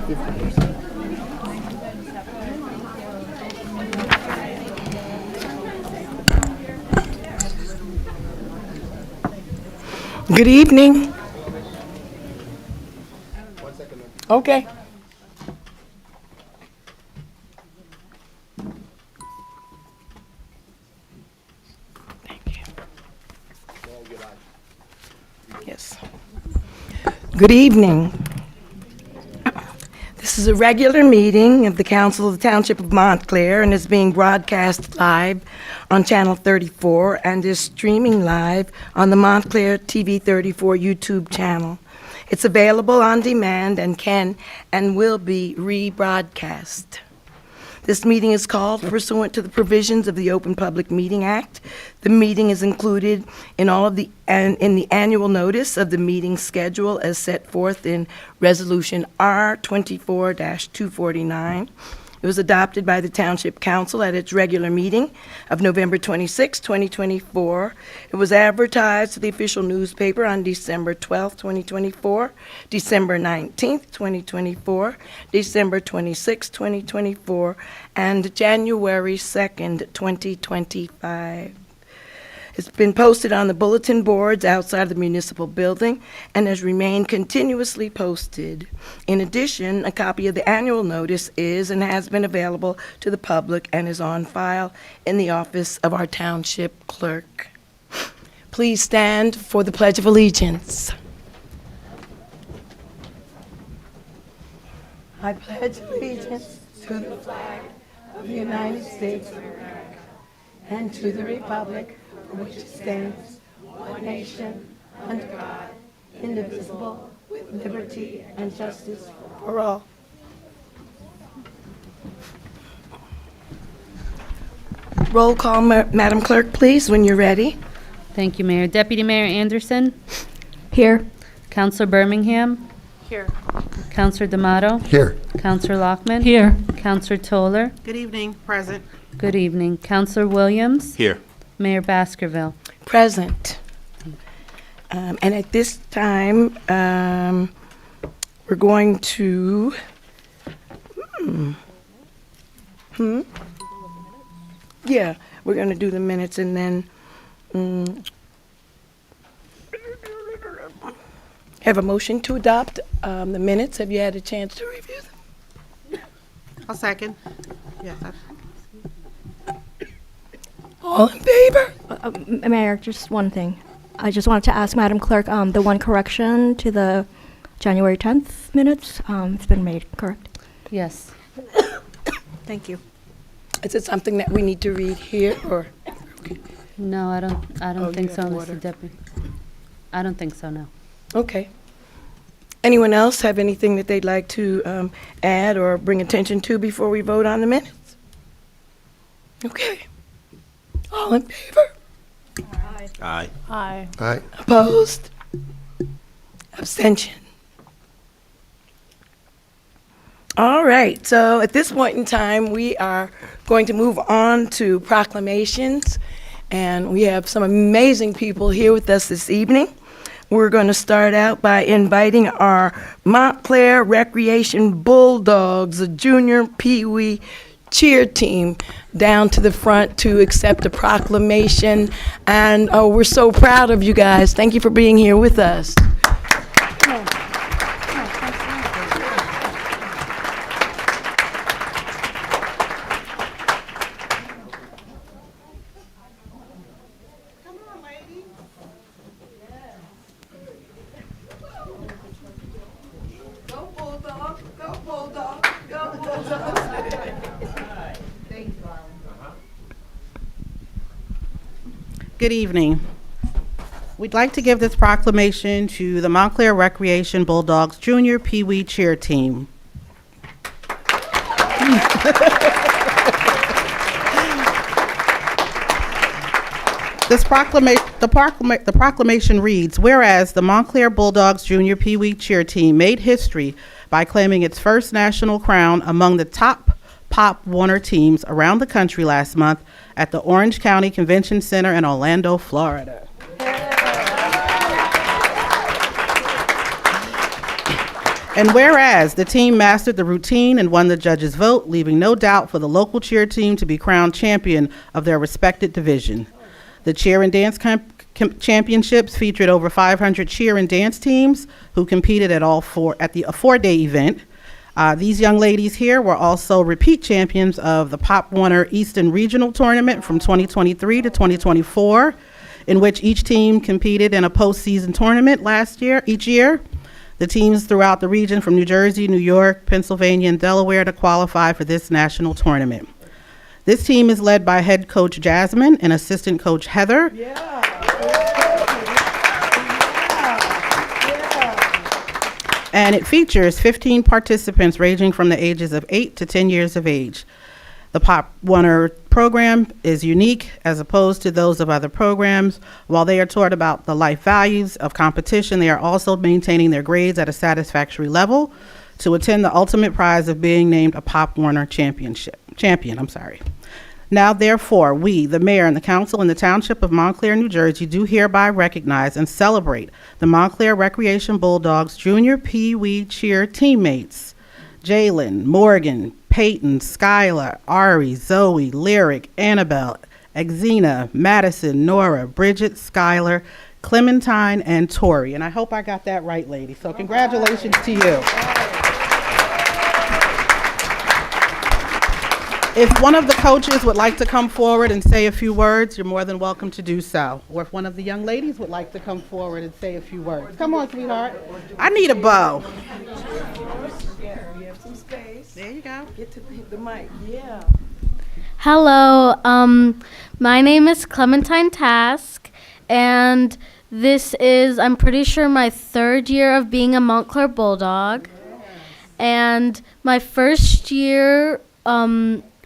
Good evening. Okay. Thank you. Yes. Good evening. This is a regular meeting of the Council of the Township of Montclair and is being broadcast live on Channel 34 and is streaming live on the Montclair TV 34 YouTube channel. It's available on demand and can and will be rebroadcast. This meeting is called pursuant to the provisions of the Open Public Meeting Act. The meeting is included in the annual notice of the meeting schedule as set forth in Resolution R-24-249. It was adopted by the Township Council at its regular meeting of November 26, 2024. It was advertised to the official newspaper on December 12, 2024, December 19, 2024, December 26, 2024, and January 2nd, 2025. It's been posted on the bulletin boards outside the municipal building and has remained continuously posted. In addition, a copy of the annual notice is and has been available to the public and is on file in the office of our township clerk. Please stand for the Pledge of Allegiance. I pledge allegiance to the flag of the United States of America and to the republic for which it stands, one nation, under God, indivisible, with liberty and justice for all. Roll call, Madam Clerk, please, when you're ready. Thank you, Mayor. Deputy Mayor Anderson? Here. Counselor Birmingham? Here. Counselor D'Amato? Here. Counselor Lockman? Here. Counselor Toller? Good evening. Present. Good evening. Counselor Williams? Here. Mayor Baskerville? Present. And at this time, we're going to, yeah, we're going to do the minutes and then have a motion to adopt the minutes. Have you had a chance to review them? I'll second. Yes. All in favor? Mayor, just one thing. I just wanted to ask Madam Clerk, the one correction to the January 10th minutes, it's been made, correct? Yes. Thank you. Is it something that we need to read here or? Okay. No, I don't Oh, think you so, have water. Mr. Deputy. I don't think so, no. Okay. Anyone else have anything that they'd like to add or bring attention to before we vote on the minutes? Okay. All in favor? Aye. Aye. Aye. Opposed? Abstention? All right, so at this point in time, we are going to move on to proclamations, and we have some amazing people here with us this evening. We're going to start out by inviting our Montclair Recreation Bulldogs, a junior Pee-wee cheer team, down to the front to accept a proclamation. And we're so proud of you guys. Thank you for being here with us. Go Bulldogs, go Bulldogs, go Bulldogs. Good evening. We'd like to give this proclamation to the Montclair Recreation Bulldogs Junior Pee Wee Cheer Team. The proclamation reads, whereas the Montclair Bulldogs Junior Pee Wee Cheer Team made history by claiming its first national crown among the top Pop Warner teams around the country last month at the Orange County Convention Center in Orlando, Florida. And whereas the team mastered the routine and won the judges' vote, leaving no doubt for the local cheer team to be crowned champion of their respected division. The cheer and dance championships featured over 500 cheer and dance teams who competed at the four-day event. These young ladies here were also repeat champions of the Pop Warner Eastern Regional Tournament from 2023 to 2024, in which each team competed in a postseason tournament each year. The teams throughout the region from New Jersey, New York, Pennsylvania, and Delaware to qualify for this national tournament. This team is led by head coach Jasmine and assistant coach Heather. And it features 15 participants ranging from the ages of 8 to 10 years of age. The Pop Warner program is unique as opposed to those of other programs. While they are taught about the life values of competition, they are also maintaining their grades at a satisfactory level to attend the ultimate prize of being named a Pop Warner champion. Now, therefore, we, the mayor and the council in the Township of Montclair, New Jersey, do hereby recognize and celebrate the Montclair Recreation Bulldogs Junior Pee Wee Cheer teammates, Jalen, Morgan, Peyton, Skylar, Ari, Zoe, Lyric, Annabelle, Exena, Madison, Nora, Bridget, Skylar, Clementine, and Tori. And I hope I got that right, ladies. So congratulations to you. If one of the coaches would like to come forward and say a few words, you're more than welcome to do so. Or if one of the young ladies would like to come forward and say a few words. Come on, sweetheart. I need a bow. You have some space. There you go. Get to the mic. Yeah. Hello, my name is Clementine Task, and this is, I'm pretty sure, my third year of being a Montclair Bulldog. And my first year,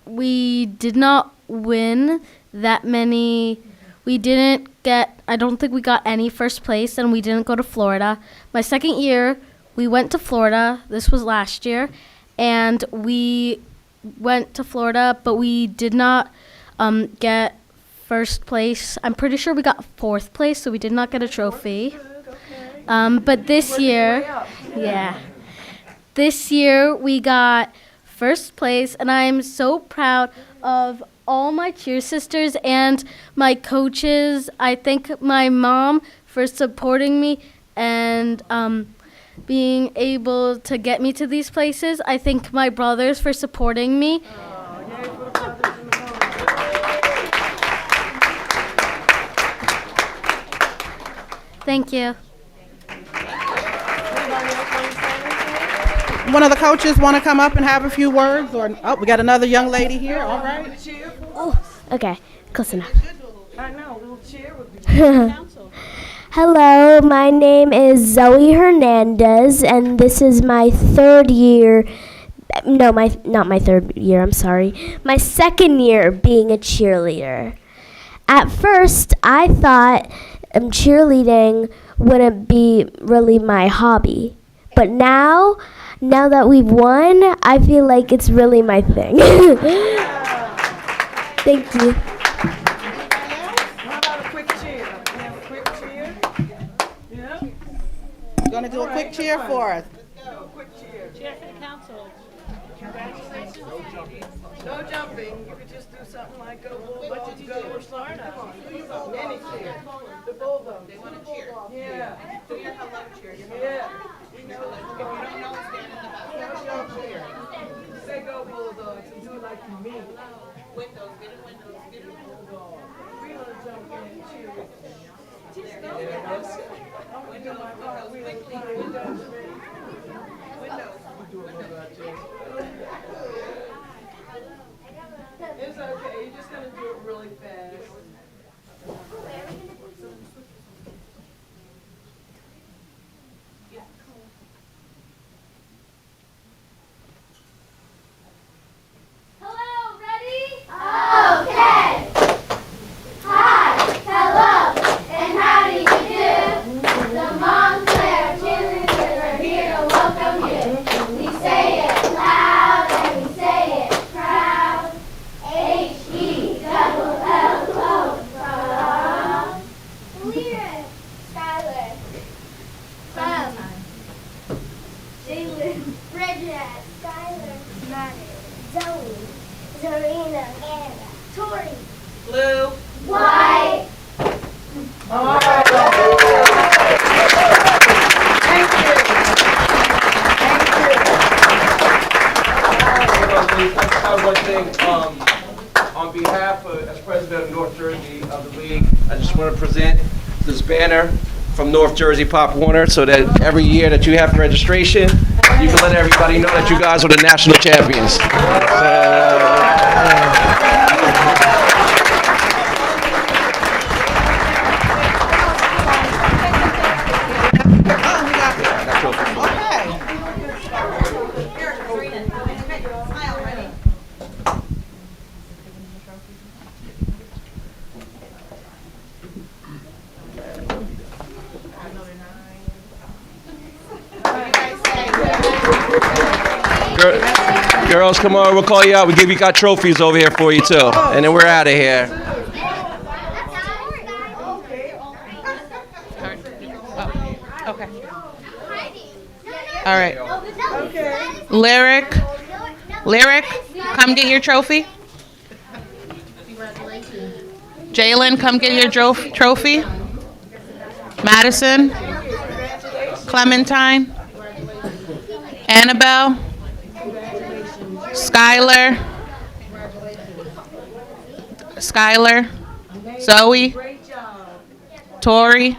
we did not win that many. I don't think we got any first place, and we didn't go to Florida. My second year, we went to Florida. This was last year. And we went to Florida, but we did not get first place. I'm pretty sure we got fourth place, so we did not get a trophy. But this year, this year we got first place, and I'm so proud of all my cheer sisters and my coaches. I thank my mom for supporting me and being able to get me to these places. I thank my brothers for supporting me. Thank you. One of the coaches want to come up and have a few words? Or we got another young lady here. All right. Okay, close enough. I know, a little cheer would be Hello, my name is Zoe Hernandez, and this is my third year. No, not my third year, I'm sorry. My second year being a cheerleader. At first, I thought cheerleading wouldn't be really my hobby. But now that we've won, I feel like it's really my thing. Thank you. How about a quick cheer? Can we have a quick cheer? Yeah? Going to do a quick cheer for us. Let's go. Quick cheer. Cheer for the council. Congratulations. No jumping. You could just do something like go Bulldogs, go or Florida. Any cheer. The Bulldogs. They want to cheer. Yeah. Do your hello cheer. Yeah. If you don't know, stand in the back. Go cheer. Say go Bulldogs and do it like you mean it. Windows, get in windows, get in windows. We're going to jump in and cheer with you. Just go windows. I'm going to do my part. We're going to do windows. Windows. It's okay. You're just going to do it really fast. Hello, ready? Okay. Hi, hello, and how do you do? The Montclair cheerleaders are here to welcome you. Matter. Zoe. Zarina. Anna. Tori. Blue. White. One thing, on behalf of, as president of North Jersey of the league, I just want to present this banner from North Jersey Pop Warner so that every year that you have registration, you can let everybody know that you guys are the national champions. Girls, come on, we'll call you out. We got trophies over here for you too. And then we're out of here. Okay. All right. Lyric, come get your trophy. Jalen, come get your trophy. Madison, Clementine, Annabelle, Skylar, Zoe, Tori,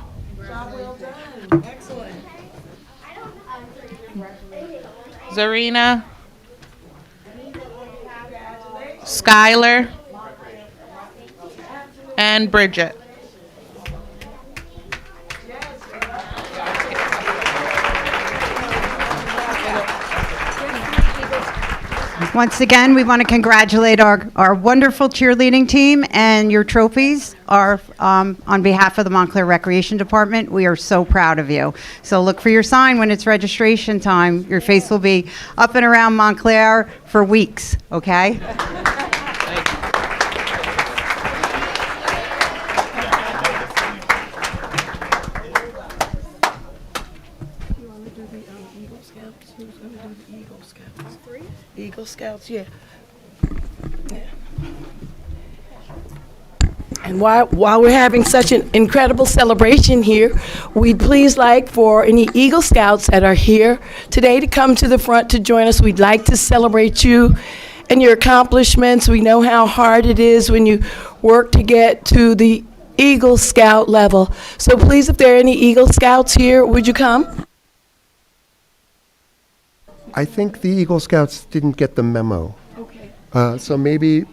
Zarina, Skylar, and Bridget. Once again, we want to congratulate our wonderful cheerleading team, and your trophies are on behalf of the Montclair Recreation Department. We are so proud of you. So look for your sign when it's registration time. Your face will be up and around Montclair for weeks, okay? Eagle Scouts, yeah. And while we're having such an incredible celebration here, we'd please like for any Eagle Scouts that are here today to come to the front to join us. We'd like to celebrate you and your accomplishments. We know how hard it is when you work to get to the Eagle Scout level. So please, if there are any Eagle Scouts here, would you come? I think the Eagle Scouts didn't get the memo. Okay. So maybe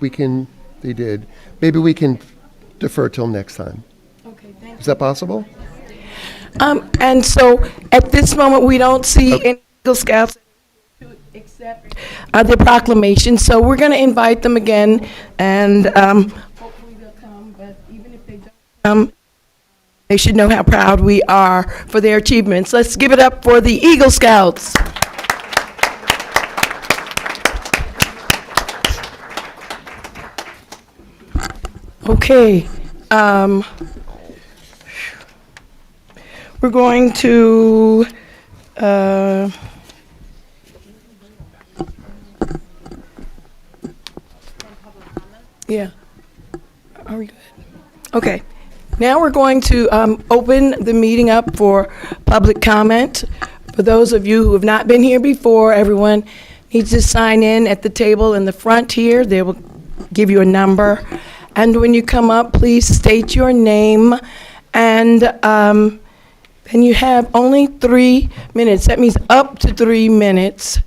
they did. Maybe we can defer till next time. Okay, thank you. Is that possible? And so at this moment, we don't see any Eagle Scouts to accept the proclamation. So we're going to invite them again, and hopefully they'll come. But even if they don't come, they should know how proud we are for their achievements. Let's give it up for the Eagle Scouts. Okay. We're going to yeah. Are we good? Okay. Now we're going to open the meeting up for public comment. For those of you who have not been here before, everyone needs to sign in at the table in the front here. They will give you a number. And when you come up, please state your name. And then you have only 3 minutes. That means up to 3 minutes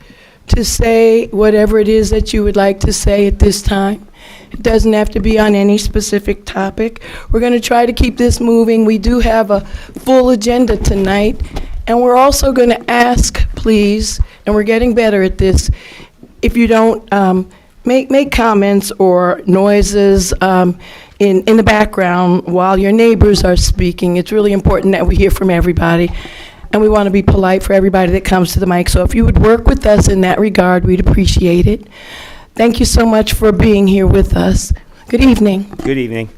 to say whatever it is that you would like to say at this time. It doesn't have to be on any specific topic. We're going to try to keep this moving. We do have a full agenda tonight. And we're also going to ask, please, and we're getting better at this, if you don't make comments or noises in the background while your neighbors are speaking. It's really important that we hear from everybody, and we want to be polite for everybody that comes to the mic. So if you would work with us in that regard, we'd appreciate it. Thank you so much for being here with us. Good evening. Good evening.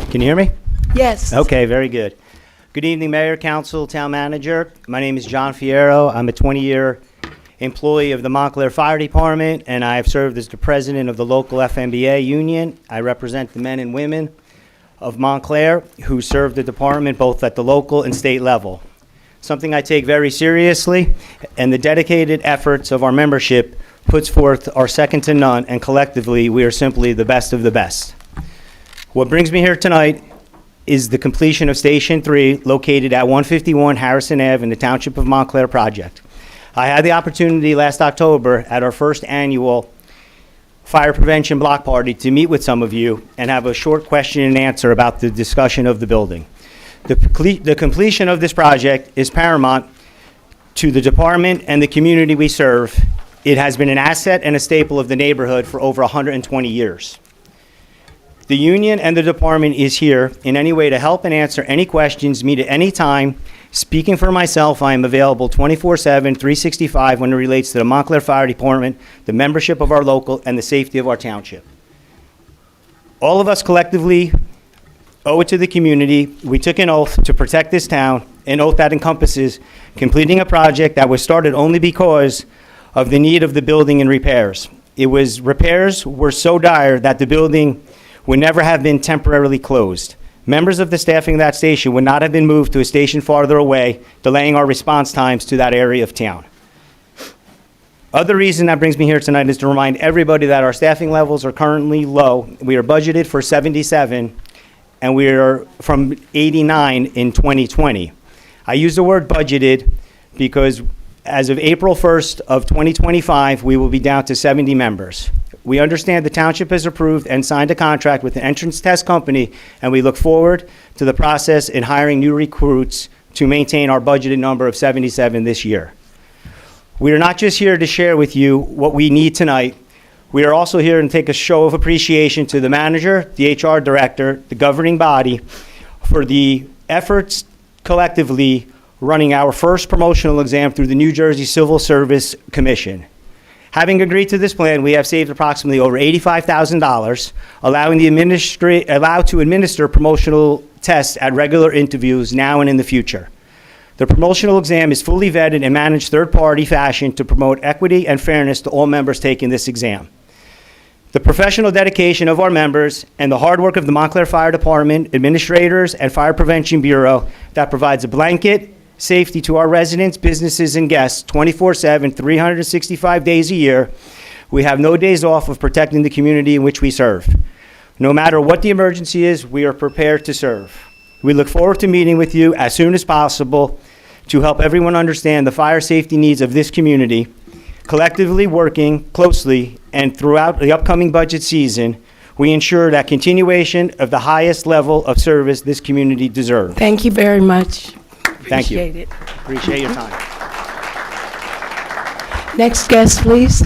Can you hear me? Yes. Okay, very good. Good evening, Mayor, Council, Town Manager. My name is John Fierro. I'm a 20-year employee of the Montclair Fire Department, and I have served as the president of the local FMBA union. I represent the men and women of Montclair who serve the department both at the local and state level. Something I take very seriously, and the dedicated efforts of our membership puts forth are second to none, and collectively, we are simply the best of the best. What brings me here tonight is the completion of Station 3, located at 151 Harrison Ave in the Township of Montclair project. I had the opportunity last October at our first annual fire prevention block party to meet with some of you and have a short question and answer about the discussion of the building. The completion of this project is paramount to the department and the community we serve. It has been an asset and a staple of the neighborhood for over 120 years. The union and the department is here in any way to help and answer any questions, meet at any time. Speaking for myself, I am available 24/7, 365 when it relates to the Montclair Fire Department, the membership of our local, and the safety of our township. All of us collectively owe it to the community. We took an oath to protect this town, an oath that encompasses completing a project that was started only because of the need of the building and repairs. Repairs were so dire that the building would never have been temporarily closed. Members of the staffing of that station would not have been moved to a station farther away, delaying our response times to that area of town. Other reason that brings me here tonight is to remind everybody that our staffing levels are currently low. We are budgeted for 77, and we are from 89 in 2020. I use the word budgeted because as of April 1st of 2025, we will be down to 70 members. We understand the township has approved and signed a contract with an entrance test company, and we look forward to the process in hiring new recruits to maintain our budgeted number of 77 this year. We are not just here to share with you what we need tonight. We are also here to take a show of appreciation to the manager, the HR director, the governing body for the efforts collectively running our first promotional exam through the New Jersey Civil Service Commission. Having agreed to this plan, we have saved approximately over $85,000, allowed to administer promotional tests at regular interviews now and in the future. The promotional exam is fully vetted and managed third-party fashion to promote equity and fairness to all members taking this exam. The professional dedication of our members and the hard work of the Montclair Fire Department, administrators, and Fire Prevention Bureau that provides a blanket safety to our residents, businesses, and guests 24/7, 365 days a year. We have no days off of protecting the community in which we serve. No matter what the emergency is, we are prepared to serve. We look forward to meeting with you as soon as possible to help everyone understand the fire safety needs of this community. Collectively working closely and throughout the upcoming budget season, we ensure that continuation of the highest level of service this community deserves. Thank you very much. Thank you. Appreciate it. Appreciate your time. Next guest, please.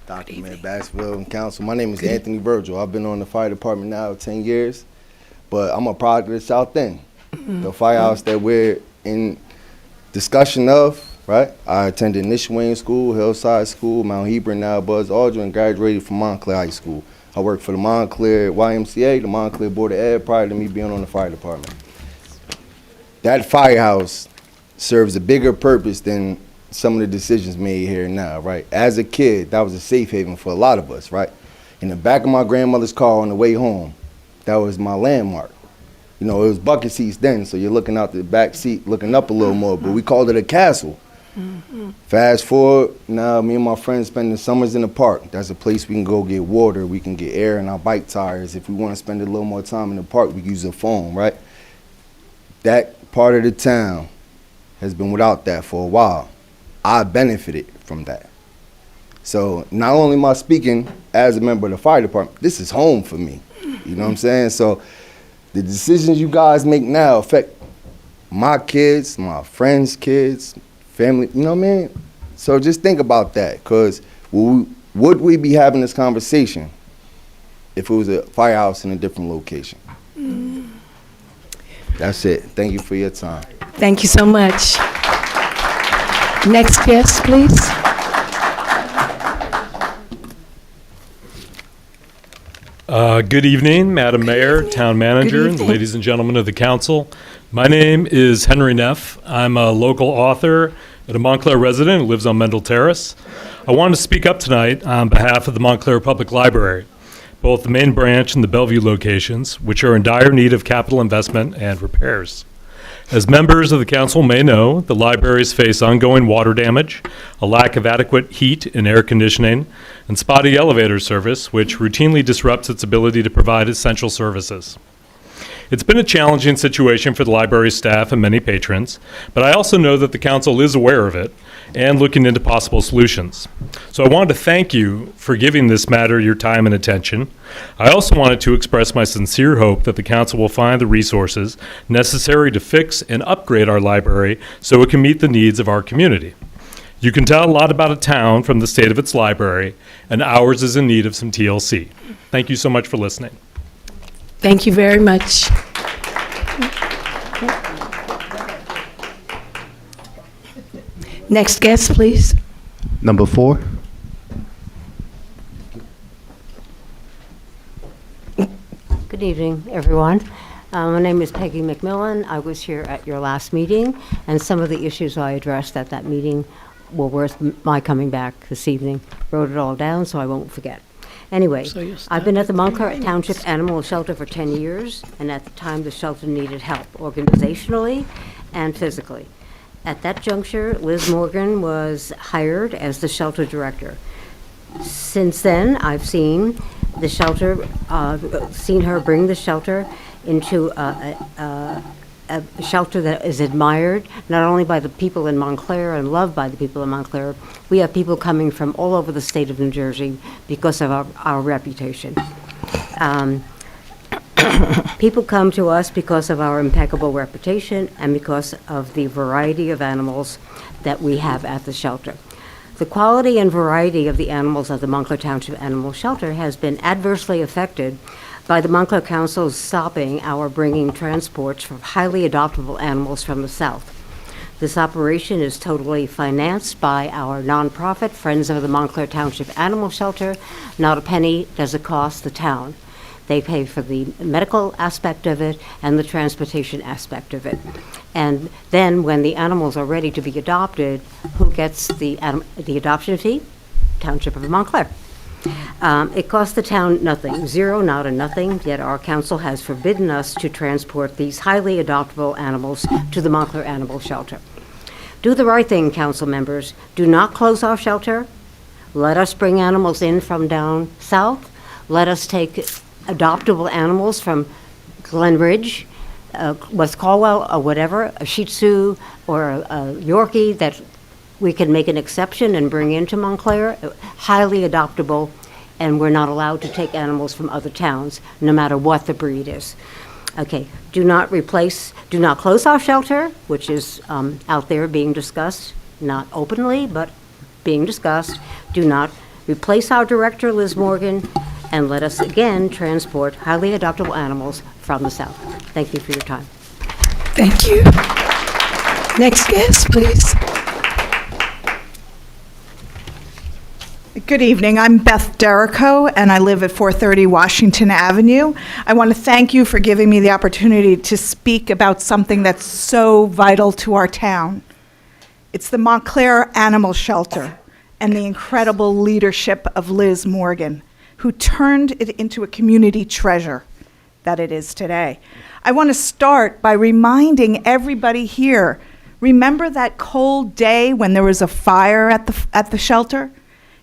Dr. Mayor Bassville and Council. My name is Anthony Virgil. I've been on the fire department now 10 years, but I'm a product of the South End, the firehouse that we're in discussion of, right? I attended Nishwayne School, Hillside School, Mount Hebron, now Buzz Aldrin, and graduated from Montclair High School. I worked for the Montclair YMCA, the Montclair Board of Ed, prior to me being on the fire department. That firehouse serves a bigger purpose than some of the decisions made here now, right? As a kid, that was a safe haven for a lot of us, right? In the back of my grandmother's car on the way home, that was my landmark. You know, it was bucket seats then, so you're looking out the back seat, looking up a little more, but we called it a castle. Fast forward, now me and my friends spend the summers in the park. That's a place we can go get water, we can get air in our bike tires. If we want to spend a little more time in the park, we use a phone, right? That part of the town has been without that for a while. I benefited from that. So not only am I speaking as a member of the fire department, this is home for me. You know what I'm saying? So the decisions you guys make now affect my kids, my friends' kids, family, you know what I mean? So just think about that, because would we be having this conversation if it was a firehouse in a different location? That's it. Thank you for your time. Thank you so much. Next guest, please. Good evening, Madam Mayor, Town Manager, and ladies and gentlemen of the council. My name is Henry Neff. I'm a local author and a Montclair resident who lives on Mendel Terrace. I wanted to speak up tonight on behalf of the Montclair Public Library, both the main branch and the Bellevue locations, which are in dire need of capital investment and repairs. As members of the council may know, the libraries face ongoing water damage, a lack of adequate heat and air conditioning, and spotty elevator service, which routinely disrupts its ability to provide essential services. It's been a challenging situation for the library staff and many patrons, but I also know that the council is aware of it and looking into possible solutions. So I wanted to thank you for giving this matter your time and attention. I also wanted to express my sincere hope that the council will find the resources necessary to fix and upgrade our library so it can meet the needs of our community. You can tell a lot about a town from the state of its library, and ours is in need of some TLC. Thank you so much for listening. Thank you very much. Next guest, please. Number 4. Good evening, everyone. My name is Peggy McMillan. I was here at your last meeting, and some of the issues I addressed at that meeting were worth my coming back this evening. Wrote it all down so I won't forget. Anyway, I've been at the Montclair Township Animal Shelter for 10 years, and at the time the shelter needed help organizationally and physically. At that juncture, Liz Morgan was hired as the shelter director. Since then, I've seen the shelter, seen her bring the shelter into a shelter that is admired not only by the people in Montclair and loved by the people in Montclair. We have people coming from all over the state of New Jersey because of our reputation. People come to us because of our impeccable reputation and because of the variety of animals that we have at the shelter. The quality and variety of the animals at the Montclair Township Animal Shelter has been adversely affected by the Montclair Council stopping our bringing transports for highly adoptable animals from the south. This operation is totally financed by our nonprofit, Friends of the Montclair Township Animal Shelter. Not a penny does it cost the town. They pay for the medical aspect of it and the transportation aspect of it. And then when the animals are ready to be adopted, who gets the adoption fee? Township of Montclair. It costs the town nothing, zero, not a nothing, yet our council has forbidden us to transport these highly adoptable animals to the Montclair Animal Shelter. Do the right thing, council members. Do not close our shelter. Let us bring animals in from down south. Let us take adoptable animals from Glen Ridge, West Caldwell, or whatever, a Shih Tzu or a Yorkie that we can make an exception and bring into Montclair, highly adoptable, and we're not allowed to take animals from other towns, no matter what the breed is. Okay, do not close our shelter, which is out there being discussed, not openly, but being discussed. Do not replace our director, Liz Morgan, and let us again transport highly adoptable animals from the south. Thank you for your time. Thank you. Next guest, please. Good evening. I'm Beth Derrico, and I live at 430 Washington Avenue. I want to thank you for giving me the opportunity to speak about something that's so vital to our town. It's the Montclair Animal Shelter and the incredible leadership of Liz Morgan, who turned it into a community treasure that it is today. I want to start by reminding everybody here, remember that cold day when there was a fire at the shelter?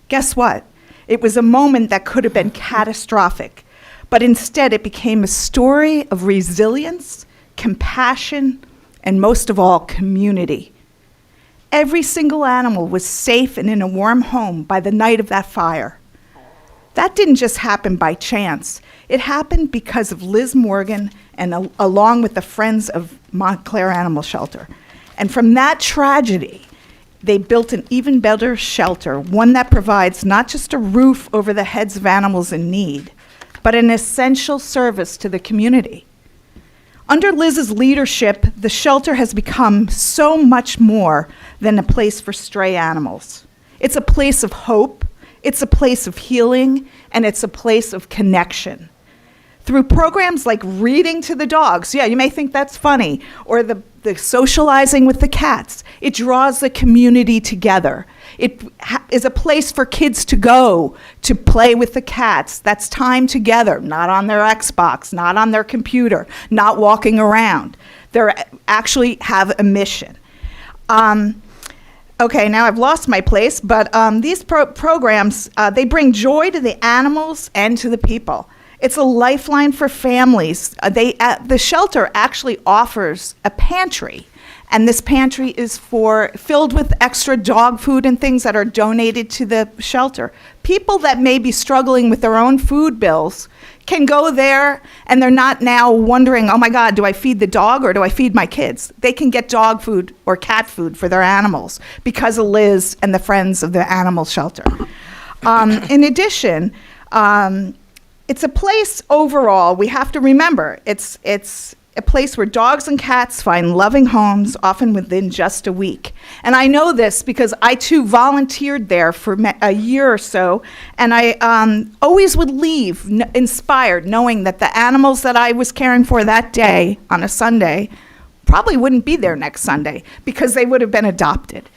Guess what? It was a moment that could have been catastrophic, but instead it became a story of resilience, compassion, and most of all, community. Every single animal was safe and in a warm home by the night of that fire. That didn't just happen by chance. It happened because of Liz Morgan and along with the Friends of Montclair Animal Shelter. And from that tragedy, they built an even better shelter, one that provides not just a roof over the heads of animals in need, but an essential service to the community. Under Liz's leadership, the shelter has become so much more than a place for stray animals. It's a place of hope, it's a place of healing, and it's a place of connection. through programs like reading to the dogs. Yeah, you may think that's funny, or the socializing with the cats. It draws the community together. It is a place for kids to go to play with the cats. That's time together, not on their Xbox, not on their computer, not walking around. They actually have a mission. Okay, now I've lost my place, but these programs, they bring joy to the animals and to the people. It's a lifeline for families. The shelter actually offers a pantry, and this pantry is filled with extra dog food and things that are donated to the shelter. People that may be struggling with their own food bills can go there, and they're not now wondering, oh my God, do I feed the dog or do I feed my kids? They can get dog food or cat food for their animals because of Liz and the Friends of the Animal Shelter. In addition, it's a place overall, we have to remember, it's a place where dogs and cats find loving homes, often within just a week. And I know this because I too volunteered there for a year or so, and I always would leave inspired, knowing that the animals that I was caring for that day on a Sunday probably wouldn't be there next Sunday because they would have been adopted.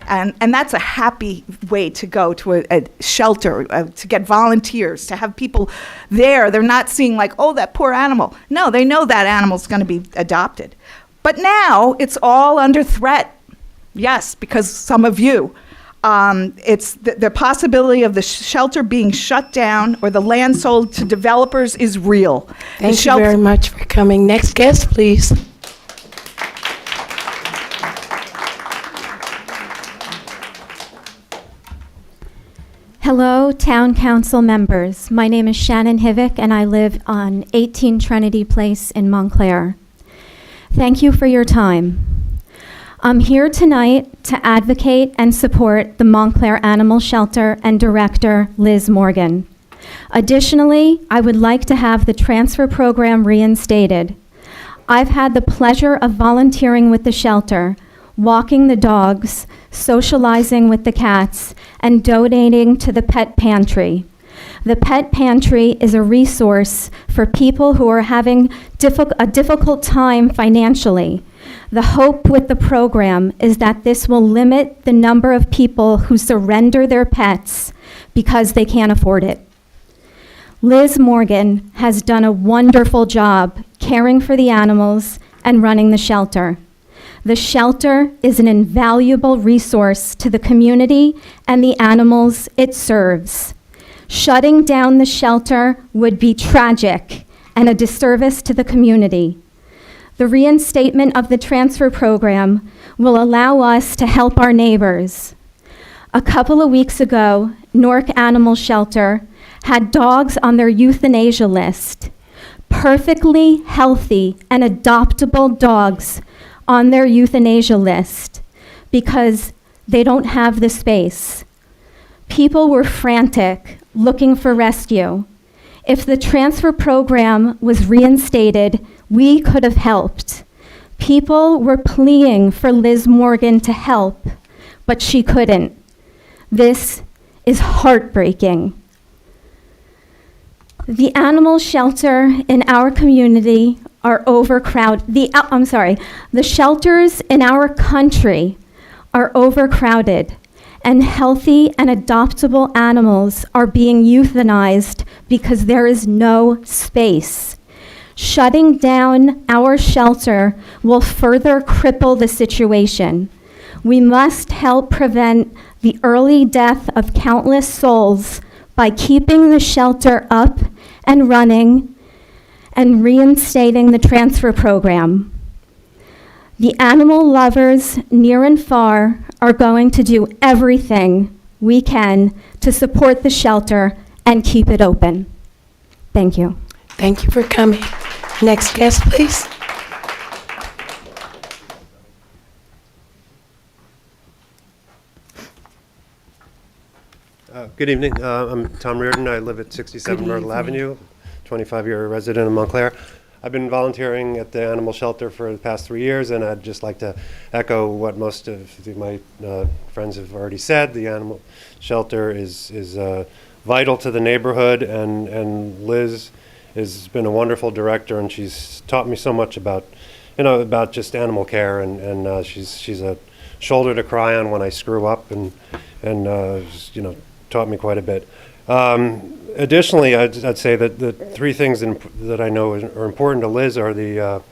And that's a happy way to go to a shelter, to get volunteers, to have people there. They're not seeing like, oh, that poor animal. No, they know that animal's going to be adopted. But now it's all under threat. Yes, because some of you. It's the possibility of the shelter being shut down or the land sold to developers is real. Thank you very much for coming. Next guest, please. Hello, Town Council members. My name is Shannon Hivick, and I live on 18 Trinity Place in Montclair. Thank you for your time. I'm here tonight to advocate and support the Montclair Animal Shelter and Director, Liz Morgan. Additionally, I would like to have the transfer program reinstated. I've had the pleasure of volunteering with the shelter, walking the dogs, socializing with the cats, and donating to the pet pantry. The pet pantry is a resource for people who are having a difficult time financially. The hope with the program is that this will limit the number of people who surrender their pets because they can't afford it. Liz Morgan has done a wonderful job caring for the animals and running the shelter. The shelter is an invaluable resource to the community and the animals it serves. Shutting down the shelter would be tragic and a disservice to the community. The reinstatement of the transfer program will allow us to help our neighbors. A couple of weeks ago, Newark Animal Shelter had dogs on their euthanasia list, perfectly healthy and adoptable dogs on their euthanasia list because they don't have the space. People were frantic, looking for rescue. If the transfer program was reinstated, we could have helped. People were pleading for Liz Morgan to help, but she couldn't. This is heartbreaking. The animal shelter in our community are overcrowded. The shelters in our country are overcrowded, and healthy and adoptable animals are being euthanized because there is no space. Shutting down our shelter will further cripple the situation. We must help prevent the early death of countless souls by keeping the shelter up and running and reinstating the transfer program. The animal lovers near and far are going to do everything we can to support the shelter and keep it open. Thank you. Thank you for coming. Next guest, please. Good evening. I'm Tom Reardon. I live at 67 Myrtle Avenue, 25-year resident of Montclair. I've been volunteering at the animal shelter for the past 3 years, and I'd just like to echo what most of my friends have already said. The animal shelter is vital to the neighborhood, and Liz has been a wonderful director, and she's taught me so much about, about just animal care, and she's a shoulder to cry on when I screw up, and taught me quite a bit. Additionally, I'd say that the three things that I know are important to Liz are the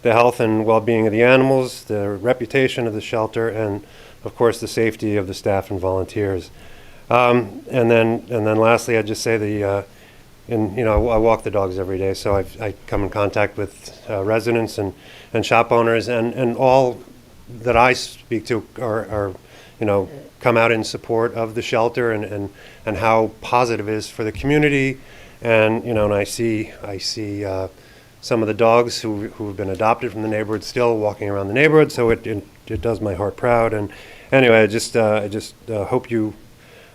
health and well-being of the animals, the reputation of the shelter, and of course the safety of the staff and volunteers. And then lastly, I'd just say I walk the dogs every day, so I come in contact with residents and shop owners, and all that I speak to are come out in support of the shelter and how positive it is for the community. And and I see some of the dogs who've been adopted from the neighborhood still walking around the neighborhood, so it does my heart proud. And anyway, I just hope you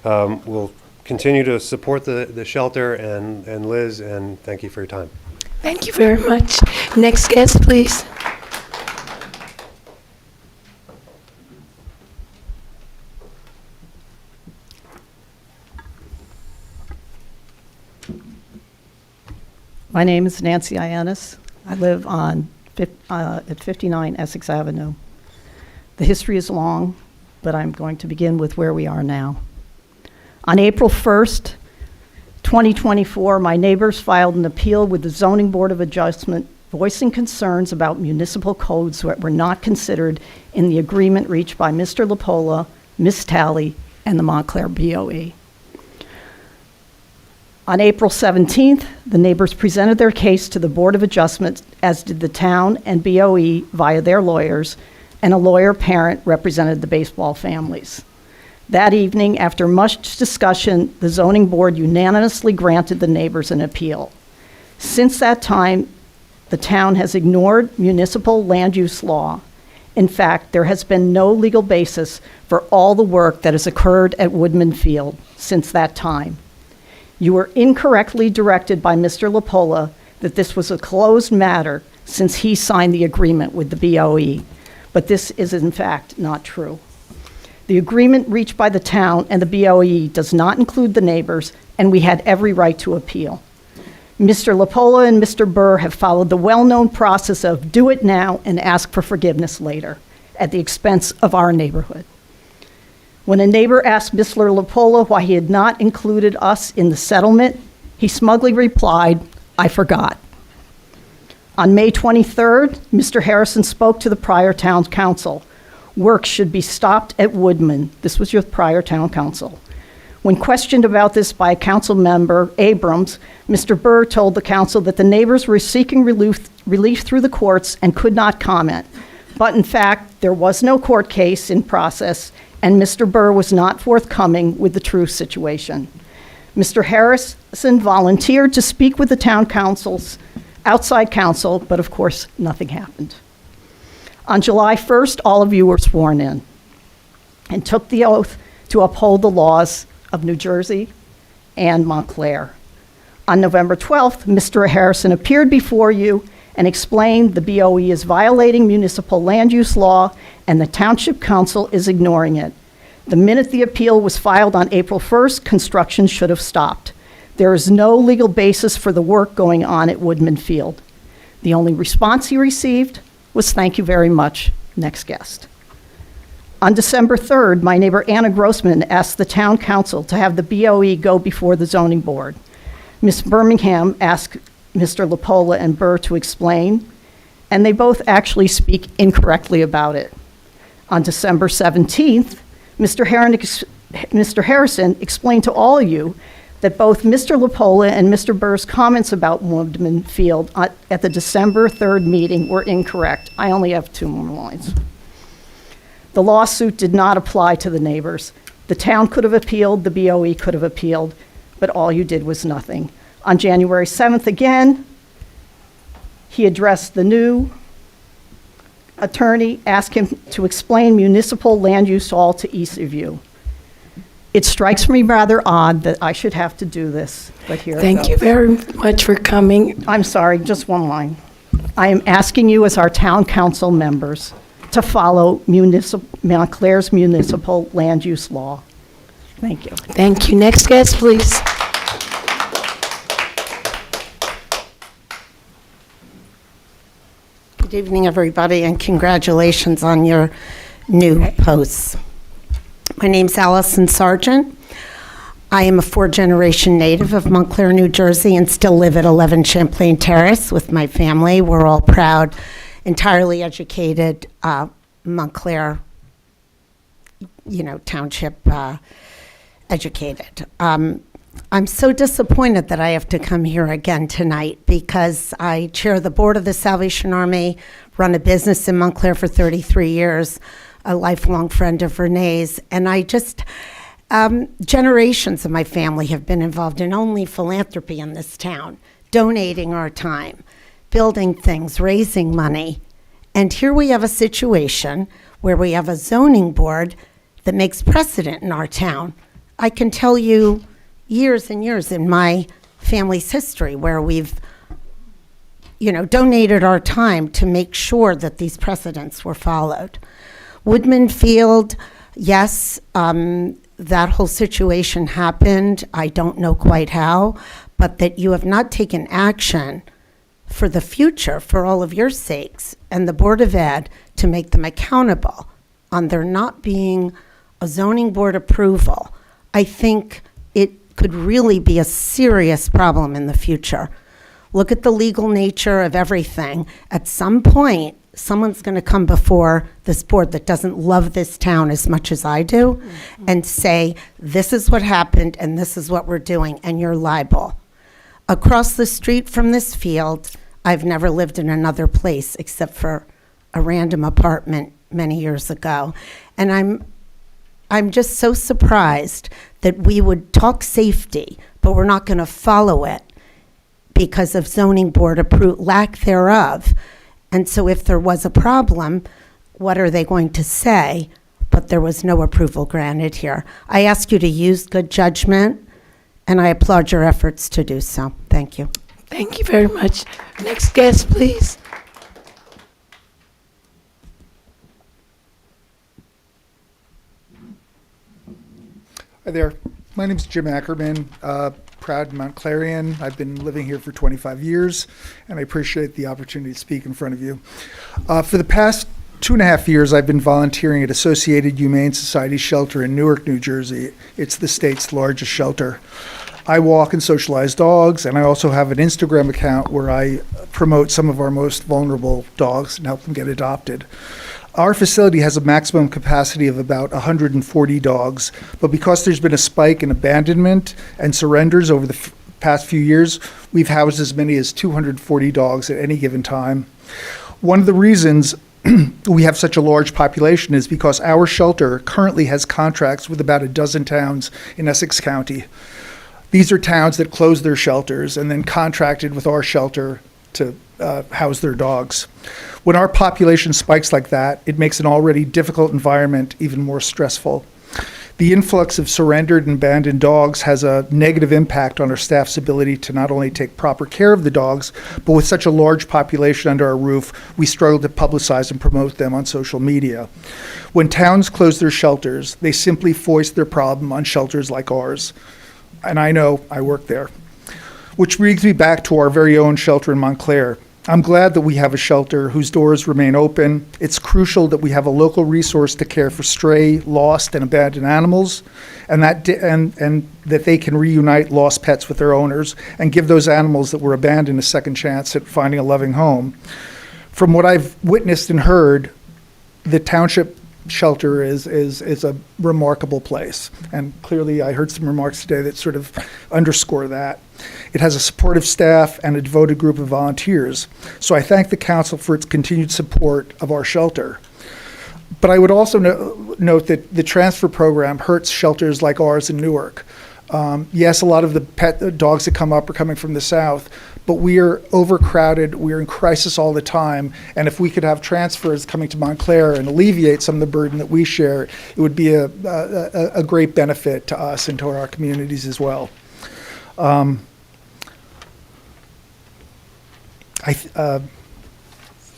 will continue to support the shelter and Liz, and thank you for your time. Thank you very much. Next guest, please. My name is Nancy Ioannis. I live at 59 Essex Avenue. The history is long, but I'm going to begin with where we are now. On April 1st, 2024, my neighbors filed an appeal with the Zoning Board of Adjustment voicing concerns about municipal codes that were not considered in the agreement reached by Mr. LaPola, Ms. Talley, and the Montclair BOE. On April 17th, the neighbors presented their case to the Board of Adjustment, as did the town and BOE via their lawyers, and a lawyer parent represented the baseball families. That evening, after much discussion, the zoning board unanimously granted the neighbors an appeal. Since that time, the town has ignored municipal land use law. In fact, there has been no legal basis for all the work that has occurred at Woodman Field since that time. You were incorrectly directed by Mr. LaPola that this was a closed matter since he signed the agreement with the BOE, but this is in fact not true. The agreement reached by the town and the BOE does not include the neighbors, and we had every right to appeal. Mr. LaPola and Mr. Burr have followed the well-known process of do it now and ask for forgiveness later at the expense of our neighborhood. When a neighbor asked Mr. LaPola why he had not included us in the settlement, he smugly replied, "I forgot." On May 23rd, Mr. Harrison spoke to the prior town council. Work should be stopped at Woodman. This was your prior town council. When questioned about this by council member Abrams, Mr. Burr told the council that the neighbors were seeking relief through the courts and could not comment. But in fact, there was no court case in process, and Mr. Burr was not forthcoming with the true situation. Mr. Harrison volunteered to speak with the town council's outside counsel, but of course, nothing happened. On July 1st, all of you were sworn in and took the oath to uphold the laws of New Jersey and Montclair. On November 12th, Mr. Harrison appeared before you and explained the BOE is violating municipal land use law and the Township Council is ignoring it. The minute the appeal was filed on April 1st, construction should have stopped. There is no legal basis for the work going on at Woodman Field. The only response he received was "Thank you very much, next guest." On December 3rd, my neighbor Anna Grossman asked the town council to have the BOE go before the zoning board. Ms. Birmingham asked Mr. LaPola and Burr to explain, and they both actually speak incorrectly about it. On December 17th, Mr. Harrison explained to all of you that both Mr. LaPola and Mr. Burr's comments about Woodman Field at the December 3rd meeting were incorrect. I only have 2 more lines. The lawsuit did not apply to the neighbors. The town could have appealed, the BOE could have appealed, but all you did was nothing. On January 7th again, he addressed the new attorney, asked him to explain municipal land use law to each of you. It strikes me rather odd that I should have to do this, but here it Thank goes. you very much for coming. I'm sorry, just one line. I am asking you as our town council members to follow Montclair's municipal land use law. Thank you. Thank you. Next guest, please. evening, everybody, and congratulations on your new posts. My name's Allison Sargent. I am a fourth-generation native of Montclair, New Jersey, and still live at 11 Champlain Terrace with my family. We're all proud, entirely educated Montclair, township educated. I'm so disappointed that I have to come here again tonight because I chair the board of the Salvation Army, run a business in Montclair for 33 years, a lifelong friend of Renee's, and I just, generations of my family have been involved in only philanthropy in this town, donating our time, building things, raising money. And here we have a situation where we have a zoning board that makes precedent in our town. I can tell you years and years in my family's history where we've, donated our time to make sure that these precedents were followed. Woodman Field, yes, that whole situation happened. I don't know quite how, but that you have not taken action for the future, for all of your sakes, and the Board of Ed to make them accountable on there not being a zoning board approval, I think it could really be a serious problem in the future. Look at the legal nature of everything. At some point, someone's going to come before this board that doesn't love this town as much as I do and say, this is what happened and this is what we're doing, and you're liable. Across the street from this field, I've never lived in another place except for a random apartment many years ago. And I'm just so surprised that we would talk safety, but we're not going to follow it because of zoning board lack thereof. And so if there was a problem, what are they going to say? But there was no approval granted here. I ask you to use good judgment, and I applaud your efforts to do so. Thank you. Thank you very much. Next guest, please. Hi there. My name's Jim Ackerman, proud Montclarian. I've been living here for 25 years, and I appreciate the opportunity to speak in front of you. For the past 2.5 years, I've been volunteering at Associated Humane Society Shelter in Newark, New Jersey. It's the state's largest shelter. I walk and socialize dogs, and I also have an Instagram account where I promote some of our most vulnerable dogs and help them get adopted. Our facility has a maximum capacity of about 140 dogs, but because there's been a spike in abandonment and surrenders over the past few years, we've housed as many as 240 dogs at any given time. One of the reasons we have such a large population is because our shelter currently has contracts with about a dozen towns in Essex County. These are towns that closed their shelters and then contracted with our shelter to house their dogs. When our population spikes like that, it makes an already difficult environment even more stressful. The influx of surrendered and abandoned dogs has a negative impact on our staff's ability to not only take proper care of the dogs, but with such a large population under our roof, we struggle to publicize and promote them on social media. When towns close their shelters, they simply foist their problem on shelters like ours. And I know, I work there. Which brings me back to our very own shelter in Montclair. I'm glad that we have a shelter whose doors remain open. It's crucial that we have a local resource to care for stray, lost, and abandoned animals, and that they can reunite lost pets with their owners and give those animals that were abandoned a second chance at finding a loving home. From what I've witnessed and heard, the township shelter is a remarkable place, and clearly I heard some remarks today that sort of underscore that. It has a supportive staff and a devoted group of volunteers, so I thank the council for its continued support of our shelter. But I would also note that the transfer program hurts shelters like ours in Newark. Yes, a lot of the dogs that come up are coming from the south, but we are overcrowded, we're in crisis all the time, and if we could have transfers coming to Montclair and alleviate some of the burden that we share, it would be a great benefit to us and to our communities as well.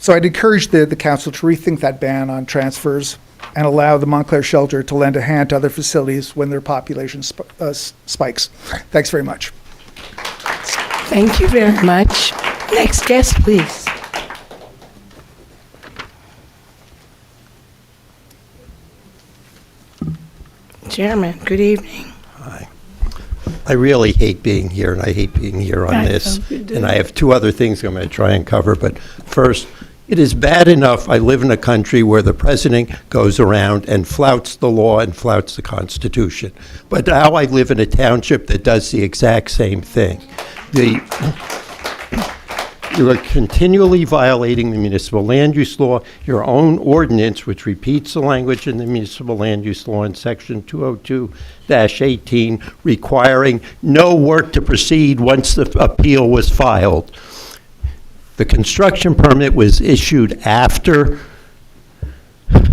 So I'd encourage the council to rethink that ban on transfers and allow the Montclair shelter to lend a hand to other facilities when their population spikes. Thanks very much. Thank you very much. Next guest, please. Chairman, good evening. I really hate being here, and I hate being here on this. And I have two other things I'm going to try and cover. But first, it is bad enough I live in a country where the president goes around and flouts the law and flouts the Constitution. But now I live in a township that does the exact same thing. You are continually violating the municipal land use law, your own ordinance, which repeats the language in the municipal land use law in section 202-18, requiring no work to proceed once the appeal was filed. The construction permit was issued after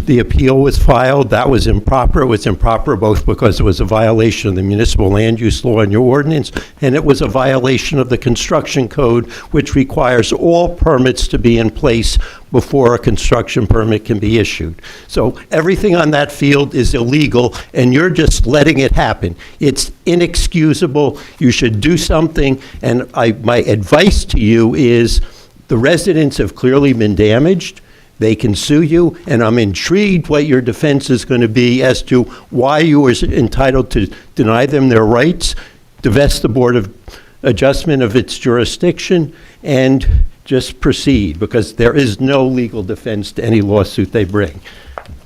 the appeal was filed. That was improper. It was improper both because it was a violation of the municipal land use law and your ordinance, and it was a violation of the construction code, which requires all permits to be in place before a construction permit can be issued. So everything on that field is illegal, and you're just letting it happen. It's inexcusable. You should do something, and my advice to you is the residents have clearly been damaged. They can sue you, and I'm intrigued what your defense is going to be as to why you were entitled to deny them their rights, divest the Board of Adjustment of its jurisdiction, and just proceed, because there is no legal defense to any lawsuit they bring.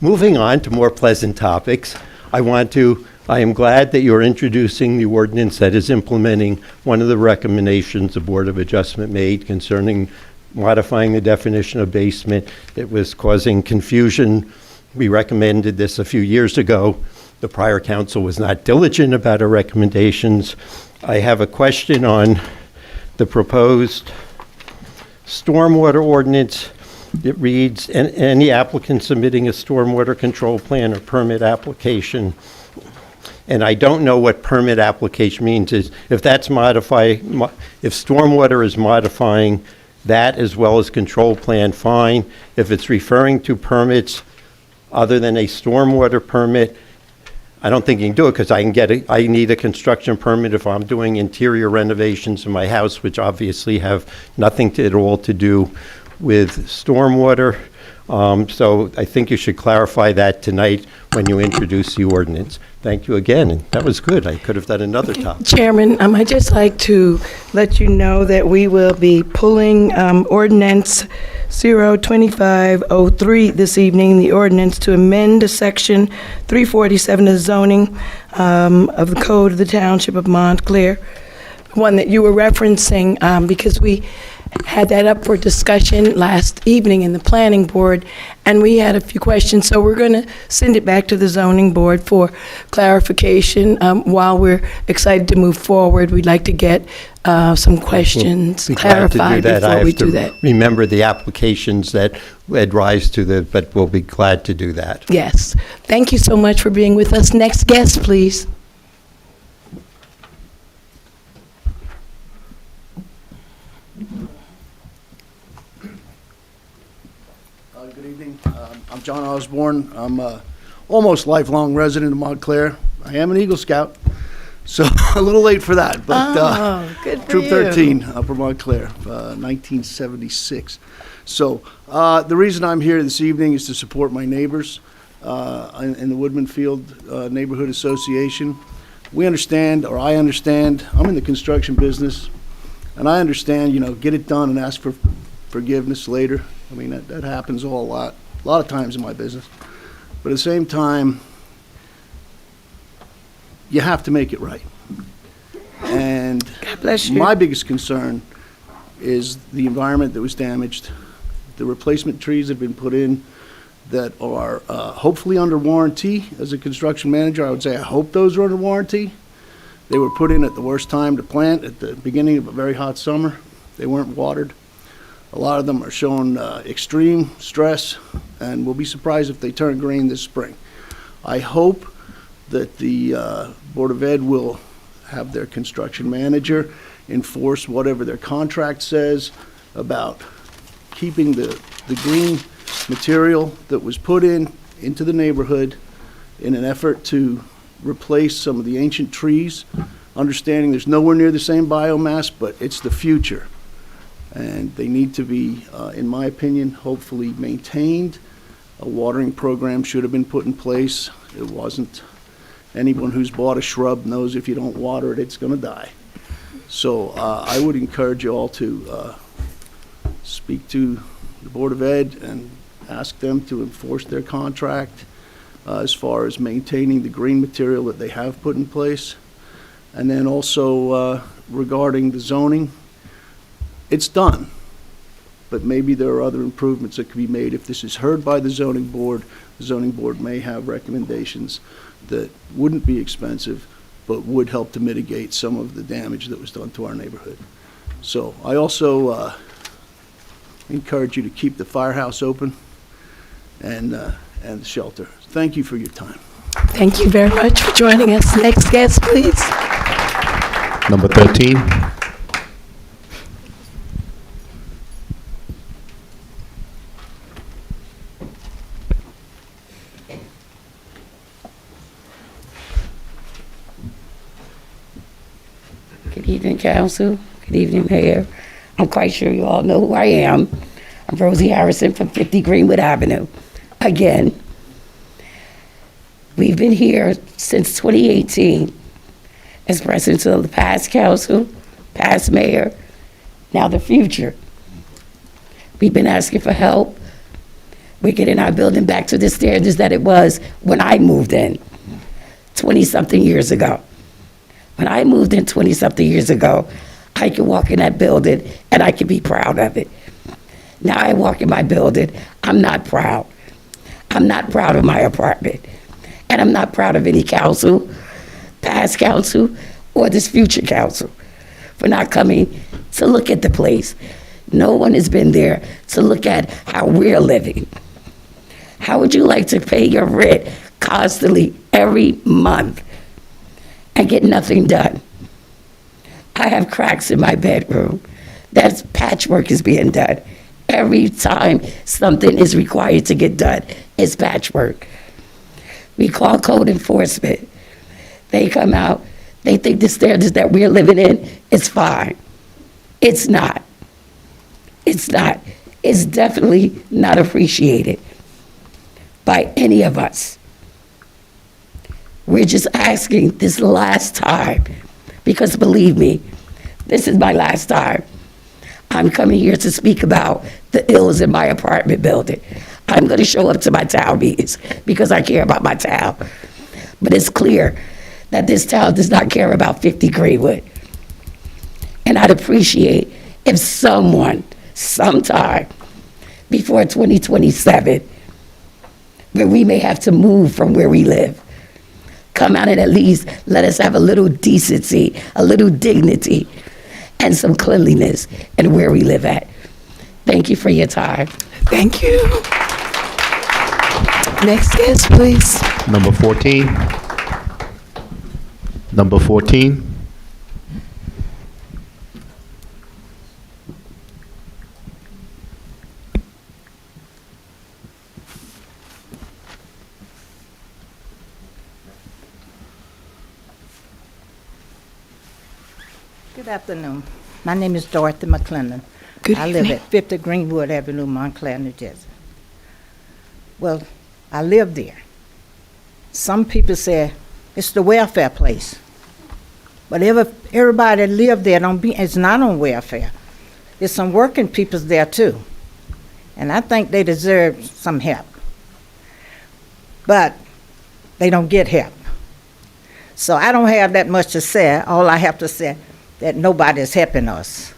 Moving on to more pleasant topics, I am glad that you're introducing the ordinance that is implementing one of the recommendations the Board of Adjustment made concerning modifying the definition of basement. It was causing confusion. We recommended this a few years ago. The prior council was not diligent about our recommendations. I have a question on the proposed stormwater ordinance. It reads, any applicant submitting a stormwater control plan or permit application, and I don't know what permit application means, is if that's if stormwater is modifying that as well as control plan, fine. If it's referring to permits other than a stormwater permit, I don't think you can do it, because I need a construction permit if I'm doing interior renovations in my house, which obviously have nothing at all to do with stormwater. So I think you should clarify that tonight when you introduce the ordinance. Thank you again, and that was good. I could have done another topic. Chairman, I'd just like to let you know that we will be pulling Ordinance 0-25-03 this evening, the ordinance to amend Section 347 of zoning of the Code of the Township of Montclair, one that you were referencing, because we had that up for discussion last evening in the planning board, and we had a few questions, so we're going to send it back to the zoning board for clarification. While we're excited to move forward, we'd like to get some questions clarified before we do that. Remember the applications that led rise to but we'll be glad to do that. Yes. Thank you so much for being with us. Next guest, please. Good evening. I'm John Osborne. I'm a almost lifelong resident of Montclair. I am an Eagle Scout, so a little late for that, but good for Troop you. 13, Upper Montclair, 1976. So the reason I'm here this evening is to support my neighbors in the Woodman Field Neighborhood Association. We understand, or I understand, I'm in the construction business, and I understand, get it done and ask for forgiveness later. I mean, that happens a lot of times in my business. But at the same time, you have to make it right. And God bless you. My biggest concern is the environment that was damaged, the replacement trees that have been put in that are hopefully under warranty. As a construction manager, I would say I hope those are under warranty. They were put in at the worst time to plant, at the beginning of a very hot summer. They weren't watered. A lot of them are showing extreme stress, and we'll be surprised if they turn green this spring. I hope that the Board of Ed will have their construction manager enforce whatever their contract says about keeping the green material that was put into the neighborhood in an effort to replace some of the ancient trees, understanding there's nowhere near the same biomass, but it's the future. And they need to be, in my opinion, hopefully maintained. A watering program should have been put in place. It wasn't. Anyone who's bought a shrub knows if you don't water it, it's going to die. So I would encourage you all to speak to the Board of Ed and ask them to enforce their contract as far as maintaining the green material that they have put in place. And then also regarding the zoning, it's done. But maybe there are other improvements that could be made. If this is heard by the zoning board may have recommendations that wouldn't be expensive, but would help to mitigate some of the damage that was done to our neighborhood. So I also encourage you to keep the firehouse open and the shelter. Thank you for your time. Thank you very much for joining us. Next guest, please. Number 13. Good evening, Council. Good evening, Mayor. I'm quite sure you all know who I am. I'm Rosie Harrison from 50 Greenwood Avenue. Again, we've been here since 2018 as presidents of the past council, past mayor, now the future. We've been asking for help. We're getting our building back to the standards that it was when I moved in 20-something years ago. When I moved in 20-something years ago, I could walk in that building and I could be proud of it. Now I walk in my building, I'm not proud. I'm not proud of my apartment. And I'm not proud of any council, past council, or this future council for not coming to look at the place. No one has been there to look at how we're living. How would you like to pay your rent constantly every month and get nothing done? I have cracks in my bedroom. That's patchwork is being done. Every time something is required to get done, it's patchwork. We call code enforcement. They come out, they think the standards that we're living in is fine. It's not. It's not. It's definitely not appreciated by any of us. We're just asking this last time, because believe me, this is my last time. I'm coming here to speak about the ills in my apartment building. I'm going to show up to my town meetings because I care about my town. But it's clear that this town does not care about 50 Greenwood. And I'd appreciate if someone, sometime before 2027, where we may have to move from where we live, come out and at least let us have a little decency, a little dignity, and some cleanliness in where we live at. Thank you for your time. Thank you. Next guest, please. Number 14. Number 14. Good afternoon. My name is Dorothy McClendon. I live at 50 Greenwood Avenue, Montclair, New Jersey. Well, I live there. Some people say it's the welfare place. But everybody that live there is not on welfare. There's some working people there too. And I think they deserve some help. But they don't get help. So I don't have that much to say. All I have to say that nobody is helping us.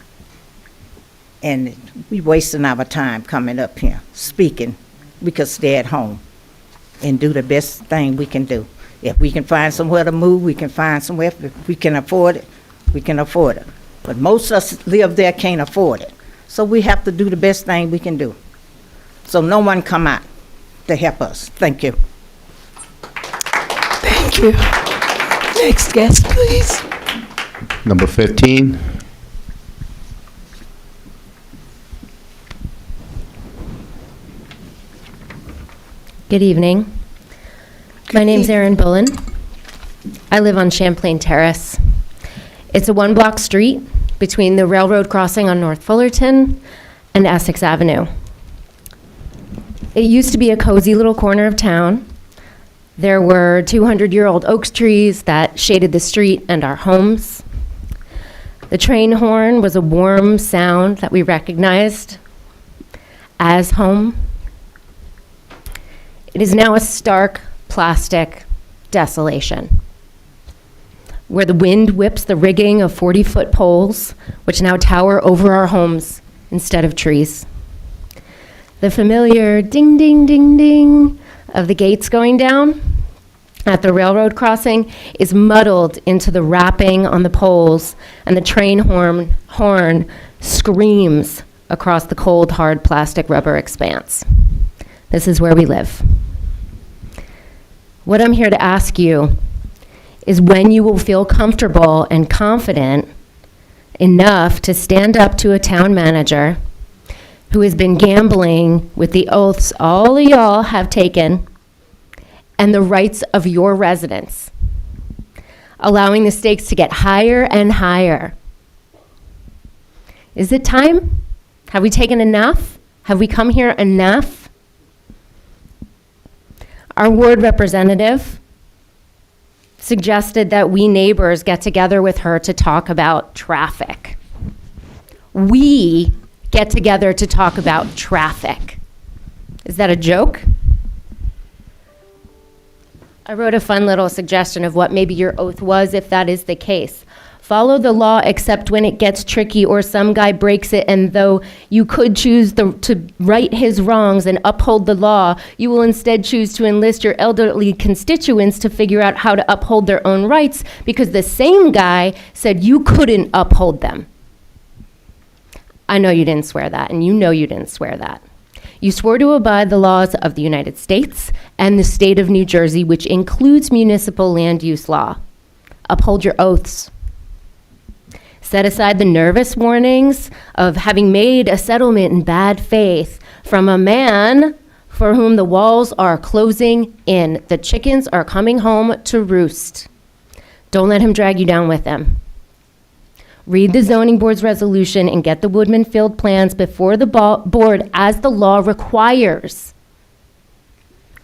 And we wasting our time coming up here, speaking. We could stay at home and do the best thing we can do. If we can find somewhere to move, we can find somewhere. If we can afford it, we can afford it. But most of us live there can't afford it. So we have to do the best thing we can do. So no one come out to help us. Thank you. Thank you. Next guest, please. Number 15. Good evening. My name's Erin Bullen. I live on Champlain Terrace. It's a one-block street between the railroad crossing on North Fullerton and Essex Avenue. It used to be a cozy little corner of town, There were 200-year-old oak trees that shaded the street and our homes. The train horn was a warm sound that we recognized as home. It is now a stark plastic desolation, where the wind whips the rigging of 40-foot poles, which now tower over our homes instead of trees. The familiar ding, ding, ding, ding of the gates going down at the railroad crossing is muddled into the wrapping on the poles, and the train horn screams across the cold, hard plastic rubber expanse. This is where we live. What I'm here to ask you is when you will feel comfortable and confident enough to stand up to a town manager who has been gambling with the oaths all of y'all have taken and the rights of your residents, allowing the stakes to get higher and higher. Is it time? Have we taken enough? Have we come here enough? Our ward representative suggested that we neighbors get together with her to talk about traffic. We get together to talk about traffic. Is that a joke? I wrote a fun little suggestion of what maybe your oath was if that is the case. Follow the law except when it gets tricky or some guy breaks it, and though you could choose to right his wrongs and uphold the law, you will instead choose to enlist your elderly constituents to figure out how to uphold their own rights because the same guy said you couldn't uphold them. I know you didn't swear that, and you know you didn't swear that. You swore to abide the laws of the United States and the state of New Jersey, which includes municipal land use law. Uphold your oaths. Set aside the nervous warnings of having made a settlement in bad faith from a man for whom the walls are closing in. The chickens are coming home to roost. Don't let him drag you down with them. Read the zoning board's resolution and get the Woodman Field plans before the board as the law requires,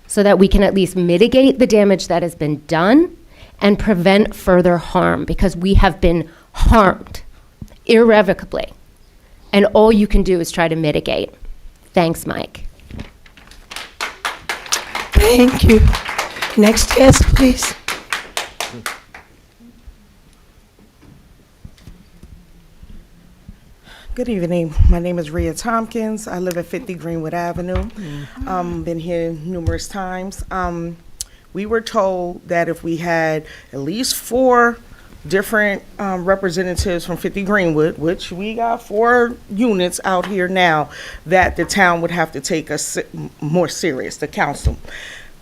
so that we can at least mitigate the damage that has been done and prevent further harm, because we have been harmed irrevocably, and all you can do is try to mitigate. Thanks, Mike. Thank you. Next guest, please. Good evening. My name is Rhea Tompkins. I live at 50 Greenwood Avenue. Been here numerous times. We were told that if we had at least 4 different representatives from 50 Greenwood, which we got 4 units out here now, that the town would have to take us more serious, the council.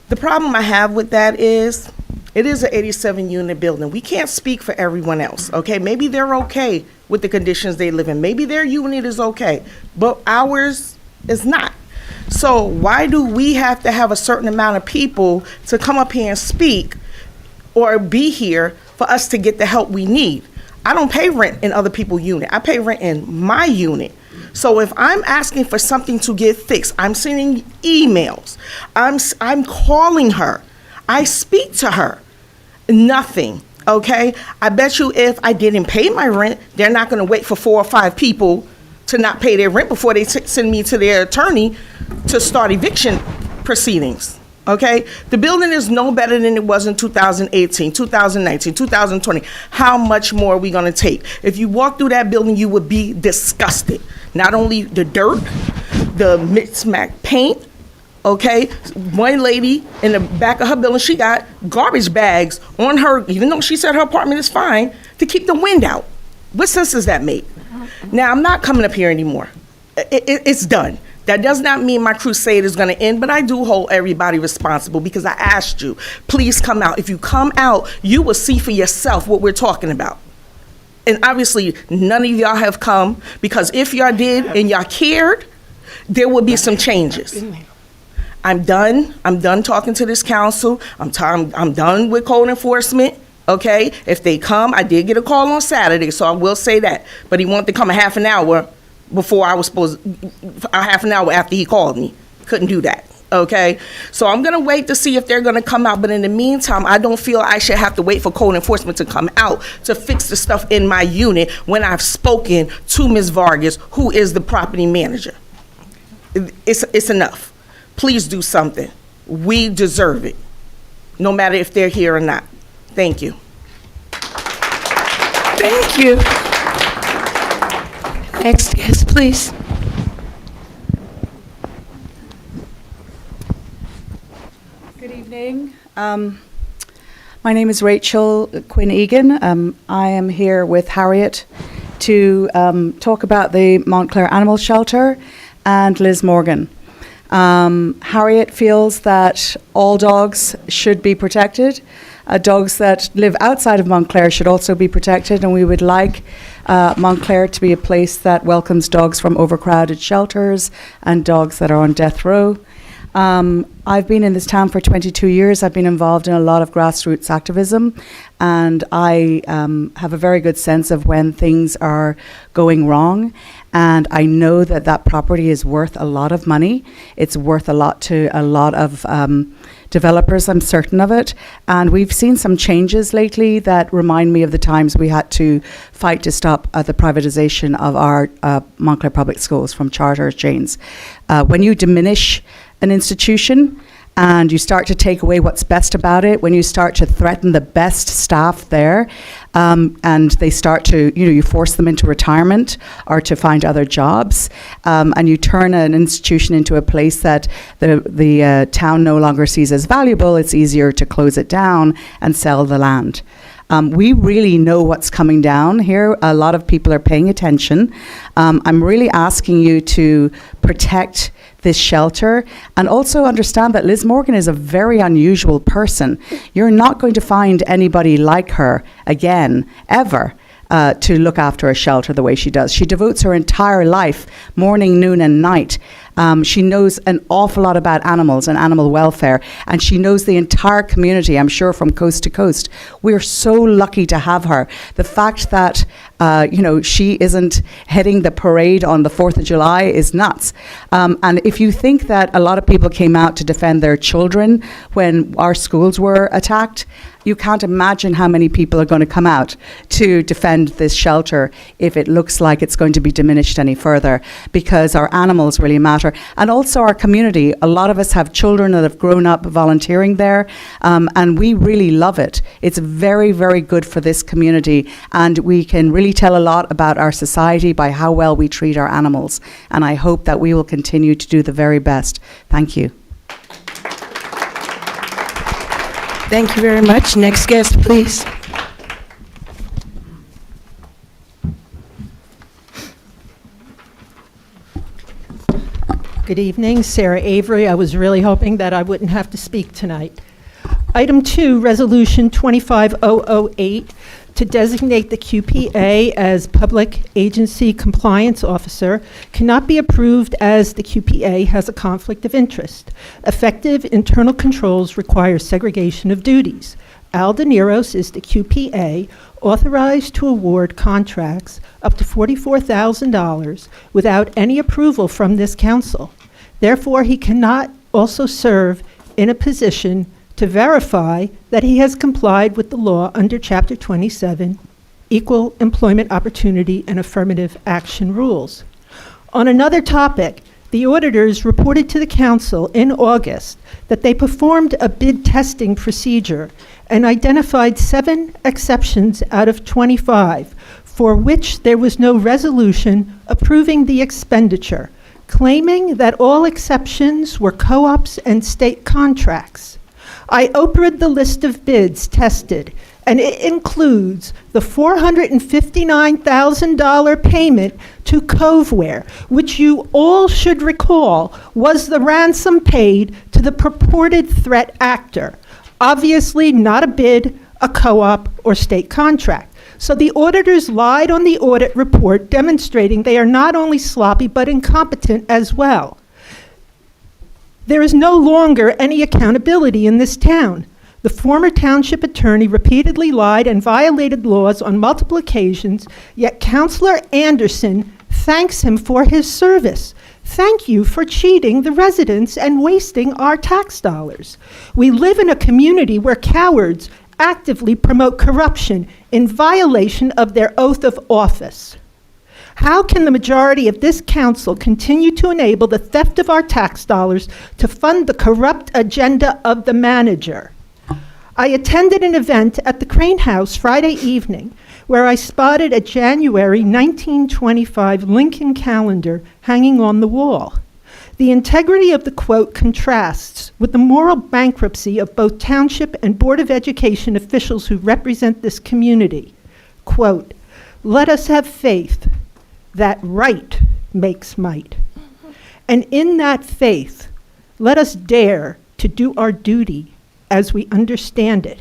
The problem I have with that is, it is an 87-unit building. We can't speak for everyone else, okay? Maybe they're okay with the conditions they live in. Maybe their unit is okay, but ours is not. So why do we have to have a certain amount of people to come up here and speak or be here for us to get the help we need? I don't pay rent in other people's unit. I pay rent in my unit. So if I'm asking for something to get fixed, I'm sending emails, I'm calling her, I speak to her. Nothing, okay? I bet you if I didn't pay my rent, they're not gonna wait for 4 or 5 people to not pay their rent before they send me to their attorney to start eviction proceedings, okay? The building is no better than it was in 2018, 2019, 2020. How much more are we gonna take? If you walk through that building, you would be disgusted. Not only the dirt, the mismatched paint, okay? One lady in the back of her building, she got garbage bags on her, even though she said her apartment is fine, to keep the wind out. What sense does that make? Now, I'm not coming up here anymore. It's done. That does not mean my crusade is gonna end, but I do hold everybody responsible because I asked you, please come out. If you come out, you will see for yourself what we're talking about. And obviously, none of y'all have come, because if y'all did and y'all cared, there would be some changes. I'm done talking to this council. I'm done with code enforcement, okay? If they come, I did get a call on Saturday, so I will say that. But he wanted to come a half an hour before I was supposed, a half an hour after he called me. Couldn't do that, Okay, so I'm gonna wait to see if they're gonna come out, but in the meantime, I don't feel I should have to wait for code enforcement to come out to fix the stuff in my unit when I've spoken to Ms. Vargas, who is the property manager. It's enough. Please do something. We deserve it, no matter if they're here or not. Thank you. Thank you. Next guest, please. Good evening. My name is Rachel Quinn Egan. I am here with Harriet to talk about the Montclair Animal Shelter and Liz Morgan. Harriet feels that all dogs should be protected. Dogs that live outside of Montclair should also be protected, and we would like Montclair to be a place that welcomes dogs from overcrowded shelters and dogs that are on death row. I've been in this town for 22 years. I've been involved in a lot of grassroots activism, and I have a very good sense of when things are going wrong. And I know that that property is worth a lot of money. It's worth a lot to a lot of developers, I'm certain of it. And we've seen some changes lately that remind me of the times we had to fight to stop the privatization of our Montclair public schools from charter chains. When you diminish an institution and you start to take away what's best about it, when you start to threaten the best staff there, and they start to, you force them into retirement or to find other jobs, and you turn an institution into a place that the town no longer sees as valuable, it's easier to close it down and sell the land. We really know what's coming down here. A lot of people are paying attention. I'm really asking you to protect this shelter and also understand that Liz Morgan is a very unusual person. You're not going to find anybody like her again, ever. To look after a shelter the way she does. She devotes her entire life, morning, noon, and night. She knows an awful lot about animals and animal welfare, and she knows the entire community, I'm sure, from coast to coast. We're so lucky to have her. The fact that, she isn't heading the parade on the 4th of July is nuts. And if you think that a lot of people came out to defend their children when our schools were attacked, you can't imagine how many people are going to come out to defend this shelter if it looks like it's going to be diminished any further, because our animals really matter. And also our community. A lot of us have children that have grown up volunteering there, and we really love it. It's very, very good for this community, and we can really tell a lot about our society by how well we treat our animals. And I hope that we will continue to do the very best. Thank you. Thank you very much. Next guest, please. Good evening, Sarah Avery. I was really hoping that I wouldn't have to speak tonight. Item 2, Resolution 25-008, to designate the QPA as Public Agency Compliance Officer, cannot be approved as the QPA has a conflict of interest. Effective internal controls require segregation of duties. Al De Niros is the QPA, authorized to award contracts up to $44,000 without any approval from this council. Therefore, he cannot also serve in a position to verify that he has complied with the law under Chapter 27, Equal Employment Opportunity and Affirmative Action Rules. On another topic, the auditors reported to the council in August that they performed a bid testing procedure and identified 7 exceptions out of 25 for which there was no resolution approving the expenditure, claiming that all exceptions were co-ops and state contracts. I opened the list of bids tested, and it includes the $459,000 payment to Coveware, which you all should recall was the ransom paid to the purported threat actor. Obviously not a bid, a co-op, or state contract. So the auditors lied on the audit report, demonstrating they are not only sloppy but incompetent as well. There is no longer any accountability in this town. The former township attorney repeatedly lied and violated laws on multiple occasions, yet Councilor Anderson thanks him for his service. Thank you for cheating the residents and wasting our tax dollars. We live in a community where cowards actively promote corruption in violation of their oath of office. How can the majority of this council continue to enable the theft of our tax dollars to fund the corrupt agenda of the manager? I attended an event at the Crane House Friday evening where I spotted a January 1925 Lincoln calendar hanging on the wall. The integrity of the quote contrasts with the moral bankruptcy of both Township and Board of Education officials who represent this community. Quote, "Let us have faith that right makes might. And in that faith, let us dare to do our duty as we understand it.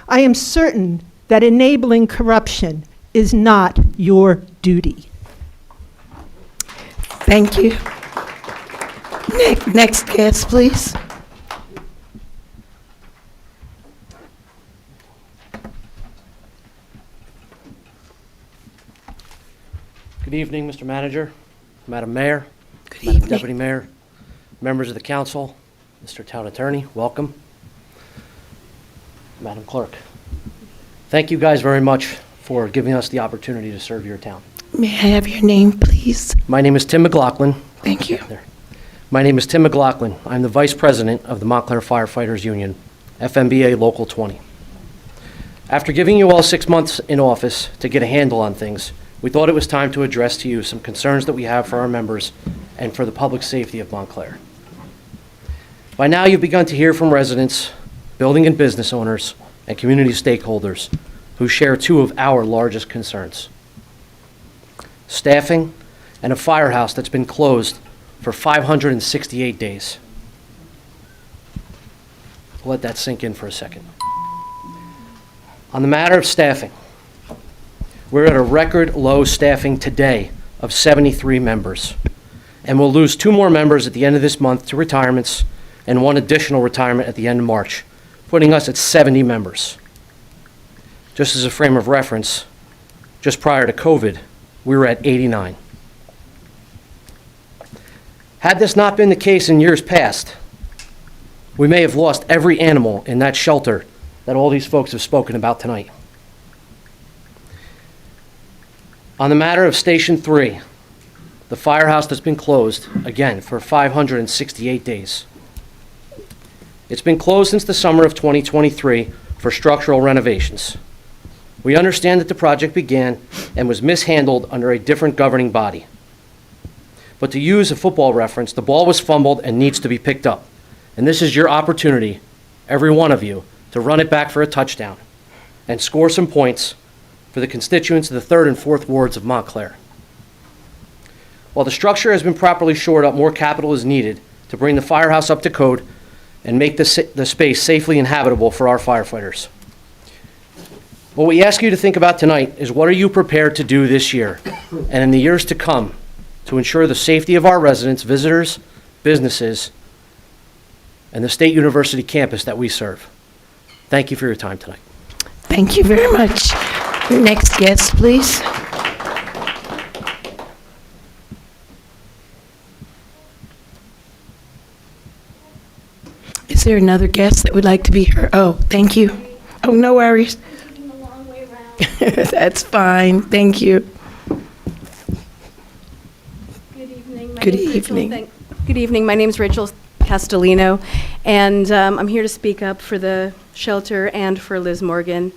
I am certain that enabling corruption is not your duty." Thank you. Next guest, please. Good evening, Mr. Manager, Madam Mayor, Good Madam evening. Deputy Mayor, members of the council, Mr. Town Attorney, welcome. Madam Clerk, thank you guys very much for giving us the opportunity to serve your town. May I have your name, please? My name is Tim McLaughlin. Thank you. There. My name is Tim McLaughlin. I'm the Vice President of the Montclair Firefighters Union, FMBA Local 20. After giving you all 6 months in office to get a handle on things, we thought it was time to address to you some concerns that we have for our members and for the public safety of Montclair. By now, you've begun to hear from residents, building and business owners, and community stakeholders who share two of our largest concerns: staffing and a firehouse that's been closed for 568 days. Let that sink in for a second. On the matter of staffing, we're at a record low staffing today of 73 members, and we'll lose 2 more members at the end of this month to retirements and 1 additional retirement at the end of March, putting us at 70 members. Just as a frame of reference, just prior to COVID, we were at 89. Had this not been the case in years past, we may have lost every animal in that shelter that all these folks have spoken about tonight. On the matter of Station 3, the firehouse that's been closed, again, for 568 days. It's been closed since the summer of 2023 for structural renovations. We understand that the project began and was mishandled under a different governing body. But to use a football reference, the ball was fumbled and needs to be picked up. And this is your opportunity, every one of you, to run it back for a touchdown and score some points for the constituents of the 3rd and 4th wards of Montclair. While the structure has been properly shored up, more capital is needed to bring the firehouse up to code and make the space safely inhabitable for our firefighters. What we ask you to think about tonight is, what are you prepared to do this year and in the years to come to ensure the safety of our residents, visitors, businesses, and the State University campus that we serve? Thank you for your time tonight. Thank you very much. Next guest, please. Is there another guest that would like to be heard? Oh, thank you. Oh, no worries. That's fine. Thank you. Good evening. Good evening. Good evening. My name is Rachel Castellino, and I'm here to speak up for the shelter and for Liz Morgan.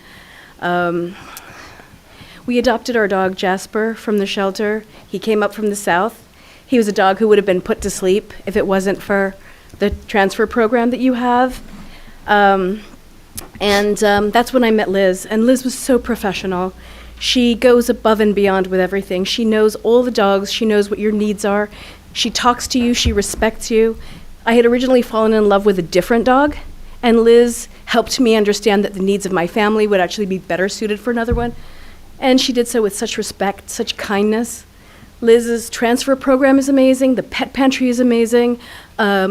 We adopted our dog Jasper from the shelter. He came up from the south. He was a dog who would have been put to sleep if it wasn't for the transfer program that you have. That's when I met Liz, and Liz was so professional. She goes above and beyond with everything. She knows all the dogs. She knows what your needs are. She talks to you. She respects you. I had originally fallen in love with a different dog, and Liz helped me understand that the needs of my family would actually be better suited for another one. And she did so with such respect, such kindness. Liz's transfer program is amazing. The pet pantry is amazing.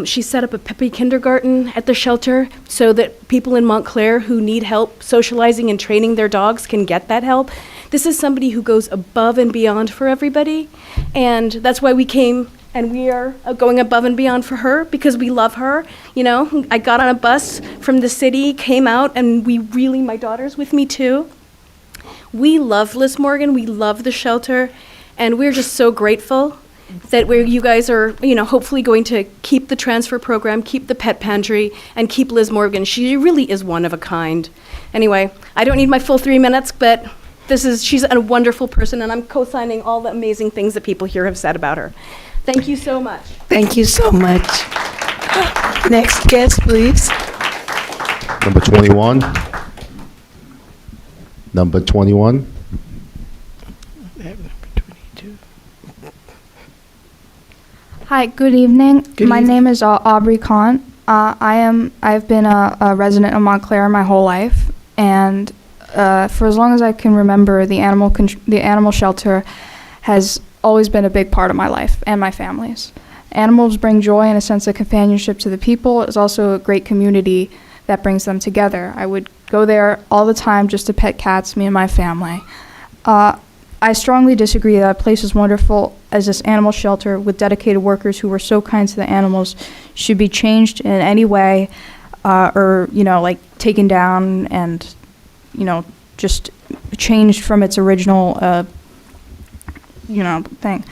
She set up a puppy kindergarten at the shelter so that people in Montclair who need help socializing and training their dogs can get that help. This is somebody who goes above and beyond for everybody, and that's why we came and we are going above and beyond for her because we love her. You know, I got on a bus from the city, came out, and my daughter's with me too. We love Liz Morgan, we love the shelter, and we're just so grateful that you guys are, you know, hopefully going to keep the transfer program, keep the pet pantry, and keep Liz Morgan. She really is one of a kind. Anyway, I don't need my full 3 minutes, but she's a wonderful person, and I'm co-signing all the amazing things that people here have said about her. Thank you so much. Thank you so much. Next guest, please. Number 21. Number 21. Hi, good evening. My name is Aubrey Kahn. I've been a resident of Montclair my whole life, and for as long as I can remember, the animal shelter has always been a big part of my life and my family's. Animals bring joy and a sense of companionship to the people. It's also a great community that brings them together. I would go there all the time just to pet cats, me and my family. I strongly disagree that a place as wonderful as this animal shelter with dedicated workers who were so kind to the animals should be changed in any way, or, you know, like taken down and, you know, just changed from its original, thing.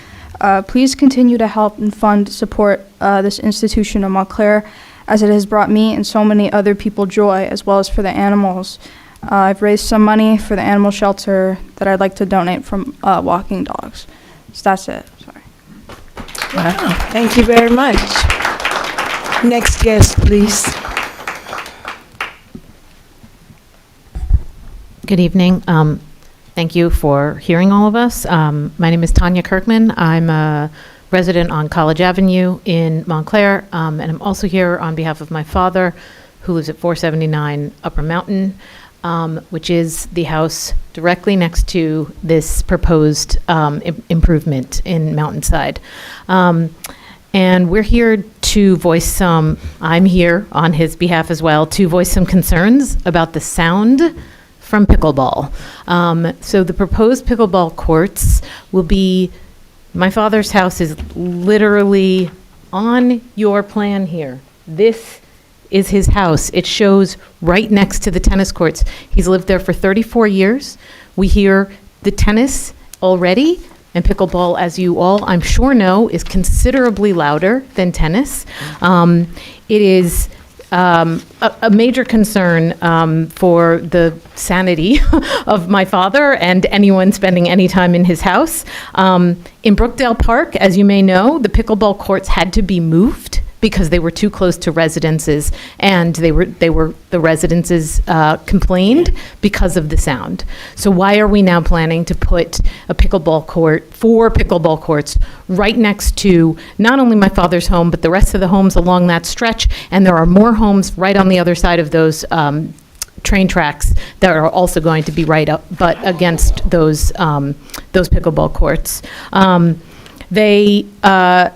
Please continue to help and support this institution of Montclair, as it has brought me and so many other people joy, as well as for the animals. I've raised some money for the animal shelter that I'd like to donate from walking dogs. So that's it. Sorry. Wow, thank you very much. Next guest, please. Good evening. Thank you for hearing all of us. My name is Tanya Kirkman. I'm a resident on College Avenue in Montclair, and I'm also here on behalf of my father, who lives at 479 Upper Mountain, which is the house directly next to this proposed improvement in Mountainside. And we're here to voice I'm here on his behalf as well, to voice some concerns about the sound from pickleball. So the proposed pickleball courts will be, my father's house is literally on your plan here. This is his house. It shows right next to the tennis courts. He's lived there for 34 years. We hear the tennis already, and pickleball, as you all, I'm sure know, is considerably louder than tennis. It is a major concern for the sanity of my father and anyone spending any time in his house. In Brookdale Park, as you may know, the pickleball courts had to be moved because they were too close to residences, and the residences complained because of the sound. So why are we now planning to put a pickleball court, 4 pickleball courts, right next to not only my father's home, but the rest of the homes along that stretch? And there are more homes right on the other side of those train tracks that are also going to be right up, but against those pickleball courts. The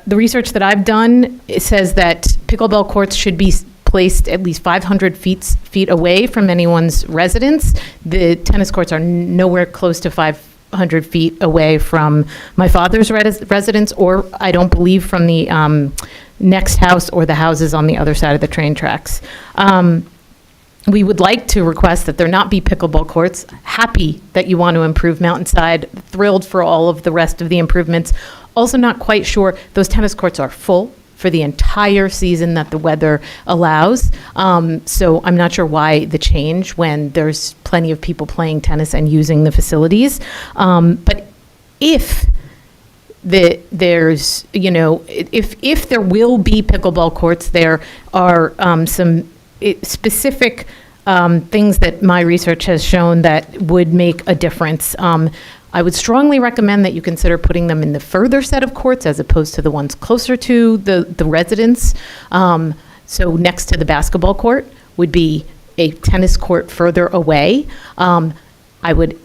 research that I've done, it says that pickleball courts should be placed at least 500 feet away from anyone's residence. The tennis courts are nowhere close to 500 feet away from my father's residence, or I don't believe from the next house or the houses on the other side of the train tracks. We would like to request that there not be pickleball courts. Happy that you want to improve Mountainside, thrilled for all of the rest of the improvements. Also not quite sure, those tennis courts are full for the entire season that the weather allows. So I'm not sure why the change when there's plenty of people playing tennis and using the facilities. But if there's, you know, if there will be pickleball courts, there are some specific things that my research has shown that would make a difference. I would strongly recommend that you consider putting them in the further set of courts as opposed to the ones closer to the residents. So next to the basketball court would be a tennis court further away. I would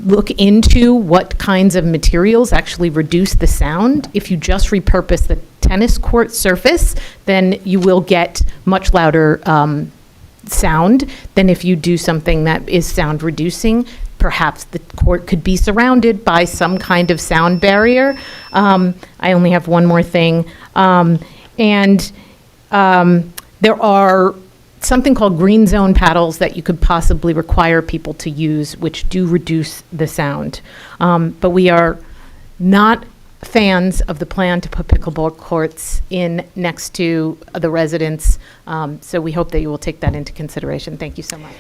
look into what kinds of materials actually reduce the sound. If you just repurpose the tennis court surface, then you will get much louder sound than if you do something that is sound reducing. perhaps the court could be surrounded by some kind of sound barrier. I only have one more thing. There are something called green zone paddles that you could possibly require people to use, which do reduce the sound. But we are not fans of the plan to put pickleball courts in next to the residents. So we hope that you will take that into consideration. Thank you so much.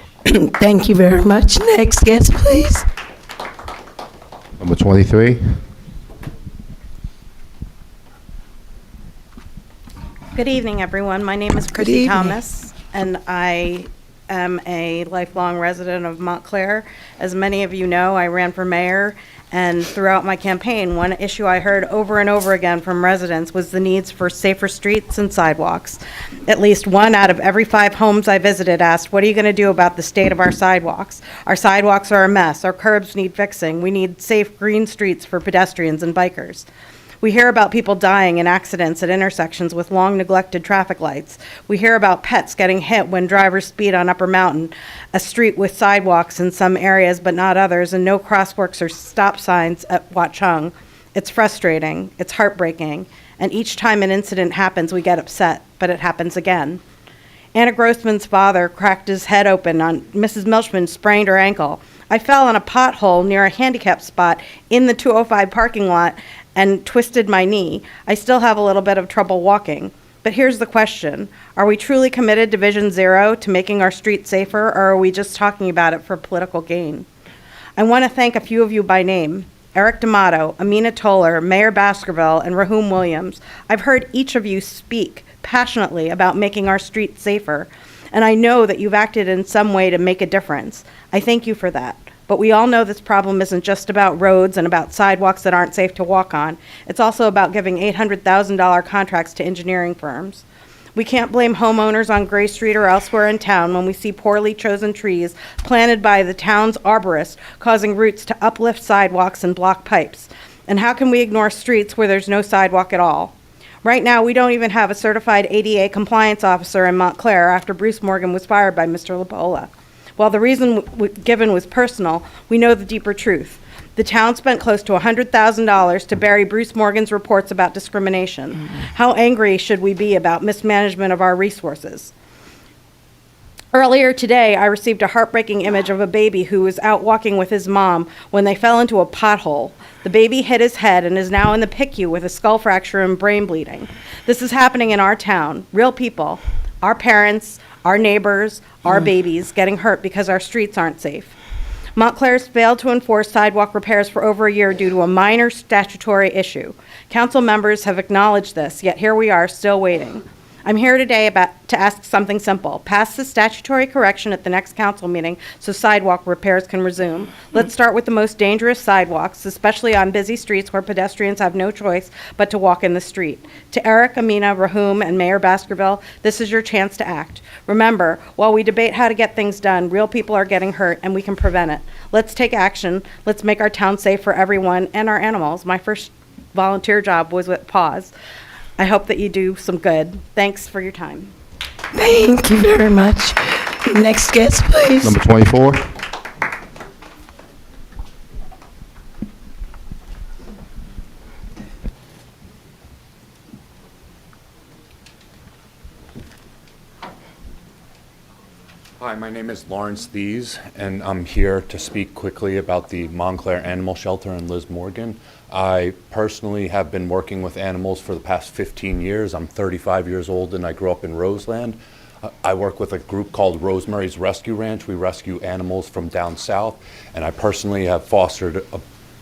Thank you very much. Next guest, please. Number 23. Good evening, everyone. My name is Chrissy Thomas, and I am a lifelong resident of Montclair. As many of you know, I ran for mayor, and throughout my campaign, one issue I heard over and over again from residents was the needs for safer streets and sidewalks. At least 1 out of every 5 homes I visited asked, what are you going to do about the state of our sidewalks? Our sidewalks are a mess. Our curbs need fixing. We need safe green streets for pedestrians and bikers. We hear about people dying in accidents at intersections with long neglected traffic lights. We hear about pets getting hit when drivers speed on Upper Mountain, a street with sidewalks in some areas but not others, and no crosswalks or stop signs at Watchung. It's frustrating, it's heartbreaking, and each time an incident happens, we get upset, but it happens again. Anna Grossman's father cracked his head open on Mrs. Milchman sprained her ankle. I fell on a pothole near a handicap spot in the 205 parking lot and twisted my knee. I still have a little bit of trouble walking. But here's the question. Are we truly committed to Vision Zero, to making our streets safer, or are we just talking about it for political gain? I want to thank a few of you by name. Eric D'Amato, Amina Toller, Mayor Baskerville, and Rahum Williams. I've heard each of you speak passionately about making our streets safer, and I know that you've acted in some way to make a difference. I thank you for that. But we all know this problem isn't just about roads and about sidewalks that aren't safe to walk on. It's also about giving $800,000 contracts to engineering firms. We can't blame homeowners on Gray Street or elsewhere in town when we see poorly chosen trees planted by the town's arborist causing roots to uplift sidewalks and block pipes. And how can we ignore streets where there's no sidewalk at all? Right now, we don't even have a certified ADA compliance officer in Montclair after Bruce Morgan was fired by Mr. LaPola. While the reason given was personal, we know the deeper truth. The town spent close to $100,000 to bury Bruce Morgan's reports about discrimination. How angry should we be about mismanagement of our resources? Earlier today, I received a heartbreaking image of a baby who was out walking with his mom when they fell into a pothole. The baby hit his head and is now in the PICU with a skull fracture and brain bleeding. This is happening in our town. Real people, our parents, our neighbors, our babies getting hurt because our streets aren't safe. Montclair's failed to enforce sidewalk repairs for over a year due to a minor statutory issue. Council members have acknowledged this, yet here we are still waiting. I'm here today to ask something simple. Pass the statutory correction at the next council meeting so sidewalk repairs can resume. Let's start with the most dangerous sidewalks, especially on busy streets where pedestrians have no choice but to walk in the street. To Eric, Amina, Rahum, and Mayor Baskerville, this is your chance to act. Remember, while we debate how to get things done, real people are getting hurt and we can prevent it. Let's take action. Let's make our town safe for everyone and our animals. My first volunteer job was with PAWS. I hope that you do some good. Thanks for your time. Thank you very much. Next guest, please. Number 24. Hi, my name is Lawrence Thies, and I'm here to speak quickly about the Montclair Animal Shelter and Liz Morgan. I personally have been working with animals for the past 15 years. I'm 35 years old and I grew up in Roseland. I work with a group called Rosemary's Rescue Ranch. We rescue animals from down south, and I personally have fostered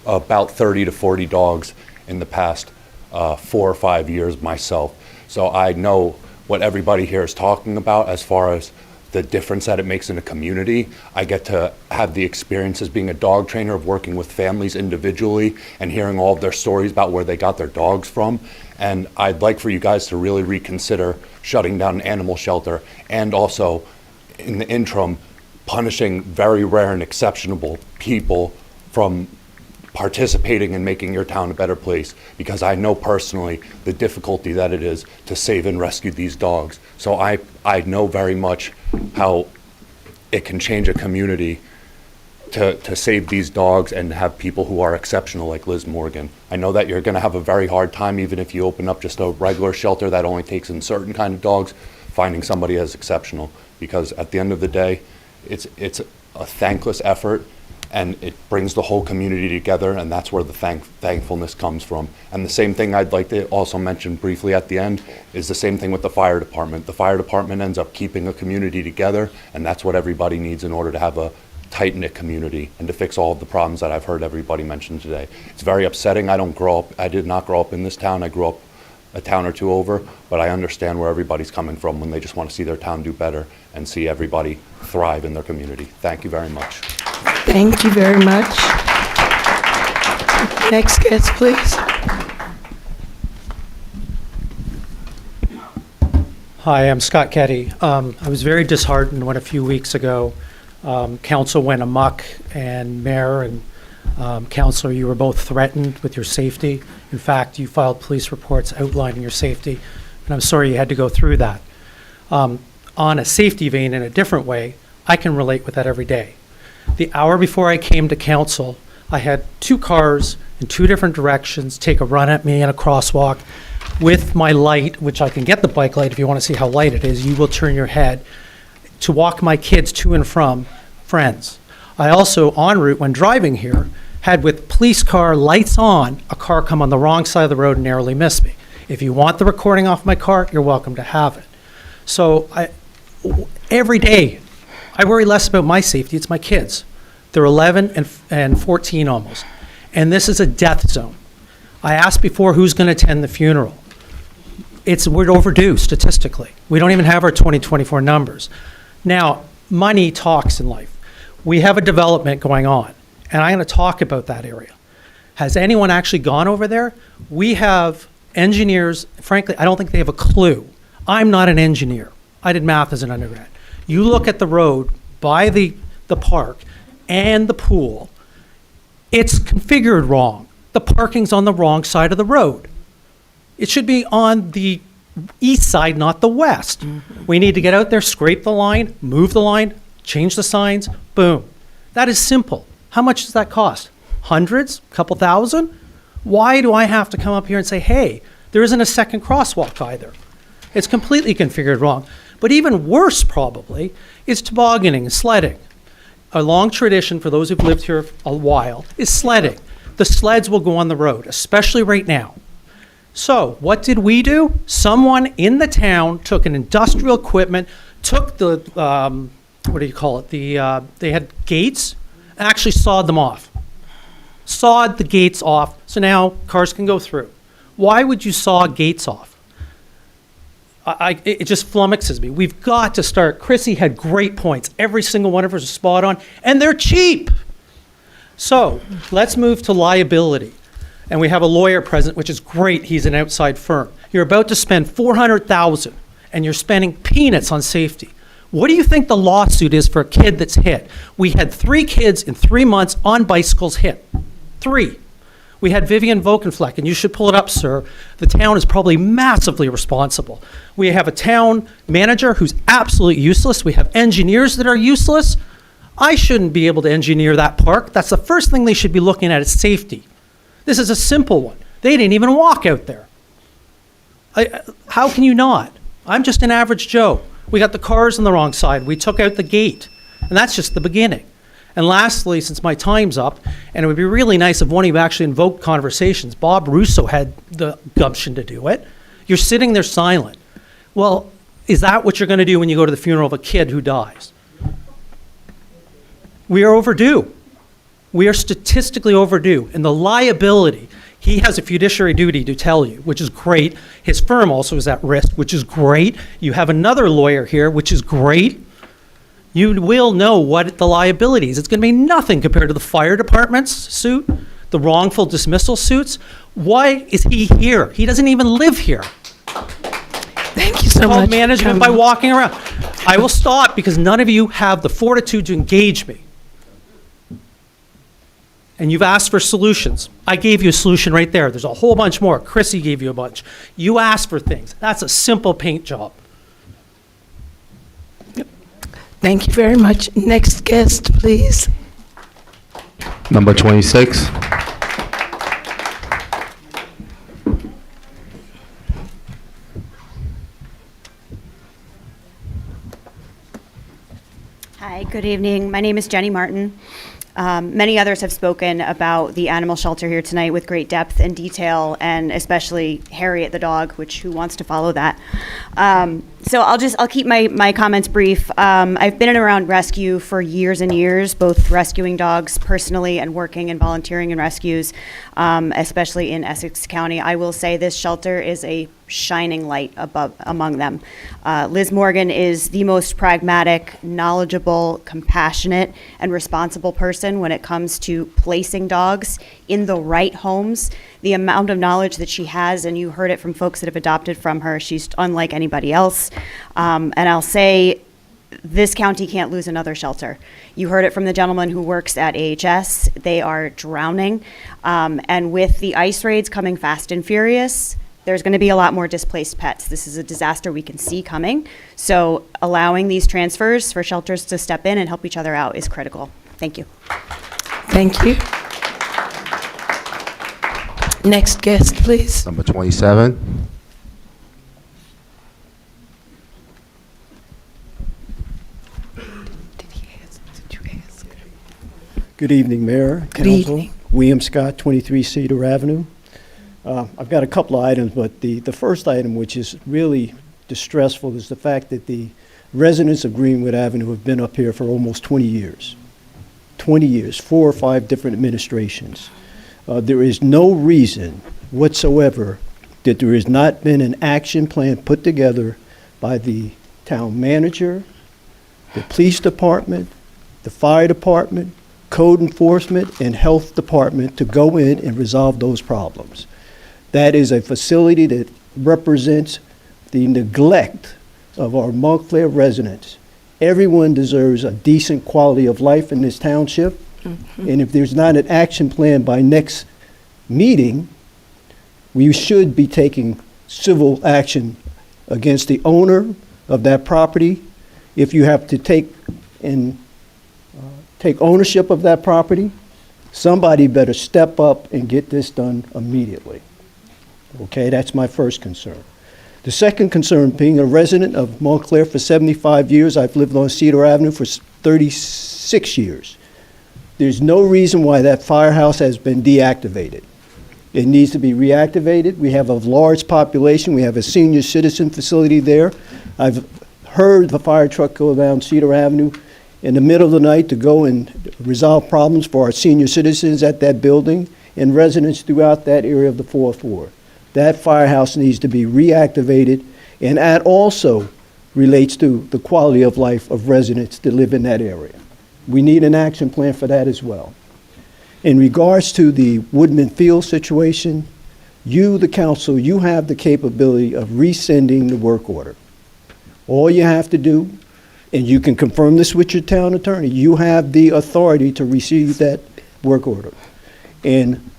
about 30 to 40 dogs in the past 4 or 5 years myself. So I know what everybody here is talking about as far as the difference that it makes in a community. I get to have the experience as being a dog trainer of working with families individually and hearing all of their stories about where they got their dogs from. And I'd like for you guys to really reconsider shutting down an animal shelter and also, in the interim, punishing very rare and exceptional people from participating in making your town a better place, because I know personally the difficulty that it is to save and rescue these dogs. So I know very much how it can change a community to save these dogs and have people who are exceptional like Liz Morgan. I know that you're going to have a very hard time, even if you open up just a regular shelter that only takes in certain kind of dogs, finding somebody as exceptional, because at the end of the day, it's a thankless effort, and it brings the whole community together, and that's where the thankfulness comes from. And the same thing I'd like to also mention briefly at the end is the same thing with the fire department. The fire department ends up keeping a community together, and that's what everybody needs in order to have a tight-knit community and to fix all of the problems that I've heard everybody mention today. It's very upsetting. I did not grow up in this town. I grew up a town or two over, but I understand where everybody's coming from when they just want to see their town do better and see everybody thrive in their community. Thank you very much. Thank you very much. Next guest, please. Hi, I'm Scott Ketty. I was very disheartened when a few weeks ago council went amok, and Mayor and Councilor, you were both threatened with your safety. In fact, you filed police reports outlining your safety, and I'm sorry you had to go through that. On a safety vein, in a different way, I can relate with that every day. The hour before I came to council, I had 2 cars in 2 different directions take a run at me in a crosswalk with my light, which I can get the bike light if you want to see how light it is. You will turn your head to walk my kids to and from friends. I also, en route when driving here, had with police car lights on, a car come on the wrong side of the road and narrowly miss me. If you want the recording off my car, you're welcome to have it. So every day, I worry less about my safety, it's my kids. They're 11 and 14 almost. And this is a death zone. I asked before who's going to attend the funeral. We're overdue statistically. We don't even have our 2024 numbers. Now, money talks in life. We have a development going on, and I'm going to talk about that area. Has anyone actually gone over there? We have engineers, frankly, I don't think they have a clue. I'm not an engineer. I did math as an undergrad. You look at the road by the park and the pool, it's configured wrong. The parking's on the wrong side of the road. It should be on the east side, not the west. We need to get out there, scrape the line, move the line, change the signs, boom. That is simple. How much does that cost? Hundreds? A couple thousand? Why do I have to come up here and say, hey, there isn't a second crosswalk either? It's completely configured wrong. But even worse, probably, is tobogganing and sledding. A long tradition, for those who've lived here a while, is sledding. The sleds will go on the road, especially right now. So what did we do? Someone in the town took an industrial equipment, took the, what do you call it? They had gates, and actually sawed them off. Sawed the gates off, so now cars can go through. Why would you saw gates off? It just flummoxes me. We've got to start. Chrissy had great points. Every single one of hers is spot on, and they're cheap. So let's move to liability. And we have a lawyer present, which is great. He's an outside firm. You're about to spend $400,000, and you're spending peanuts on safety. What do you think the lawsuit is for a kid that's hit? We had 3 kids in 3 months on bicycles hit. 3. We had Vivian Vokenfleck, and you should pull it up, sir. The town is probably massively responsible. We have a town manager who's absolutely useless. We have engineers that are useless. I shouldn't be able to engineer that park. That's the first thing they should be looking at is safety. This is a simple one. They didn't even walk out there. How can you not? I'm just an average Joe. We got the cars on the wrong side. We took out the gate, and that's just the beginning. And lastly, since my time's up, and it would be really nice if one of you actually invoked conversations, Bob Russo had the gumption to do it. You're sitting there silent. Well, is that what you're going to do when you go to the funeral of a kid who dies? We are overdue. We are statistically overdue. And the liability, he has a fiduciary duty to tell you, which is great. His firm also is at risk, which is great. You have another lawyer here, which is great. You will know what the liability is. It's going to be nothing compared to the fire department's suit, the wrongful dismissal suits. Why is he here? He doesn't even live here. Thank you so much. Management by walking around. I will stop because none of you have the fortitude to engage me. And you've asked for solutions. I gave you a solution right there. There's a whole bunch more. Chrissy gave you a bunch. You asked for things. That's a simple paint job. Thank you very much. Next guest, please. Number 26. Hi, good evening. My name is Jenny Martin. Many others have spoken about the animal shelter here tonight with great depth and detail, and especially Harriet the dog, who wants to follow that. So I'll keep my comments brief. I've been in and around rescue for years and years, both rescuing dogs personally and working and volunteering in rescues, especially in Essex County. I will say this shelter is a shining light among them. Liz Morgan is the most pragmatic, knowledgeable, compassionate, and responsible person when it comes to placing dogs in the right homes. The amount of knowledge that she has, and you heard it from folks that have adopted from her, she's unlike anybody else. And I'll say, this county can't lose another shelter. You heard it from the gentleman who works at AHS. They are drowning. And with the ice raids coming fast and furious, there's going to be a lot more displaced pets. This is a disaster we can see coming. So allowing these transfers for shelters to step in and help each other out is critical. Thank you. Thank you. Next guest, please. Number 27. Good evening, Mayor, Good Council. evening. William Scott, 23 Cedar Avenue. I've got a couple of items, but the first item, which is really distressful, is the fact that the residents of Greenwood Avenue have been up here for almost 20 years. 20 years, 4 or 5 different administrations. There is no reason whatsoever that there has not been an action plan put together by the town manager, the police department, the fire department, code enforcement, and health department to go in and resolve those problems. That is a facility that represents the neglect of our Montclair residents. Everyone deserves a decent quality of life in this township. And if there's not an action plan by next meeting, we should be taking civil action against the owner of that property. If you have to take ownership of that property, somebody better step up and get this done immediately. Okay, that's my first concern. The second concern, being a resident of Montclair for 75 years, I've lived on Cedar Avenue for 36 years. There's no reason why that firehouse has been deactivated. It needs to be reactivated. We have a large population. We have a senior citizen facility there. I've heard the fire truck go down Cedar Avenue in the middle of the night to go and resolve problems for our senior citizens at that building and residents throughout that area of the 4th Ward. That firehouse needs to be reactivated, and that also relates to the quality of life of residents that live in that area. We need an action plan for that as well. In regards to the Woodman Field situation, you, the council, you have the capability of rescinding the work order. All you have to do, and you can confirm this with your town attorney, you have the authority to receive that work order. And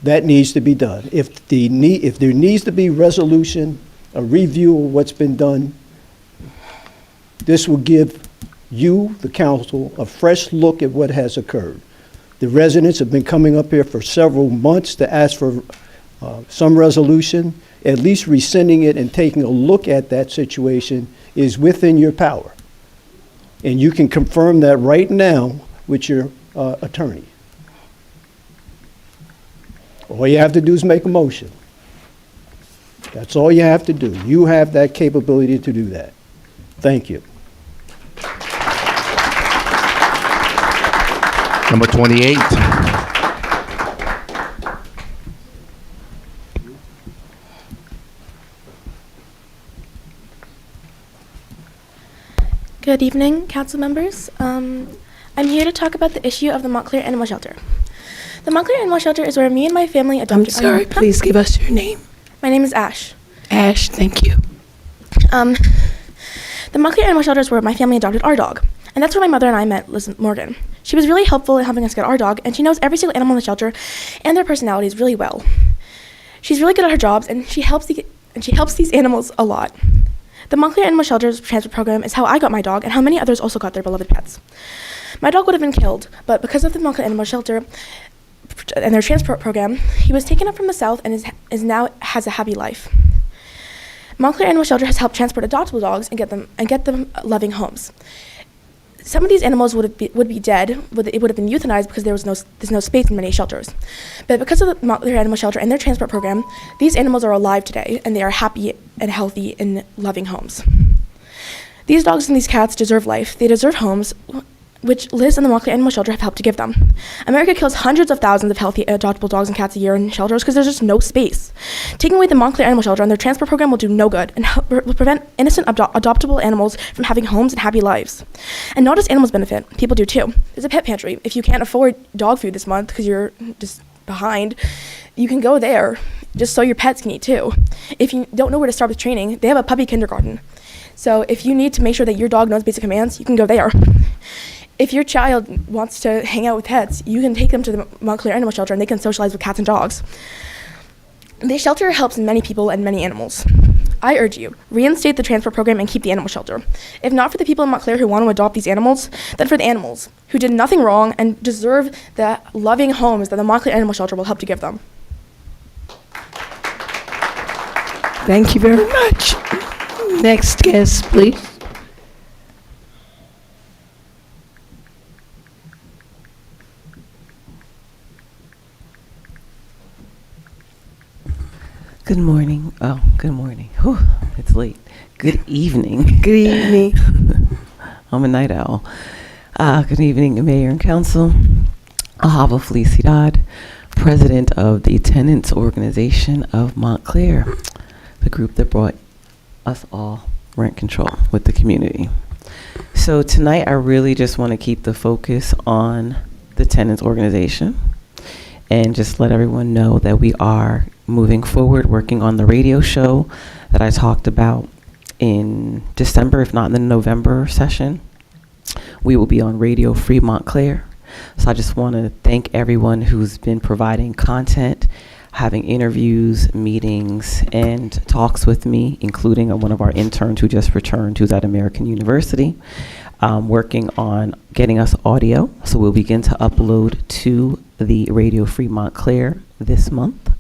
that needs to be done. If there needs to be resolution, a review of what's been done, this will give you, the council, a fresh look at what has occurred. The residents have been coming up here for several months to ask for some resolution. At least rescinding it and taking a look at that situation is within your power. And you can confirm that right now with your attorney. All you have to do is make a motion. That's all you have to do. You have that capability to do that. Thank you. Number 28. Good evening, council members. I'm here to talk about the issue of the Montclair Animal Shelter. The Montclair Animal Shelter is where me and my family adopted. I'm sorry, please give us your name. My name is Ash. Ash, thank you. The Montclair Animal Shelter is where my family adopted our dog. And that's where my mother and I met Liz Morgan. She was really helpful in helping us get our dog, and she knows every single animal in the shelter and their personalities really well. She's really good at her jobs, and she helps these animals a lot. The Montclair Animal Shelter's transfer program is how I got my dog and how many others also got their beloved pets. My dog would have been killed, but because of the Montclair Animal Shelter and their transport program, he was taken up from the south and is now has a happy life. Montclair Animal Shelter has helped transport adoptable dogs and get them loving homes. Some of these animals would be dead. It would have been euthanized because there's no space in many shelters. But because of the Montclair Animal Shelter and their transport program, these animals are alive today and they are happy and healthy in loving homes. These dogs and these cats deserve life. They deserve homes, which Liz and the Montclair Animal Shelter have helped to give them. America kills hundreds of thousands of healthy adoptable dogs and cats a year in shelters because there's just no space. Taking away the Montclair Animal Shelter and their transport program will do no good and will prevent innocent adoptable animals from having homes and happy lives. And not just animals benefit, people do too. There's a pet pantry. If you can't afford dog food this month because you're just behind, you can go there just so your pets can eat too. If you don't know where to start with training, they have a puppy kindergarten. So if you need to make sure that your dog knows basic commands, you can go there. If your child wants to hang out with pets, you can take them to the Montclair Animal Shelter and they can socialize with cats and dogs. The shelter helps many people and many animals. I urge you, reinstate the transfer program and keep the animal shelter. If not for the people in Montclair who want to adopt these animals, then for the animals who did nothing wrong and deserve the loving homes that the Montclair Animal Shelter will help to give them. Thank you very much. Next guest, please. Good morning. Oh, good morning. Whew, it's late. Good evening. Good evening. I'm a night owl. Good evening, Mayor and Council. Ahava Felicidad, President of the Tenants Organization of Montclair, the group that brought us all rent control with the community. So tonight I really just want to keep the focus on the Tenants Organization and just let everyone know that we are moving forward, working on the radio show that I talked about in December, if not in the November session. We will be on Radio Free Montclair. So I just want to thank everyone who's been providing content, having interviews, meetings, and talks with me, including one of our interns who just returned, who's at American University, working on getting us audio. So we'll begin to upload to the Radio Free Montclair this month.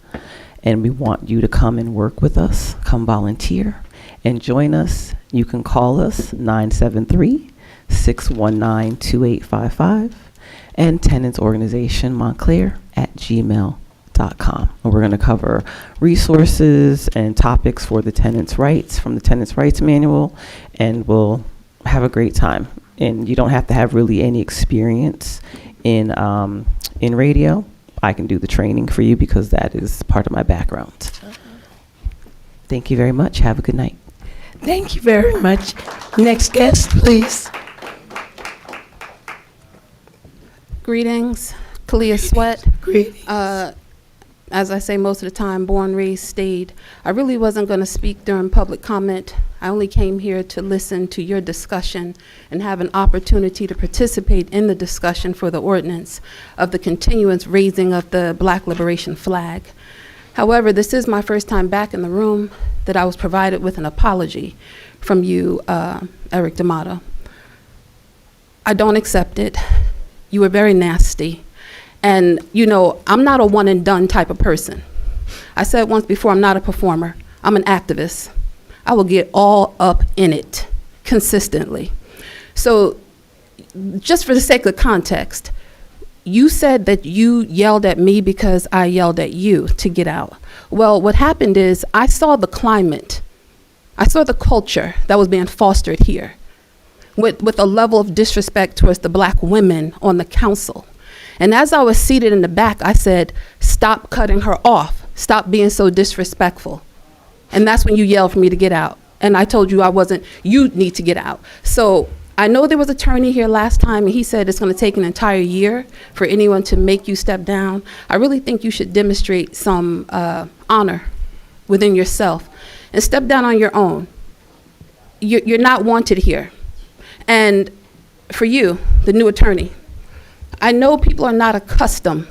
And we want you to come and work with us, come volunteer, and join us. You can call us 973-619-2855 and Tenants Organization Montclair @gmail.com. And we're going to cover resources and topics for the tenants' rights from the Tenants' Rights Manual, and we'll have a great time. And you don't have to have really any experience in radio. I can do the training for you because that is part of my background. Thank you very much. Have a good night. Thank you very much. Next guest, please. Greetings, Kalia Sweat. Greetings. As I say most of the time, born, raised, stayed. I really wasn't going to speak during public comment. I only came here to listen to your discussion and have an opportunity to participate in the discussion for the ordinance of the continuance raising of the Black Liberation flag. However, this is my first time back in the room that I was provided with an apology from you, Eric D'Amato. I don't accept it. You were very nasty. And, you know, I'm not a one and done type of person. I said once before, I'm not a performer. I'm an activist. I will get all up in it consistently. So just for the sake of context, you said that you yelled at me because I yelled at you to get out. Well, what happened is I saw the climate. I saw the culture that was being fostered here with a level of disrespect towards the Black women on the council. And as I was seated in the back, I said, stop cutting her off. Stop being so disrespectful. And that's when you yelled for me to get out. And I told you you need to get out. So I know there was an attorney here last time, and he said it's going to take an entire year for anyone to make you step down. I really think you should demonstrate some honor within yourself and step down on your own. You're not wanted here. And for you, the new attorney, I know people are not accustomed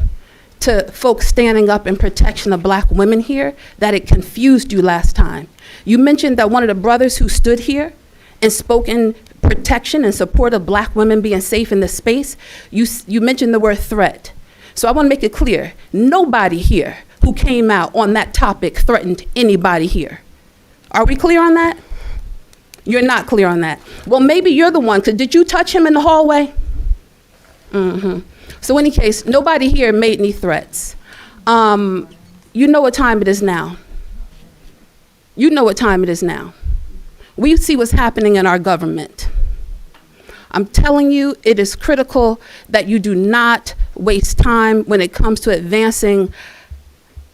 to folks standing up in protection of Black women here, that it confused you last time. You mentioned that one of the brothers who stood here and spoke in protection and support of black women being safe in this space, you mentioned the word threat. So I want to make it clear, nobody here who came out on that topic threatened anybody here. Are we clear on that? You're not clear on that. Well, maybe you're the one, because did you touch him in the hallway? So in any case, nobody here made any threats. You know what time it is now. You know what time it is now. We see what's happening in our government. I'm telling you, it is critical that you do not waste time when it comes to advancing.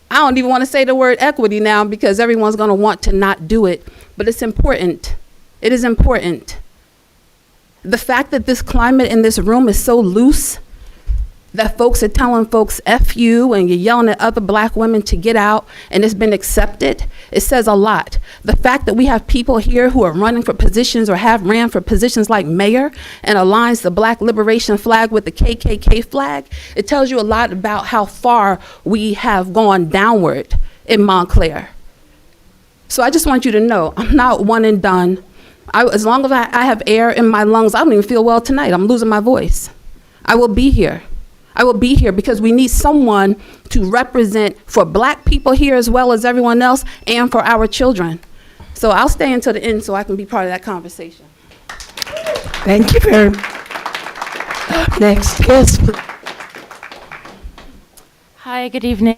I don't even want to say the word equity now because everyone's going to want to not do it, but it's important. It is important. The fact that this climate in this room is so loose that folks are telling folks F you and you're yelling at other black women to get out and it's been accepted, it says a lot. The fact that we have people here who are running for positions or have ran for positions like mayor and aligns the black liberation flag with the KKK flag, it tells you a lot about how far we have gone downward in Montclair. So I just want you to know, I'm not one and done. As long as I have air in my lungs, I don't even feel well tonight. I'm losing my voice. I will be here. I will be here because we need someone to represent for black people here as well as everyone else and for our children. So I'll stay until the end so I can be part of that conversation. Thank you very much. Next, yes. Hi, good evening.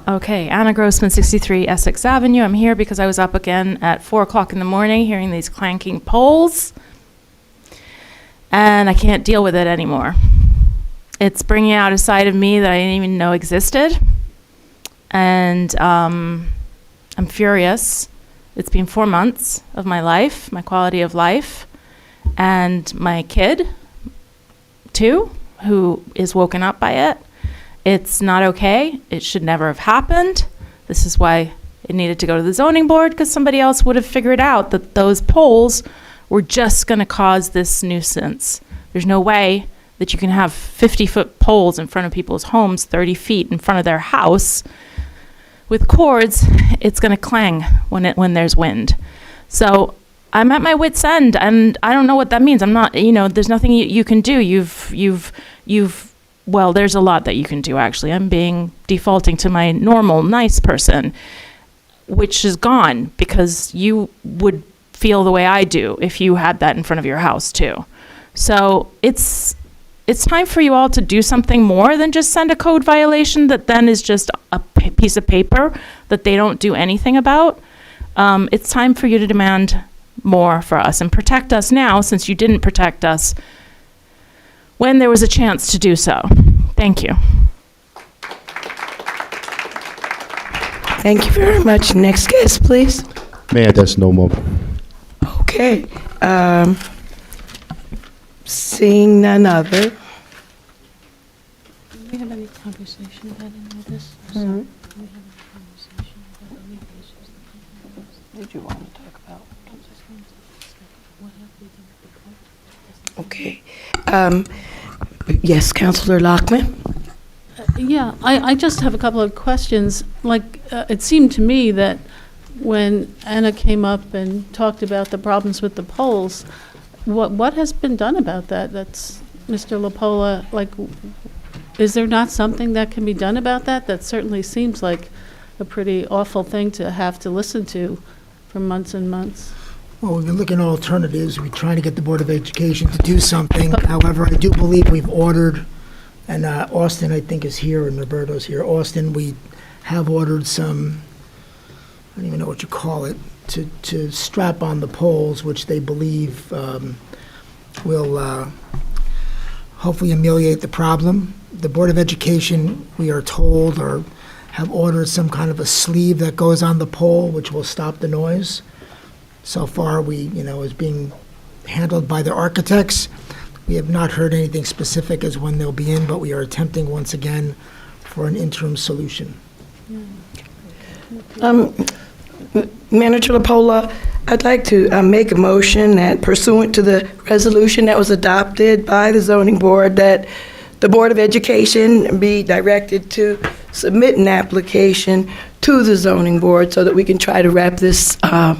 Okay, Anna Grossman, 63 Essex Avenue. I'm here because I was up again at 4 o'clock in the morning hearing these clanking poles, and I can't deal with it anymore. It's bringing out a side of me that I didn't even know existed, and I'm furious. It's been 4 months of my life, my quality of life, and my kid, too, who is woken up by it. It's not okay. It should never have happened. This is why it needed to go to the zoning board, because somebody else would have figured out that those poles were just going to cause this nuisance. There's no way that you can have 50-foot poles in front of people's homes, 30 feet in front of their house. With cords, it's going to clang when there's wind. So I'm at my wit's end, and I don't know what that means. I'm not, there's nothing you can do. Well, there's a lot that you can do, actually. I'm defaulting to my normal, nice person, which is gone because you would feel the way I do if you had that in front of your house, too. So it's time for you all to do something more than just send a code violation that then is just a piece of paper that they don't do anything about. It's time for you to demand more for us and protect us now, since you didn't protect us when there was a chance to do so. Thank you. Thank you very much. Next guest, please. Mayor, there's no more. Okay. Seeing none other. Did we have any conversation about any of this? Mm-hmm. What did you want to talk about? Okay. Yes, Councilor Lockman. Yeah, I just have a couple of questions. It seemed to me that when Anna came up and talked about the problems with the poles, what has been done about that? That's Mr. LaPola, is there not something that can be done about that? That certainly seems like a pretty awful thing to have to listen to for months and months. Well, we've been looking at alternatives. We're trying to get the Board of Education to do something. However, I do believe we've ordered, and Austin, I think, is here, and Roberto's here. Austin, we have ordered some, I don't even know what you call it, to strap on the poles, which they believe will hopefully ameliorate the problem. The Board of Education, we are told, or have ordered some kind of a sleeve that goes on the pole, which will stop the noise. So far, is being handled by the architects. We have not heard anything specific as when they'll be in, but we are attempting once again for an interim solution. Manager LaPola, I'd like to make a motion that pursuant to the resolution that was adopted by the zoning board, that the Board of Education be directed to submit an application to the zoning board so that we can try to wrap this up.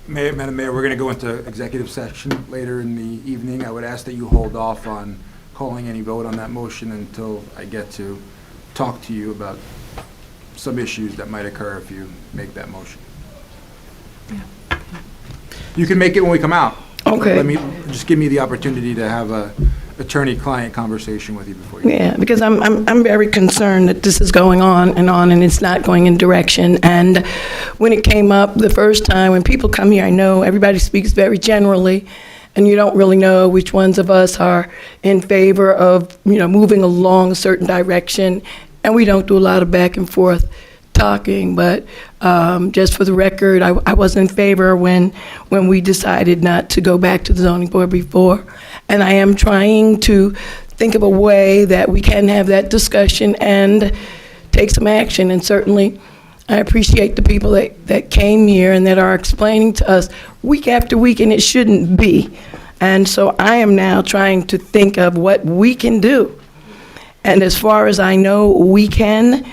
Madam Mayor, we're going to go into executive session later in the evening. I would ask that you hold off on calling any vote on that motion until I get to talk to you about some issues that might occur if you make that motion. You can make it when we come out. Okay. Just give me the opportunity to have a attorney-client conversation with you before you. Yeah, because I'm very concerned that this is going on, and it's not going in direction. And when it came up the first time, when people come here, I know everybody speaks very generally, and you don't really know which ones of us are in favor of, moving along a certain direction, and we don't do a lot of back and forth talking. But just for the record, I was in favor when we decided not to go back to the zoning board before. And I am trying to think of a way that we can have that discussion and take some action. And certainly, I appreciate the people that came here and that are explaining to us week after week, and it shouldn't be. And so I am now trying to think of what we can do. And as far as I know, we can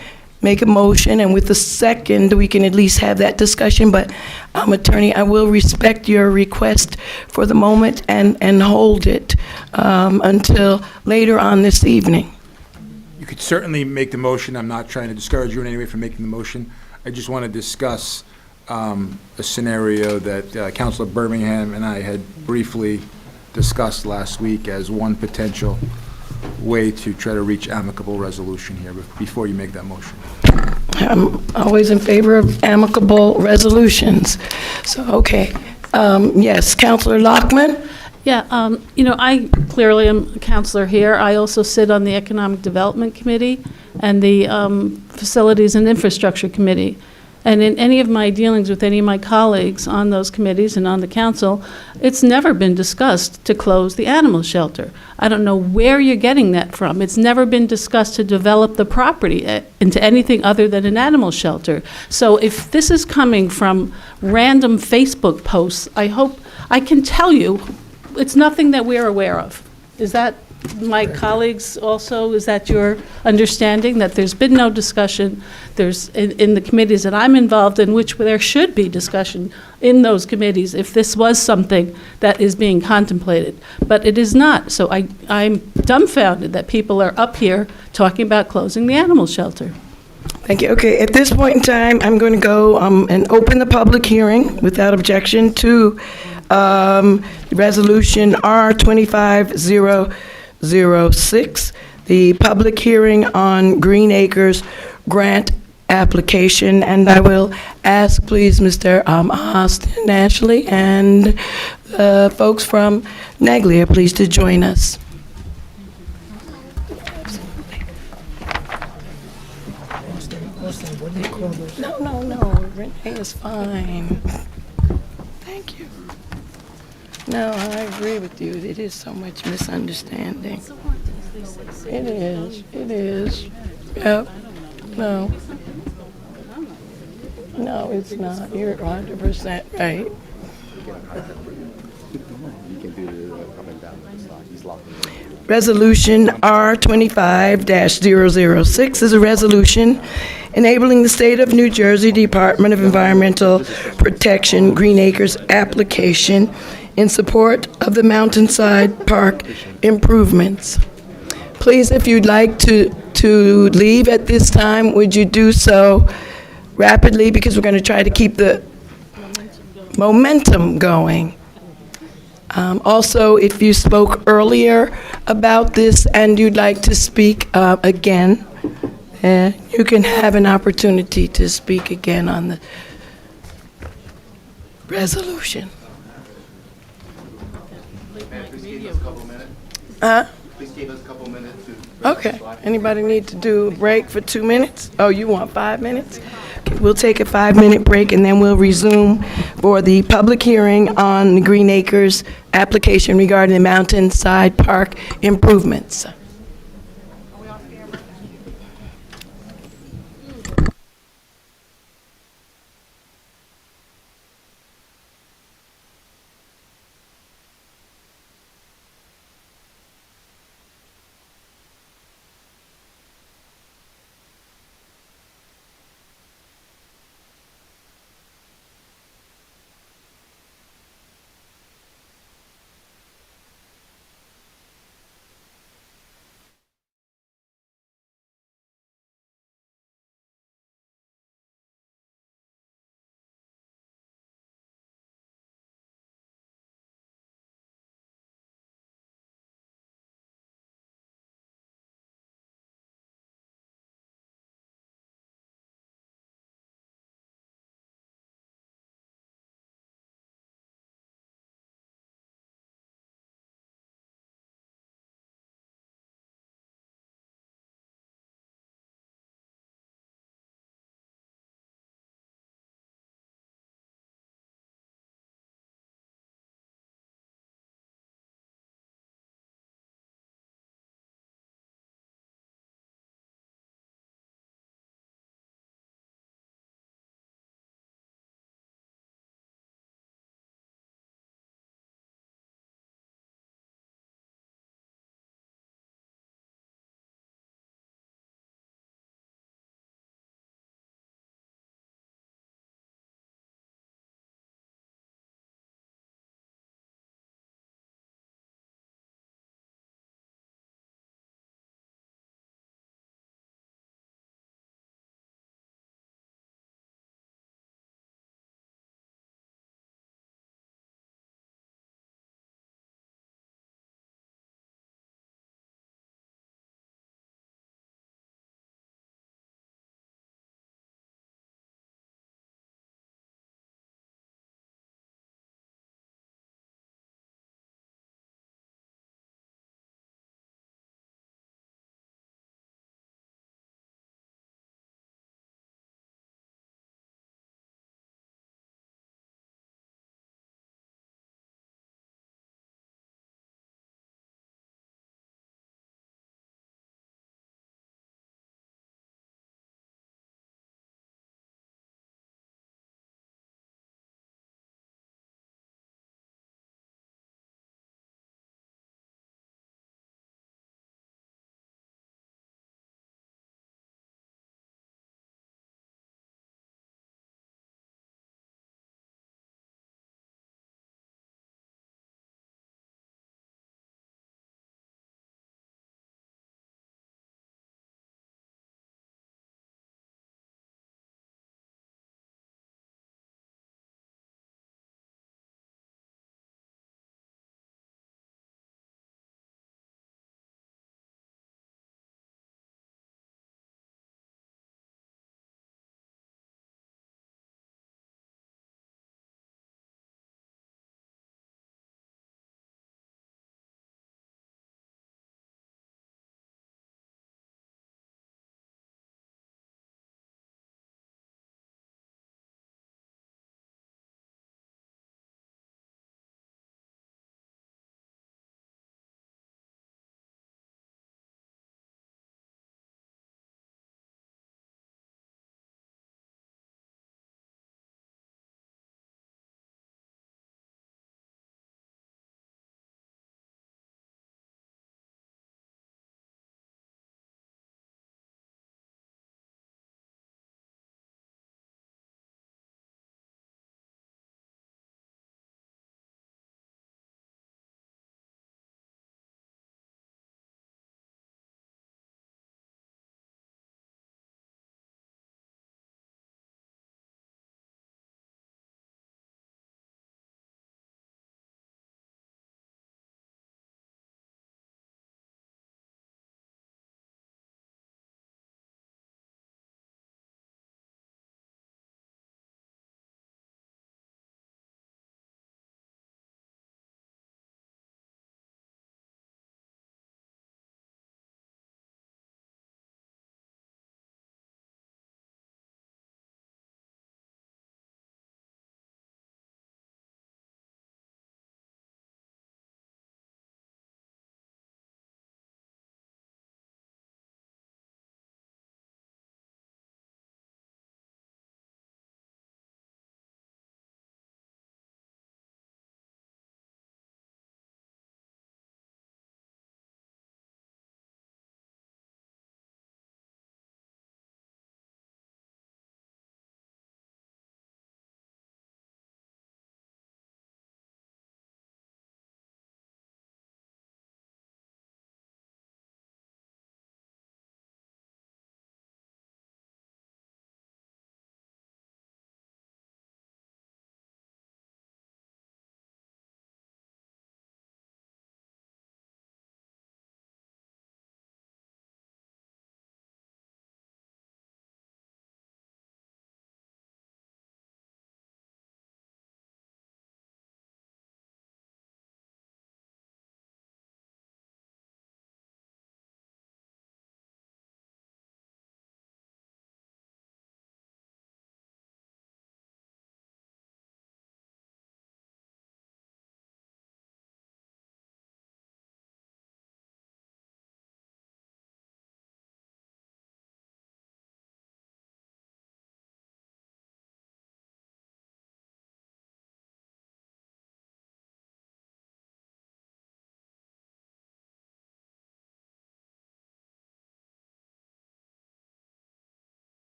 make a motion, and with the second, we can at least have that discussion. But, Attorney, I will respect your request for the moment and hold it until later on this evening. You could certainly make the motion. I'm not trying to discourage you in any way from making the motion. I just want to discuss a scenario that Councilor Birmingham and I had briefly discussed last week as one potential way to try to reach amicable resolution here before you make that motion. I'm always in favor of amicable resolutions. So, okay. Yes, Councilor Lockman? Yeah, I clearly am a counselor here. I also sit on the Economic Development Committee and the Facilities and Infrastructure Committee. And in any of my dealings with any of my colleagues on those committees and on the council, it's never been discussed to close the animal shelter. I don't know where you're getting that from. It's never been discussed to develop the property into anything other than an animal shelter. So if this is coming from random Facebook posts, I can tell you it's nothing that we're aware of. Is that my colleagues also, is that your understanding, that there's been no discussion? There's, in the committees that I'm involved in, which there should be discussion in those committees if this was something that is being contemplated, but it is not. So I'm dumbfounded that people are up here talking about closing the animal shelter. Thank you. Okay, at this point in time, I'm going to go and open the public hearing without objection to Resolution R-25-006, the public hearing on Green Acres grant application. And I will ask, please, Mr. Austin Ashley and folks from Neglia, please, to join us. No, Renee is fine. Thank you. No, I agree with you. It is so much misunderstanding. It is. Yep. No, it's not. You're 100% right. Resolution R-25-006 is a resolution enabling the State of New Jersey Department of Environmental Protection Green Acres application in support of the Mountainside Park improvements. Please, if you'd like to leave at this time, would you do so rapidly, because we're going to try to keep the momentum going. Also, if you spoke earlier about this and you'd like to speak again, you can have an opportunity to speak again on the resolution. Please give us a couple minutes to... Okay. Anybody need to do a break for 2 minutes? Oh, you want 5 minutes? Okay, we'll take a 5-minute break and then we'll resume for the public hearing on the Green Acres application regarding the Mountainside Park improvements.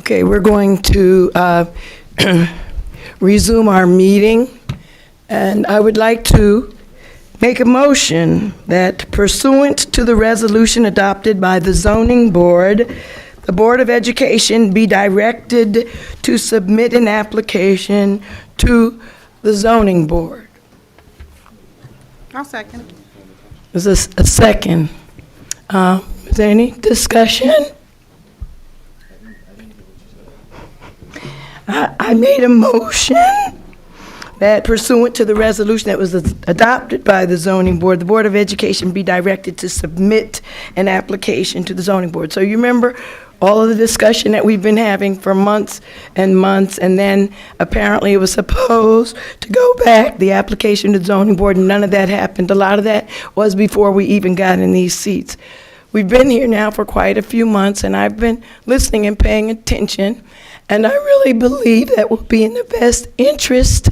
Okay, we're going to resume our meeting, and I would like to make a motion that pursuant to the resolution adopted by the zoning board, the Board of Education be directed to submit an application to the zoning board. I'll second. Is this a second? Is there any discussion? I made a motion that pursuant to the resolution that was adopted by the zoning board, the Board of Education be directed to submit an application to the zoning board. So you remember all of the discussion that we've been having for months, and then apparently it was supposed to go back, the application to the zoning board, and none of that happened. A lot of that was before we even got in these seats. We've been here now for quite a few months, and I've been listening and paying attention, and I really believe that will be in the best interest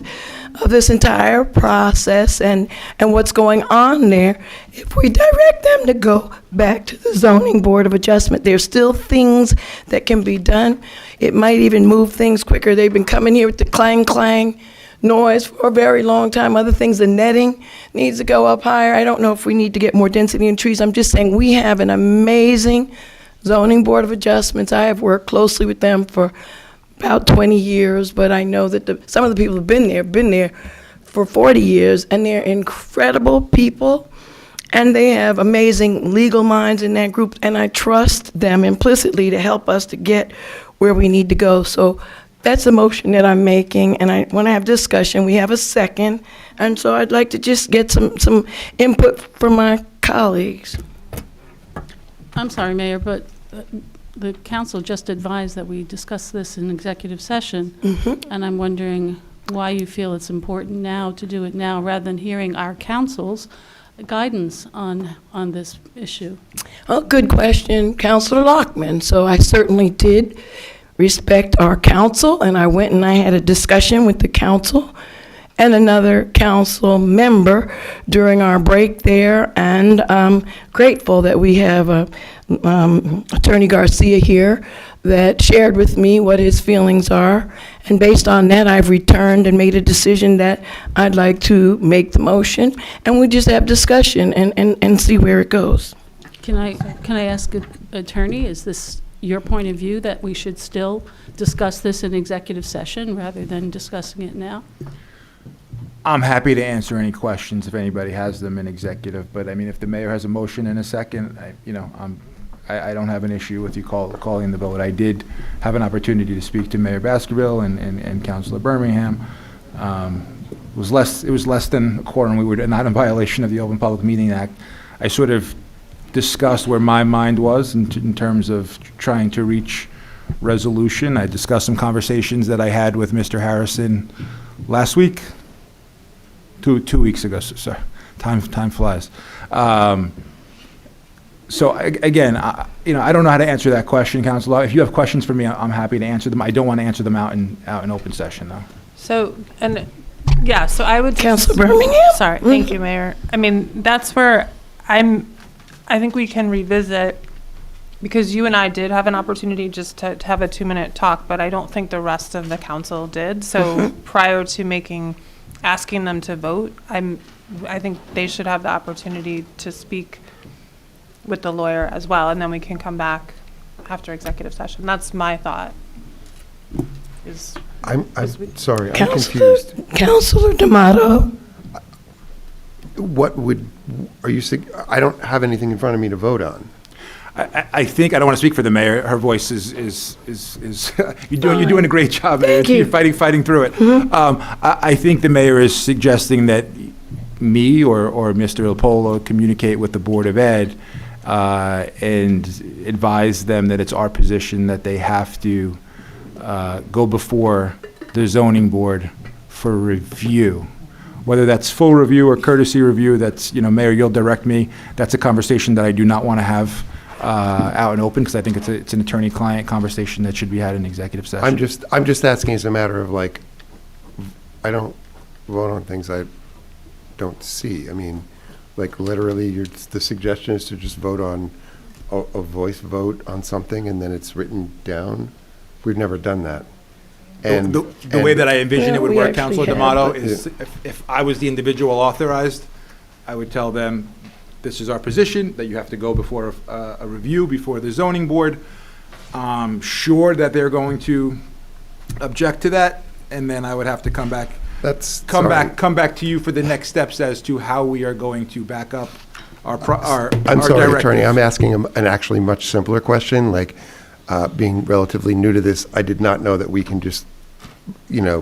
of this entire process and what's going on there if we direct them to go back to the zoning board of adjustment. There's still things that can be done. It might even move things quicker. They've been coming here with the clang clang noise for a very long time. Other things, the netting needs to go up higher. I don't know if we need to get more density in trees. I'm just saying we have an amazing zoning board of adjustments. I have worked closely with them for about 20 years, but I know that some of the people have been there for 40 years, and they're incredible people, and they have amazing legal minds in that group, and I trust them implicitly to help us to get where we need to go. So that's the motion that I'm making, and I want to have discussion. We have a second, and so I'd like to just get some input from my colleagues. I'm sorry, Mayor, but the council just advised that we discuss this in executive session, and I'm wondering why you feel it's important now to do it now rather than hearing our council's guidance on this issue. Well, good question, Councilor Lockman. So I certainly did respect our council, and I went and I had a discussion with the council and another council member during our break there, and I'm grateful that we have Attorney Garcia here that shared with me what his feelings are, and based on that, I've returned and made a decision that I'd like to make the motion, and we just have discussion and see where it goes. Can I ask Attorney, is this your point of view that we should still discuss this in executive session rather than discussing it now? I'm happy to answer any questions if anybody has them in executive, but I mean, if the mayor has a motion in a second, I don't have an issue with you calling the vote. I did have an opportunity to speak to Mayor Baskerville and Councilor Birmingham. It was less than a quorum. We were not in violation of the Open Public Meeting Act. I sort of discussed where my mind was in terms of trying to reach resolution. I discussed some conversations that I had with Mr. Harrison last week, two weeks ago. So time flies. So again, I don't know how to answer that question, Councilor. If you have questions for me, I'm happy to answer them. I don't want to answer them out in open session, though. So I would. Councilor Birmingham? Sorry, thank you, Mayor. I mean, that's where I think we can revisit, because you and I did have an opportunity just to have a 2-minute talk, but I don't think the rest of the council did. So prior to asking them to vote, I think they should have the opportunity to speak with the lawyer as well, and then we can come back after executive session. That's my thought. I'm sorry, I'm confused. Councilor D'Amato. Are you saying, I don't have anything in front of me to vote on. I think, I don't want to speak for the mayor, her voice is you're doing a great job, Mayor. You're fighting through it. I think the mayor is suggesting that me or Mr. Lopolo communicate with the Board of Ed and advise them that it's our position that they have to go before the zoning board for review. Whether that's full review or courtesy review, that's, Mayor, you'll direct me. That's a conversation that I do not want to have out and open, because I think it's an attorney-client conversation that should be had in executive session. I'm just asking as a matter of I don't vote on things I don't see. I mean, literally, the suggestion is to just vote on a voice vote on something, and then it's written down. we've never done that. The way that I envision it would we work, actually Councilor have, D'Amato, but- is if I was the individual authorized, I would tell them, this is our position, that you have to go before a review, before the zoning board. Sure that they're going to object to that, and then I would have to come back to you for the next steps as to how we are going to back up our I'm sorry, directives. Attorney, I'm asking an actually much simpler question, like, being relatively new to this, I did not know that we can just,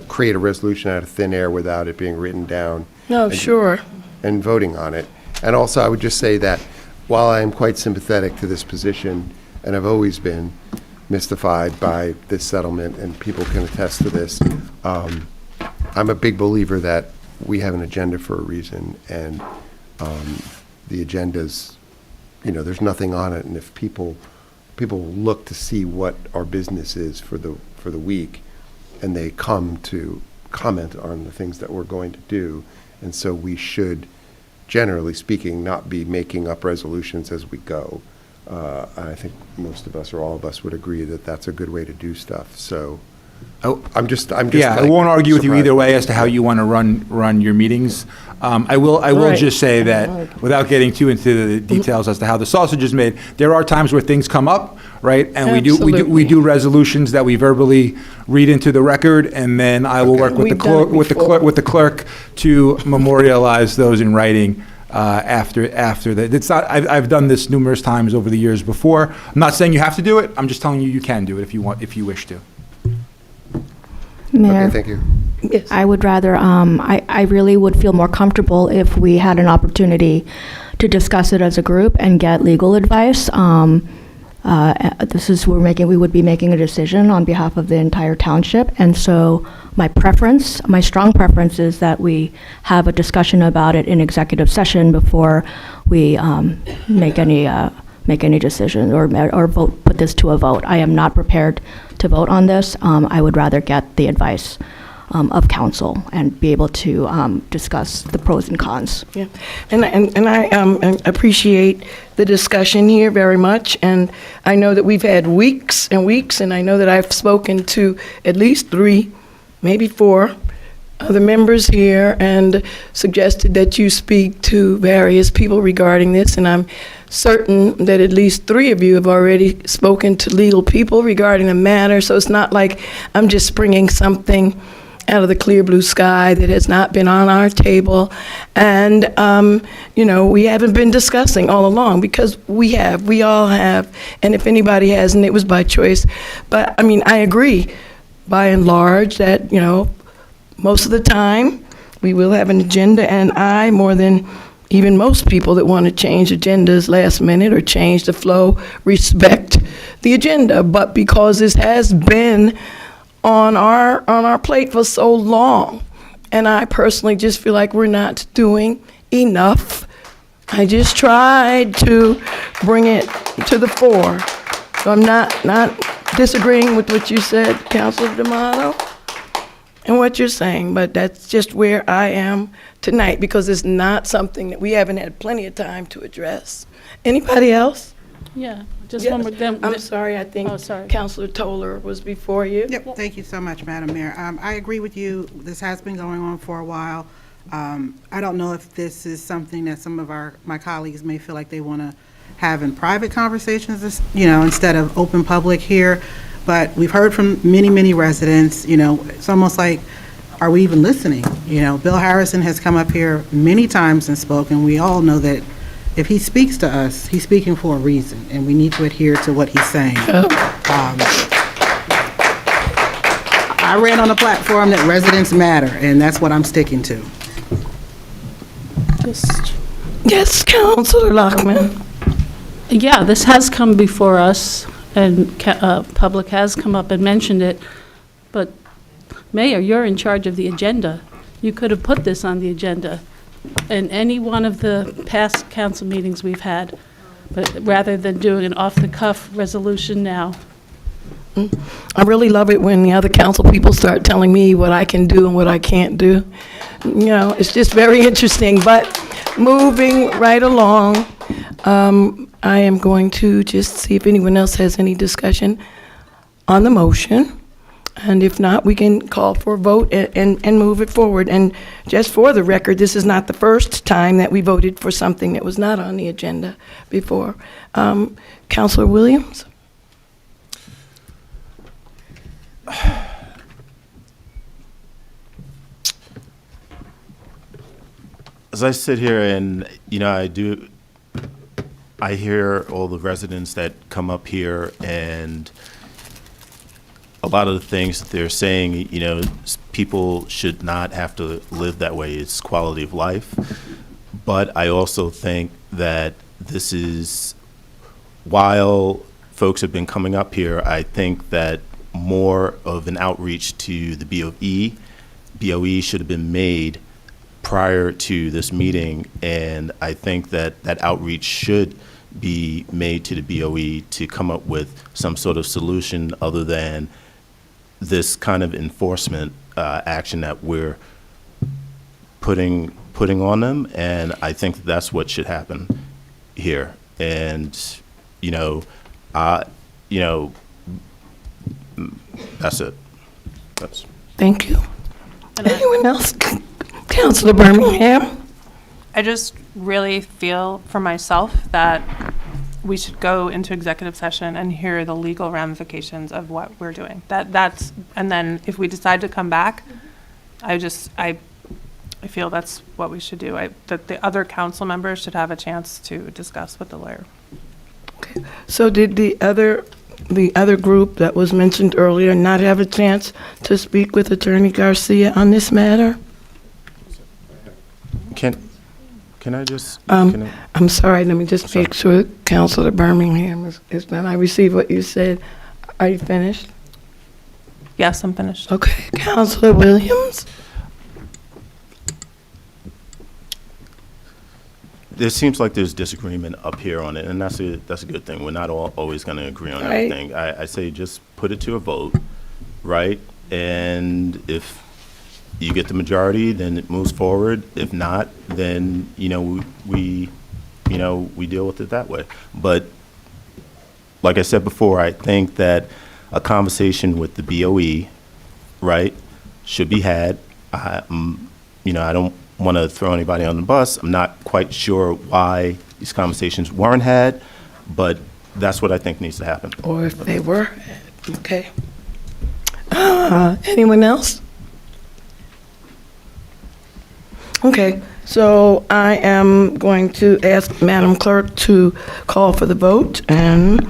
create a resolution out of thin air without it being written down. No, sure. And voting on it. And also, I would just say that while I am quite sympathetic to this position, and I've always been mystified by this settlement, and people can attest to this, I'm a big believer that we have an agenda for a reason, and the agenda's, there's nothing on it, and if people look to see what our business is for the week, and they come to comment on the things that we're going to do, and so we should, generally speaking, not be making up resolutions as we go. I think most of us or all of us would agree that that's a good way to do stuff. So I'm just. Yeah, I won't argue with you either way as to how you want to run your meetings. I will Right. just say that, without getting too into the details as to how the sausage is made, there are times where things come up, right? And we Absolutely. do resolutions that we verbally read into the record, and then I will work with the clerk to memorialize those in writing. After that, it's not. I've done this numerous times over the years before. I'm not saying you have to do it. I'm just telling you can do it if you wish to. Okay, Mayor, thank you. Yes. I would rather, I really would feel more comfortable if we had an opportunity to discuss it as a group and get legal advice. We would be making a decision on behalf of the entire township, and so my strong preference is that we have a discussion about it in executive session before we make any decision or put this to a vote. I am not prepared to vote on this. I would rather get the advice of council and be able to discuss the pros and cons. Yeah, and I appreciate the discussion here very much, and I know that we've had weeks and weeks, and I know that I've spoken to at least 3, maybe 4 other members here and suggested that you speak to various people regarding this, and I'm certain that at least 3 of you have already spoken to legal people regarding the matter, so it's not like I'm just springing something out of the clear blue sky that has not been on our table. And, we haven't been discussing all along, because we all have, and if anybody hasn't, it was by choice. But, I agree, by and large, that, most of the time, we will have an agenda, and I, more than even most people that want to change agendas last minute or change the flow, respect the agenda. But because this has been on our plate for so long, and I personally just feel like we're not doing enough, I just tried to bring it to the fore. So I'm not disagreeing with what you said, Councilor D'Amato, and what you're saying, but that's just where I am tonight, because it's not something that we haven't had plenty of time to address. Anybody else? Yeah, just Yes. one more. I'm sorry, I think Councilor Toller was before you. Yep, thank you so much, Madam Mayor. I agree with you. This has been going on for a while. I don't know if this is something that some of my colleagues may feel like they want to have in private conversations, instead of open public here. But we've heard from many, many residents, it's almost like, are we even listening? Bill Harrison has come up here many times and spoken. We all know that if he speaks to us, he's speaking for a reason, and we need to adhere to what he's saying. I ran on a platform that residents matter, and that's what I'm sticking to. Yes, Councilor Lockman. Yeah, this has come before us, and public has come up and mentioned it, but Mayor, you're in charge of the agenda. You could have put this on the agenda in any one of the past council meetings we've had, but rather than doing an off-the-cuff resolution now. I really love it when the other council people start telling me what I can do and what I can't do. It's just very interesting, but moving right along, I am going to just see if anyone else has any discussion. on the motion? And if not, we can call for a vote and move it forward. And just for the record, this is not the first time that we voted for something that was not on the agenda before. Councilor Williams? As I sit here and, I hear all the residents that come up here, and a lot of the things that they're saying, people should not have to live that way. It's quality of life. But I also think that this is, while folks have been coming up here, I think that more of an outreach to the BOE should have been made prior to this meeting, and I think that that outreach should be made to the BOE to come up with some sort of solution other than this kind of enforcement action that we're putting on them, and I think that's what should happen here. And that's it. Thank you. Anyone else? Councilor Birmingham? I just really feel for myself that we should go into executive session and hear the legal ramifications of what we're doing. And then if we decide to come back, I feel that's what we should do. That the other council members should have a chance to discuss with the lawyer. Okay. So did the other group that was mentioned earlier not have a chance to speak with Attorney Garcia on this matter? Can I just? I'm sorry, let me just make sure Councilor Birmingham is done. I received what you said. Are you finished? Yes, I'm finished. Okay, Councilor Williams? There seems like there's disagreement up here on it, and that's a good thing. We're not always going to agree on Right. everything. I say just put it to a vote, right? And if you get the majority, then it moves forward. If not, then we deal with it that way. But like I said before, I think that a conversation with the BOE, right, should be had. I don't want to throw anybody on the bus. I'm not quite sure why these conversations weren't had, but that's what I think needs to happen. Or if they were, okay. Anyone else? Okay, so I am going to ask Madam Clerk to call for the vote, and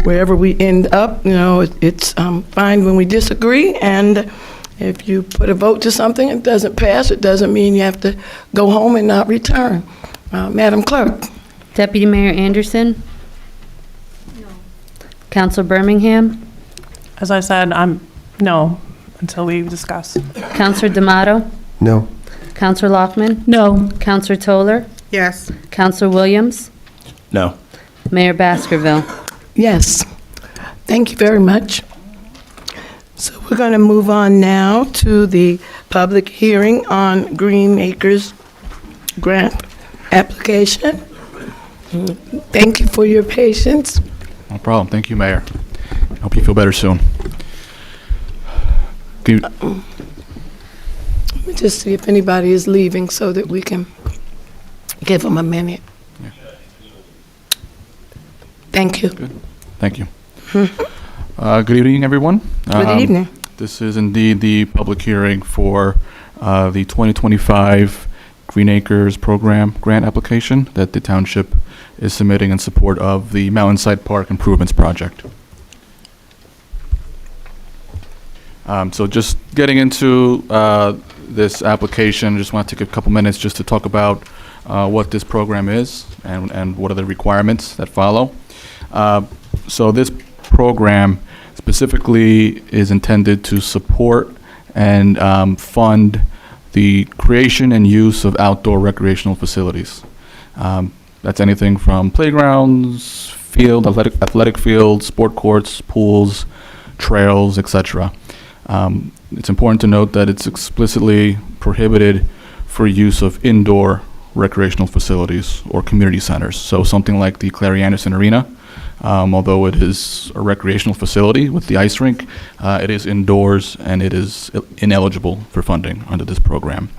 wherever we end up, it's fine when we disagree, and if you put a vote to something, it doesn't pass, it doesn't mean you have to go home and not return. Madam Clerk. Deputy Mayor Anderson? No. Councilor Birmingham? As I said, I'm no until we discuss. Councilor D'Amato? No. Councilor Lockman? No. Councilor Toller? Yes. Councilor Williams? No. Mayor Baskerville? Yes. Thank you very much. So we're going to move on now to the public hearing on Green Acres grant application. Thank you for your patience. No problem. Thank you, Mayor. Hope you feel better soon. Let me just see if anybody is leaving so that we can give them a minute. Yeah. Thank you. Good. Thank you. Good evening, everyone. Good evening. This is indeed the public hearing for the 2025 Green Acres Program grant application that the township is submitting in support of the Mountainside Park Improvements Project. So just getting into this application, I just want to take a couple minutes just to talk about what this program is and what are the requirements that follow. So this program specifically is intended to support and fund the creation and use of outdoor recreational facilities. That's anything from playgrounds, athletic fields, sport courts, pools, trails, etc. It's important to note that it's explicitly prohibited for use of indoor recreational facilities or community centers. So something like the Clarion Arena Although it is a recreational facility with the ice rink, it is indoors and it is ineligible for funding under this program.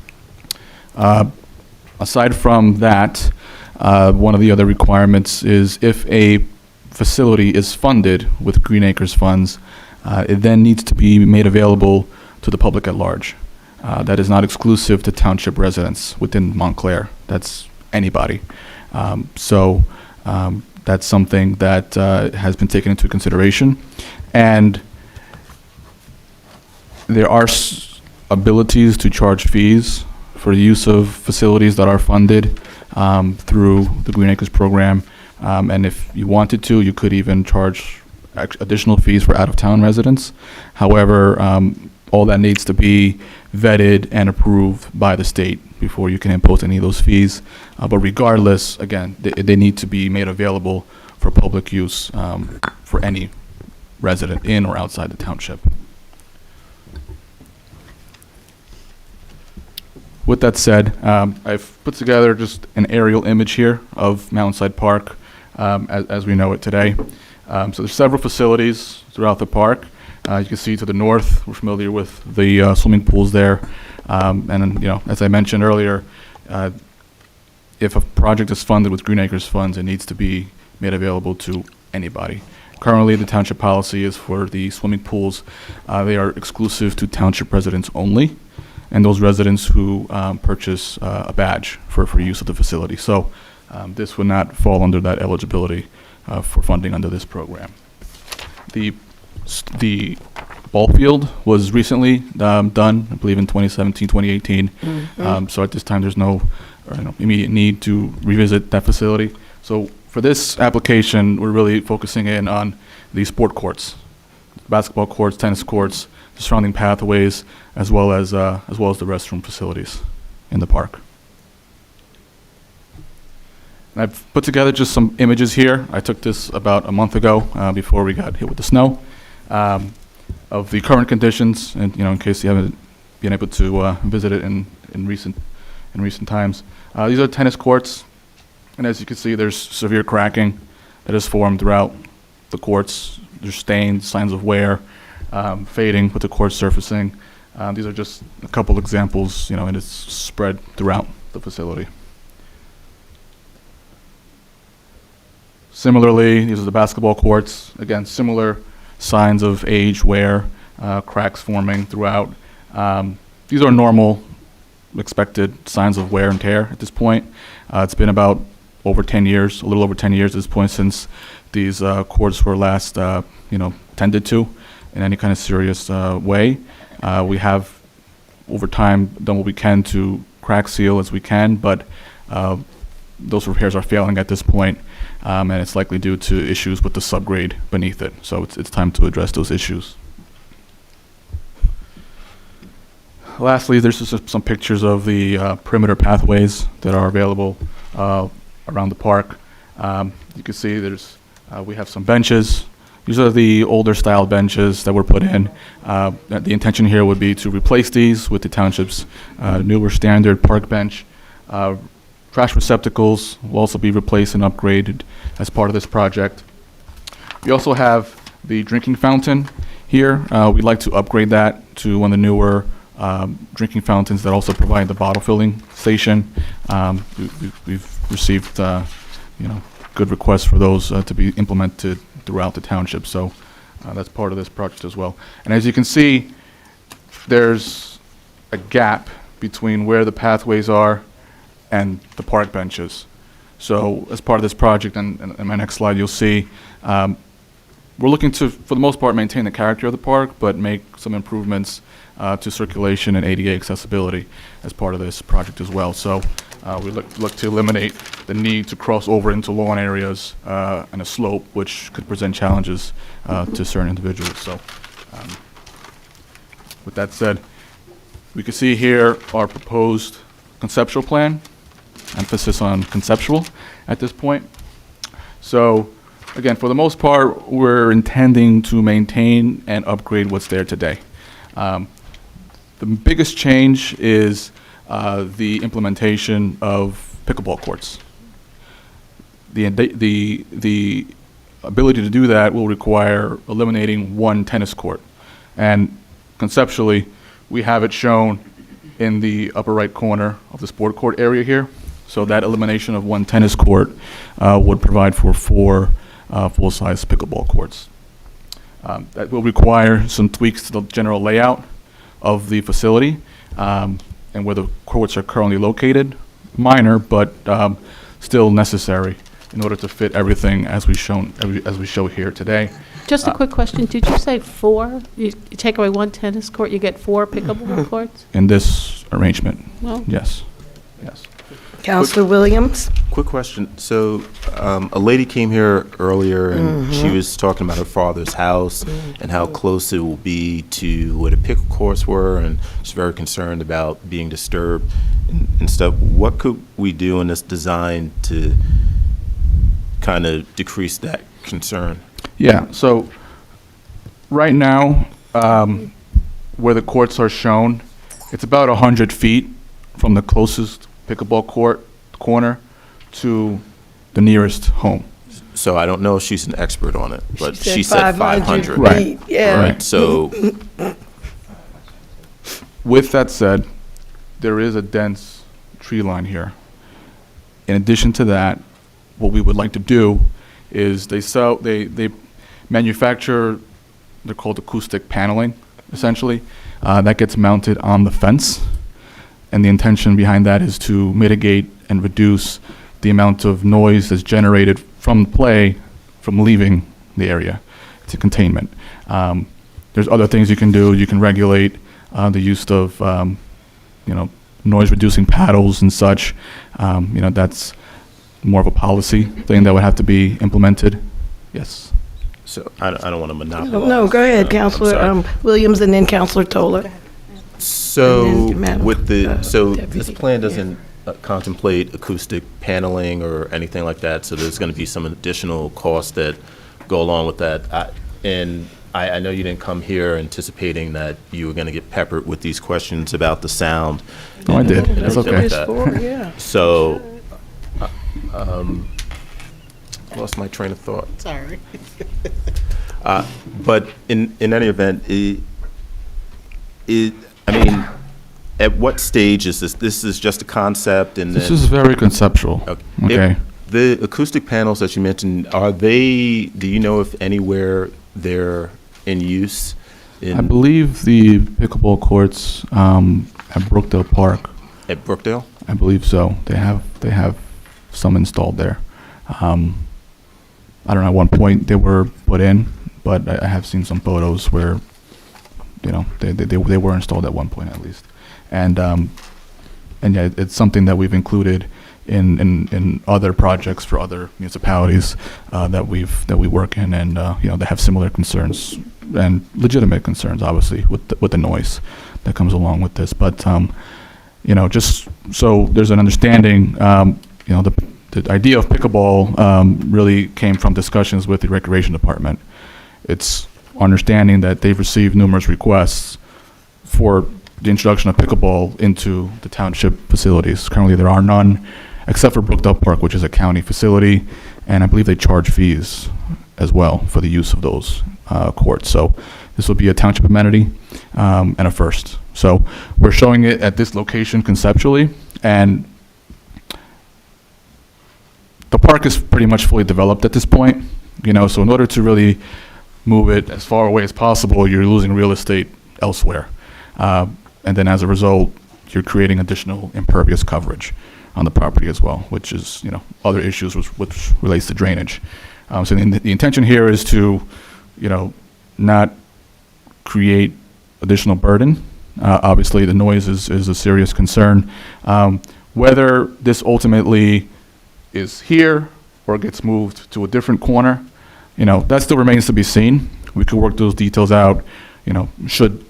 Aside from that, one of the other requirements is if a facility is funded with Green Acres funds, it then needs to be made available to the public at large. That is not exclusive to township residents within Montclair. That's anybody. That's something that has been taken into consideration. And there are abilities to charge fees for the use of facilities that are funded through the Green Acres program. And if you wanted to, you could even charge additional fees for out-of-town residents. However, all that needs to be vetted and approved by the state before you can impose any of those fees. But regardless, again, they need to be made available for public use for any resident in or outside the township. With that said, I've put together just an aerial image here of Mountainside Park as we know it today. So there's several facilities throughout the park. You can see to the north, we're familiar with the swimming pools there. And then, as I mentioned earlier, if a project is funded with Green Acres funds, it needs to be made available to anybody. Currently, the township policy is for the swimming pools. They are exclusive to township residents only, and those residents who purchase a badge for use of the facility. So this would not fall under that eligibility for funding under this program. The ball field was recently done, I believe in 2017, 2018. Mm-hmm. So at this time, there's no immediate need to revisit that facility. So for this application, we're really focusing in on the sport courts, basketball courts, tennis courts, the surrounding pathways, as well as the restroom facilities in the park. And I've put together just some images here. I took this about a month ago before we got hit with the snow of the current conditions, and in case you haven't been able to visit it in recent times. These are tennis courts, and as you can see, there's severe cracking that has formed throughout the courts. There's stains, signs of wear, fading with the court surfacing. These are just a couple examples, and it's spread throughout the facility. Similarly, these are the basketball courts. Again, similar signs of age, wear, cracks forming throughout. These are normal, expected signs of wear and tear at this point. It's been about over 10 years, a little over 10 years at this point since these courts were last, tended to in any kind of serious way. We have, over time, done what we can to crack seal as we can, but those repairs are failing at this point, and it's likely due to issues with the subgrade beneath it. So it's time to address those issues. Lastly, there's just some pictures of the perimeter pathways that are available around the park. You can see we have some benches. These are the older style benches that were put in. The intention here would be to replace these with the township's newer standard park bench. Trash receptacles will also be replaced and upgraded as part of this project. We also have the drinking fountain here. We'd like to upgrade that to one of the newer drinking fountains that also provide the bottle filling station. We've received good requests for those to be implemented throughout the township, so that's part of this project as well. And as you can see, there's a gap between where the pathways are and the park benches. So as part of this project, and in my next slide, you'll see we're looking to, for the most part, maintain the character of the park, but make some improvements to circulation and ADA accessibility as part of this project as well. So we look to eliminate the need to cross over into lawn areas and a slope, which could present challenges to certain individuals. So with that said, we can see here our proposed conceptual plan. Emphasis on conceptual at this point. So again, for the most part, we're intending to maintain and upgrade what's there today. The biggest change is the implementation of pickleball courts. The ability to do that will require eliminating one tennis court. And conceptually, we have it shown in the upper right corner of the sport court area here. So that elimination of one tennis court would provide for 4 full-size pickleball courts. That will require some tweaks to the general layout of the facility and where the courts are currently located. Minor, but still necessary in order to fit everything as we show here today. Just a quick question, did you say 4? You take away 1 tennis court, you get 4 pickleball courts? In this arrangement, Well- yes, yes. Counselor Williams? Quick question. So, a lady came here earlier, and she was talking about her father's house and how close it will be to where the pickle courts were, and she's very concerned about being disturbed and stuff. What could we do in this design to kind of decrease that concern? Yeah, so right now, where the courts are shown, it's about 100 feet from the closest pickleball court corner to the nearest home. So I don't know if she's an expert on it, but She she said said 500. Right. Yeah. Right, so, With that said, there is a dense tree line here. In addition to that, what we would like to do is they manufacture, they're called acoustic paneling, essentially. That gets mounted on the fence. And the intention behind that is to mitigate and reduce the amount of noise that's generated from play from leaving the area to containment. There's other things you can do. You can regulate the use of, noise-reducing paddles and such. That's more of a policy thing that would have to be implemented. Yes. so I don't want to monopolize. No, go ahead, I'm sorry. Counselor Williams, and then Counselor Toller. So And then Madam, with the, so Deputy, this plan doesn't contemplate acoustic paneling or anything like that, so there's going to be some additional costs that go along with that. I know you didn't come here anticipating that you were going to get peppered with these questions about the sound. No, I did. and That's everything okay. like that. Yeah. So, lost my train of thought. Sorry. But in any event, at what stage is this? This is just a concept, and This then, is very conceptual. Okay. The acoustic panels that you mentioned, do you know if anywhere they're in use? I believe the pickleball courts at Brookdale Park. At Brookdale? I believe so. They have some installed there. I don't know, at one point they were put in, but I have seen some photos where, they were installed at one point at least. And yeah, it's something that we've included in other projects for other municipalities that we work in, and they have similar concerns and legitimate concerns, obviously, with the noise that comes along with this. But just so there's an understanding, the idea of pickleball really came from discussions with the Recreation Department. It's understanding that they've received numerous requests for the introduction of pickleball into the township facilities. Currently, there are none, except for Brookdale Park, which is a county facility, and I believe they charge fees as well for the use of those courts. So this will be a township amenity and a first. So we're showing it at this location conceptually, and the park is pretty much fully developed at this point, so in order to really move it as far away as possible, you're losing real estate elsewhere. And then as a result, you're creating additional impervious coverage on the property as well, which is, other issues which relates to drainage. So the intention here is to, not create additional burden. Obviously, the noise is a serious concern. Whether this ultimately is here or gets moved to a different corner, that still remains to be seen. We could work those details out, should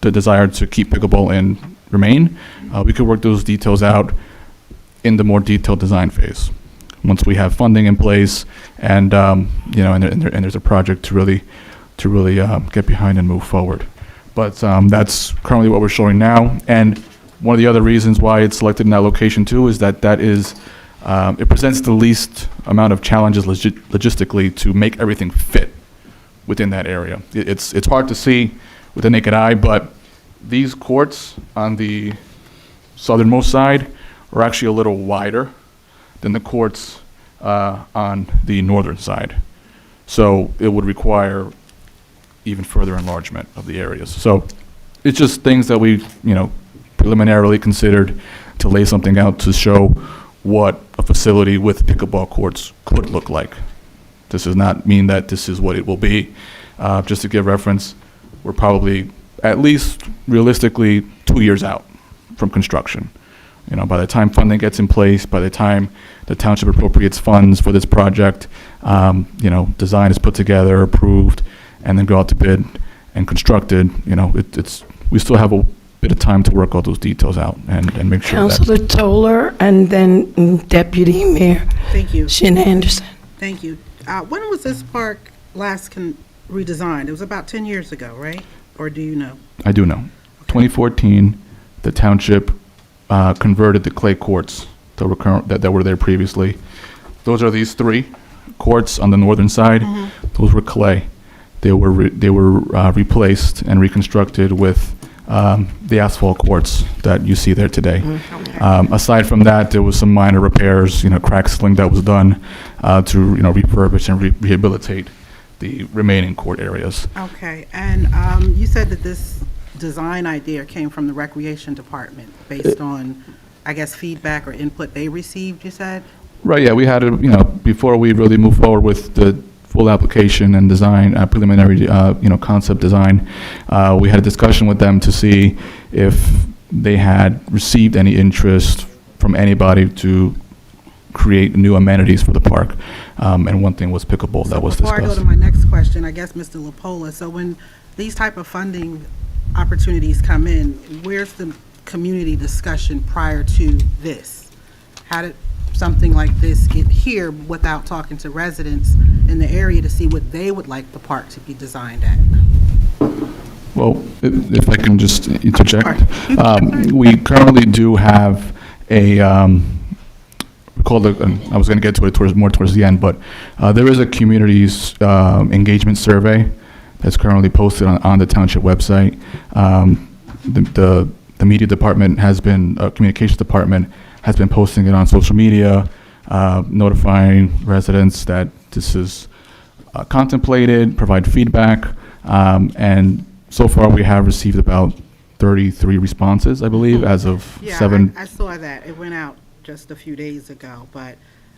the desire to keep pickleball in remain. We could work those details out in the more detailed design phase. Once we have funding in place and, and there's a project to really get behind and move forward. But that's currently what we're showing now. And one of the other reasons why it's selected in that location too is that is It presents the least amount of challenges logistically to make everything fit within that area. It's hard to see with the naked eye, but these courts on the southernmost side are actually a little wider than the courts on the northern side. So it would require even further enlargement of the areas. So it's just things that we, preliminarily considered to lay something out to show what a facility with pickleball courts could look like. This does not mean that this is what it will be. Just to give reference, we're probably at least realistically 2 years out from construction. By the time funding gets in place, by the time the township appropriates funds for this project, design is put together, approved, and then go out to bid and constructed, we still have a bit of time to work all those details out and make sure Councilor Toller, and then Deputy Mayor Thank you. Shin Anderson. Thank you. When was this park last redesigned? It was about 10 years ago, right? Or do you know? I do know. 2014, the township converted the clay courts that were there previously. Those are these 3 courts on the northern side. Those were clay. They were replaced and reconstructed with the asphalt courts that you see there today. Aside from that, there was some minor repairs, crack sealing that was done to refurbish and rehabilitate the remaining court areas. Okay, and you said that this design idea came from the Recreation Department based on, I guess, feedback or input they received, you said? Right, yeah, we had before we really moved forward with the full application and design, preliminary, concept design, we had a discussion with them to see if they had received any interest from anybody to create new amenities for the park. And one thing was pickleball that was discussed. Before I go to my next question, I guess, Mr. LaPola, so when these type of funding opportunities come in, where's the community discussion prior to this? How did something like this get here without talking to residents in the area to see what they would like the park to be designed at? Well, if I can just interject, we currently do have a, I was going to get to it more towards the end, but there is a community's engagement survey that's currently posted on the township website. The media department communications department has been posting it on social media, notifying residents that this is contemplated, provide feedback, and so far we have received about 33 responses, I believe, as of 7. I saw that. It went out just a few days ago, but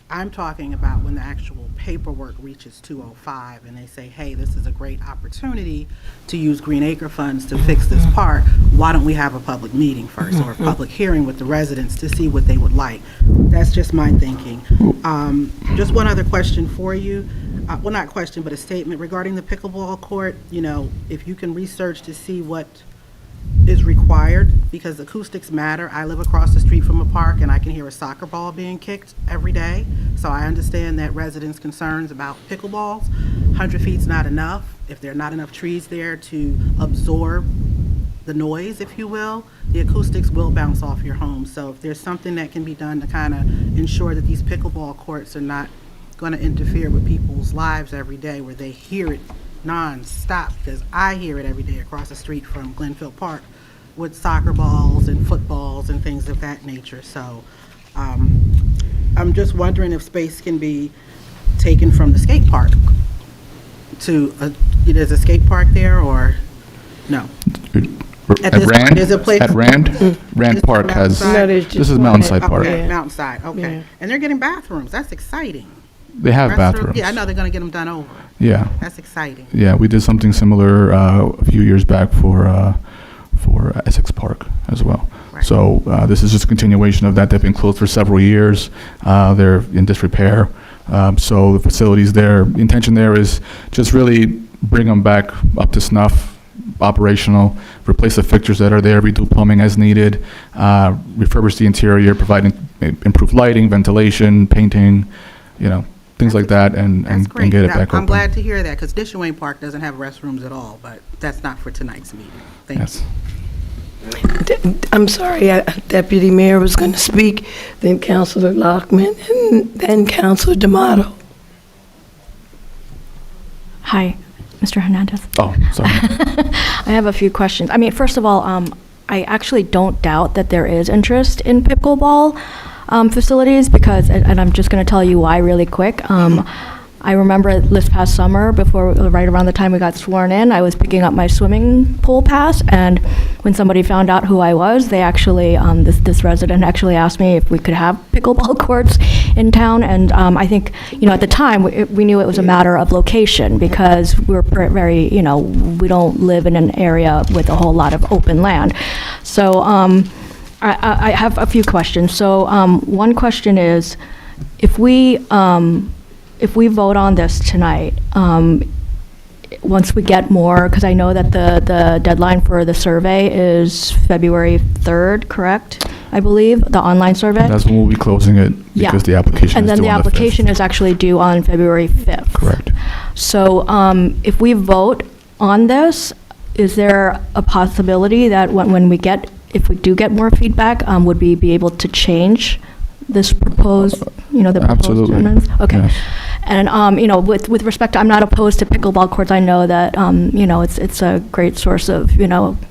I'm talking about when the actual paperwork reaches 205 and they say, hey, this is a great opportunity to use Green Acre funds to fix this park. Why don't we have a public meeting first or a public hearing with the residents to see what they would like? That's just my thinking. Just one other question for you. Well, not question, but a statement regarding the pickleball court. If you can research to see what is required, because acoustics matter. I live across the street from a park and I can hear a soccer ball being kicked every day. So I understand that residents' concerns about pickleballs. 100 feet's not enough. If there are not enough trees there to absorb the noise, if you will, the acoustics will bounce off your home. So if there's something that can be done to kind of ensure that these pickleball courts are not going to interfere with people's lives every day where they hear it non-stop, because I hear it every day across the street from Glenfield Park with soccer balls and footballs and things of that nature. So I'm just wondering if space can be taken from the skate park to, there's a skate park there or no? At Rand? There's a place. At Rand? Rand Park has, this is Mountainside Park. Okay, Mountainside, okay. And they're getting bathrooms. That's exciting. They have bathrooms. Yeah, I know they're going to get them done over. Yeah. That's exciting. Yeah, we did something similar a few years back for Essex Park as well. Right. So this is just a continuation of that. They've been closed for several years. They're in disrepair. So the facilities there, the intention there is just really bring them back up to snuff, operational, replace the fixtures that are there, redo plumbing as needed, refurbish the interior, provide improved lighting, ventilation, painting, things like that, and get it back open. I'm glad to hear that, because Dishaway Park doesn't have restrooms at all, but that's not for tonight's meeting. Thank you. I'm sorry, Deputy Mayor was going to speak, then Councilor Lockman, and then Councilor D'Amato. Hi, Mr. Hernandez. Oh, sorry. I have a few questions. I mean, first of all, I actually don't doubt that there is interest in pickleball facilities because, and I'm just going to tell you why really quick. I remember this past summer, right around the time we got sworn in, I was picking up my swimming pool pass, and when somebody found out who I was, they actually, this resident actually asked me if we could have pickleball courts in town, and I think, at the time, we knew it was a matter of location, because we're very, we don't live in an area with a whole lot of open land. So I have a few questions. So one question is, if we vote on this tonight, once we get more, because I know that the deadline for the survey is February 3rd, correct? I believe, the online survey? That's when we'll be closing it because the application And is then due the on the 5th. application is actually due on February 5th. Correct. So if we vote on this, is there a possibility that if we do get more feedback, would we be able to change this proposed, the proposed Absolutely. amendments? Okay. Yes. And, with respect to, I'm not opposed to pickleball courts. I know that, it's a great source of,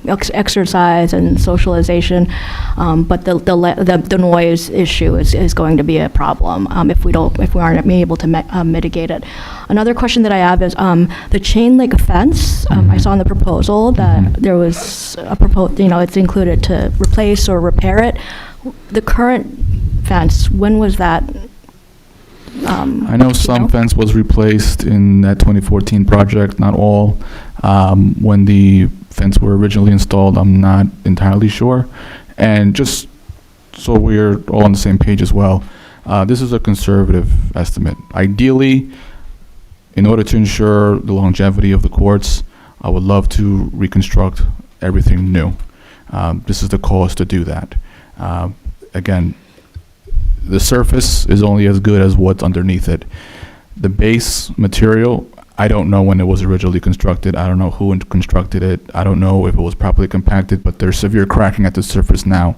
exercise and socialization. But the noise issue is going to be a problem if we aren't able to mitigate it. Another question that I have is the chain link fence. I saw in the proposal that there was a it's included to replace or repair it. The current fence, when was that? I know some fence was replaced in that 2014 project, not all. When the fence were originally installed, I'm not entirely sure. And just so we're all on the same page as well, this is a conservative estimate. Ideally, in order to ensure the longevity of the courts, I would love to reconstruct everything new. This is the cost to do that. Again, the surface is only as good as what's underneath it. The base material, I don't know when it was originally constructed. I don't know who constructed it. I don't know if it was properly compacted, but there's severe cracking at the surface now.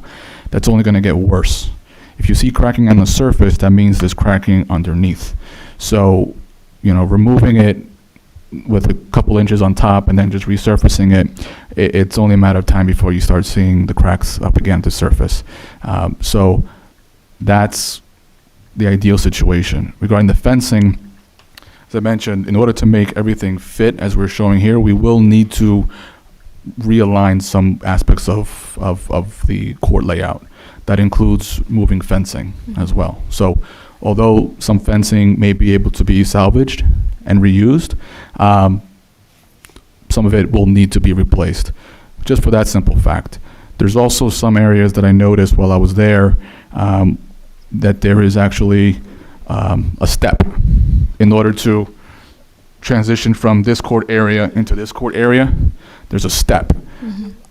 That's only going to get worse. If you see cracking on the surface, that means there's cracking underneath. So, removing it with a couple inches on top and then just resurfacing it, it's only a matter of time before you start seeing the cracks up against the surface. So that's the ideal situation. Regarding the fencing, as I mentioned, in order to make everything fit as we're showing here, we will need to realign some aspects of the court layout. That includes moving fencing as well. So although some fencing may be able to be salvaged and reused, some of it will need to be replaced, just for that simple fact. There's also some areas that I noticed while I was there that there is actually a step in order to transition from this court area into this court area. There's a step.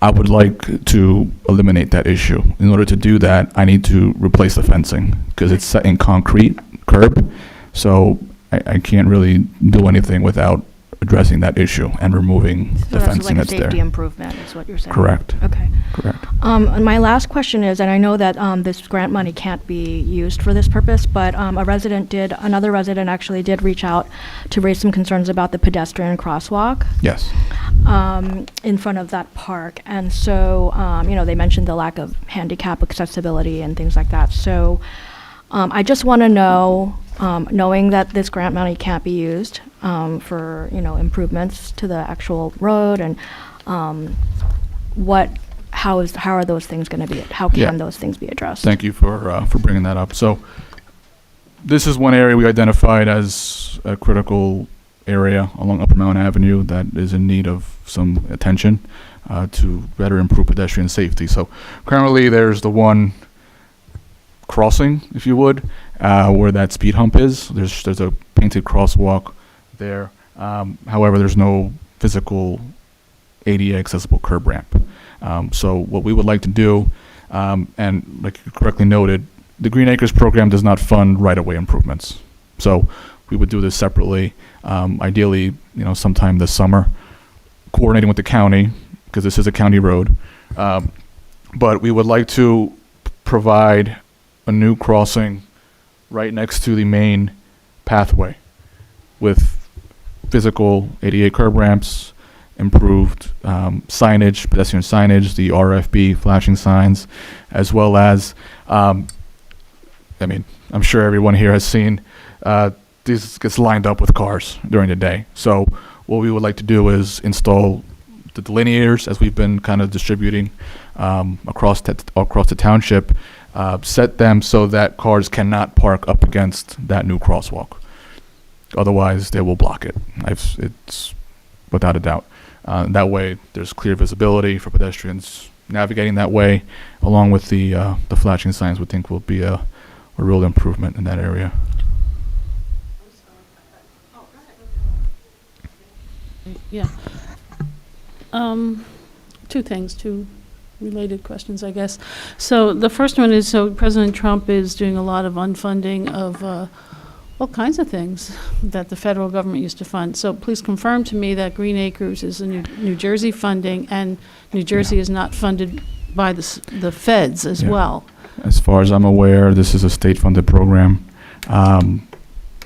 I would like to eliminate that issue. In order to do that, I need to replace the fencing because it's set in concrete curb. So I can't really do anything without addressing that issue and removing the fencing that's there. Safety improvement is what you're saying? Correct. Okay. Correct. And my last question is, and I know that this grant money can't be used for this purpose, but another resident actually did reach out to raise some concerns about the pedestrian crosswalk. Yes. In front of that park. And so, they mentioned the lack of handicap accessibility and things like that. So I just want to know, knowing that this grant money can't be used for, improvements to the actual road, and how are those things going to be, how can those things be addressed? Thank you for bringing that up. So this is one area we identified as a critical area along Upper Mountain Avenue that is in need of some attention to better improve pedestrian safety. So currently there's the one crossing, if you would, where that speed hump is. There's a painted crosswalk there. However, there's no physical ADA accessible curb ramp. So what we would like to do, and like you correctly noted, the Green Acres program does not fund right-of-way improvements. So we would do this separately, ideally, sometime this summer, coordinating with the county, because this is a county road, but we would like to provide a new crossing right next to the main pathway with physical ADA curb ramps, improved signage, pedestrian signage, the RFB flashing signs, as well as, I'm sure everyone here has seen this gets lined up with cars during the day. So what we would like to do is install the delineators, as we've been kind of distributing across the township, set them so that cars cannot park up against that new crosswalk. Otherwise, they will block it. It's without a doubt. That way, there's clear visibility for pedestrians navigating that way, along with the flashing signs. We think will be a real improvement in that area. Yeah. Two related questions, I guess. So the first one is, so President Trump is doing a lot of unfunding of all kinds of things that the federal government used to fund. So please confirm to me that Green Acres is a New Jersey funding, and New Jersey is not funded by the feds as well. As far as I'm aware, this is a state-funded program.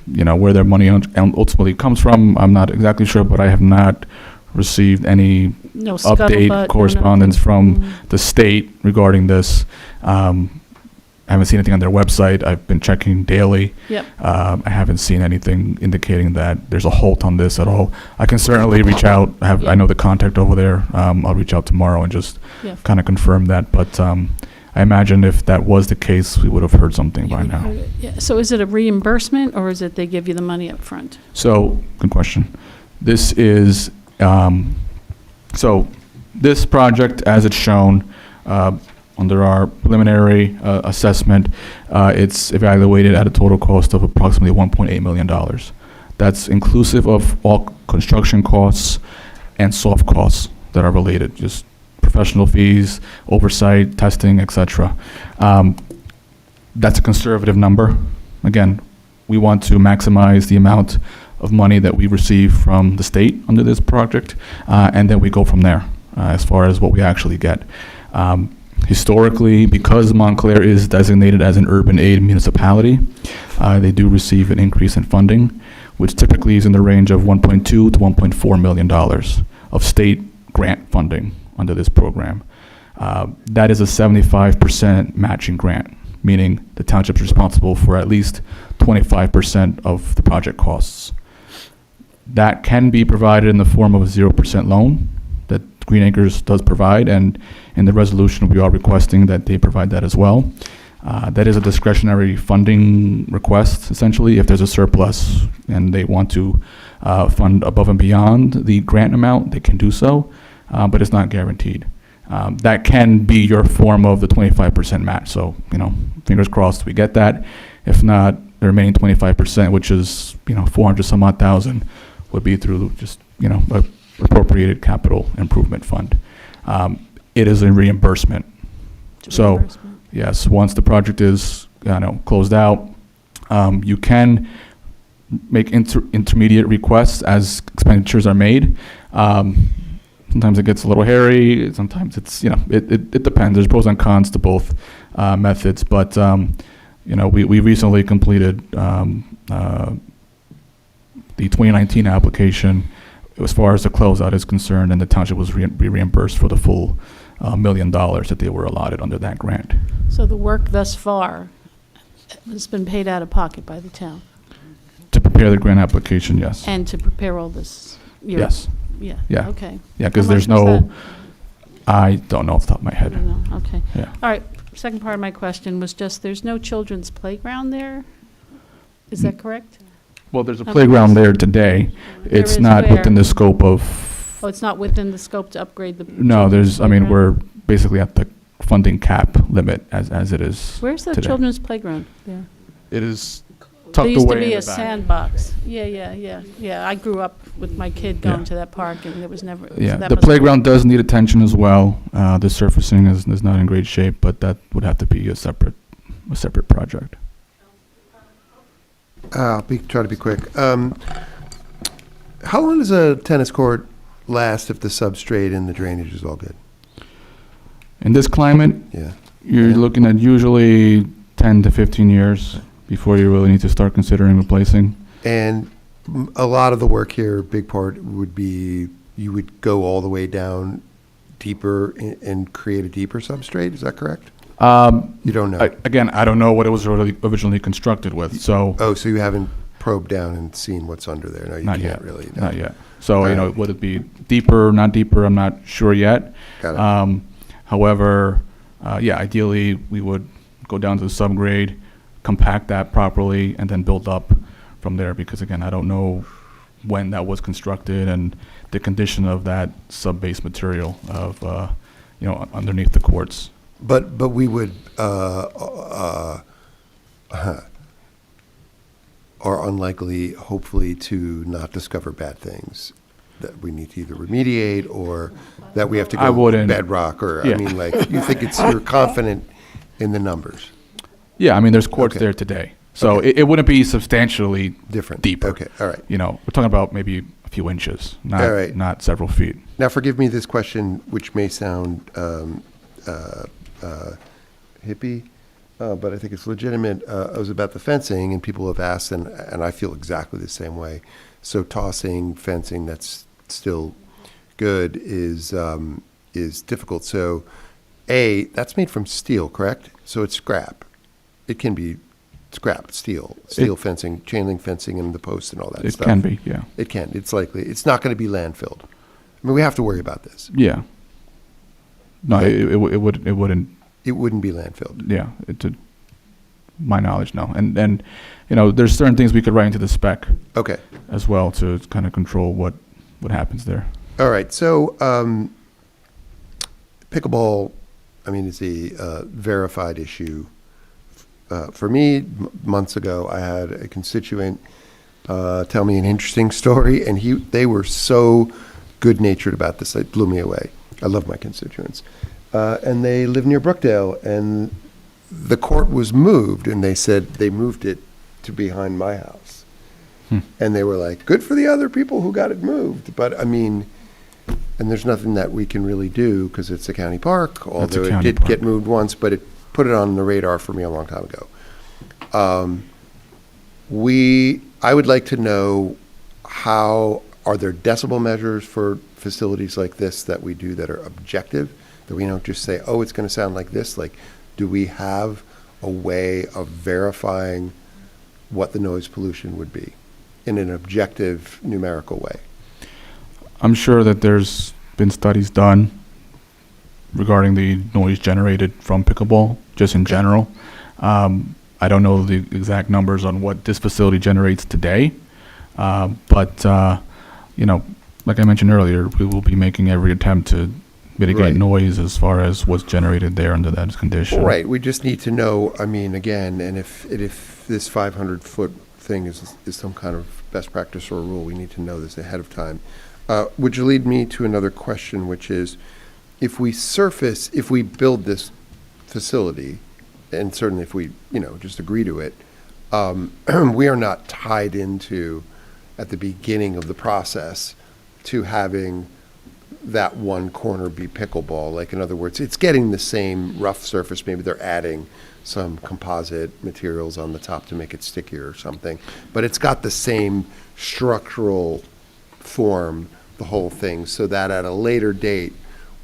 Where their money ultimately comes from, I'm not exactly sure, but I have not received any update correspondence from the state regarding this. I haven't seen anything on their website. I've been checking daily. Yep. I haven't seen anything indicating that there's a halt on this at all. I can certainly reach out. I know the contact over there. I'll reach out tomorrow and just kind of confirm that. But I imagine if that was the case, we would have heard something by now. Yeah. So is it a reimbursement, or is it they give you the money up front? So, good question. This is, so this project, as it's shown, under our preliminary assessment, it's evaluated at a total cost of approximately $1.8 million. That's inclusive of all construction costs and soft costs that are related, just professional fees, oversight, testing, etc. That's a conservative number. Again, we want to maximize the amount of money that we receive from the state under this project, and then we go from there as far as what we actually get. Historically, because Montclair is designated as an urban aid municipality, they do receive an increase in funding, which typically is in the range of $1.2 to $1.4 million of state grant funding under this program. That is a 75% matching grant, meaning the township is responsible for at least 25% of the project costs. That can be provided in the form of a 0% loan that Green Acres does provide, and in the resolution we are requesting that they provide that as well. That is a discretionary funding request, essentially. If there's a surplus and they want to fund above and beyond the grant amount, they can do so, but it's not guaranteed. That can be your form of the 25% match. So, fingers crossed we get that. If not, the remaining 25%, which is, 400 some odd thousand, would be through just, a appropriated capital improvement fund. It is a reimbursement. So, yes, once the project is, closed out, you can make intermediate requests as expenditures are made. Sometimes it gets a little hairy. Sometimes it's, it depends. There's pros and cons to both methods. But, we recently completed the 2019 application as far as the closeout is concerned, and the township was reimbursed for the full $1 million that they were allotted under that grant. So the work thus far has been paid out of pocket by the town? To prepare the grant application, yes. And to prepare all this? Yes. Yeah. Yeah. Okay. Yeah, because How there's much was no, I don't know off the top of my head. I don't know. Okay. Yeah. All right. Second part of my question was just, there's no children's playground there? Is that correct? Well, there's a Okay. playground there today. It's is not where? within the scope of, Oh, it's not within the scope to upgrade the? no, children's playground? we're basically at the funding cap limit as it is Where's the today. children's playground there? It is tucked There used to away be in a the back. sandbox. Yeah. I grew up with my kid going Yeah. to that park, and there was never. so Yeah, that the must- playground does need attention as well. The surfacing is not in great shape, but that would have to be a separate project. I'll try to be quick. How long does a tennis court last if the substrate and the drainage is all good? In this climate, Yeah. you're looking at usually 10 to 15 years before you really need to start considering replacing. And a lot of the work here, a big part would be, you would go all the way down deeper and create a deeper substrate, is that correct? You don't know? Again, I don't know what it was originally constructed with, so. Oh, so you haven't probed down and seen what's under there? No, you Not can't yet. really. No. Not yet. So, you know, would it be deeper, not deeper, I'm not sure yet. Got it. However, yeah, ideally, we would go down to the subgrade, compact that properly, and then build up from there, because again, I don't know when that was constructed and the condition of that sub-base material of, you know, underneath the courts. But we would, are unlikely, hopefully, to not discover bad things that we need to either remediate or that we have to I go wouldn't. bedrock, or, Yeah. I mean, like, you think you're confident in the numbers? Yeah, I mean, there's courts Okay. there today, so Okay. it wouldn't be substantially Different. deeper. Okay, all right. You know, we're talking about maybe a few inches, not, All right. not several feet. Now, forgive me this question, which may sound hippie, but I think it's legitimate. It was about the fencing, and people have asked, and I feel exactly the same way. So tossing fencing that's still good is difficult. So, that's made from steel, correct? So it's scrap. It can be scrap, steel fencing, chain link fencing, and the posts and all that It stuff. can be, yeah. It can. It's likely. It's not going to be landfilled. I mean, we have to worry about this. Yeah. No, it wouldn't. It wouldn't be landfilled. Yeah, to my knowledge, no. And you know, there's certain things we could write into the spec Okay. as well to kind of control what happens there. All right. So pickleball, I mean, is a verified issue. For me, months ago, I had a constituent tell me an interesting story, and they were so good-natured about this. It blew me away. I love my constituents. And they live near Brookdale, and the court was moved, and they said they moved it to behind my house. And they were like, good for the other people who got it moved. But, I mean, and there's nothing that we can really do because it's a county park, although it did get moved once, but it put it on the radar for me a long time ago. I would like to know, how are there decibel measures for facilities like this that we do that are objective, that we don't just say, oh, it's going to sound like this? Like, do we have a way of verifying what the noise pollution would be in an objective numerical way? I'm sure that there's been studies done regarding the noise generated from pickleball, just in general. I don't know the exact numbers on what this facility generates today, but you know, like I mentioned earlier, we will be making every attempt to mitigate Right. noise as far as what's generated there under that condition. Right, we just need to know, I mean, again, and if this 500-foot thing is some kind of best practice or rule, we need to know this ahead of time. Which lead me to another question, which is, if we build this facility, and certainly if we, just agree to it, we are not tied into, at the beginning of the process, to having that one corner be pickleball. Like, in other words, it's getting the same rough surface. Maybe they're adding some composite materials on the top to make it stickier or something. But it's got the same structural form, the whole thing, so that at a later date,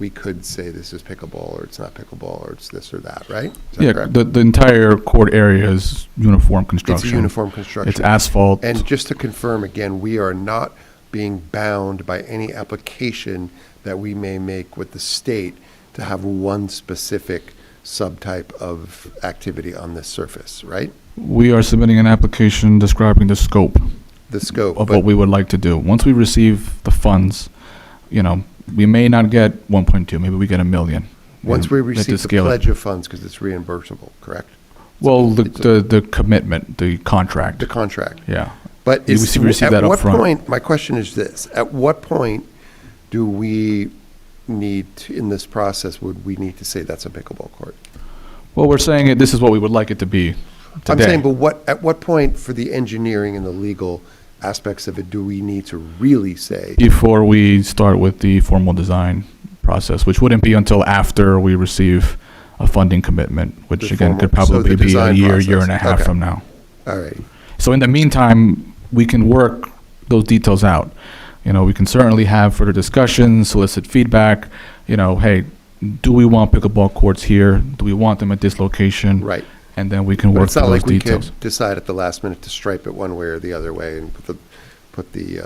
we could say this is pickleball, or it's not pickleball, or it's this or that, right? Is that Yeah, correct? the entire court area is uniform construction. It's a uniform construction. It's asphalt. And just to confirm again, we are not being bound by any application that we may make with the state to have one specific subtype of activity on this surface, right? We are submitting an application describing the scope. The scope, of but- what we would like to do. Once we receive the funds, we may not get 1.2, maybe we get $1 million. Once we have to receive the scale it. pledge of funds, because it's reimbursable, correct? Well, the commitment, the contract. The contract. Yeah. But We receive that at what upfront. point, my question is this, at what point do we need to, in this process, would we need to say that's a pickleball court? Well, we're saying this is what we would like it to be today. I'm saying, but at what point for the engineering and the legal aspects of it do we need to really say? Before we start with the formal design process, which wouldn't be until after we receive a funding commitment, which The again could formal- so probably the be a design year, year process. and a half Okay. from now. All right. So in the meantime, we can work those details out. You know, we can certainly have further discussions, solicit feedback, you know, hey, do we want pickleball courts here? Do we want them at this location? Right. And then we can But work it's through not those like we details. could decide at the last minute to stripe it one way or the other way and put the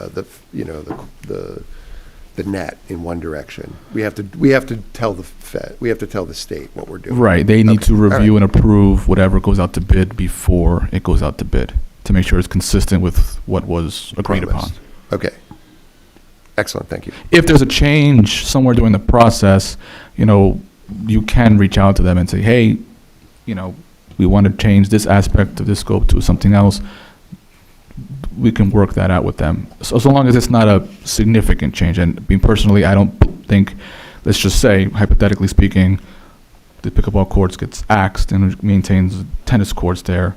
net in one direction. We have to tell the Fed, we have to tell the state what we're doing. Right, they need Okay. to All right. review and approve whatever goes out to bid before it goes out to bid, to make sure it's consistent with what was agreed upon. Promised. Okay. Excellent, thank you. If there's a change somewhere during the process, you know, you can reach out to them and say, hey, you know, we want to change this aspect of this scope to something else. We can work that out with them. So long as it's not a significant change. And I mean, personally, I don't think, let's just say, hypothetically speaking, the pickleball courts gets axed and maintains tennis courts there.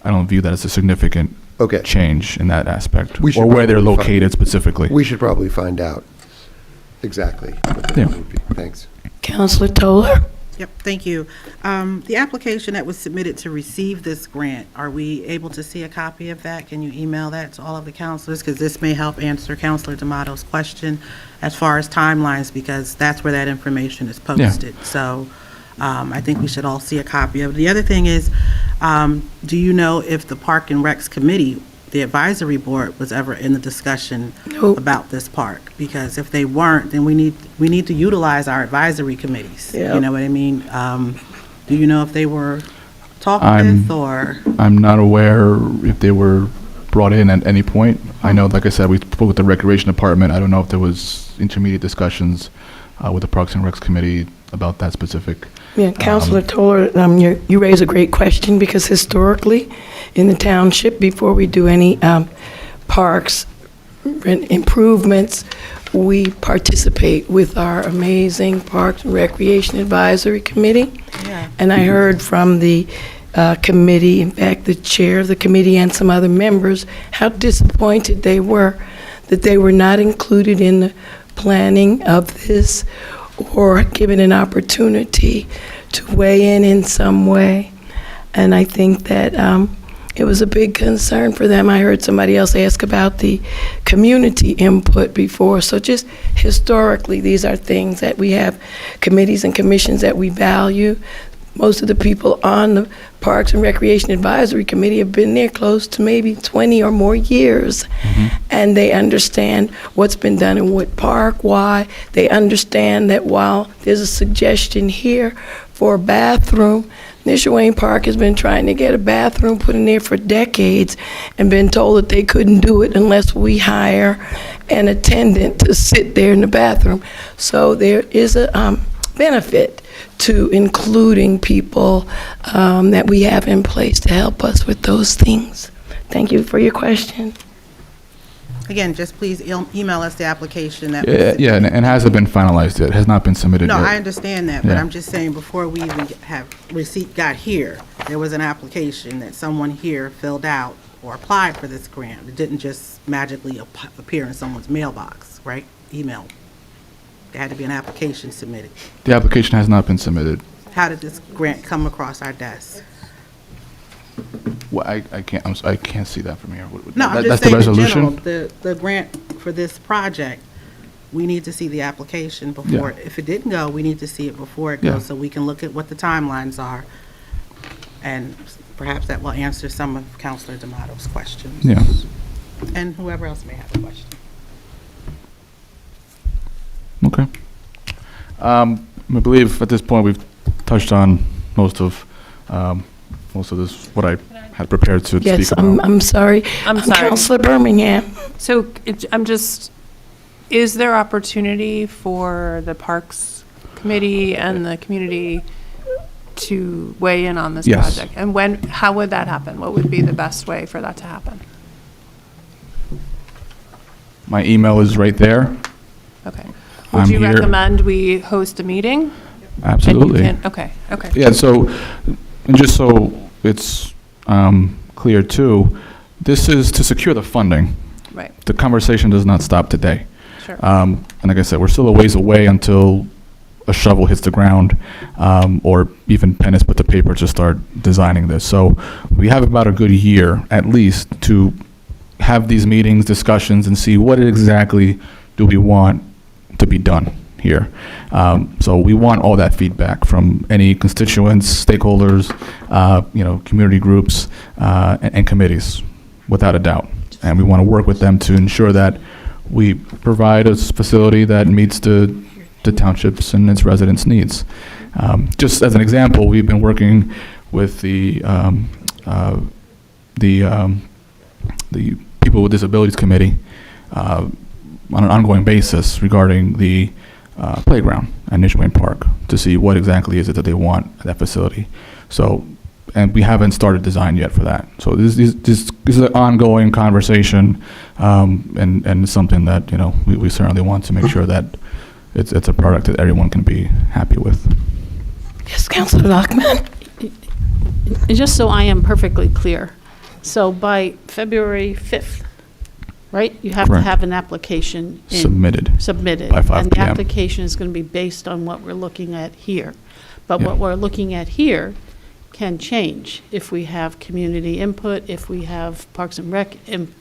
I don't view that as a significant Okay. change in that aspect, We should or where they're probably find- located specifically. We should probably find out exactly what that Yeah. would be. Thanks. Counselor Toller? Yep, thank you. The application that was submitted to receive this grant, are we able to see a copy of that? Can you email that to all of the counselors? Because this may help answer Counselor D'Amato's question as far as timelines, because that's where that information is posted. So I think we should all see a copy of it. The other thing is, do you know if the Park and Recs Committee, the advisory board, was ever in the discussion Nope. about this park? Because if they weren't, then we need to utilize our advisory committees. Yeah. You know what I mean? Do you know if they were talked I'm- with, or? I'm not aware if they were brought in at any point. I know, like I said, we spoke with the Recreation Department. I don't know if there was intermediate discussions with the Parks and Recs Committee about that specific. Yeah, Counselor Toller, you raise a great question, because historically, in the township, before we do any parks improvements, we participate with our amazing Parks and Recreation Advisory Committee. Yeah. And I heard from the committee, in fact, the chair of the committee and some other members, how disappointed they were that they were not included in the planning of this or given an opportunity to weigh in some way. And I think that it was a big concern for them. I heard somebody else ask about the community input before. So just historically, these are things that we have committees and commissions that we value. Most of the people on the Parks and Recreation Advisory Committee have been there close to maybe 20 or more years. And they understand what's been done in Wood Park, why. They understand that while there's a suggestion here for a bathroom, Nishawayne Park has been trying to get a bathroom put in there for decades and been told that they couldn't do it unless we hire an attendant to sit there in the bathroom. So there is a benefit to including people that we have in place to help us with those things. Thank you for your question. Again, just please email us the application that was Yeah, submitted. and hasn't been finalized yet, has not been submitted No, yet. I understand that, but Yeah. I'm just saying, before we even got here, there was an application that someone here filled out or applied for this grant. It didn't just magically appear in someone's mailbox, right? Email. There had to be an application submitted. The application has not been submitted. How did this grant come across our desk? Well, I can't, I can't see that from here. No, I'm That's just the saying in general, resolution? the grant for this project, we need to see the application before, if it didn't go, we need to see it before it Yeah. goes, so we can look at what the timelines are. And perhaps that will answer some of Counselor D'Amato's questions. Yeah. And whoever else may have a question. Okay. I believe at this point we've touched on most of this, what I had prepared to Yes, speak about. I'm sorry. I'm sorry. Counselor Birmingham. So is there opportunity for the Parks Committee and the community to weigh in on this Yes. project? And how would that happen? What would be the best way for that to happen? My email is right there. Okay. Would I'm you here. recommend we host a meeting? Absolutely. And you can, okay. Yeah, so, and just so it's clear too, this is to secure the funding. Right. The conversation does not stop today. Sure. And like I said, we're still a ways away until a shovel hits the ground, or even pen is put to paper to start designing this. So we have about a good year, at least, to have these meetings, discussions, and see what exactly do we want to be done here. So we want all that feedback from any constituents, stakeholders, community groups, and committees, without a doubt. And we want to work with them to ensure that we provide a facility that meets the townships and its residents' needs. Just as an example, we've been working with the People with Disabilities Committee on an ongoing basis regarding the playground at Nishwayne Park to see what exactly is it that they want at that facility. So, and we haven't started design yet for that. So this is an ongoing conversation, and it's something that we certainly want to make sure that it's a product that everyone can be happy with. Yes, Councilor Lockman. And just so I am perfectly clear, so by February 5th, right, you have to Correct. have an application Submitted by 5 And the p.m. application is going to be based on what we're looking at here. But Yeah. what we're looking at here can change if we have community input, if we have Parks and Rec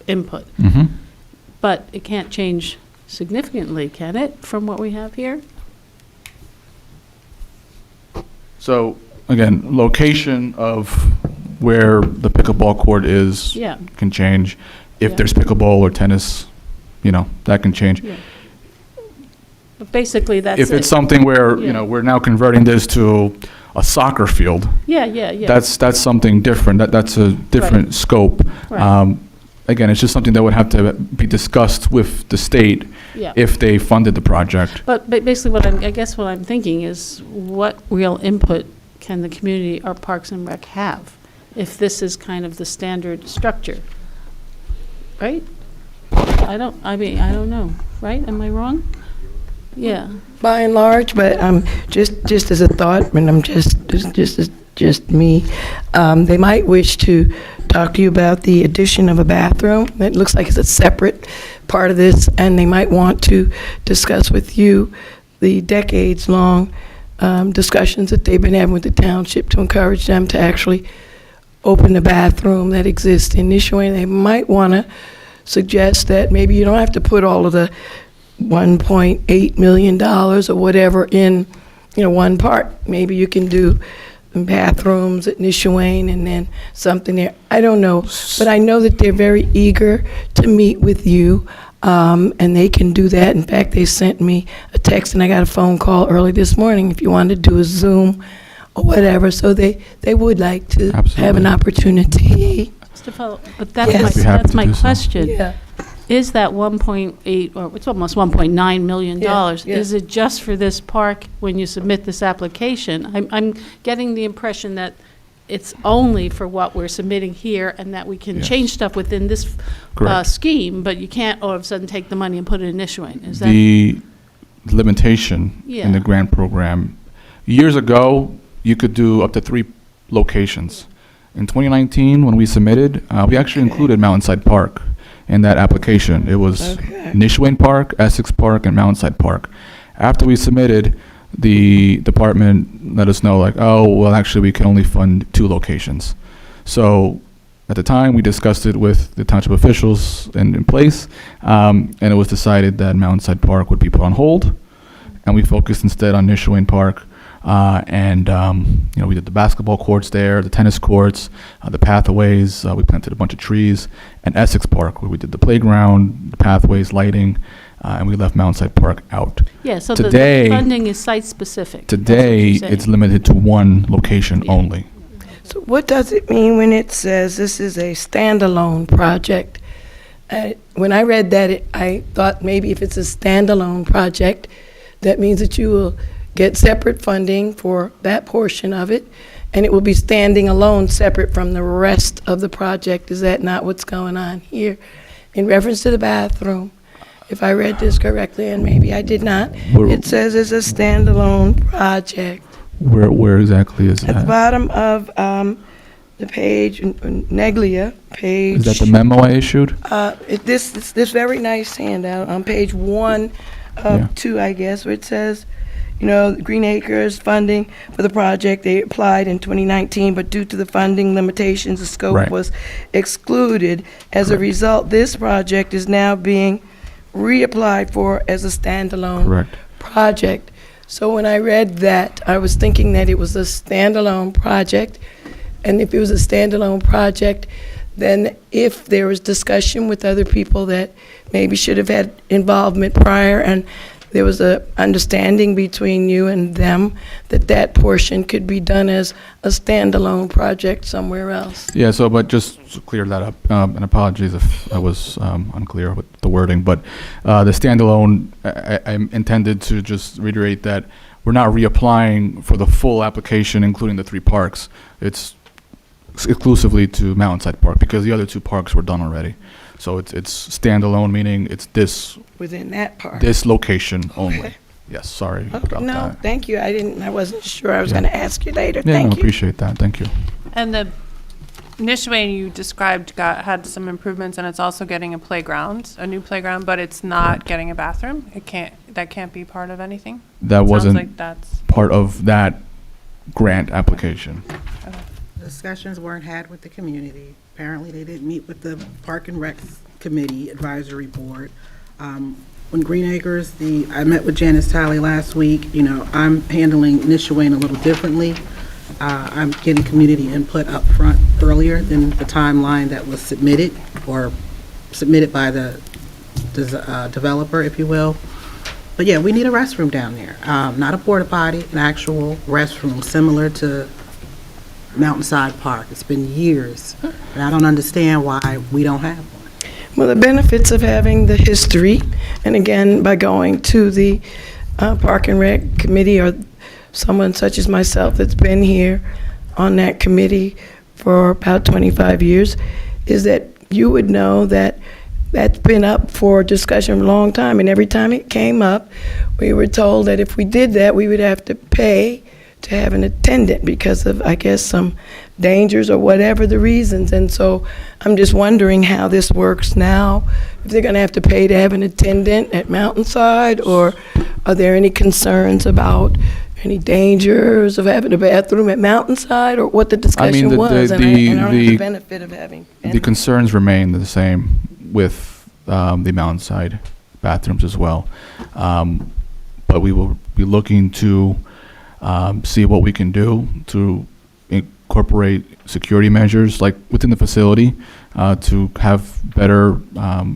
input. Mhm. But it can't change significantly, can it, from what we have here? So again, location of where the pickleball court is Yeah. can change. If Yeah. there's pickleball or tennis, that can change. Yeah. But basically, that's it. If it's something where, Yeah. we're now converting this to a soccer field, Yeah, yeah, yeah. that's something different. That's a different Right. scope. Right. Again, it's just something that would have to be discussed with the state Yeah. if they funded the project. But basically, I guess what I'm thinking is, what real input can the community or Parks and Rec have if this is kind of the standard structure? Right? I don't know, right? Am I wrong? Yeah. By and large, but just as a thought, and I'm just me, they might wish to talk to you about the addition of a bathroom. It looks like it's a separate part of this, and they might want to discuss with you the decades-long discussions that they've been having with the township to encourage them to actually open the bathroom that exists in Nishwayne. They might want to suggest that maybe you don't have to put all of the $1.8 million or whatever in, one part. Maybe you can do bathrooms at Nishwayne and then something there. I don't know, but I know that they're very eager to meet with you, and they can do that. In fact, they sent me a text, and I got a phone call early this morning if you wanted to do a Zoom or whatever. So they would like to have an opportunity. Just to follow, but that's Yes. my, I'd be happy that's to my do so. question. Yeah. Is that 1.8, or it's almost $1.9 million, Yeah. is it just for this park when you submit this application? I'm getting the impression that it's only for what we're submitting here, and that we can Yes. change stuff within this Correct. scheme, but you can't all of a sudden take the money and put it in Nishwayne. Is that? The limitation Yeah. in the grant program, years ago, you could do up to 3 locations. In 2019, when we submitted, we actually included Mountainside Park in that application. It was Okay. Nishwayne Park, Essex Park, and Mountainside Park. After we submitted, the department let us know, like, oh, well, actually, we can only fund 2 locations. So at the time, we discussed it with the township officials in place, and it was decided that Mountainside Park would be put on hold, and we focused instead on Nishwayne Park. We did the basketball courts there, the tennis courts, the pathways. We planted a bunch of trees, and Essex Park, where we did the playground, the pathways, lighting, and we left Mountainside Park out. Yeah, so Today- the funding is site-specific. That's what Today, you're saying. it's limited to 1 location only. So what does it mean when it says this is a standalone project? When I read that, I thought maybe if it's a standalone project, that means that you will get separate funding for that portion of it, and it will be standing alone, separate from the rest of the project. Is that not what's going on here? In reference to the bathroom, if I read this correctly, and maybe I did not, We're- it says it's a standalone project. Where exactly is At the that? bottom of the page, Neglia, page... Is that the memo I issued? This very nice handout on page 1 of Yeah. 2, I guess, where it says, you know, Green Acres funding for the project, they applied in 2019, but due to the funding limitations, the scope Right. was excluded. As a result, this project is now being reapplied for as a standalone Correct. project. So when I read that, I was thinking that it was a standalone project. And if it was a standalone project, then if there was discussion with other people that maybe should have had involvement prior, and there was a understanding between you and them that that portion could be done as a standalone project somewhere else. Yeah, so, but just to clear that up, and apologies if I was unclear with the wording, but the standalone, I intended to just reiterate that we're not reapplying for the full application, including the 3 parks. It's exclusively to Mountainside Park, because the other 2 parks were done already. So it's standalone, meaning it's Within that part. this location only. Okay. Yes, sorry Okay, about no, that. thank you. I wasn't sure. I was Yeah. going to ask you later. Yeah, no, Thank you. appreciate that. Thank you. And the Nishwain you described had some improvements, and it's also getting a playground, a new playground, but it's not getting a bathroom. That can't be part of anything. That Sounds wasn't like that's part of that grant application. Discussions weren't had with the community. Apparently, they didn't meet with the Park and Rec Committee Advisory Board. When Green Acres, I met with N.J.S.A last week. You know, I'm handling Nishwain a little differently. I'm getting community input up front earlier than the timeline that was submitted, or submitted by the developer, if you will. But yeah, we need a restroom down there. Not a porta potty, an actual restroom similar to Mountainside Park. It's been years, and I don't understand why we don't have one. Well, the benefits of having the history, and again, by going to the Park and Rec Committee, or someone such as myself that's been here on that committee for about 25 years, is that you would know that that's been up for discussion a long time, and every time it came up, we were told that if we did that, we would have to pay to have an attendant because of, I guess, some dangers or whatever the reasons. And so I'm just wondering how this works now. If they're going to have to pay to have an attendant at Mountainside, or are there any concerns about any dangers of having a bathroom at Mountainside, or what the discussion was? And I don't have the benefit of having. The concerns remain the same with the Mountainside bathrooms as well. But we will be looking to see what we can do to incorporate security measures like within the facility to have better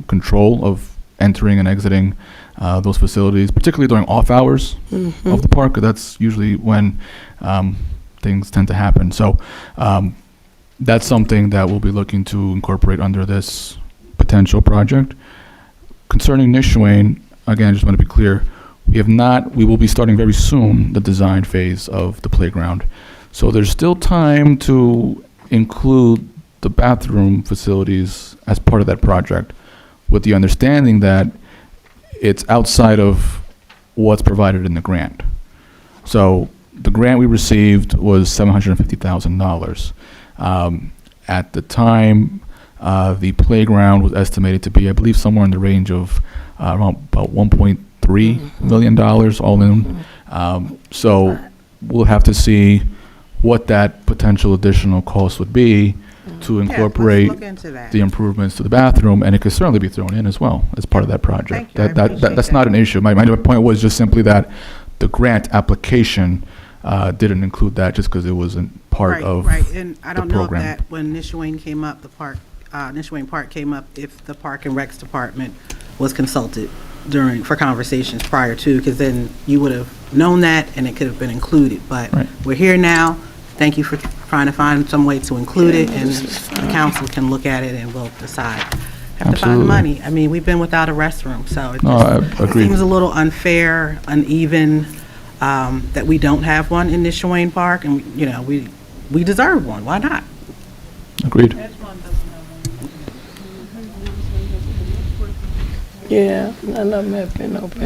control of entering and exiting those facilities, particularly during off hours of the park. That's usually when things tend to happen. So that's something that we'll be looking to incorporate under this potential project. Concerning Nishwain, again, I just want to be clear, we will be starting very soon the design phase of the playground. So there's still time to include the bathroom facilities as part of that project, with the understanding that it's outside of what's provided in the grant. So the grant we received was $750,000. At the time, the playground was estimated to be, I believe, somewhere in the range of around about $1.3 million all in. So we'll have to see what that potential additional cost would be to incorporate look into that. the improvements to the bathroom, and it could certainly be thrown in as well as part of that project. Thank you. I appreciate That's that. not an issue. My point was just simply that the grant application didn't include that just because it wasn't part of Right, and I the don't know if program. that, when Nishwain came up, Nishwain Park came up, if the Park and Recs Department was consulted for conversations prior to, because then you would have known that and it could have been included. But Right. we're here now. Thank you for trying to find some way to include it, and the council can look at it and we'll decide. Have to find the Absolutely. money. I mean, we've been without a restroom, so it No, I just agree. seems a little unfair, uneven, that we don't have one in Nishwain Park, and, you know, we deserve one. Why not? Agreed. Yeah, none of them have been open,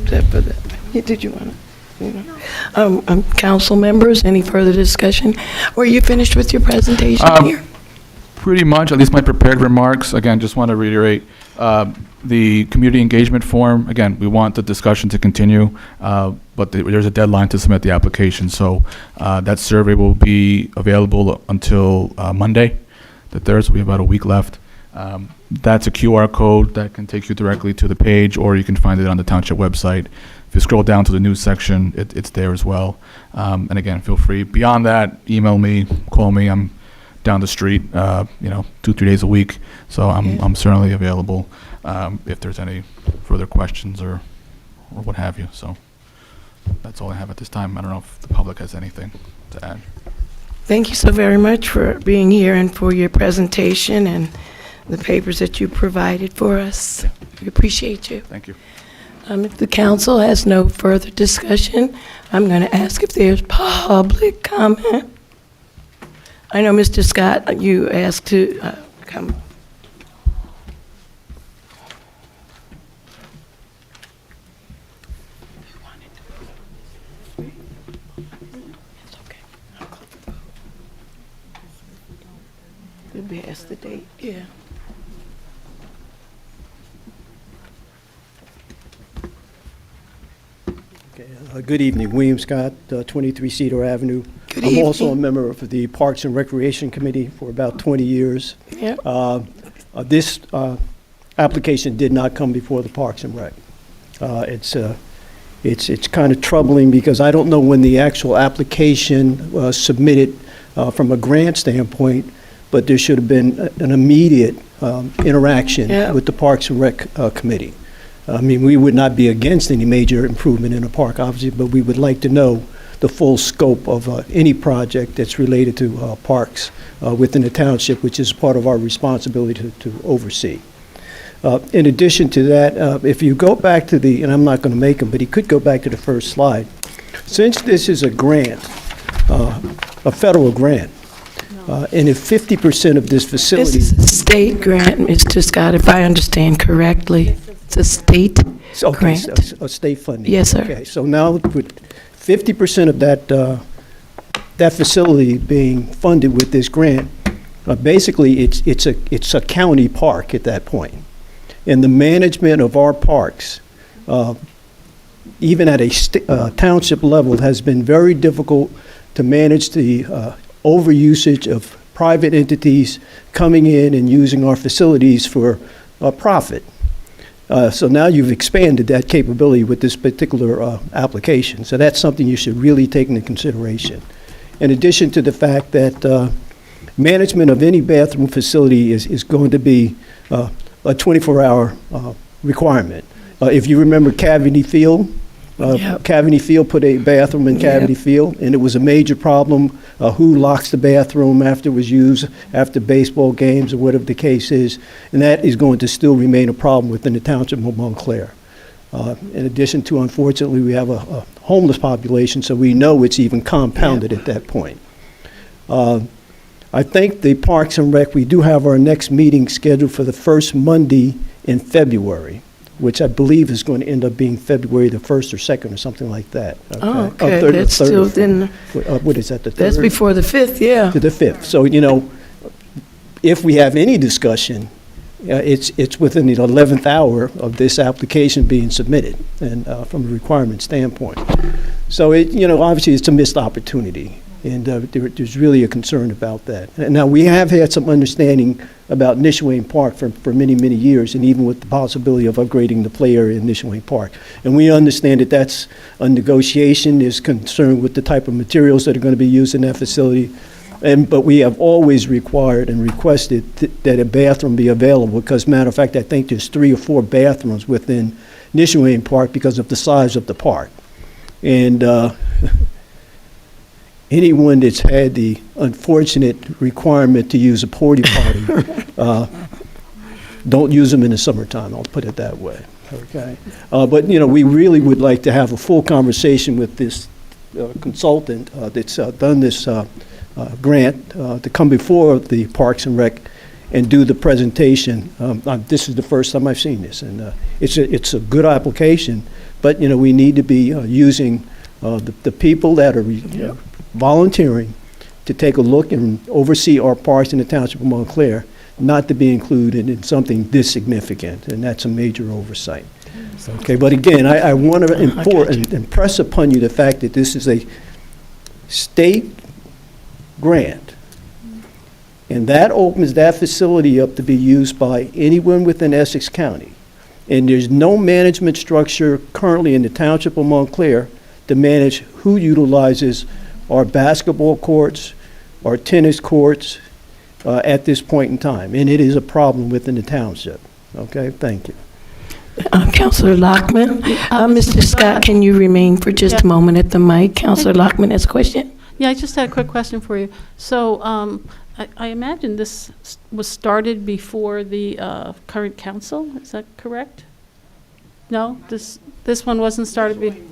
except for that. Yeah, did you want to? Council members, any further discussion? Were you finished with your presentation here? Pretty much, at least my prepared remarks. Again, just want to reiterate, the community engagement forum, again, we want the discussion to continue, but there's a deadline to submit the application. So that survey will be available until Monday, the 3rd, so we have about a week left. That's a QR code that can take you directly to the page, or you can find it on the township website. If you scroll down to the news section, it's there as well. And again, feel free. Beyond that, email me, call me. I'm down the street, 2-3 days a week. So I'm certainly available if there's any further questions or what have you. So that's all I have at this time. I don't know if the public has anything to add. Thank you so very much for being here and for your presentation and the papers that you provided for us. We appreciate you. Thank you. If the council has no further discussion, I'm going to ask if there's public comment. I know, Mr. Scott, you asked to come. It's okay. I'll call the vote. Did we ask the date? Yeah. Good evening, William Scott, 23 Cedar Avenue. Good I'm evening. also a member of the Parks and Recreation Committee for about 20 years. Yep. This application did not come before the Parks and Rec. It's kind of troubling because I don't know when the actual application was submitted from a grant standpoint, but there should have been an immediate interaction with the Parks and Rec Committee. I mean, we would not be against any major improvement in a park, obviously, but we would like to know the full scope of any project that's related to parks within the township, which is part of our responsibility to oversee. In addition to that, if you go back to and I'm not going to make them, but he could go back to the first slide. Since this is a grant, a federal grant, and if 50% of this facility... This is a state grant, Mr. Scott, if I understand correctly. It's a state grant. A state funding. Yes, sir. Okay, so now with 50% of that facility being funded with this grant, basically it's a county park at that point. And the management of our parks, even at a township level, has been very difficult to manage the overusage of private entities coming in and using our facilities for profit. So now you've expanded that capability with this particular application. So that's something you should really take into consideration. In addition to the fact that management of any bathroom facility is going to be a 24-hour requirement. If you remember Cavity Field, Cavity Field put a bathroom in Cavity Field, and it was a major problem. Who locks the bathroom after it was used, after baseball games or whatever the case is, and that is going to still remain a problem within the Township of Montclair. In addition to, unfortunately, we have a homeless population, so we know it's even compounded at that point. I think the Parks and Rec, we do have our next meeting scheduled for the first Monday in February, which I believe is going to end up being February the 1st or 2nd or something like that. Oh, okay. That's still in. What is that, the 3rd? That's before the 5th, yeah. To the 5th. So, if we have any discussion, it's within the 11th hour of this application being submitted, and from a requirement standpoint. So, obviously it's a missed opportunity, and there's really a concern about that. And now, we have had some understanding about Nishnaway Park for many, many years, and even with the possibility of upgrading the play area in Nishnaway Park. And we understand that that's a negotiation, is concerned with the type of materials that are going to be used in that facility. But we have always required and requested that a bathroom be available, because, matter of fact, I think there's 3 or 4 bathrooms within Nishnaway Park because of the size of the park. And anyone that's had the unfortunate requirement to use a porta potty, don't use them in the summertime, I'll put it that way, okay? But, we really would like to have a full conversation with this consultant that's done this grant to come before the Parks and Rec and do the presentation. This is the first time I've seen this, and it's a good application, but, we need to be using the people that are volunteering to take a look and oversee our parks in the Township of Montclair, not to be included in something this significant, and that's a major oversight. Okay, but again, I want to impress upon you the fact that this is a state grant, and that opens that facility up to be used by anyone within Essex County. And there's no management structure currently in the Township of Montclair to manage who utilizes our basketball courts, our tennis courts, at this point in time. And it is a problem within the township. Okay, thank you. Councilor Lockman. Mr. Scott, can you remain for just a moment at the mic? Councilor Lockman has a question. Yeah, I just had a quick question for you. So I imagine this was started before the current council, is that correct? No, this one wasn't started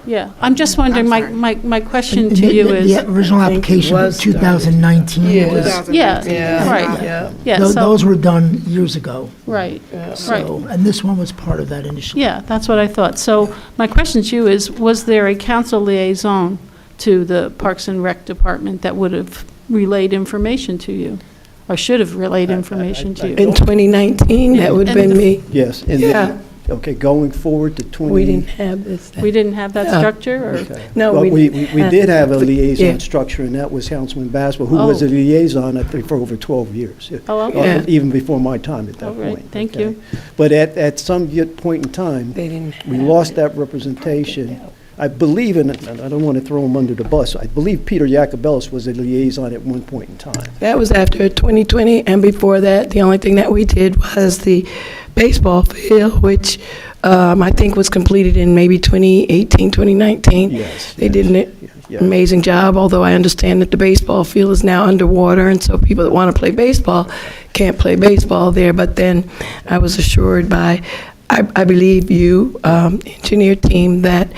yeah, I'm just wondering, my question to you is. The original application was 2019. Yeah, right. Yeah, Those were done years ago. Right, So, and this one was part of that initially. yeah, that's what I thought. So my question to you is, was there a council liaison to the Parks and Rec Department that would have relayed information to you? Or should have relayed information to you? In 2019, that would have been me. Yes. And Yeah. Okay, going forward to 20. We didn't have this. We didn't have that structure, or? Okay. No, Well, we we did have a liaison Yeah. structure, and that was Councilman Baswell, who was a liaison, I think, for over 12 years. Oh, okay. Even before my time at that All point. right, thank okay? you. But at some point in time, They didn't we have lost it. that representation. I believe, and I don't want to throw him under the bus, I believe Peter Jacobellis was a liaison at one point in time. That was after 2020, and before that, the only thing that we did was the baseball field, which I think was completed in maybe 2018, 2019. Yes. They did an Yeah. amazing job, although I understand that the baseball field is now underwater, and so people that want to play baseball can't play baseball there. But then I was assured by, I believe you, engineer team, that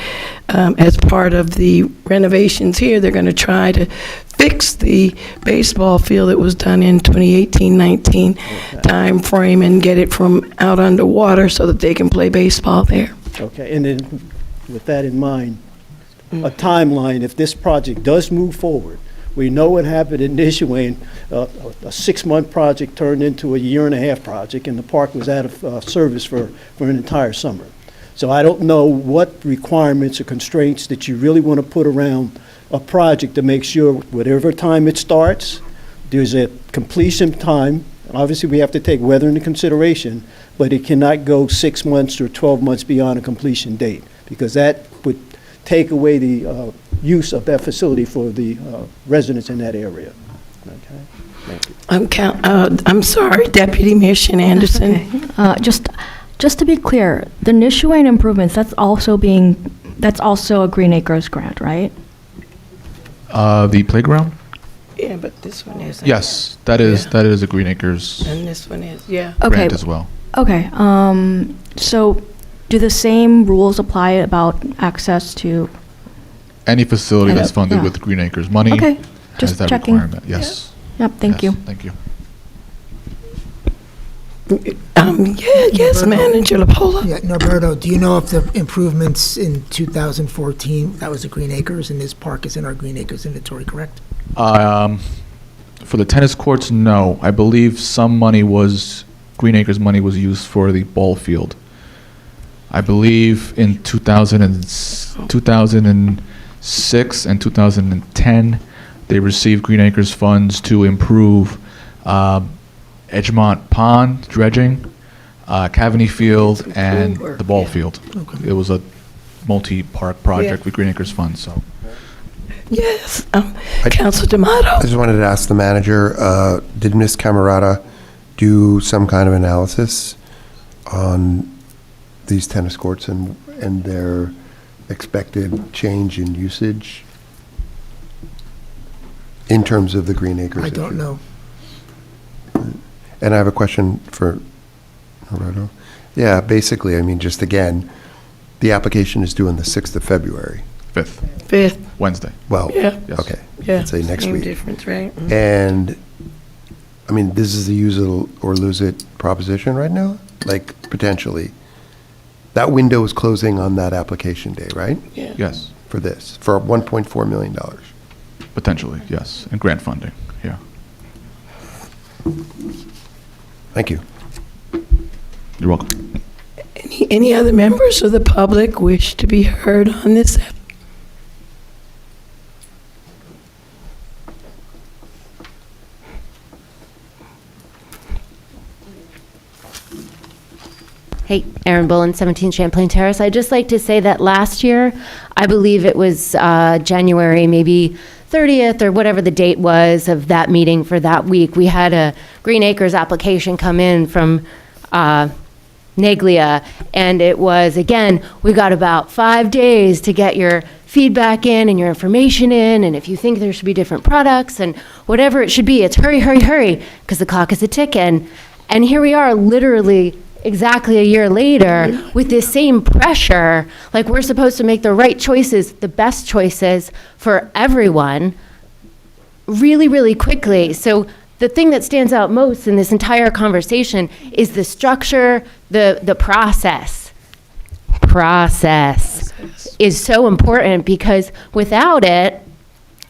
as part of the renovations here, they're going to try to fix the baseball field that was done in 2018-19 timeframe and get it from out underwater so that they can play baseball there. Okay, and then with that in mind, a timeline, if this project does move forward, we know what happened in Nishuane, a 6-month project turned into a 1.5-year project, and the park was out of service for an entire summer. So I don't know what requirements or constraints that you really want to put around a project to make sure whatever time it starts, there's a completion time. Obviously, we have to take weather into consideration, but it cannot go 6 months or 12 months beyond a completion date, because that would take away the use of that facility for the residents in that area. Okay, thank you. I'm sorry, Deputy Mayor Shin Anderson. Just to be clear, the Nishuane improvements, that's also a Green Acres grant, right? The playground? Yeah, but this one isn't. Yes, that is a Green Acres And this one is, yeah. grant as well. Okay, so do the same rules apply about access to? Any facility that's funded Yeah. with Green Acres money Okay, has just that checking. requirement. Yes. Yep, thank you. Yes, Thank you. Yes, Manager LaPola. Yeah, Norberto, do you know if the improvements in 2014, that was the Green Acres, and this park is in our Green Acres inventory, correct? For the tennis courts, no. I believe Green Acres money was used for the ball field. I believe in 2006 and 2010, they received Green Acres funds to improve Edgemont Pond dredging, Cavany Field, and the ball field. It was a multi-park project with Green Acres funds, so. Yes, Councilor D'Amato. I just wanted to ask the manager, did Ms. Camerata do some kind of analysis on these tennis courts and their expected change in usage in terms of the Green Acres I don't issue? know. And I have a question for Roberto. Yeah, basically, I mean, just again, the application is due on the 6th of February. 5th. Wednesday. Well, Yeah. Yes. okay, Yeah. let's say next Same week. difference, right? Mhm. And, I mean, this is a use it or lose it proposition right now? Like, potentially. That window is closing on that application day, right? Yeah. Yes. For this, for $1.4 million. Potentially, yes, and grant funding, yeah. Thank you. You're welcome. Any other members of the public wish to be heard on this? Hey, Erin Bullen, 17 Champlain Terrace. I'd just like to say that last year, I believe it was January, maybe 30th or whatever the date was of that meeting for that week, we had a Green Acres application come in from Neglia, and it was, again, we got about 5 days to get your feedback in and your information in, and if you think there should be different products and whatever it should be, it's hurry, hurry, hurry, because the clock is a-ticking. And here we are, literally exactly a year later, with this same pressure, like we're supposed to make the right choices, the best choices for everyone, really, really quickly. So the thing that stands out most in this entire conversation is the structure, the process. Process is so important, because without it,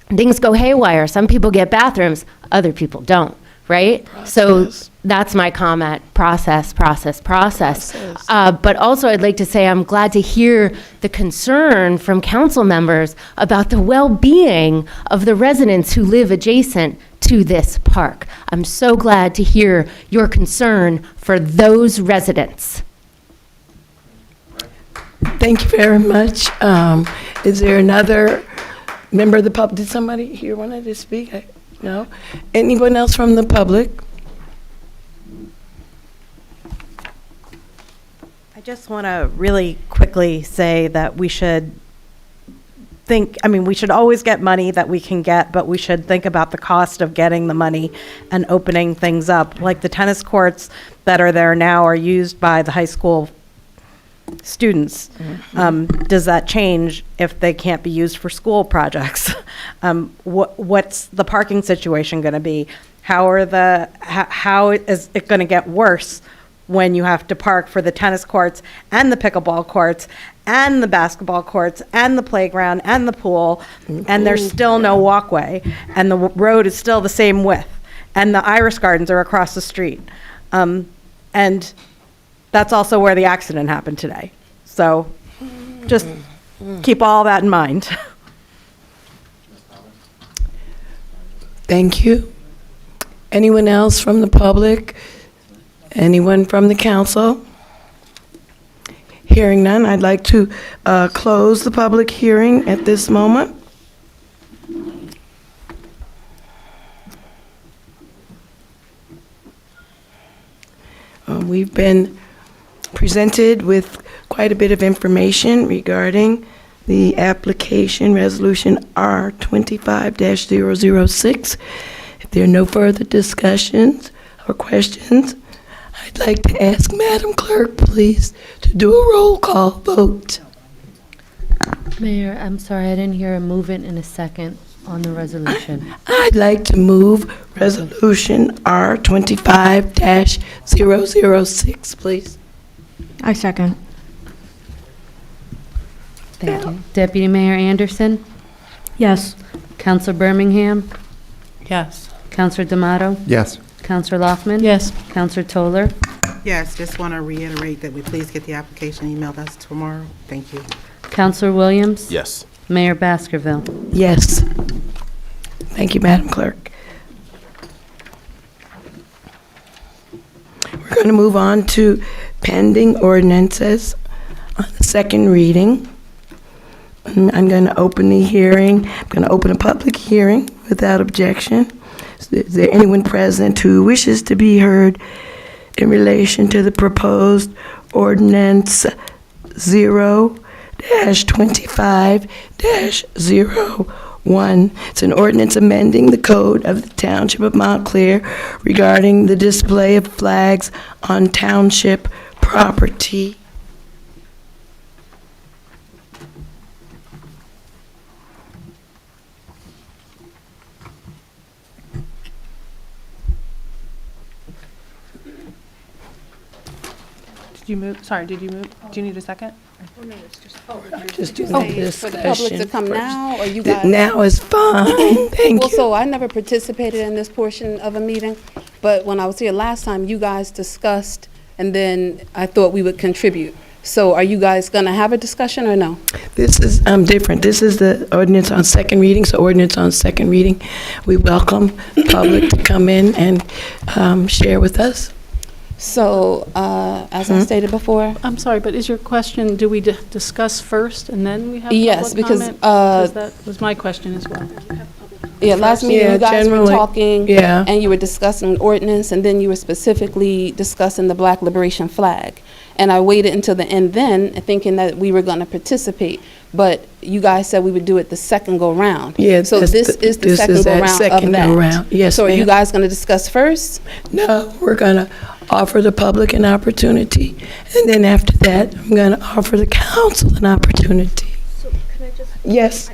things go haywire. Some people get bathrooms, other people don't, right? So that's my comment, process. But also I'd like to say I'm glad to hear the concern from council members about the well-being of the residents who live adjacent to this park. I'm so glad to hear your concern for those residents. Thank you very much. Is there another member of the public? Did somebody here wanted to speak? No? Anyone else from the public? I just want to really quickly say that we should we should always get money that we can get, but we should think about the cost of getting the money and opening things up. Like the tennis courts that are there now are used by the high school students. Does that change if they can't be used for school projects? What's the parking situation going to be? How is it going to get worse when you have to park for the tennis courts and the pickleball courts and the basketball courts and the playground and the pool, and there's still no walkway, and the road is still the same width, and the Iris Gardens are across the street. And that's also where the accident happened today. So just keep all that in mind. Thank you. Anyone else from the public? Anyone from the council? Hearing none, I'd like to close the public hearing at this moment. We've been presented with quite a bit of information regarding the application resolution R-25-006. If there are no further discussions or questions, I'd like to ask Madam Clerk, please, to do a roll call vote. Mayor, I'm sorry, I didn't hear a movement in a second on the resolution. I'd like to move resolution R-25-006, please. I second. Thank you. Deputy Mayor Anderson? Yes. Counselor Birmingham? Yes. Counselor D'Amato? Yes. Counselor Lockman? Yes. Counselor Toller? Yes, just want to reiterate that we please get the application emailed us tomorrow. Thank you. Counselor Williams? Yes. Mayor Baskerville? Yes. Thank you, Madam Clerk. We're going to move on to pending ordinances on the second reading. I'm going to open the hearing. I'm going to open a public hearing without objection. Is there anyone present who wishes to be heard in relation to the proposed ordinance 0-25-01? It's an ordinance amending the code of the Township of Montclair regarding the display of flags on township property. Did you move? Sorry, did you move? Do you need a second? Just do the For the public to discussion come first. now, or you guys? Now is fine, thank Well, you. so I never participated in this portion of a meeting, but when I was here last time, you guys discussed, and then I thought we would contribute. So are you guys going to have a discussion or no? This is different. This is the ordinance on second reading, so ordinance on second reading. We welcome the public to come in and share with us. So, as I stated before, I'm sorry, but is your question, do we discuss first and then we have public Yes, because, comment? Because that was my question as well. yeah, last meeting Yeah, you guys were generally, talking, yeah. and you were discussing ordinance, and then you were specifically discussing the Black Liberation flag. And I waited until the end then, thinking that we were going to participate, but you guys said we would do it the second go-round. Yeah, So that's this is the this second is that go-round of second that. go-round. Yes, So are you ma'am. guys going to discuss first? No, we're going to offer the public an opportunity, and then after that, I'm going to offer the council an opportunity. Yes.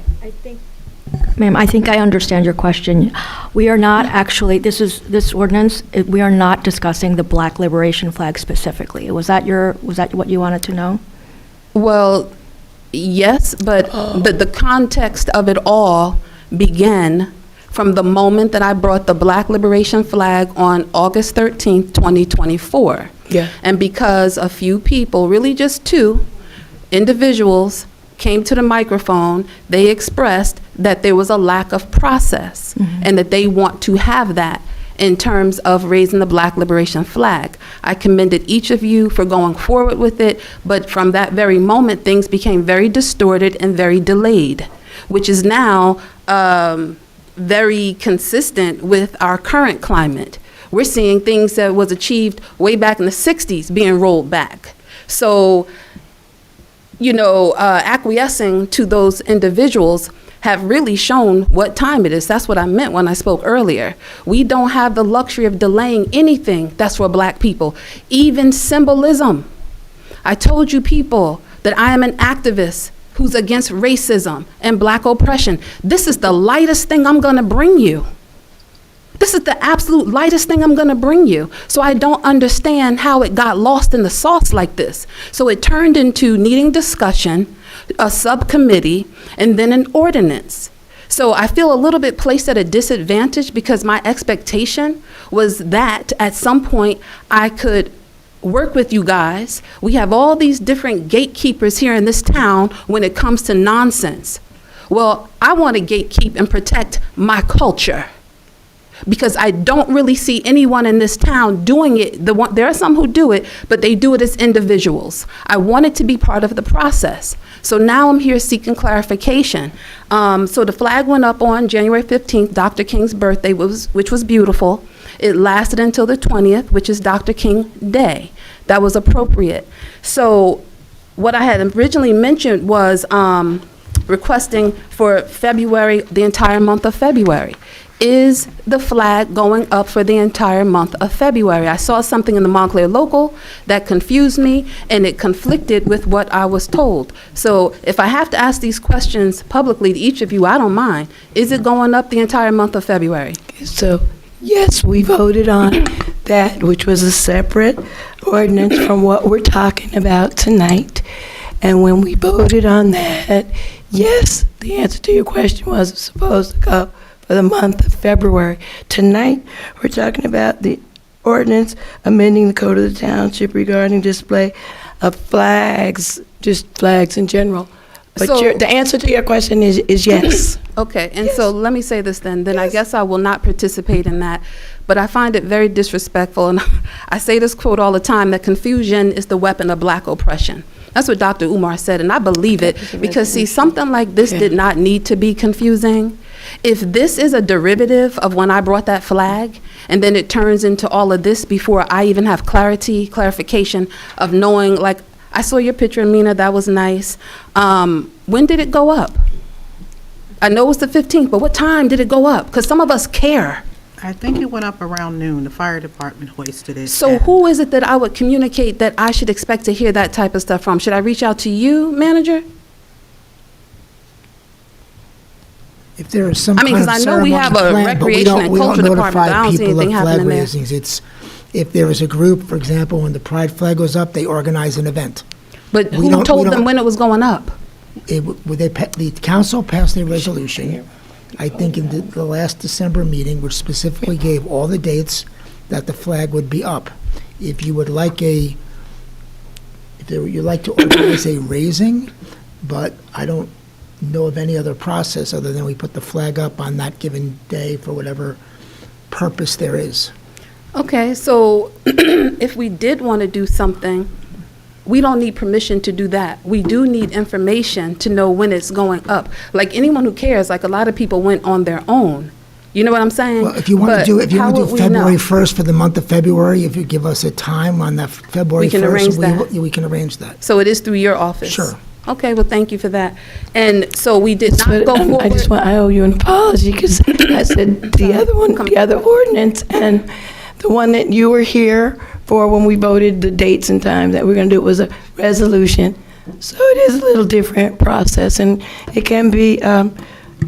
Ma'am, I think I understand your question. We are not actually, this ordinance, we are not discussing the Black Liberation flag specifically. Was that what you wanted to know? Well, yes, but the context of it all began from the moment that I brought the Black Liberation flag on August 13th, 2024. Yeah. And because a few people, really just two individuals, came to the microphone, they expressed that there was a lack of process and that they want to have that in terms of raising the Black Liberation flag. I commended each of you for going forward with it, but from that very moment, things became very distorted and very delayed, which is now very consistent with our current climate. We're seeing things that was achieved way back in the 60s being rolled back. So, you know, acquiescing to those individuals have really shown what time it is. That's what I meant when I spoke earlier. We don't have the luxury of delaying anything that's for Black people, even symbolism. I told you people that I am an activist who's against racism and Black oppression. This is the lightest thing I'm gonna bring you. This is the absolute lightest thing I'm going to bring you. So I don't understand how it got lost in the sauce like this. So it turned into needing discussion, a subcommittee, and then an ordinance. So I feel a little bit placed at a disadvantage because my expectation was that at some point I could work with you guys. We have all these different gatekeepers here in this town when it comes to nonsense. Well, I want to gatekeep and protect my culture, because I don't really see anyone in this town doing it. There are some who do it, but they do it as individuals. I want it to be part of the process. So now I'm here seeking clarification. So the flag went up on January 15th, Dr. King's birthday, which was beautiful. It lasted until the 20th, which is Dr. King Day. That was appropriate. So what I had originally mentioned was requesting for February, the entire month of February. Is the flag going up for the entire month of February? I saw something in the Montclair Local that confused me, and it conflicted with what I was told. So if I have to ask these questions publicly to each of you, I don't mind. Is it going up the entire month of February? So, yes, we voted on that, which was a separate ordinance from what we're talking about tonight. And when we voted on that, yes, the answer to your question was it's supposed to go for the month of February. Tonight, we're talking about the ordinance amending the code of the township regarding display of flags, just flags in general. But So- the answer to your question is yes. Okay, and so let me say this then. I guess I will not participate in that, but I find it very disrespectful, and I say this quote all the time, that confusion is the weapon of Black oppression. That's what Dr. Umar said, and I believe it, because see, something like this did not need to be confusing. If this is a derivative of when I brought that flag, and then it turns into all of this before I even have clarification of knowing, like, I saw your picture, Amina, that was nice. When did it go up? I know it's the 15th, but what time did it go up? Because some of us care. I think it went up around noon. The fire department hoisted it. So who is it that I would communicate that I should expect to hear that type of stuff from? Should I reach out to you, manager? If there is some I mean, kind of 'cause I know we ceremony have a planned, but we recreation don't- and we don't culture department, but I notify don't see people of anything happening flag there. raisings. It's, if there is a group, for example, when the Pride flag goes up, they organize an event. But We who don't- we told them don't- when it was going up? The council passed a resolution, I think in the last December meeting, which specifically gave all the dates that the flag would be up. If you would like you'd like to organize a raising, but I don't know of any other process other than we put the flag up on that given day for whatever purpose there is. Okay, so if we did want to do something, we don't need permission to do that. We do need information to know when it's going up. Like anyone who cares, like a lot of people went on their own. You know what I'm saying? Well, if you want to But do, if you how want to would do we February know? 1st for the month of February, if you give us a time on that February 1st. We can arrange that. We can arrange that. So it is through your office? Sure. Okay, well, thank you for that. And so we did not But go forward. I owe you an apology, because I said the other ordinance, and the one that you were here for when we voted the dates and times that we're going to do was a resolution. So it is a little different process, and it can be, a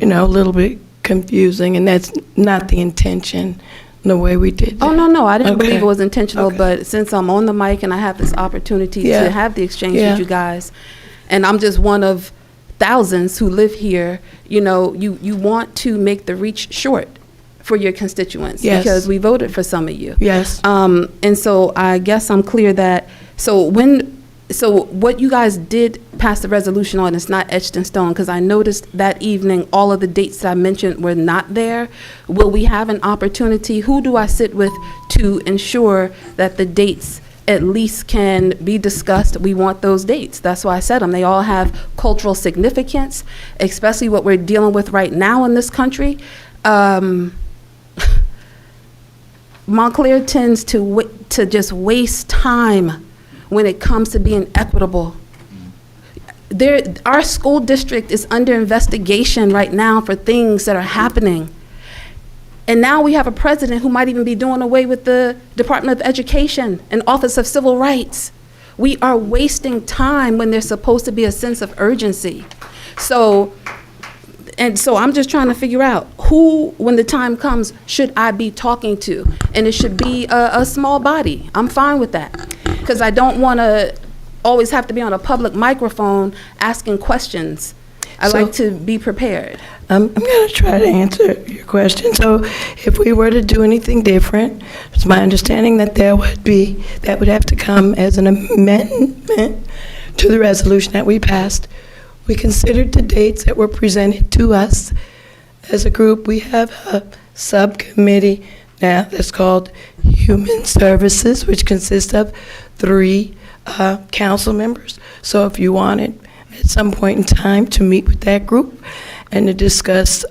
little bit confusing, and that's not the intention, the way we did Oh, that. no, I didn't believe Okay. it was intentional, Okay. but since I'm on the mic and I have this opportunity Yeah. to have the exchange Yeah. with you guys, and I'm just one of thousands who live here, you want to make the reach short for your constituents. Yes. Because we voted for some of you. Yes. And so I guess I'm clear that, so what you guys did pass the resolution on is not etched in stone, because I noticed that evening all of the dates that I mentioned were not there. Will we have an opportunity? Who do I sit with to ensure that the dates at least can be discussed? We want those dates. That's why I said them. They all have cultural significance, especially what we're dealing with right now in this country. Montclair tends to just waste time when it comes to being equitable. Our school district is under investigation right now for things that are happening. And now we have a president who might even be doing away with the Department of Education and Office of Civil Rights. We are wasting time when there's supposed to be a sense of urgency. So I'm just trying to figure out who, when the time comes, should I be talking to? And it should be a small body. I'm fine with that, because I don't want to always have to be on a public microphone asking questions. I like to be prepared. I'm going to try to answer your question. So if we were to do anything different, it's my understanding that that would have to come as an amendment to the resolution that we passed. We considered the dates that were presented to us as a group. We have a subcommittee now that's called Human Services, which consists of 3 council members. So if you wanted at some point in time to meet with that group and to discuss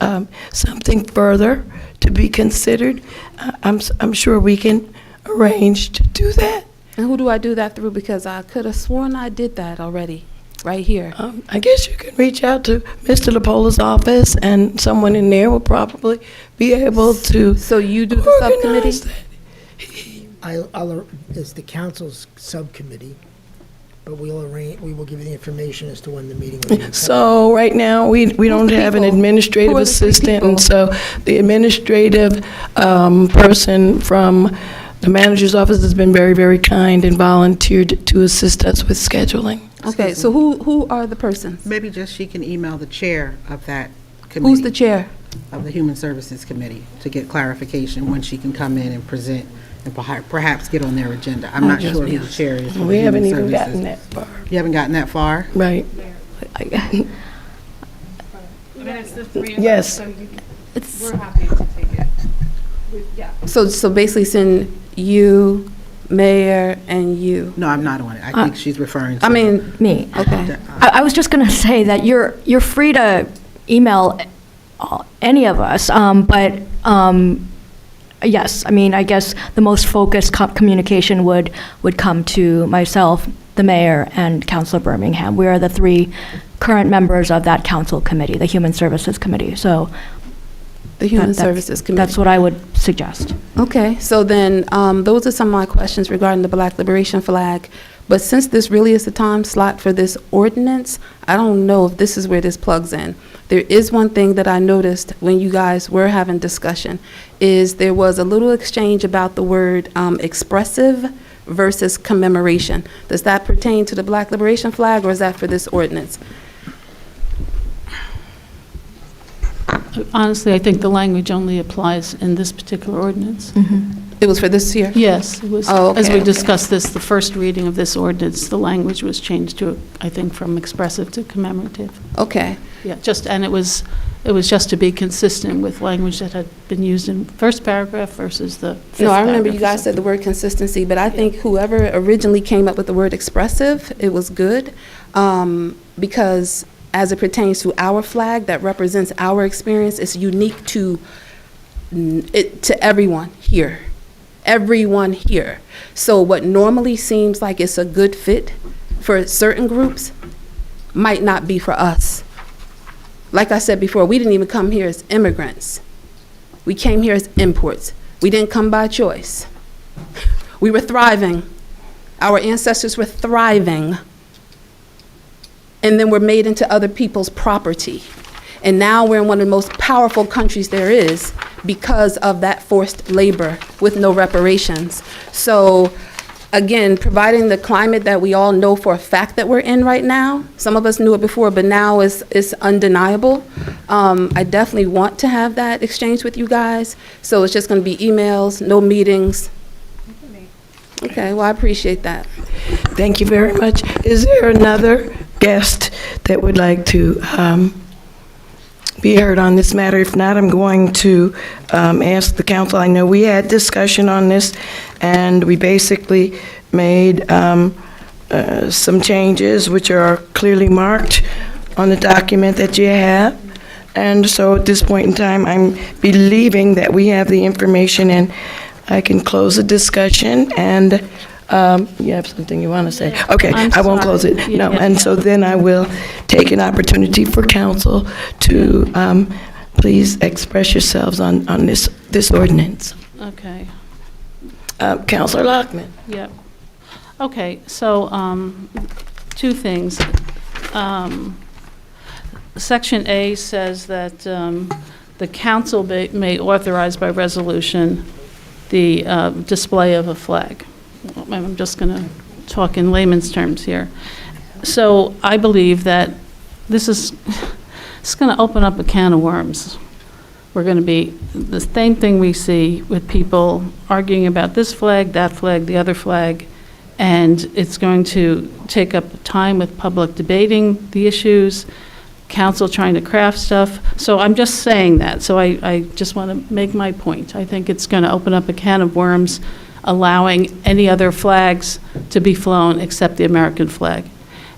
something further to be considered, I'm sure we can arrange to do that. And who do I do that through? Because I could have sworn I did that already, right here. I guess you can reach out to Mr. LaPola's office, and someone in there will probably be able to. So you do the subcommittee? It's the council's subcommittee, but we will give you the information as to when the meeting will be. So right now, we don't have an administrative Who are the 3 assistant, people? and so the administrative person from the manager's office has been very, very kind and volunteered to assist us with scheduling. Okay, so who are the persons? Maybe just she can email the chair of that committee. Who's the chair? Of the Human Services Committee, to get clarification when she can come in and present and perhaps get on their agenda. I'm not sure who the chair is. for the We haven't Human even gotten Services. that far. You haven't gotten that far? Right. Yes. We're happy to take it. So basically send you, mayor, and you. No, I'm not on it. I think she's referring to. I mean, Me. okay. I was just going to say that you're free to email any of us, but yes, I mean, I guess the most focused communication would come to myself, the mayor, and Councilor Birmingham. We are the 3 current members of that council committee, the Human Services Committee. So The Human that's- Services Committee. That's what I would suggest. Okay, so then those are some of my questions regarding the Black Liberation Flag. But since this really is the time slot for this ordinance, I don't know if this is where this plugs in. There is one thing that I noticed when you guys were having discussion, is there was a little exchange about the word expressive versus commemoration. Does that pertain to the Black Liberation Flag, or is that for this ordinance? Honestly, I think the language only applies in this particular ordinance. It was for this year? Yes, it was. Oh, okay, As we okay. discussed this, the first reading of this ordinance, the language was changed to, I think, from expressive to commemorative. Okay. Yeah, and it was just to be consistent with language that had been used in first paragraph versus the fifth No, I remember you paragraph. guys said the word consistency, but I think whoever originally came up with the word expressive, it was good, because as it pertains to our flag that represents our experience, it's unique to everyone here. Everyone here. So what normally seems like it's a good fit for certain groups might not be for us. Like I said before, we didn't even come here as immigrants. We came here as imports. We didn't come by choice. We were thriving. Our ancestors were thriving. And then we're made into other people's property. And now we're in one of the most powerful countries there is because of that forced labor with no reparations. So again, providing the climate that we all know for a fact that we're in right now, some of us knew it before, but now it's undeniable. I definitely want to have that exchange with you guys. So it's just going to be emails, no meetings. Okay, well, I appreciate that. Thank you very much. Is there another guest that would like to be heard on this matter? If not, I'm going to ask the council. I know we had discussion on this, and we basically made some changes which are clearly marked on the document that you have. And so at this point in time, I'm believing that we have the information, and I can close the discussion. And you have something you want to say? Okay, I won't close it. No, and so then I will take an opportunity for council to please express yourselves on this ordinance. Okay. Councilor Lockman. Yep. Okay, so two things. Section A says that the council may authorize by resolution the display of a flag. I'm just going to talk in layman's terms here. So I believe that this is going to open up a can of worms. We're going to be the same thing we see with people arguing about this flag, that flag, the other flag, and it's going to take up time with public debating the issues, council trying to craft stuff. So I'm just saying that. So I just want to make my point. I think it's going to open up a can of worms, allowing any other flags to be flown except the American flag.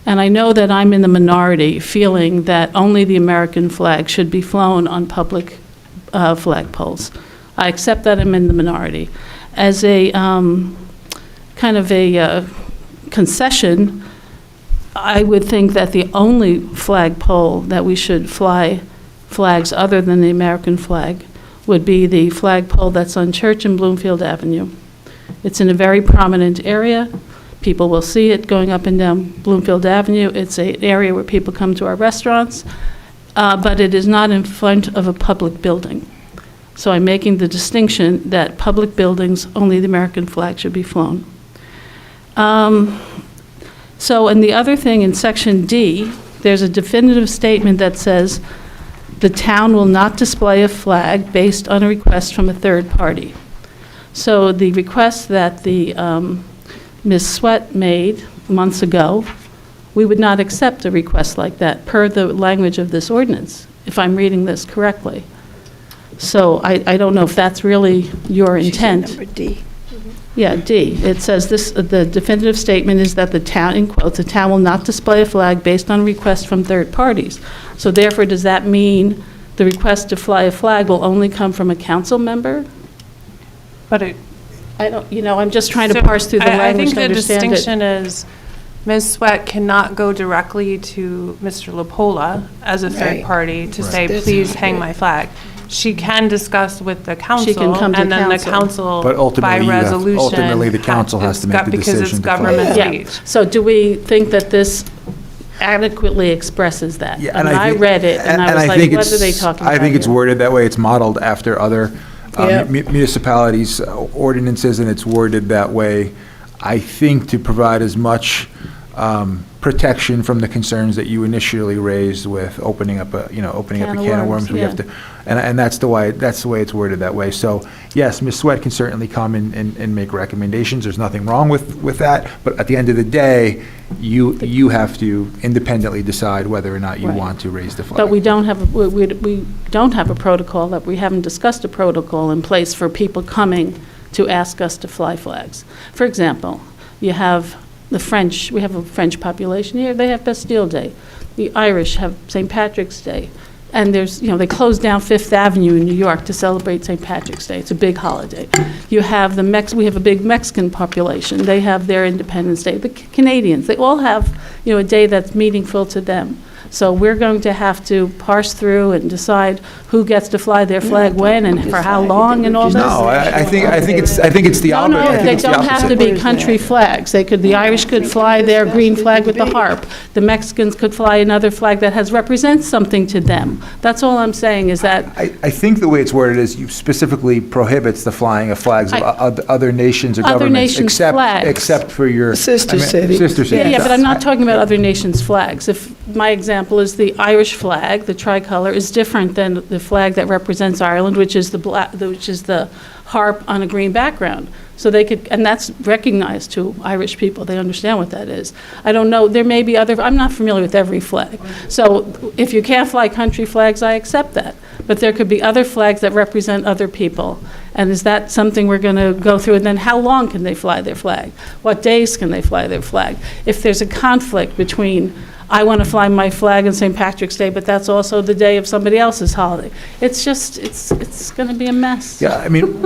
And I know that I'm in the minority feeling that only the American flag should be flown on public flagpoles. I accept that I'm in the minority. As a kind of a concession, I would think that the only flagpole that we should fly flags other than the American flag would be the flagpole that's on Church and Bloomfield Avenue. It's in a very prominent area. People will see it going up and down Bloomfield Avenue. It's an area where people come to our restaurants, but it is not in front of a public building. So I'm making the distinction that public buildings, only the American flag should be flown. So, and the other thing in Section D, there's a definitive statement that says the town will not display a flag based on a request from a third party. So the request that the Ms. Sweat made months ago, we would not accept a request like that per the language of this ordinance, if I'm reading this correctly. So I don't know if that's really your intent. Number D. Yeah, D. It says this, the definitive statement is that the town, in quotes, the town will not display a flag based on requests from third parties. So therefore, does that mean the request to fly a flag will only come from a council member? But it, I don't, I'm just trying to parse through the language to understand it. I think the distinction is Ms. Sweat cannot go directly to Mr. LaPola as a third Right. party to say, That's please right. hang my flag. She can discuss with the council, can come to and then the council. council, But ultimately, by resolution. ultimately the council has to make the Because decision it's to fly. government Yeah. speech. So do we think that this adequately expresses that? Yeah, I mean, I think- read it, and I was like, think what are they it's- talking about I think it's here? worded that way. It's modeled after other Yep. municipalities' ordinances, and it's worded that way. I think to provide as much protection from the concerns that you initially raised with opening up a can of worms. We have to, and that's the way it's worded that way. So yes, Ms. Sweat can certainly come and make recommendations. There's nothing wrong with that. But at the end of the day, you have to independently decide whether or not you want to raise the flag. But we don't have a protocol, that we haven't discussed a protocol in place for people coming to ask us to fly flags. For example, you have the French, we have a French population here, they have Bastille Day. The Irish have St. Patrick's Day. And there's, they closed down Fifth Avenue in New York to celebrate St. Patrick's Day. It's a big holiday. You have we have a big Mexican population. They have their Independence Day. The Canadians, they all have, a day that's meaningful to them. So we're going to have to parse through and decide who gets to fly their flag when and for how long and all this. No, I think it's the opposite. No, they don't have to be country flags. The Irish could fly their green flag with the harp. The Mexicans could fly another flag that represents something to them. That's all I'm saying is that. I think the way it's worded is you specifically prohibits the flying of flags of other nations or governments, except for your sister city. Yeah, but I'm not talking about other nations' flags. If my example is the Irish flag, the tricolor, is different than the flag that represents Ireland, which is the harp on a green background. So they could, and that's recognized to Irish people. They understand what that is. I don't know, there may be I'm not familiar with every flag. So if you can't fly country flags, I accept that. But there could be other flags that represent other people. And is that something we're going to go through? And then how long can they fly their flag? What days can they fly their flag? If there's a conflict between I want to fly my flag on St. Patrick's Day, but that's also the day of somebody else's holiday. It's going to be a mess. Yeah, I mean,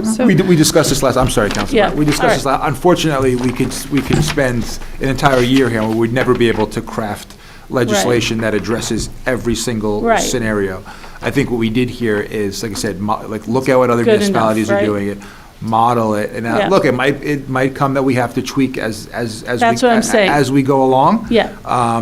we discussed this last, I'm sorry, Councilman. Yeah, We discussed this last, unfortunately, we could spend an entire year here and we'd never be able to craft legislation that addresses every single scenario. I think what we did here is, like I said, look at what other municipalities are doing it. Model it, and look, it might come that we have to tweak as we go along. Yeah.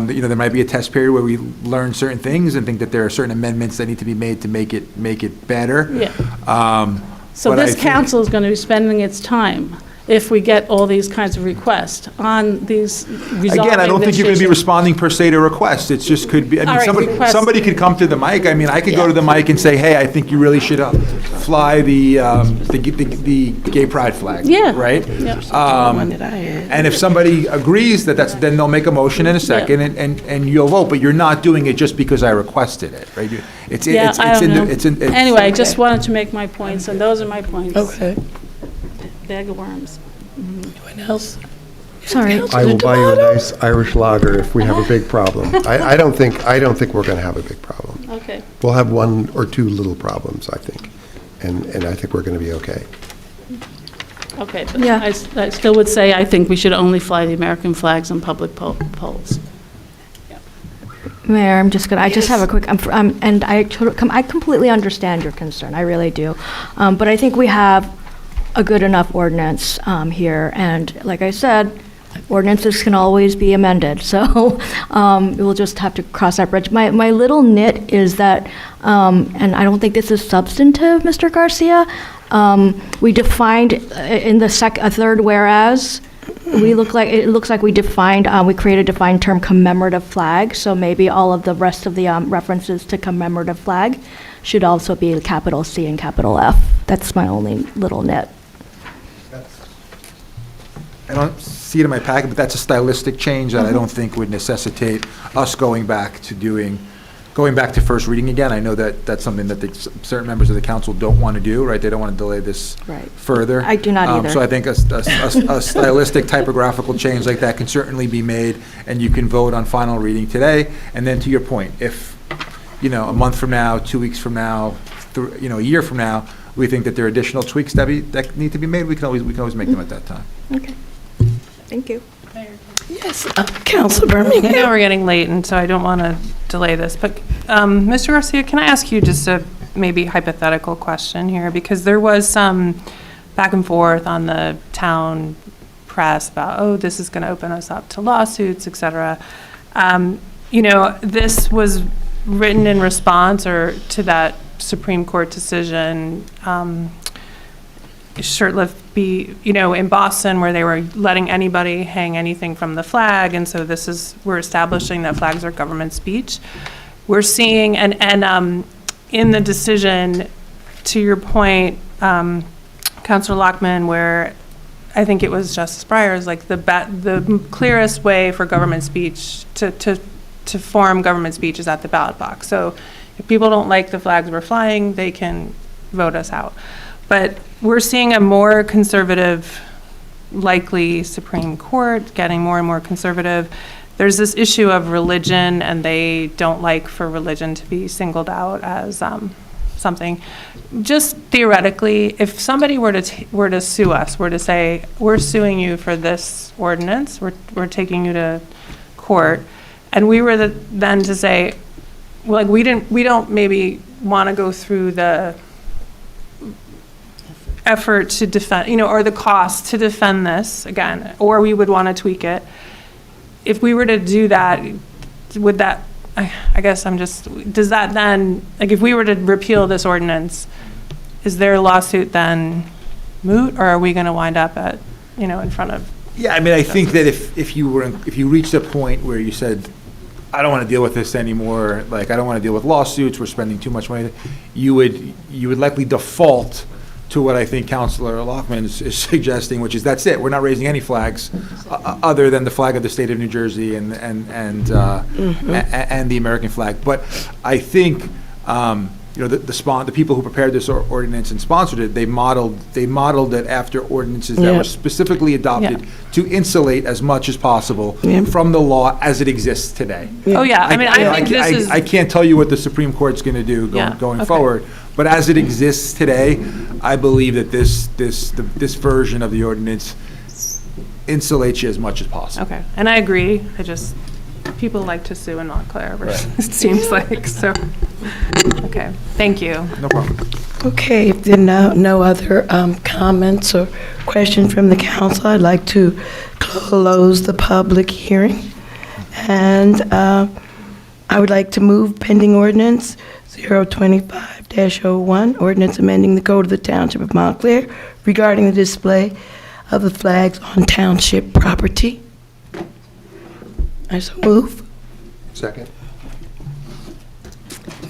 There might be a test period where we learn certain things and think that there are certain amendments that need to be made to make it better. Yeah. So this council is going to be spending its time, if we get all these kinds of requests on these resolving. Again, I don't think you're going to be responding per se to requests. It just could be. Somebody could come to the mic. I mean, I could go to the mic and say, "Hey, I think you really should fly the gay pride flag." Yeah. Right. Yeah. And if somebody agrees then they'll make a motion in a second, and you'll vote. But you're not doing it just because I requested it, right? Anyway, I just wanted to make my points, and those are my points. Okay. Bag of worms. Anyone else? Sorry. I will buy you a nice Irish lager if we have a big problem. I don't think we're going to have a big problem. Okay. We'll have one or two little problems, I think, and I think we're going to be okay. Okay, but I still would say I think we should only fly the American flags on public polls. Mayor, I just have a quick, and I completely understand your concern, I really do. But I think we have a good enough ordinance here, and like I said, ordinances can always be amended, so we'll just have to cross that bridge. My little nit is that, and I don't think this is substantive, Mr. Garcia, we defined in the third whereas, it looks like we created a defined term commemorative flag, so maybe all of the rest of the references to commemorative flag should also be capital C and capital F. That's my only little nit. I don't see it in my packet, but that's a stylistic change that I don't think would necessitate us going back to first reading again. I know that that's something that certain members of the council don't want to do, right? They don't want to delay this further. I do not either. So I think a stylistic typographical change like that can certainly be made, and you can vote on final reading today. And then to your point, if, a month from now, 2 weeks from now, a year from now, we think that there are additional tweaks that need to be made, we can always make them at that time. Okay. Thank you. Yes, Councilor Birmingham. I know we're getting late, and so I don't want to delay this, but Mr. Garcia, can I ask you just a maybe hypothetical question here? Because there was some back and forth on the town press about, this is going to open us up to lawsuits, et cetera. This was written in response to that Supreme Court decision. short-lived be, in Boston where they were letting anybody hang anything from the flag. And so we're establishing that flags are government speech. We're seeing, and in the decision, to your point, Councilor Lockman, where I think it was Justice Breyer's, like the clearest way for government speech to form government speech is at the ballot box. So if people don't like the flags we're flying, they can vote us out. But we're seeing a more conservative, likely Supreme Court getting more and more conservative. There's this issue of religion, and they don't like for religion to be singled out as something. Just theoretically, if somebody were to sue us, were to say, we're suing you for this ordinance, we're taking you to court, and we were then to say, well, like we don't maybe want to go through the effort to defend, or the cost to defend this again, or we would want to tweak it. If we were to do that, would that, I guess does that then, like if we were to repeal this ordinance, is their lawsuit then moot, or are we going to wind up at, in front of? Yeah, I mean, I think that if you reached a point where you said, I don't want to deal with this anymore, like I don't want to deal with lawsuits, we're spending too much money, you would likely default to what I think Councilor Lockman is suggesting, which is that's it. We're not raising any flags other than the flag of the state of New Jersey and the American flag. But I think the people who prepared this ordinance and sponsored it, they modeled it after ordinances that were specifically adopted to insulate as much as possible from the law as it exists today. Oh yeah, I mean, I think this is. I can't tell you what the Supreme Court's going to do going forward, but as it exists today, I believe that this version of the ordinance insulates you as much as possible. Okay, and I agree. People like to sue in Montclair, it seems like, so. Okay, thank you. No problem. Okay, if there are no other comments or questions from the council, I'd like to close the public hearing. And I would like to move pending ordinance 025-01, ordinance amending the code of the Township of Montclair regarding the display of the flags on township property. I so move. Second.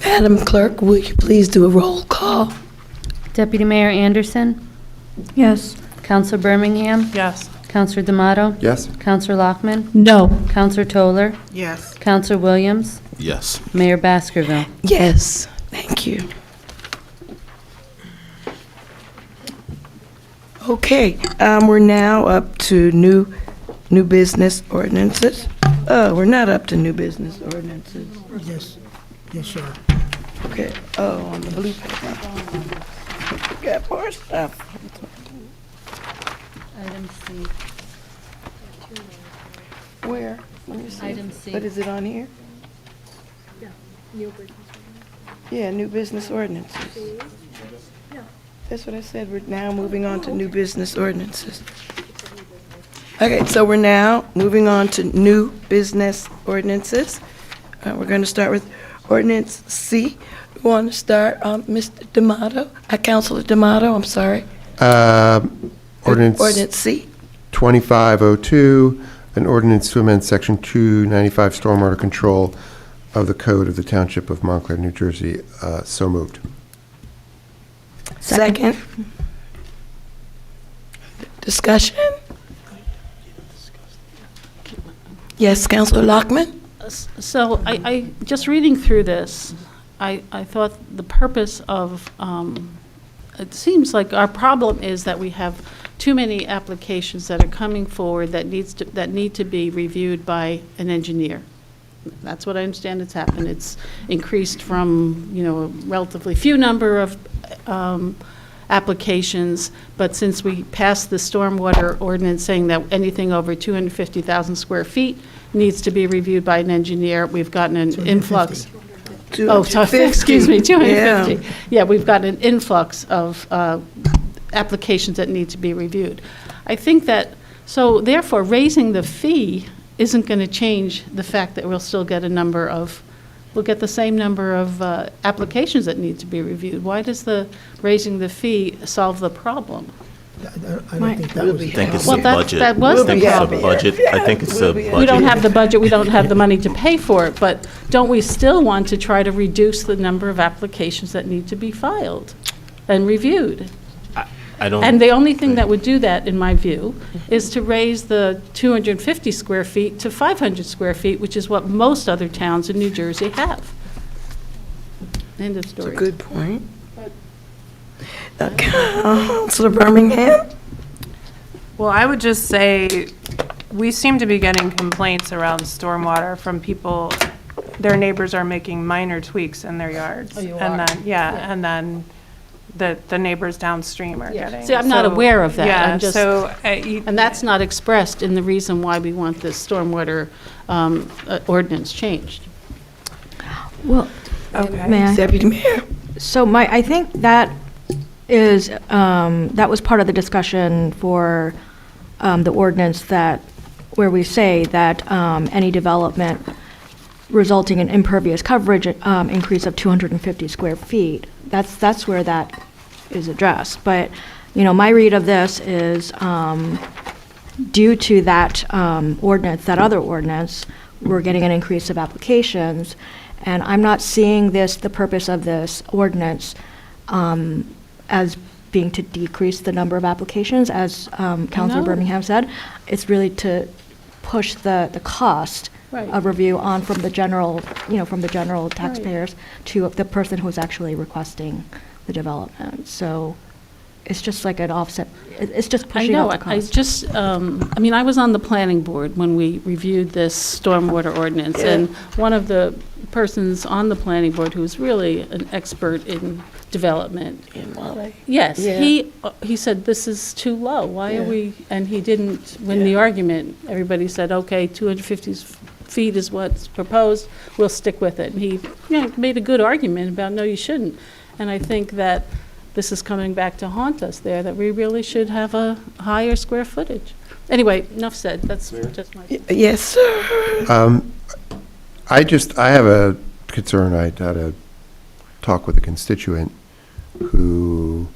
Madam Clerk, will you please do a roll call? Deputy Mayor Anderson? Yes. Councilor Birmingham? Yes. Councilor D'Amato? Yes. Councilor Lockman? No. Councilor Toller? Yes. Councilor Williams? Yes. Mayor Baskerville? Yes, thank you. Okay, we're now up to new business ordinances. Oh, we're not up to new business ordinances. Yes, sir. Okay, on the blue paper. Got more stuff. Item C. Where? Let me see. Item C. What is it on here? Yeah, new business ordinances. That's what I said. We're now moving on to new business ordinances. Okay, so we're now moving on to new business ordinances. We're going to start with ordinance C. We want to start, Mr. D'Amato, Councilor D'Amato, I'm sorry. Ordinance C. 25-02, an ordinance to amend Section 295 Stormwater Control of the Code of the Township of Montclair, New Jersey. So moved. Second. Discussion? Yes, Councilor Lockman? So I just reading through this, I thought the purpose of, it seems like our problem is that we have too many applications that are coming forward that need to be reviewed by an engineer. That's what I understand it's happened. It's increased from, a relatively few number of applications, but since we passed the stormwater ordinance saying that anything over 250,000 square feet needs to be reviewed by an engineer, we've gotten an influx. Oh, sorry, excuse me, 250. Yeah, we've got an influx of applications that need to be reviewed. I think that, so therefore, raising the fee isn't going to change the fact that we'll still get we'll get the same number of applications that need to be reviewed. Why does raising the fee solve the problem? I don't think that was. I think it's Well, the that- budget. that was I think the it's problem. the budget. I think it's the budget. We don't have the budget, we don't have the money to pay for it, but don't we still want to try to reduce the number of applications that need to be filed and reviewed? I don't. And the only thing that would do that, in my view, is to raise the 250 square feet to 500 square feet, which is what most other towns in New Jersey have. End of It's a story. good point. Councilor Birmingham? Well, I would just say, we seem to be getting complaints around stormwater from people, their neighbors are making minor tweaks in their yards. Oh, you And are? then, yeah, and then the neighbors downstream are getting. See, I'm not so- aware of that. Yeah, I'm just- so, And that's not expressed in the reason why we want this stormwater ordinance changed. Well, okay. may I? Deputy Mayor? So I think that is, that was part of the discussion for the ordinance where we say that any development resulting in impervious coverage increase of 250 square feet, that's where that is addressed. But, my read of this is due to that ordinance, that other ordinance, we're getting an increase of applications. And I'm not seeing the purpose of this ordinance as being to decrease the number of applications, as Councilor No. Birmingham said. It's really to push the cost Right. of review on from the general, from the general taxpayers to the person who's actually requesting the development. So it's just like an offset, it's just I pushing know, up the I cost. just, I was on the planning board when we reviewed this stormwater ordinance, and one of the persons on the planning board who's really an expert in development. In Wale? Yes, Yeah. he said, this is too low, why are Yeah. we, and he didn't win the argument. Everybody said, okay, 250 feet is what's proposed, we'll stick with it. And he, made a good argument about, no, you shouldn't. And I think that this is coming back to haunt us there, that we really should have a higher square footage. Anyway, enough said, that's just my. Yes, sir. I have a concern. I had a talk with a constituent who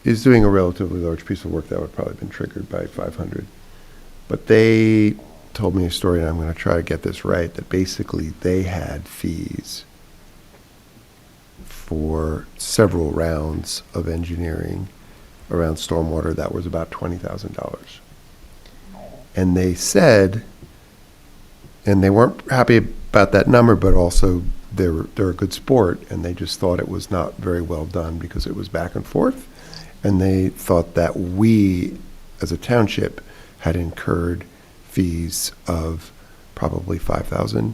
is doing a relatively large piece of work that would probably have been triggered by 500. But they told me a story, and I'm going to try to get this right, that basically they had fees for several rounds of engineering around stormwater that was about $20,000. And they said, and they weren't happy about that number, but also they're a good sport, and they just thought it was not very well done because it was back and forth. And they thought that we, as a township, had incurred fees of probably $5,000.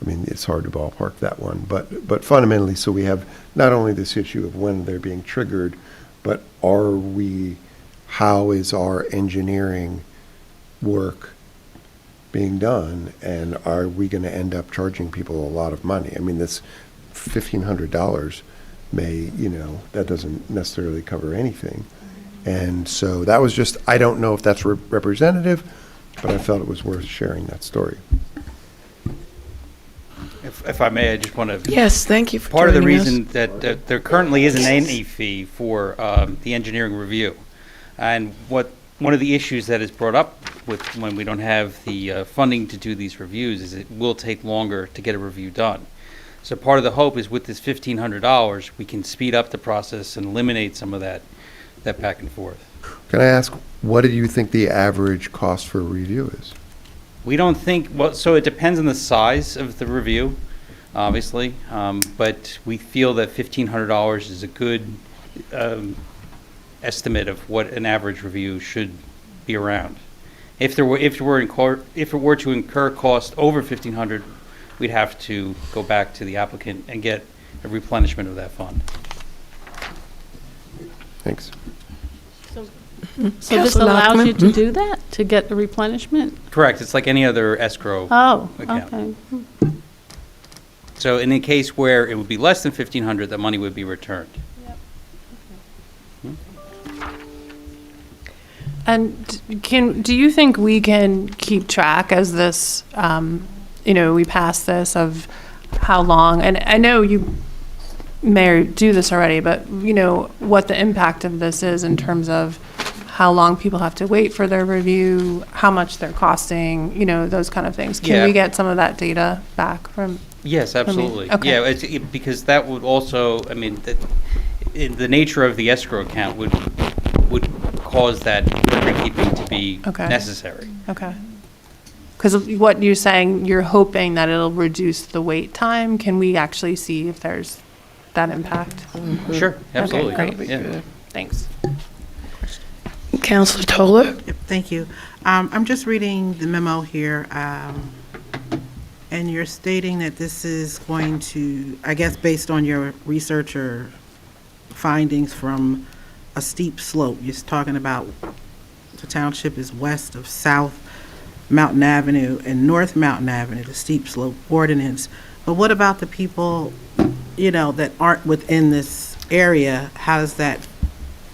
I mean, it's hard to ballpark that one, but fundamentally, so we have not only this issue of when they're being triggered, but how is our engineering work being done, and are we going to end up charging people a lot of money? I mean, this $1,500 may, that doesn't necessarily cover anything. And so that was just, I don't know if that's representative, but I felt it was worth sharing that story. If I may, I just want to. Yes, thank you for Part of the joining us. reason that there currently isn't any fee for the engineering review. And one of the issues that is brought up with when we don't have the funding to do these reviews is it will take longer to get a review done. So part of the hope is with this $1,500, we can speed up the process and eliminate some of that back and forth. Can I ask, what do you think the average cost for a review is? We don't think, so it depends on the size of the review, obviously, but we feel that $1,500 is a good estimate of what an average review should be around. If it were to incur cost over $1,500, we'd have to go back to the applicant and get a replenishment of that fund. Thanks. So this Councilor allows Lockman? you to do that, to get a replenishment? Correct, it's like any other escrow Oh, account. okay. So in a case where it would be less than $1,500, the money would be returned. And do you think we can keep track as this, we pass this of how long? And I know Mayor, do this already, but, you know, what the impact of this is in terms of how long people have to wait for their review, how much they're costing, you know, those kind of things. Can Yeah. we get some of that data back from? Yes, absolutely. Okay. Yeah, because that would also, I mean, in the nature of the escrow account would cause that record keeping to be Okay. necessary. Okay. Because what you're saying, you're hoping that it'll reduce the wait time. Can we actually see if there's that impact? Sure, absolutely. Okay, great. Yeah. Thanks. Counselor Toller? Yep, thank you. I'm just reading the memo here, and you're stating that this is going to, I guess, based on your research or findings from a steep slope. You're talking about the township is west of South Mountain Avenue and North Mountain Avenue, the steep slope ordinance. But what about the people, you know, that aren't within this area? How does that?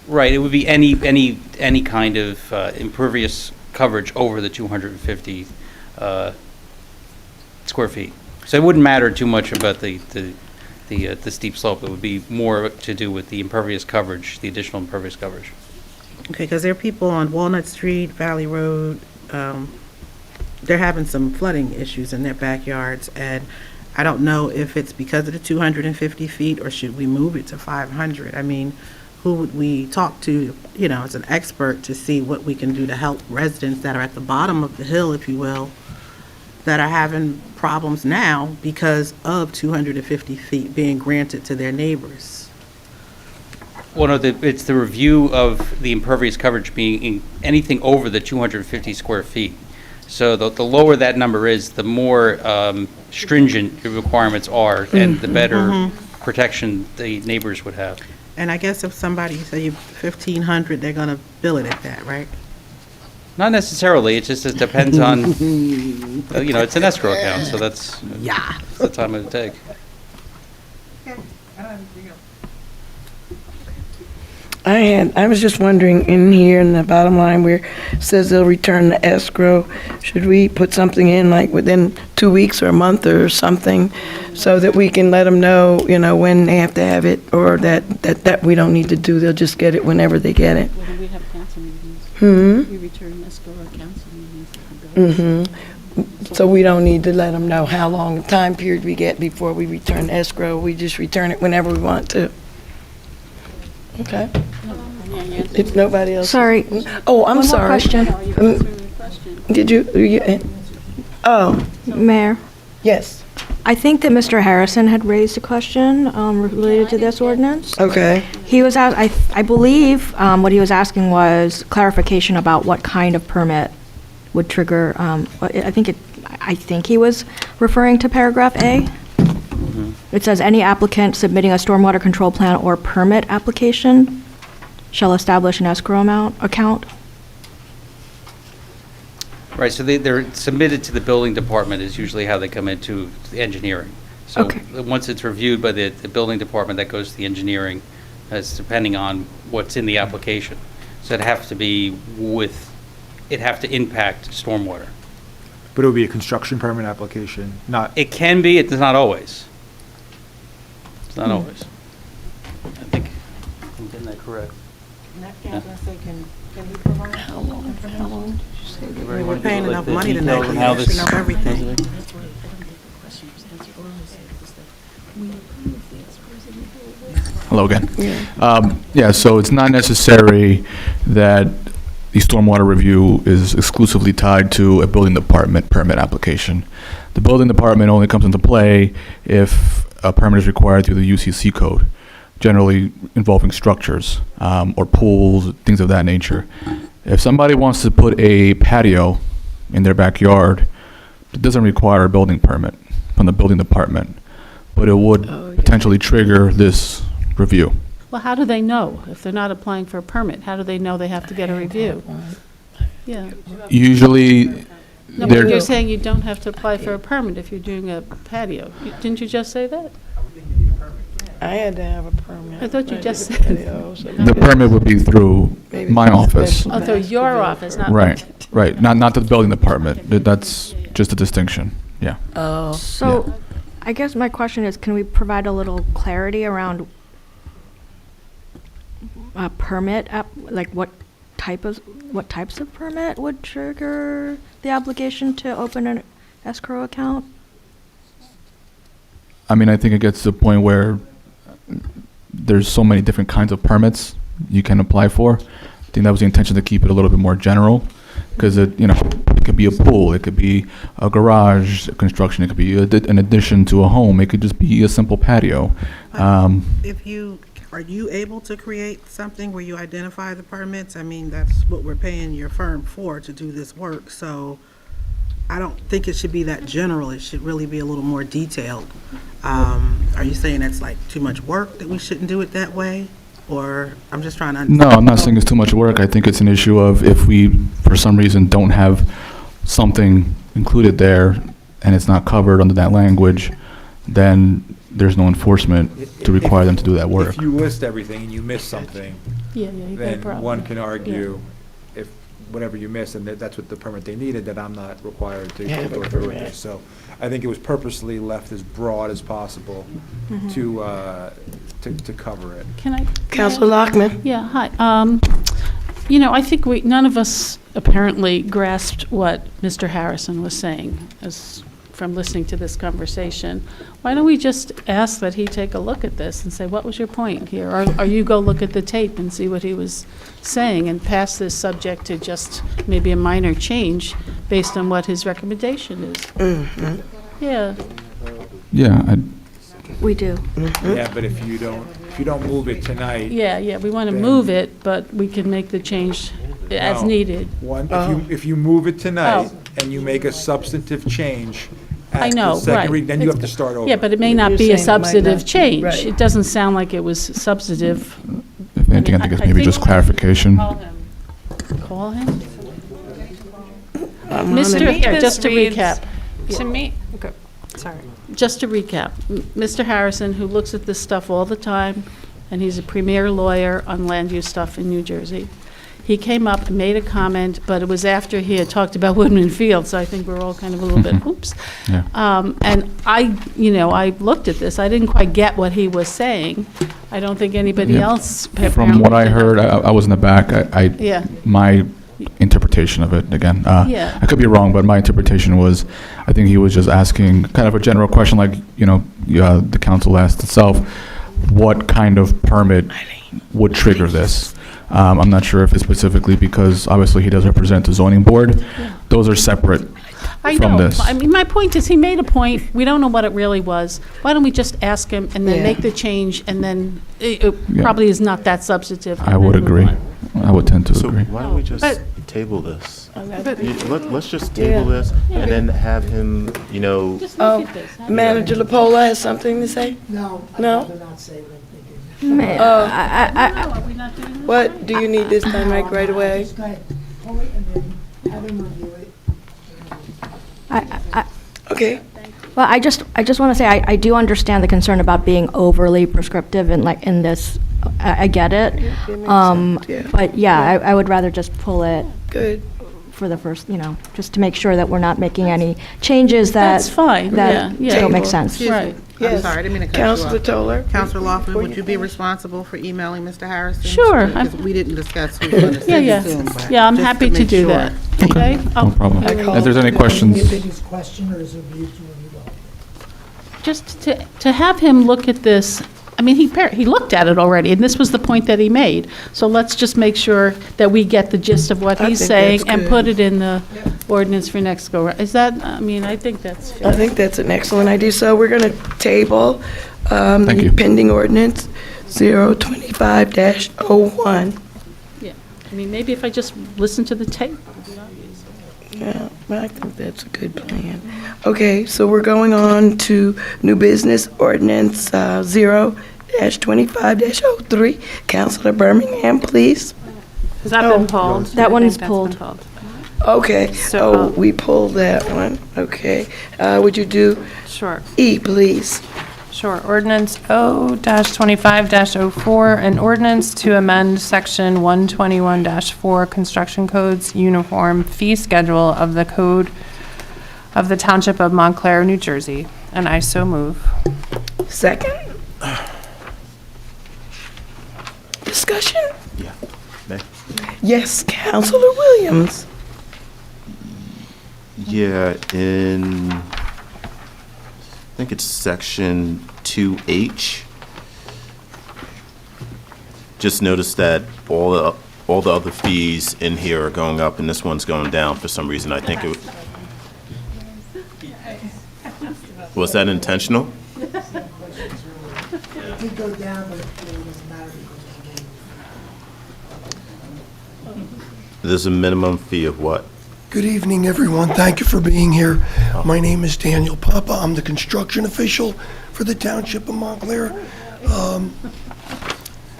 Right, it would be any kind of impervious coverage over the 250 square feet. So it wouldn't matter too much about the steep slope. It would be more to do with the impervious coverage, the additional impervious coverage. Okay, because there are people on Walnut Street, Valley Road, they're having some flooding issues in their backyards, and I don't know if it's because of the 250 feet, or should we move it to 500? I mean, who would we talk to, you know, as an expert to see what we can do to help residents that are at the bottom of the hill, if you will, that are having problems now because of 250 feet being granted to their neighbors? Well, no, it's the review of the impervious coverage being anything over the 250 square feet. So the lower that number is, the more stringent the requirements are, and the better protection the neighbors would have. And I guess if somebody say 1,500, they're going to bill it at that, right? Not necessarily, it just depends on, you know, it's an escrow account, so that's the time it would take. I was just wondering, in here in the bottom line where it says they'll return the escrow, should we put something in like within 2 weeks or a month or something, so that we can let them know, you know, when they have to have it, or that we don't need to do, they'll just get it whenever they get it? Well, we have council meetings. Hmm? We return escrow at council meetings. So we don't need to let them know how long a time period we get before we return escrow, we just return it whenever we want to? Okay. If nobody else. Sorry. Oh, I'm One more sorry. question. Did you? Oh, Mayor, yes. I think that Mr. Harrison had raised a question related to this ordinance. Okay. He was, I believe, what he was asking was clarification about what kind of permit would trigger, I think he was referring to paragraph A. It says, any applicant submitting a stormwater control plan or permit application shall establish an escrow account. Right, so they're submitted to the building department is usually how they come into the engineering. So Okay. once it's reviewed by the building department, that goes to the engineering, as depending on what's in the application. So it'd have to be it'd have to impact stormwater. But it would be a construction permit application, not. It can be, it's not always. It's not always. I think I'm getting that correct. How long did you say that? We're paying enough money tonight, we should know everything. Hello again. Yeah, so it's not necessary that the stormwater review is exclusively tied to a building department permit application. The building department only comes into play if a permit is required through the UCC code, generally involving structures or pools, things of that nature. If somebody wants to put a patio in their backyard, it doesn't require a building permit from the building department, but it would potentially trigger this review. Well, how do they know? If they're not applying for a permit, how do they know they have to get a review? Yeah. Usually, No, they're but you're saying you don't have to apply for a permit if you're doing a patio. Didn't you just say that? I had to have a permit. I thought you just said. the permit would be through my office. Oh, through your office, not. Right, not the building department. That's just a distinction, yeah. Oh. So, I guess my question is, can we provide a little clarity around a permit, like what types of permit would trigger the obligation to open an escrow account? I mean, I think it gets to the point where there's so many different kinds of permits you can apply for. I think that was the intention, to keep it a little bit more general, because it could be a pool, it could be a garage construction, it could be an addition to a home, it could just be a simple patio. Are you able to create something where you identify the permits? I mean, that's what we're paying your firm for, to do this work, so I don't think it should be that general. It should really be a little more detailed. Are you saying it's like too much work, that we shouldn't do it that way? Or, I'm just trying to understand. No, I'm not saying it's too much work. I think it's an issue of, if we, for some reason, don't have something included there and it's not covered under that language, then there's no enforcement to require them to do that work. If you list everything and you miss something, Yeah, you got a then problem. one can argue, if whatever you miss, and that's what the permit they needed, that I'm not required to go through with this. So I think it was purposely left as broad as possible to cover it. Can I? Councilor Lockman? Yeah, hi. I think none of us apparently grasped what Mr. Harrison was saying from listening to this conversation. Why don't we just ask that he take a look at this and say, what was your point here? Or you go look at the tape and see what he was saying, and pass this subject to just maybe a minor change based on what his recommendation is. Mm-hmm. Yeah. Yeah, We do. Yeah, but if you don't move it tonight. Yeah, we want to Then- move it, but we can make the change as No. needed. If you move it tonight and you make a substantive change I at the know, second right. reading, then you have to start over. Yeah, but it may You're not be saying a it might substantive not be, change. right. It doesn't sound like it was substantive. if anything, I think it's I maybe think- just clarification. Call him? I'm Mr. on it. Here, just to reads- recap. To me, okay, sorry. Just to recap, Mr. Harrison, who looks at this stuff all the time, and he's a premier lawyer on land use stuff in New Jersey. He came up and made a comment, but it was after he had talked about Woodman Field, so I think we're all kind of a little bit, oops. Yeah. And I looked at this, I didn't quite get what he was saying. I don't think anybody Yeah. else From what I apparently did. heard, I was in the back, Yeah. my interpretation of it, again, Yeah. I could be wrong, but my interpretation was, I think he was just asking kind of a general question, like, the council asked itself, what kind of permit would trigger this? I'm not sure if it's specifically because, obviously, he does represent the zoning board. Those are separate I from know. this. I mean, my point is, he made a point. We don't know what it really was. Why don't we just ask him and then Yeah. make the change, and then it Yeah. probably is not that substantive. I and would then move agree. on. I would tend to So agree. why don't we just But- table this? But- Let's just table this and then have him, Just look at this. Manager Lepola has something to say? No, No? I'd rather not say what I'm thinking. Are we not doing this? What, do you need this done right away? Just go ahead, pull it and then have him review it. Okay. Well, I just want to say, I do understand the concern about being overly prescriptive in this. I get it. It makes sense, yeah. But yeah, I would rather just pull it Good. for the first, just to make sure that we're not making any changes that. That's fine, That yeah. don't make Table. sense. Excuse me. Right. I'm Yes. sorry, I didn't mean to cut you Councilor off. Toller? Counselor Laughlin, would you be responsible for emailing Mr. Harrison? Sure, Because we didn't discuss who was going to Yeah, send yeah. it to him, but Yeah, I'm just happy to make do sure. that. Okay? No problem. If there's any questions, His question, or is it you to review it? Just to have him look at this, I mean, he looked at it already, and this was the point that he made. So let's just make sure that we get the gist of what I he's think saying that's and good. put it in the ordinance for next go. Is that, I mean, I think that's fair. I think that's an excellent idea. So we're going to table Thank the you. pending ordinance 025-01. Yeah. I mean, maybe if I just listen to the tape. Yeah, I think that's a good plan. Okay, so we're going on to new business ordinance 0-25-03. Councilor Birmingham, please. Has that Oh. been pulled? That I one think is that's pulled. been Okay, So, we pulled that one. Okay. Would you do Sure. E, please? Sure. Ordinance O-25-04, an ordinance to amend Section 121-4 Construction Codes Uniform Fee Schedule of the Code of the Township of Montclair, New Jersey, And I so move. Second? Discussion? Yeah. May? Yes, Counselor Williams. Yeah, I think it's section 2H. Just noticed that all the other fees in here are going up and this one's going down for some reason. I think it was that intentional? There's a minimum fee of what? Good evening, everyone. Thank you for being here. My name is Daniel Papa. I'm the construction official for the Township of Montclair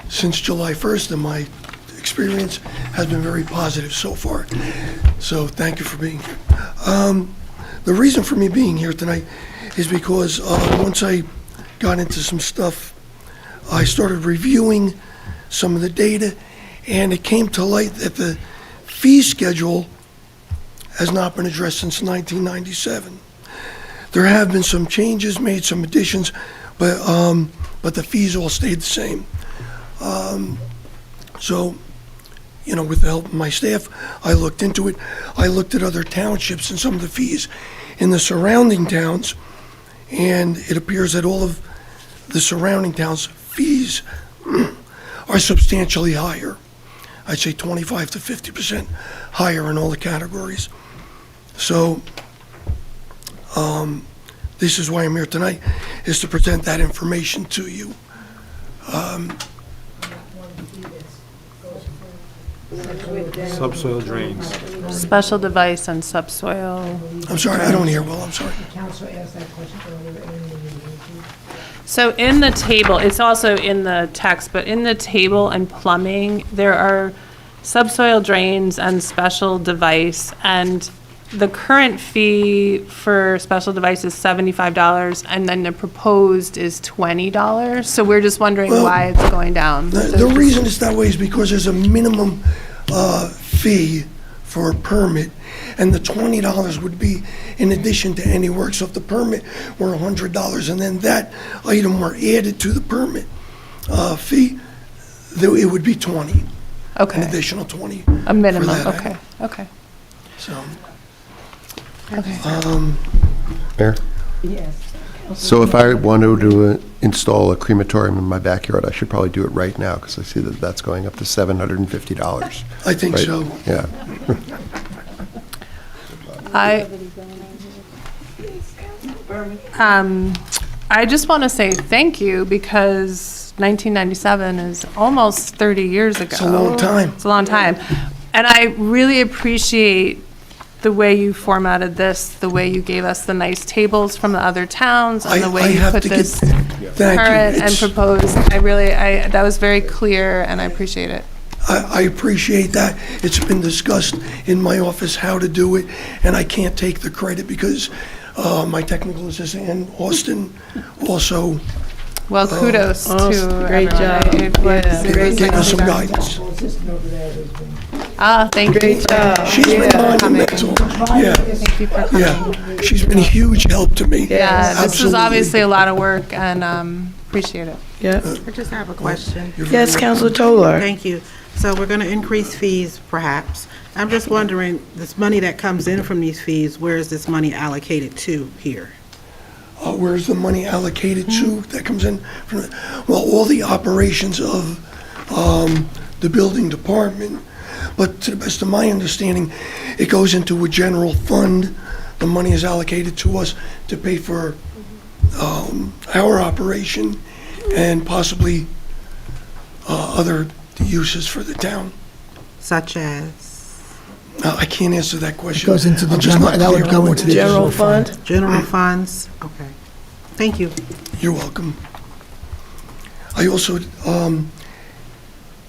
since July 1st, and my experience has been very positive so far. So thank you for being here. The reason for me being here tonight is because once I got into some stuff, I started reviewing some of the data, and it came to light that the fee schedule has not been addressed since 1997. There have been some changes, made some additions, but the fees all stayed the same. So, you know, with the help of my staff, I looked into it. I looked at other townships and some of the fees in the surrounding towns, and it appears that all of the surrounding towns' fees are substantially higher. I'd say 25 to 50% higher in all the categories. So this is why I'm here tonight, is to present that information to you. Subsoil drains. Special device and subsoil. I'm sorry, I don't hear well, I'm sorry. So in the table, it's also in the text, but in the table and plumbing, there are subsoil drains and special device, and the current fee for special device is $75, and then the proposed is $20. So we're just wondering why it's going down. The reason it's that way is because there's a minimum fee for a permit, and the $20 would be in addition to any work. So if the permit were $100 and then that item were added to the permit fee, it would be $20. Okay. An additional $20. A minimum, for that okay, okay. So, Okay. Mayor? Yes. So if I wanted to install a crematorium in my backyard, I should probably do it right now, because I see that that's going up to $750. I think Right? so. Yeah. I just want to say thank you, because 1997 is almost 30 years ago. It's a long time. It's a long time. And I really appreciate the way you formatted this, the way you gave us the nice tables from the other towns, and the way you put this current and proposed. That was very clear, and I appreciate it. I appreciate that. It's been discussed in my office how to do it, and I can't take the credit because my technical assistant and Austin also. Well, kudos to great everyone. job. Gave us some guidance. Thank you. She's been monumental. Yeah. Thank you for coming. Yeah, she's been a huge help to me. Yeah, this is Absolutely. obviously a lot of work, and appreciate it. Yeah. I just have a question. Yes, Counselor Tolar. Thank you. So we're going to increase fees, perhaps. I'm just wondering, this money that comes in from these fees, where is this money allocated to here? Where's the money allocated to that comes in? Well, all the operations of the building department, but to the best of my understanding, it goes into a general fund. The money is allocated to us to pay for our operation and possibly other uses for the town. Such as? I can't answer that question. It goes into the I'm just general, not that would clear go on what into it the is. general fund. General funds? Okay. Thank you. You're welcome. I also,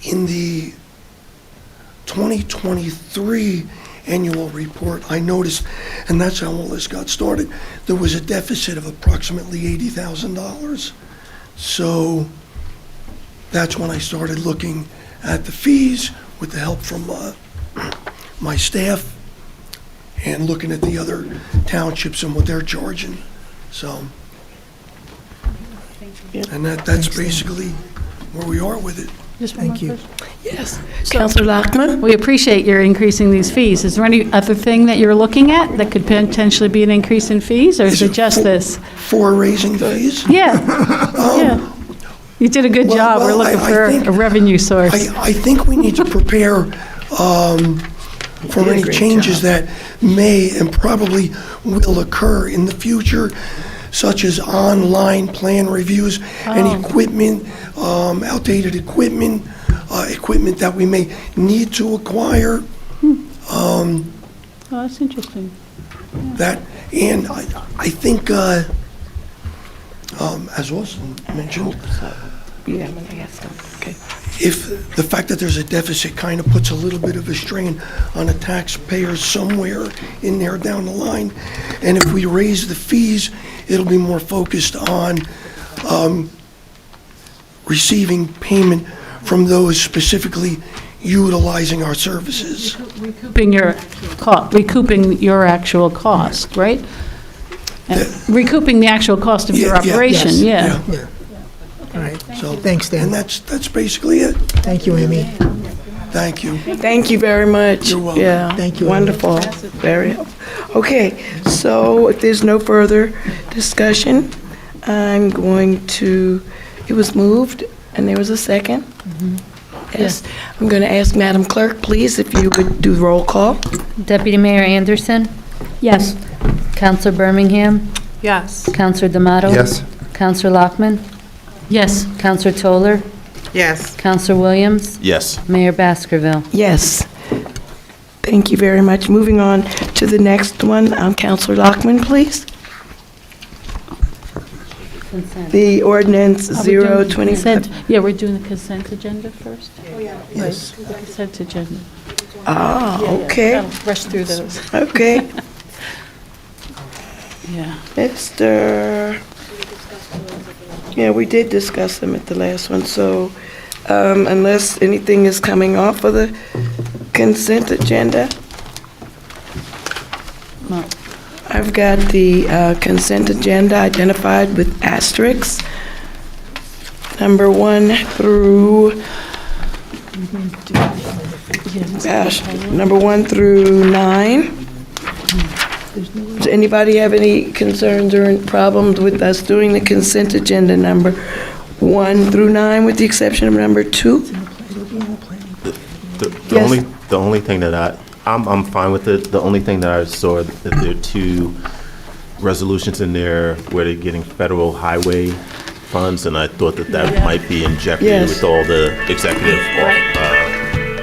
in the 2023 annual report, I noticed, and that's how all this got started, there was a deficit of approximately $80,000. So that's when I started looking at the fees with the help from my staff and looking at the other townships and what they're charging. So And that's basically where we are with it. Just one more Thank you. question. Yes. Counselor Lockman? We appreciate your increasing these fees. Is there any other thing that you're looking at that could potentially be an increase in fees, or is it just this? For raising fees? Yeah, yeah. You did a good job. We're well, looking I for think- a revenue source. I think we need to prepare for any changes that may and probably will occur in the future, such as online plan reviews and equipment, outdated equipment, equipment that we may need to acquire. Oh, that's interesting. That, and I think, as Austin mentioned, Yeah, I'm going to ask him. Okay. if the fact that there's a deficit kind of puts a little bit of a strain on the taxpayers somewhere in there down the line, and if we raise the fees, it'll be more focused on receiving payment from those specifically utilizing our services. Recouping your actual cost, right? Recouping the actual cost of your Yeah, yeah, operation, yes, yeah. Yeah. All right. So, Thanks, Dan. and that's basically it. Thank you, Amy. Thank you. Thank you very much. You're welcome. Yeah. Thank you. Wonderful. Very helpful. Okay, so if there's no further discussion, I'm going to, it was moved, and there was a second? Yes. I'm going to ask Madam Clerk, please, if you would do the roll call. Deputy Mayor Anderson? Yes. Counselor Birmingham? Yes. Counselor D'Amato? Yes. Counselor Lockman? Yes. Counselor Toller? Yes. Counselor Williams? Yes. Mayor Baskerville? Yes. Thank you very much. Moving on to the next one, Counselor Lockman, please. Consent. The ordinance Are we doing the 025. consent- Yeah, we're doing the consent agenda first? Yes. The consent agenda. Ah, Yeah, yeah, okay, I'll rush through those. okay. Yeah. Mr., yeah, we did discuss them at the last one, so unless anything is coming off of the consent agenda, No. I've got the consent agenda identified with asterisks, number 1 through, number 1 through 9. Does anybody have any concerns or problems with us doing the consent agenda number 1 through 9, with the exception of number 2? Yes. The only thing that I'm fine with it. The only thing that I saw that there are 2 resolutions in there where they're getting federal highway funds, and I thought that might be in jeopardy Yes. with all the executive.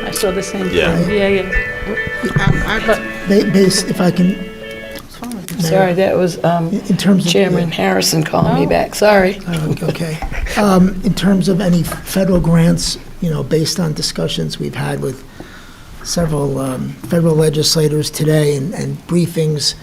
I saw the same thing. Yeah. Yeah. If I can, Sorry, that was in terms of. Chairman Harrison calling me back, sorry. Okay. In terms of any federal grants, based on discussions we've had with several federal legislators today and briefings,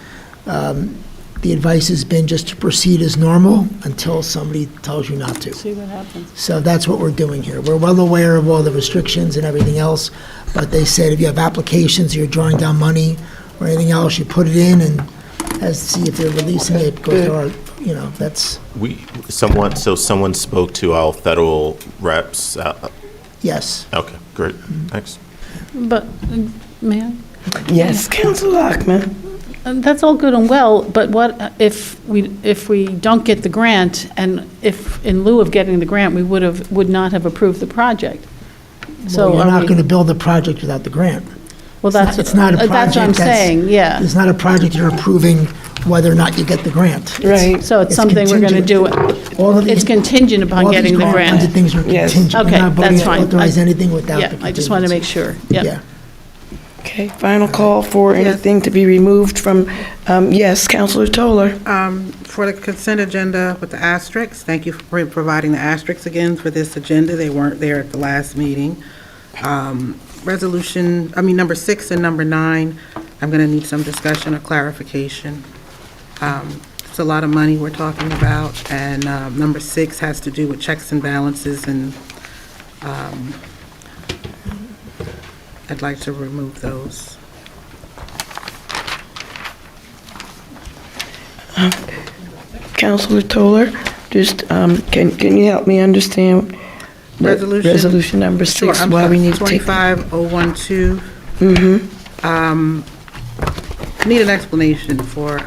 the advice has been just to proceed as normal until somebody tells you not to. See what happens. So that's what we're doing here. We're well aware of all the restrictions and everything else, but they said if you have applications, you're drawing down money or anything else, you put it in and see if they're releasing it, because there are, that's, Someone spoke to our federal reps. yes. Okay, great. Thanks. But, may I? Yes, Councilor Lockman. That's all good and well, but what if we don't get the grant, and if in lieu of getting the grant, we would not have approved the project? So Well, you're are not we- going to build the project without the grant. Well, that's It's not a project. that's what I'm saying, yeah. It's not a project you're approving whether or not you get the grant. Right. So it's something we're going to do. All of It's these, contingent upon all getting these the grant funded grant. things are Yes. contingent. Okay, You're not voting that's to fine. authorize anything without the Yeah, I just want to make contingency. sure, yeah. Yeah. Okay, final call for anything to be removed from, yes, Councilor Toller. For the consent agenda with the asterisks, thank you for providing the asterisks again for this agenda. They weren't there at the last meeting. Number 6 and number 9, I'm going to need some discussion or clarification. It's a lot of money we're talking about, and number 6 has to do with checks and balances, and I'd like to remove those. Councilor Toller, Just, can you help me understand? the Resolution? Resolution number Sure, 6, I'm why we sorry, need to take. 25012. I need an explanation for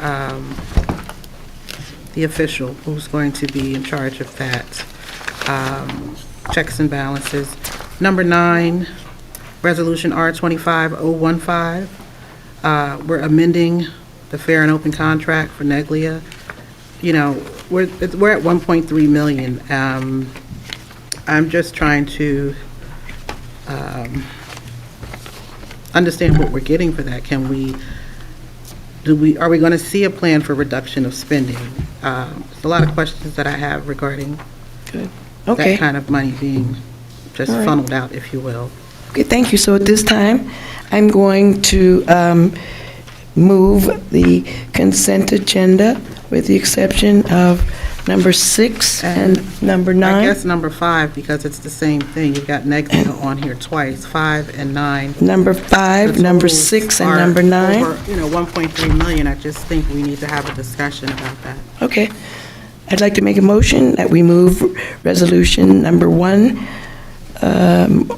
the official who's going to be in charge of that, checks and balances. Number 9, Resolution R-25-015. We're amending the fair and open contract for Neglia. You know, we're at 1.3 million. I'm just trying to understand what we're getting for that. Are we going to see a plan for reduction of spending? There's a lot of questions that I have regarding Good. Okay. that kind of money being just All right. funneled out, if you will. Okay, thank you. So at this time, I'm going to move the consent agenda with the exception of number 6 and number 9. I guess number 5, because it's the same thing. You've got Neglia on here twice, 5 and 9. Number 5, The number totals 6, and are number 9. over, 1.3 million. I just think we need to have a discussion about that. Okay. I'd like to make a motion that we move resolution number 1,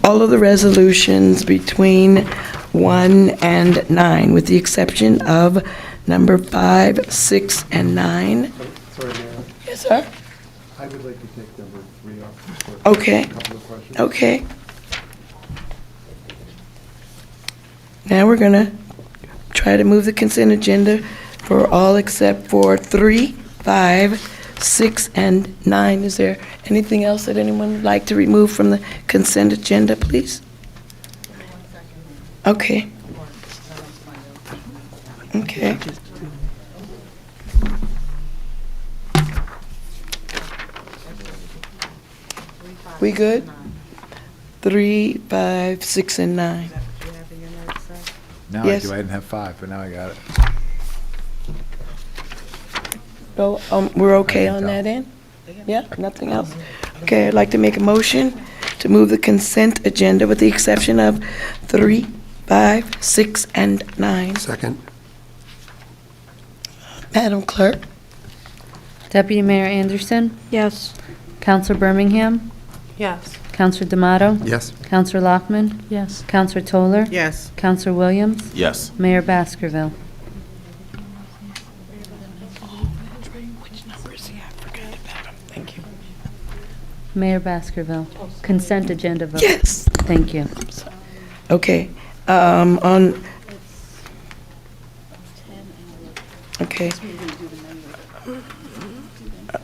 all of the resolutions between 1 and 9, with the exception of number 5, 6, and 9. Sorry, Mayor. Yes, sir? I would like to take number 3 off. Okay. A couple of questions. Okay. Now we're going to try to move the consent agenda for all except for 3, 5, 6, and 9. Is there anything else that anyone would like to remove from the consent agenda, please? Okay. Okay. We good? 3, 5, 6, and 9. Now Yes. I do. I didn't have 5, but now I got it. So, we're okay on that end? Yeah, nothing else? Okay, I'd like to make a motion to move the consent agenda with the exception of 3, 5, 6, and 9. Second. Madam Clerk? Deputy Mayor Anderson, Yes. Counselor Birmingham, Yes. Counselor D'Amato, Yes. Counselor Lockman, Yes. Counselor Toller, Yes. Counselor Williams, Yes. Mayor Baskerville. Thank you. Mayor Baskerville, consent agenda vote. Yes. Thank you. Okay, okay.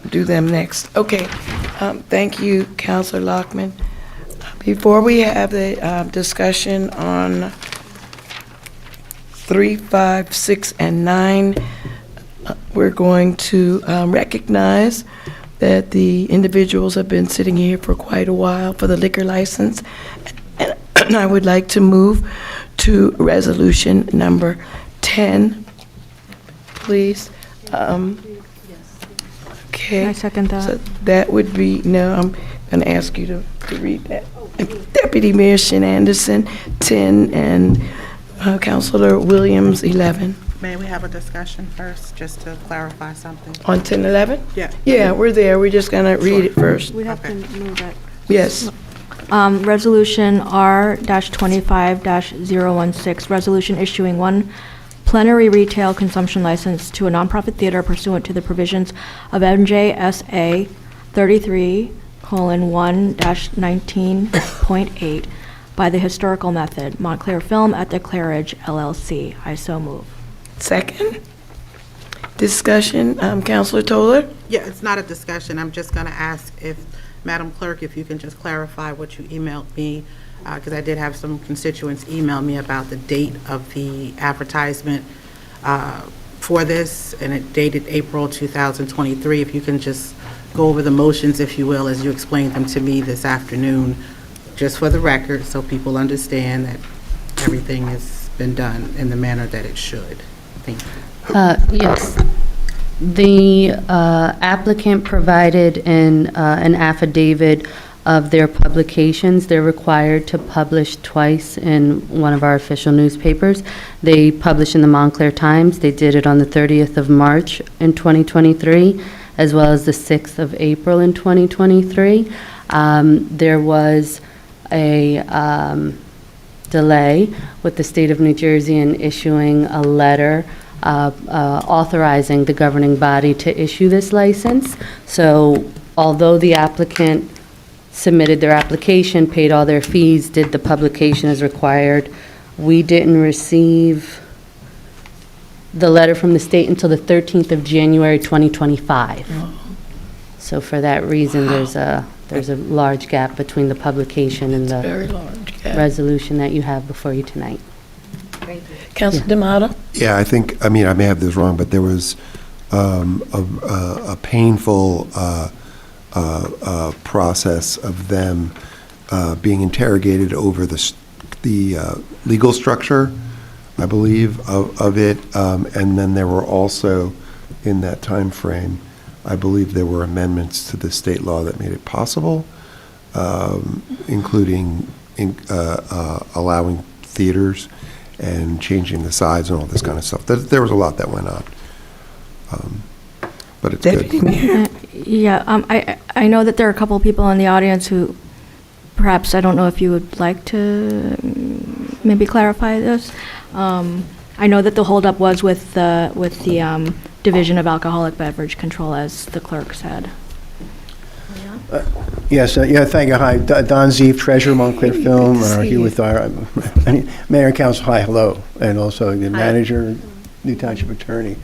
Do them next. Okay, thank you, Counselor Lockman. Before we have the discussion on 3, 5, 6, and 9, we're going to recognize that the individuals have been sitting here for quite a while for the liquor license. And I would like to move to resolution number 10, please. Okay. I second that. So that would be, no, I'm going to ask you to read that. Deputy Mayor Shin Anderson, 10, and Councilor Williams, 11. May we have a discussion first, just to clarify something? On 10, 11? Yeah. Yeah, we're there. We're just going to read it first. We have to Okay. move it. Yes. Resolution R-25-016, resolution issuing one plenary retail consumption license to a nonprofit theater pursuant to the provisions of N.J.S.A. 33:1-19.8 by the historical method, Montclair Film at the Clairidge LLC. I so move. Second. Discussion, Councilor Toller? Yeah, it's not a discussion. I'm just going to ask if, Madam Clerk, if you can just clarify what you emailed me, because I did have some constituents email me about the date of the advertisement for this, and it dated April 2023. If you can just go over the motions, if you will, as you explained them to me this afternoon, just for the record, so people understand that everything has been done in the manner that it should. Thank you. Yes. The applicant provided an affidavit of their publications. They're required to publish twice in one of our official newspapers. They publish in the Montclair Times. They did it on the 30th of March in 2023, as well as the 6th of April in 2023. There was a delay with the state of New Jersey in issuing a letter authorizing the governing body to issue this license. So although the applicant submitted their application, paid all their fees, did the publication as required, we didn't receive the letter from the state until the 13th of January 2025. So for that reason, there's a large gap between the publication and the Very large gap. resolution that you have before you tonight. Councilor D'Amato? Yeah, I think, I mean, I may have this wrong, but there was a painful process of them being interrogated over the legal structure, I believe, of it. And then there were also, in that time frame, I believe there were amendments to the state law that made it possible, including allowing theaters and changing the sides and all this kind of stuff. There was a lot that went on. But it's Deputy good. Mayor? I know that there are a couple of people in the audience who, perhaps, I don't know if you would like to maybe clarify this. I know that the holdup was with the Division of Alcoholic Beverage Control, as the clerk said. Yes, thank you. Hi, Don Zeef, Treasurer, Montclair Film, here with our Mayor and Council. Hi, hello, and also the manager, new Township Attorney.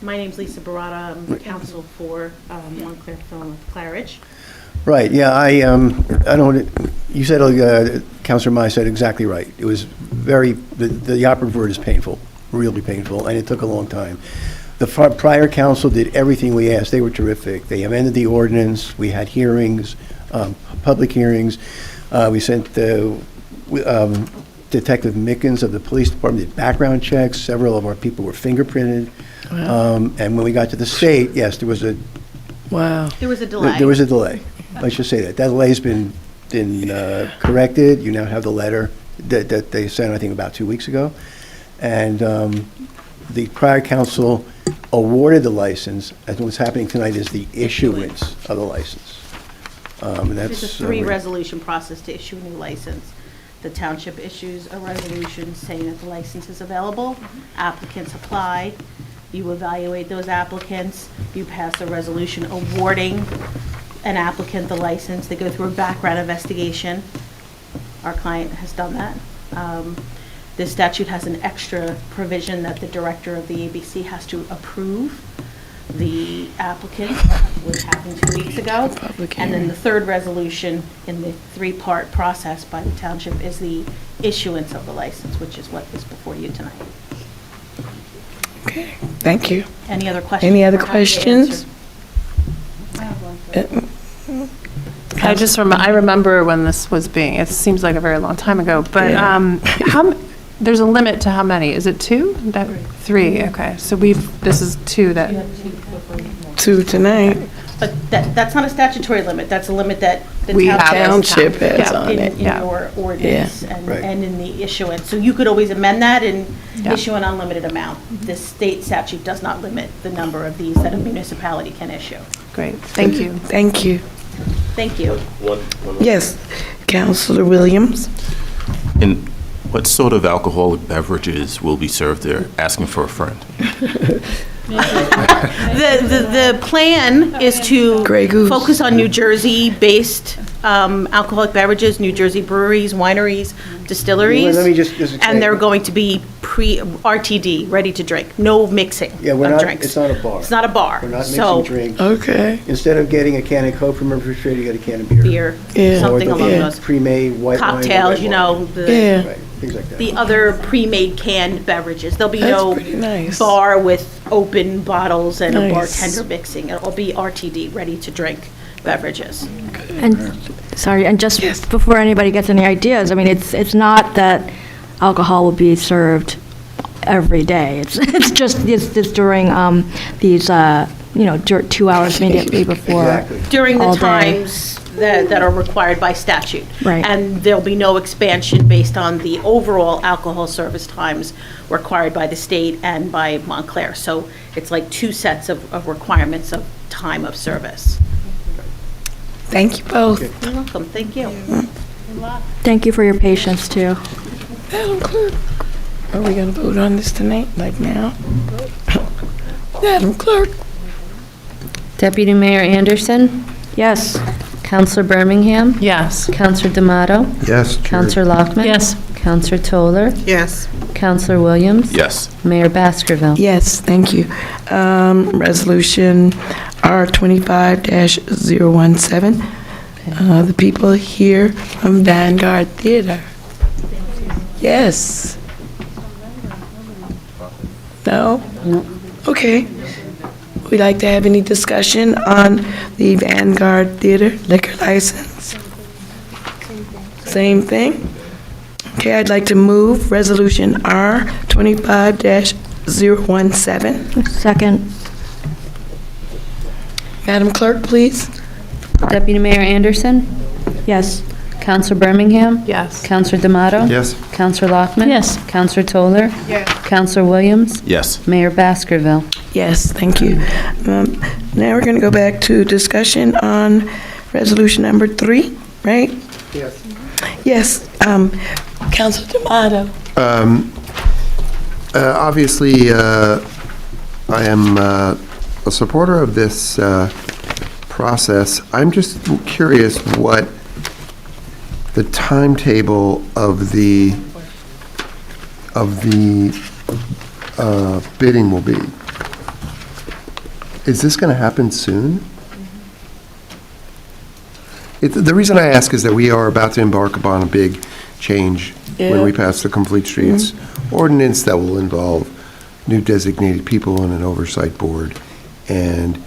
My name's Lisa Barata. I'm the counsel for Montclair Film with Clairidge. Right, yeah, I don't, you said, Councilor Mai said exactly right. It was the operative word is painful, really painful, and it took a long time. The prior council did everything we asked. They were terrific. They amended the ordinance. We had hearings, public hearings. We sent Detective Mickens of the police department did background checks. Several of our people were fingerprinted. Wow. And when we got to the state, yes, there was a There was a delay. There was a delay. Let's just say that. That delay has been corrected. You now have the letter that they sent, I think, about 2 weeks ago. And the prior council awarded the license, and what's happening tonight is the issuance of the license. And It's a that's three-resolution process to issue a new license. The township issues a resolution saying that the license is available. Applicants apply. You evaluate those applicants. You pass a resolution awarding an applicant the license. They go through a background investigation. Our client has done that. This statute has an extra provision that the director of the ABC has to approve the applicant, which happened 2 weeks ago. And then the third resolution in the three-part process by the township is the issuance of the license, which is what is before you tonight. Okay, thank you. Any other questions? Any other We're happy to questions? I remember when this was being, it seems like a very long time ago, but there's a limit to how many? Is it two? Three, okay. So this is two that. Two tonight. But that's not a statutory limit. That's a limit that the We have township has on it. in your ordinance Right. and in the issuance. So you could always amend that and Yeah. issue an unlimited amount. The state statute does not limit the number of these that a municipality can issue. Great, thank you. Thank you. Thank you. Yes, Councilor Williams? And what sort of alcoholic beverages will be served there? Asking for a friend. The plan is to Grey Goose. focus on New Jersey-based alcoholic beverages, New Jersey breweries, wineries, distilleries. Let me just explain. And they're going to be RTD, ready to drink, no mixing Yeah, we're of not, drinks. it's not a bar. It's not a bar. We're not mixing So drinks. Okay. Instead of getting a can of Coke from a refrigerator, you get a can of beer. beer, Yeah. something Or the along those. pre-made white wine. or Cocktails, red you wine. know, Yeah. Right, things like that. the other pre-made canned beverages. There'll be That's no pretty nice. bar with open bottles and a Nice. bartender mixing. It'll be RTD, ready to drink beverages. And, sorry, and just before anybody gets any ideas, I mean, it's not that alcohol will be served every day. It's just during these, 2 hours immediately before. Exactly. During the all day. times that are required by statute. Right. And there'll be no expansion based on the overall alcohol service times required by the state and by Montclair. So it's like two sets of requirements of time of service. Thank you both. You're welcome, thank you. Thank you for your patience, too. Madam Clerk, are we going to vote on this tonight, like now? Madam Clerk? Deputy Mayor Anderson, Yes. Counselor Birmingham, Yes. Counselor D'Amato, Yes, Chair. Counselor Lockman. Yes. Counselor Toller, Yes. Counselor Williams. Yes. Mayor Baskerville. Yes, thank you. Resolution R-25-017. The people here from Vanguard Theater. Yes. No? Okay. Would like to have any discussion on the Vanguard Theater liquor license? Same thing? Okay, I'd like to move Resolution R-25-017. Second. Madam Clerk, please. Deputy Mayor Anderson, Yes. Counselor Birmingham, Yes. Counselor D'Amato. Yes. Counselor Lockman. Yes. Counselor Toller. Yes. Counselor Williams. Yes. Mayor Baskerville. Yes, thank you. Now we're going to go back to discussion on resolution number 3, right? Yes. Yes, Council D'Amato. Obviously, I am a supporter of this process. I'm just curious what the timetable of the bidding will be. Is this going to happen soon? The reason I ask is that we are about to embark upon a big change when we pass the Complete Streets ordinance that will involve new designated people on an oversight board, and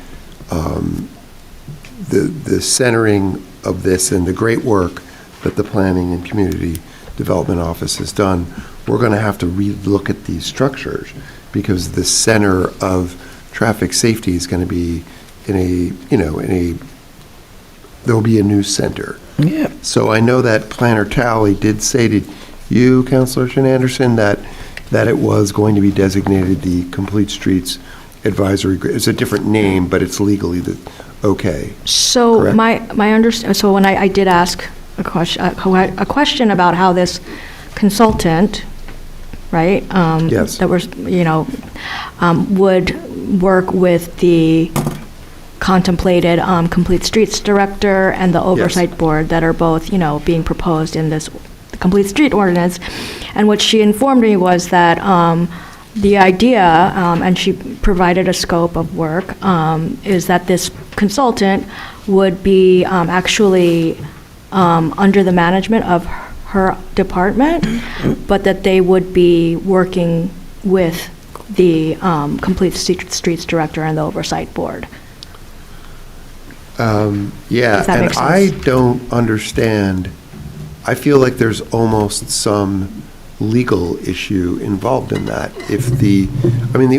the centering of this and the great work that the Planning and Community Development Office has done. We're going to have to relook at these structures because the center of traffic safety is going to be there'll be a new center. Yeah. So I know that Planner Talley did say to you, Councilor Shin Anderson, that it was going to be designated the Complete Streets Advisory Group. It's a different name, but it's legally okay. So Correct. so when I did ask a question about how this consultant, right? Yes. That was, would work with the contemplated Complete Streets Director and the Oversight Board that are both, being proposed in this Complete Street Ordinance. And what she informed me was that the idea, and she provided a scope of work, is that this consultant would be actually under the management of her department, but that they would be working with the Complete Streets Director and the Oversight Board. Yeah, Does that and make sense? I don't understand. I feel like there's almost some legal issue involved in that. If the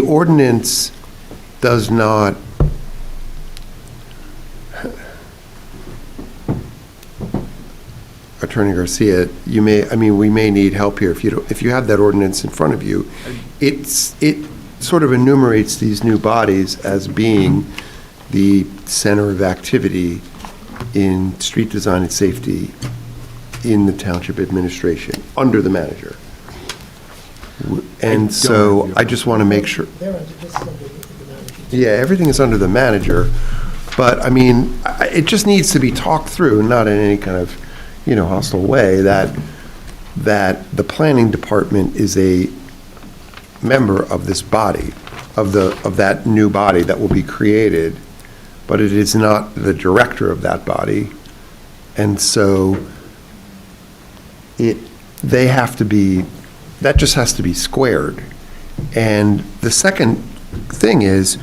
ordinance does not, Attorney Garcia, we may need help here. If you have that ordinance in front of you, it sort of enumerates these new bodies as being the center of activity in street design and safety in the township administration, under the manager. And so I just want to make sure. Yeah, everything is under the manager, but it just needs to be talked through, not in any kind of, hostile way, that the planning department is a member of this body, of that new body that will be created, but it is not the director of that body. And so that just has to be squared. And the second thing is,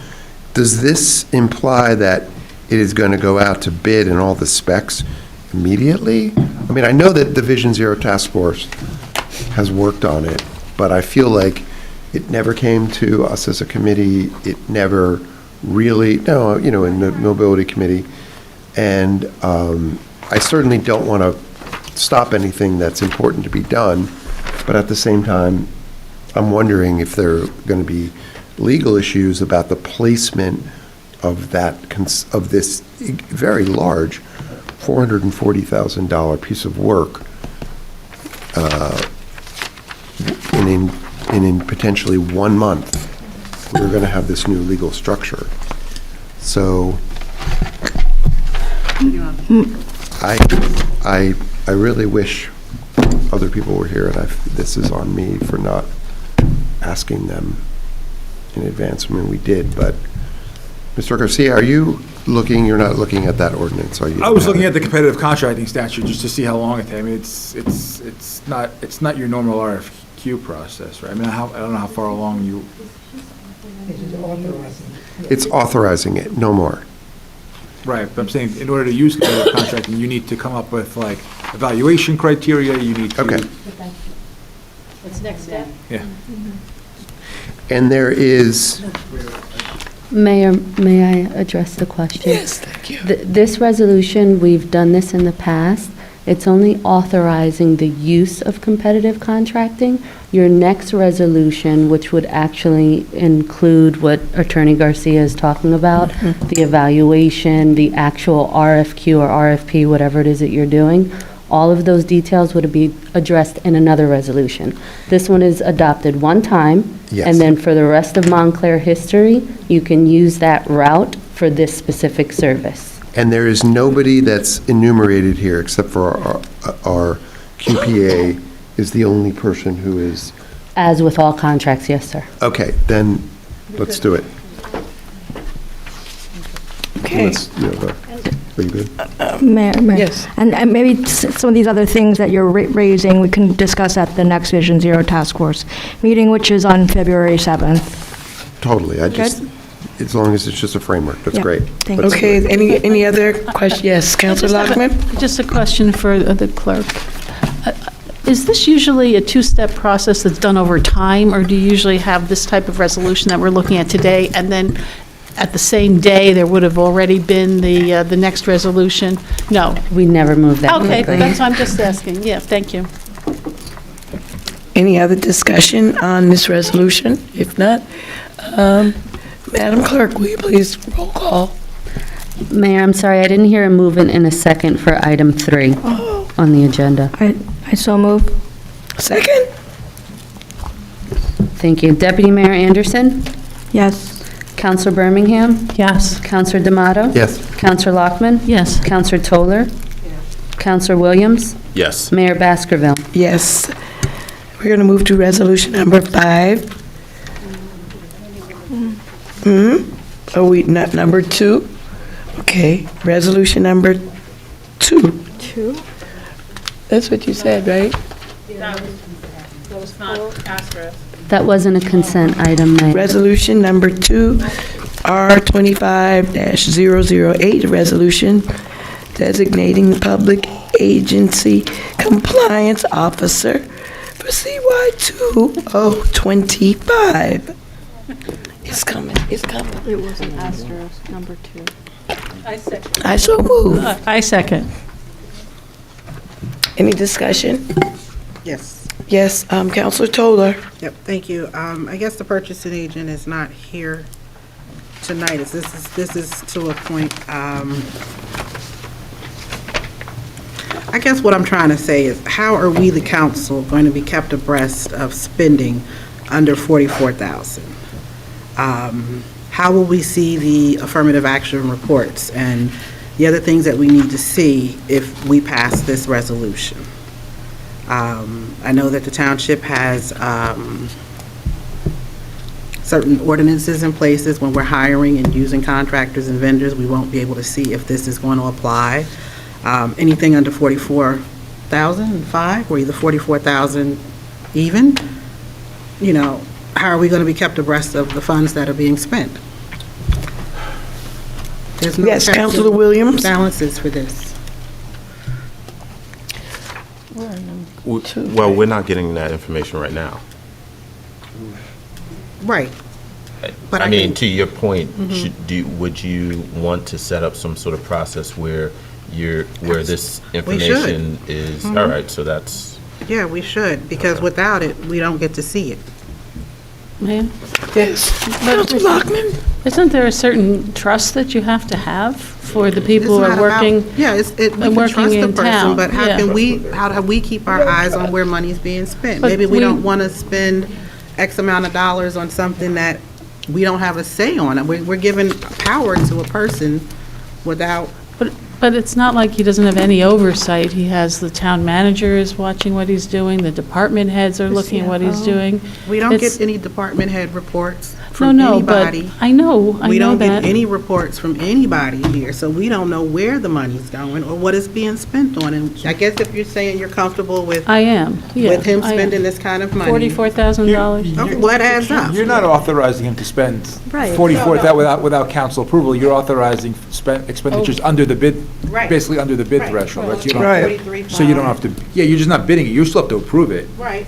does this imply that it is going to go out to bid and all the specs immediately? I know that the Vision Zero Task Force has worked on it, but I feel like it never came to us as a committee. It never really, in the Mobility Committee. And I certainly don't want to stop anything that's important to be done, but at the same time, I'm wondering if there are going to be legal issues about the placement of of this very large $440,000 piece of work in potentially 1 month. We're going to have this new legal structure. So I really wish other people were here, and this is on me for not asking them in advance. I mean, we did, but Mr. Garcia, are you looking, you're not looking at that ordinance, are you? I was looking at the competitive contracting statute just to see how long it takes. I mean, it's not your normal RFQ process, right? I mean, I don't know how far along you. It's authorizing it, no more. Right, but I'm saying in order to use competitive contracting, you need to come up with like evaluation criteria, you need to. Okay. What's next step? Yeah. And there is, Mayor, may I address the question? Yes, thank you. This resolution, we've done this in the past. It's only authorizing the use of competitive contracting. Your next resolution, which would actually include what Attorney Garcia is talking about, the evaluation, the actual RFQ or RFP, whatever it is that you're doing, all of those details would be addressed in another resolution. This one is adopted one time, Yes. and then for the rest of Montclair history, you can use that route for this specific service. and there is nobody that's enumerated here except for our QPA is the only person who is, As with all contracts, yes, sir. okay, then let's do it. Okay. Are you good? Mayor, Yes. and maybe some of these other things that you're raising, we can discuss at the next Vision Zero Task Force meeting, which is on February 7th. Totally, as long as it's just a framework, that's Yeah. great. Thank Let's do it. Okay, any other question? Yes, Councilor Lockman? Just a question for the clerk. Is this usually a two-step process that's done over time, or do you usually have this type of resolution that we're looking at today, and then at the same day, there would have already been the next resolution? No. We never move that Okay, quickly. that's what I'm just asking. Yeah, thank you. Any other discussion on this resolution? If not, Madam Clerk, will you please roll call? Mayor, I'm sorry, I didn't hear a movement in a second for item 3 on the agenda. I so move. Second? Thank you. Deputy Mayor Anderson? Yes. Counselor Birmingham? Yes. Counselor D'Amato? Yes. Counselor Lockman? Yes. Counselor Toller? Counselor Williams? Yes. Mayor Baskerville? Yes. We're going to move to resolution number 5. Are we not number 2? Okay, resolution number 2. 2? That's what you said, right? That was not asterisk. That wasn't a consent item, Mayor. Resolution number 2, R-25-008, a resolution designating the public agency compliance officer for CY 2025. It's coming, it's coming. It was an asterisk, number 2. I so move. I second. Any discussion? Yes. Yes, Counselor Toller. Yep, thank you. I guess the purchasing agent is not here tonight. This is to a point, I guess what I'm trying to say is, how are we, the council, going to be kept abreast of spending under $44,000? How will we see the affirmative action reports and the other things that we need to see if we pass this resolution? I know that the township has certain ordinances in places when we're hiring and using contractors and vendors. We won't be able to see if this is going to apply. Anything under $44,005 or either $44,000 even, you know, how are we going to be kept abreast of the funds that are being spent? There's no Yes, checks and Counselor Williams. balances for this. Well, we're not getting that information right now. Right. But I mean, to your point, Mhm. would you want to set up some sort of process where where this We should. information is, Mhm. all right, so that's, Yeah, we should, because without it, we don't get to see it. Ma'am? Yes. Councilor Lockman? Isn't there a certain trust that you have to have for the people who It's are not about- working? Yeah, we can working trust the in person, town, but yeah. how do we keep our eyes on where money's being spent? But Maybe we we- don't want to spend X amount of dollars on something that we don't have a say on. We're giving power to a person without, But it's not like he doesn't have any oversight. He has, the town manager is watching what he's doing, the department heads are looking at what he's doing. we don't It's- get any department head reports No, from no, but anybody. I know We don't that. get any reports from anybody here, so we don't know where the money's going or what it's being spent on. And I guess if you're saying you're comfortable with I am, yeah. with him I am. spending this kind of money. $44,000. Okay, well, that adds up. You're not authorizing him to spend Right. 44, without council approval. You're authorizing expenditures under the bid, Right. basically under the bid Right. threshold. That's- you don't- Right. So you don't have to, yeah, you're just not bidding it. You still have to approve it, Right.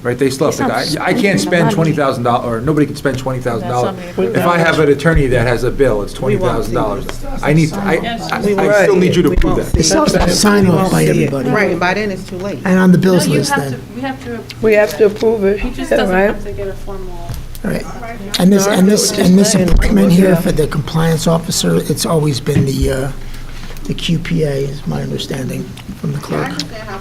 right? They still have to, I can't spend $20,000, or nobody can spend $20,000. That's If I have an attorney that has a bill, it's $20,000. I need, I still need you to approve that. It still has to be signed off by everybody. Right, and by then it's too late. And on the bills list then. We have to, We have to approve it. he just Yeah, doesn't right? have to get a formal. Right. And this appointment here for the compliance officer, it's always been the QPA, is my understanding from the I clerk. understand how,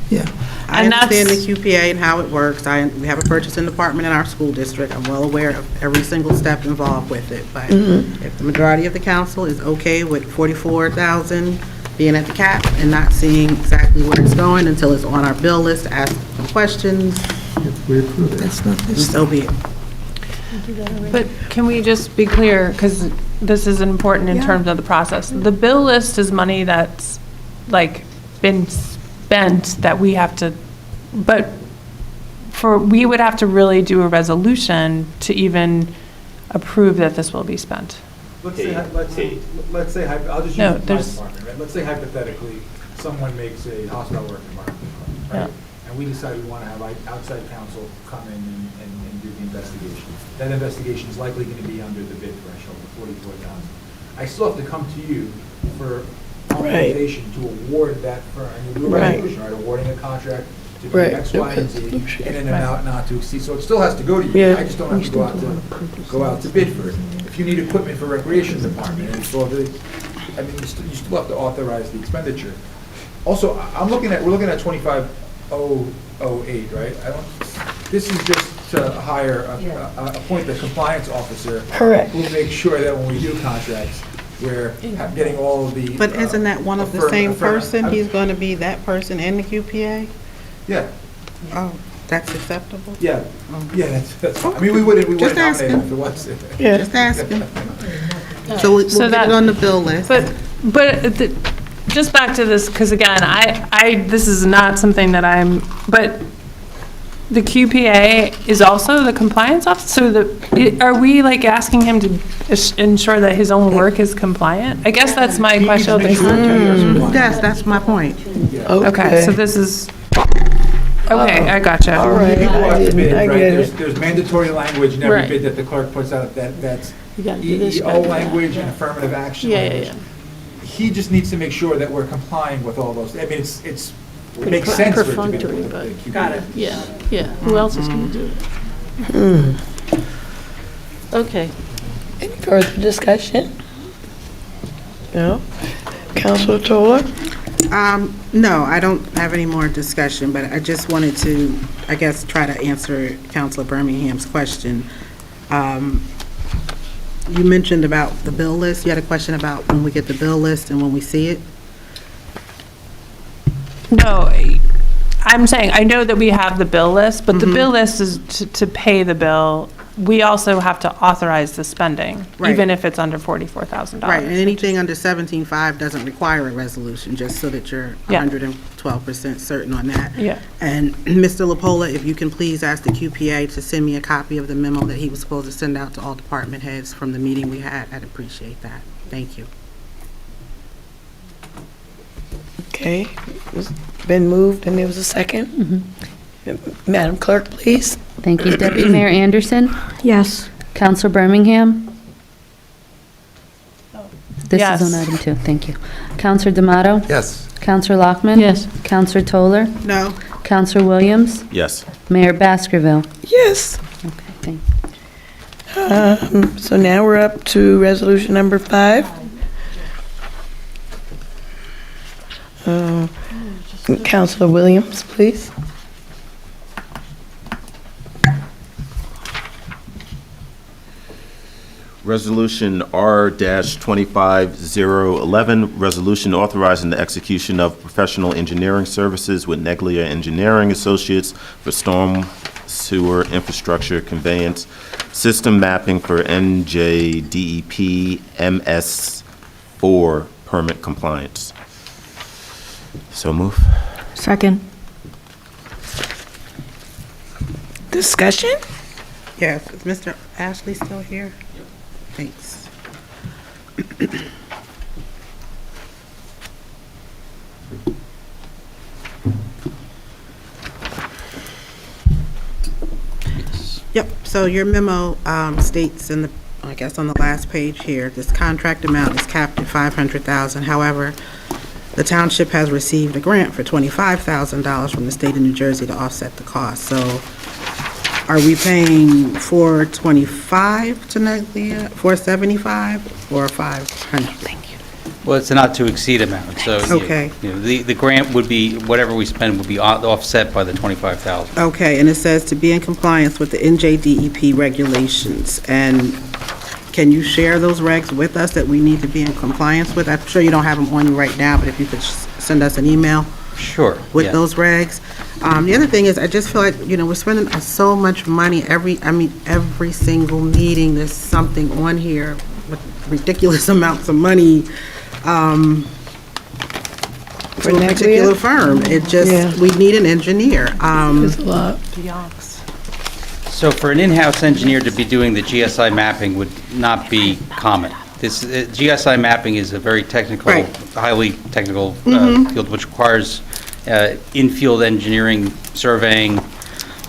Yeah. I And understand the that's- QPA and how it works. We have a purchasing department in our school district. I'm well aware of every single step involved with it. But if the majority of the council is okay with 44,000 being at the cap and not seeing exactly where it's going until it's on our bill list, to ask some questions, That's not this. so be it. But can we just be clear, because this is important in terms of the process. The bill list is money that's, like, been spent that we have to, but we would have to really do a resolution to even approve that this will be spent. Let's say, I'll just use No, my there's- department, right? Let's say hypothetically, someone makes a hostile work environment, right? And we decide we want to have outside counsel come in and do the investigation. That investigation is likely going to be under the bid threshold of 44,000. I still have to come to you for authorization to award that firm, and you do a Right. resolution, right? Awarding a contract to do Right. X, Y, and Z, Okay. in an amount not to exceed. So it still has to go to you. Yeah. I just don't have to go out to bid for it. If you need equipment for recreation department, and so I mean, you still have to authorize the expenditure. Also, we're looking at 25-008, right? This is just to hire, appoint the compliance officer. Correct. Who will make sure that when we do contracts, we're getting all of the. But isn't that one of the same person? He's going to be that person in the QPA? Yeah, Oh, that's acceptable? yeah, that's, I mean, we wouldn't Just nominate him asking. if it was. Yeah. Just asking. So we'll So get that- it on the bill list. But just back to this, because again, this is not something that but the QPA is also the compliance officer, so are we like asking him to ensure that his own work is compliant? I guess that's my question. Yes, that's my point. Okay, so this is, okay, I gotcha. All right. You go out to bid, I right? get it. There's mandatory language in every Right. bid that the clerk puts out, that's You gotta do this, EEO gotta do that. language and affirmative action Yeah, language. yeah. He just needs to make sure that we're complying with all those. I mean, it makes sense for it to be. Perfunctory, but. Got it. Yeah, yeah. Who else is going to do it? Okay. Any further discussion? No? Councilor Toller? No, I don't have any more discussion, but I just wanted to, I guess, try to answer Councilor Birmingham's question. You mentioned about the bill list. You had a question about when we get the bill list and when we see it? No, I'm saying, I know that we have the bill list, but the bill list is to pay the bill. We also have to authorize the spending, Right. even if it's under $44,000. Right, and anything under 17.5 doesn't require a resolution, just so that you're Yeah. 112% certain on that. Yeah. And Mr. LaPola, if you can please ask the QPA to send me a copy of the memo that he was supposed to send out to all department heads from the meeting we had, I'd appreciate that. Thank you. Okay, it's been moved and there was a second. Madam Clerk, please. Thank you. Deputy Mayor Anderson? Yes. Counselor Birmingham? This Yes. is on item 2, thank you. Counselor D'Amato? Yes. Counselor Lockman? Yes. Counselor Toller? No. Counselor Williams? Yes. Mayor Baskerville? Yes. Okay, thank you. So now we're up to resolution number 5. Counselor Williams, please. Resolution R-25-011, resolution authorizing the execution of professional engineering services with Neglia Engineering Associates for storm sewer infrastructure conveyance system mapping for NJDEP MS4 permit compliance. So move. Second. Discussion? Yes, is Mr. Ashley still here? Thanks. Yep, so your memo states in the, I guess on the last page here, this contract amount is capped at $500,000. However, the township has received a grant for $25,000 from the state of New Jersey to offset the cost. So are we paying $425 to Neglia, $475, or $500? Thank you. Well, it's a not to exceed amount, so. Okay. The grant would be, whatever we spend would be offset by the 25,000. Okay, and it says to be in compliance with the NJDEP regulations. And can you share those regs with us that we need to be in compliance with? I'm sure you don't have them on you right now, but if you could send us an email Sure. with yeah. those regs. The other thing is, I just feel like, we're spending so much money every single meeting, there's something on here with ridiculous amounts of money to a Neglia? particular firm. It just, Yeah. we need an engineer. It's a lot. So for an in-house engineer to be doing the GSI mapping would not be common. This, GSI mapping is a very technical, Right. highly technical field, which requires in-field engineering, surveying,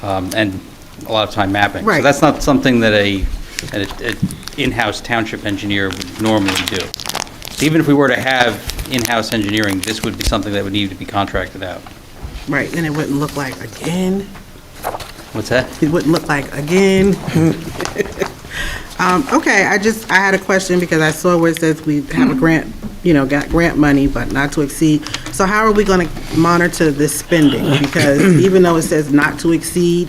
and a lot of time mapping. Right. So that's not something that an in-house township engineer would normally do. So even if we were to have in-house engineering, this would be something that would need to be contracted out. Right, and it wouldn't look like again. What's that? It wouldn't look like again. Okay, I had a question because I saw where it says we have a grant, got grant money, but not to exceed. So how are we going to monitor this spending? Because even though it says not to exceed,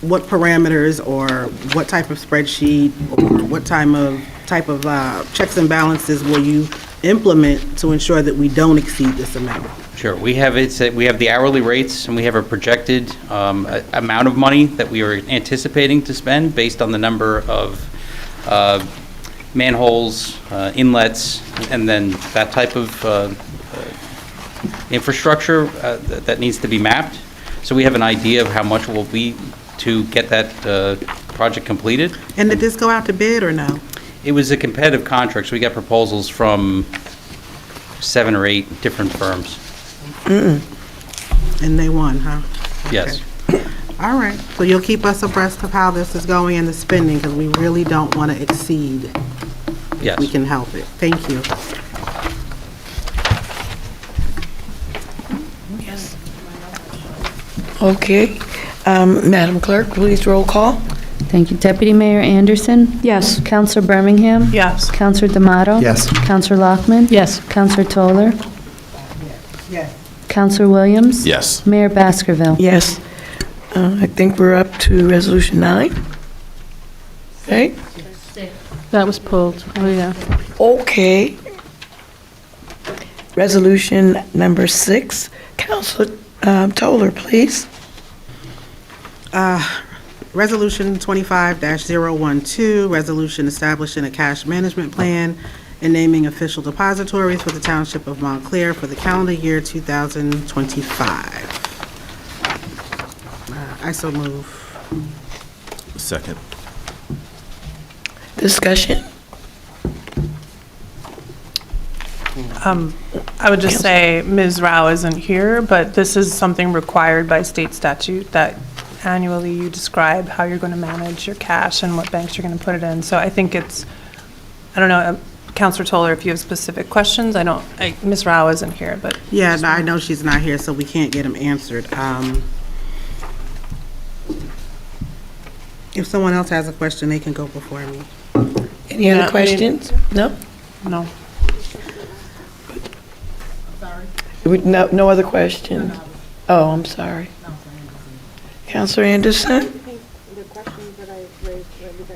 what parameters or what type of spreadsheet or what type of checks and balances will you implement to ensure that we don't exceed this amount? Sure. We have the hourly rates, and we have a projected amount of money that we are anticipating to spend based on the number of manholes, inlets, and then that type of infrastructure that needs to be mapped. So we have an idea of how much will be to get that project completed. And did this go out to bid or no? It was a competitive contract, so we got proposals from 7 or 8 different firms. And they won, huh? Yes. Okay. All right, so you'll keep us abreast of how this is going and the spending, because we really don't want to exceed if Yes. we can help it. Thank you. Okay. Madam Clerk, please roll call. Thank you. Deputy Mayor Anderson? Yes. Counselor Birmingham? Yes. Counselor D'Amato? Yes. Counselor Lockman? Yes. Counselor Toller? Yes. Counselor Williams? Yes. Mayor Baskerville? Yes. I think we're up to Resolution 9. Okay? That was pulled. Oh, yeah. Okay. Resolution number 6. Counselor Toller, please. Resolution 25-012, resolution establishing a cash management plan and naming official depositories for the Township of Montclair for the calendar year 2025. I so move. Second. Discussion? I would just say Ms. Rao isn't here, but this is something required by state statute that annually you describe how you're going to manage your cash and what banks you're going to put it in. So I think it's, I don't know, Counselor Toller, if you have specific questions, Ms. Rao isn't here, but. Yeah, no, I know she's not here, so we can't get them answered. If someone else has a question, they can go before me. Any Yeah, I other mean- questions? No? No. No other questions? Oh, I'm sorry. Counselor Anderson? The questions that I raised, it was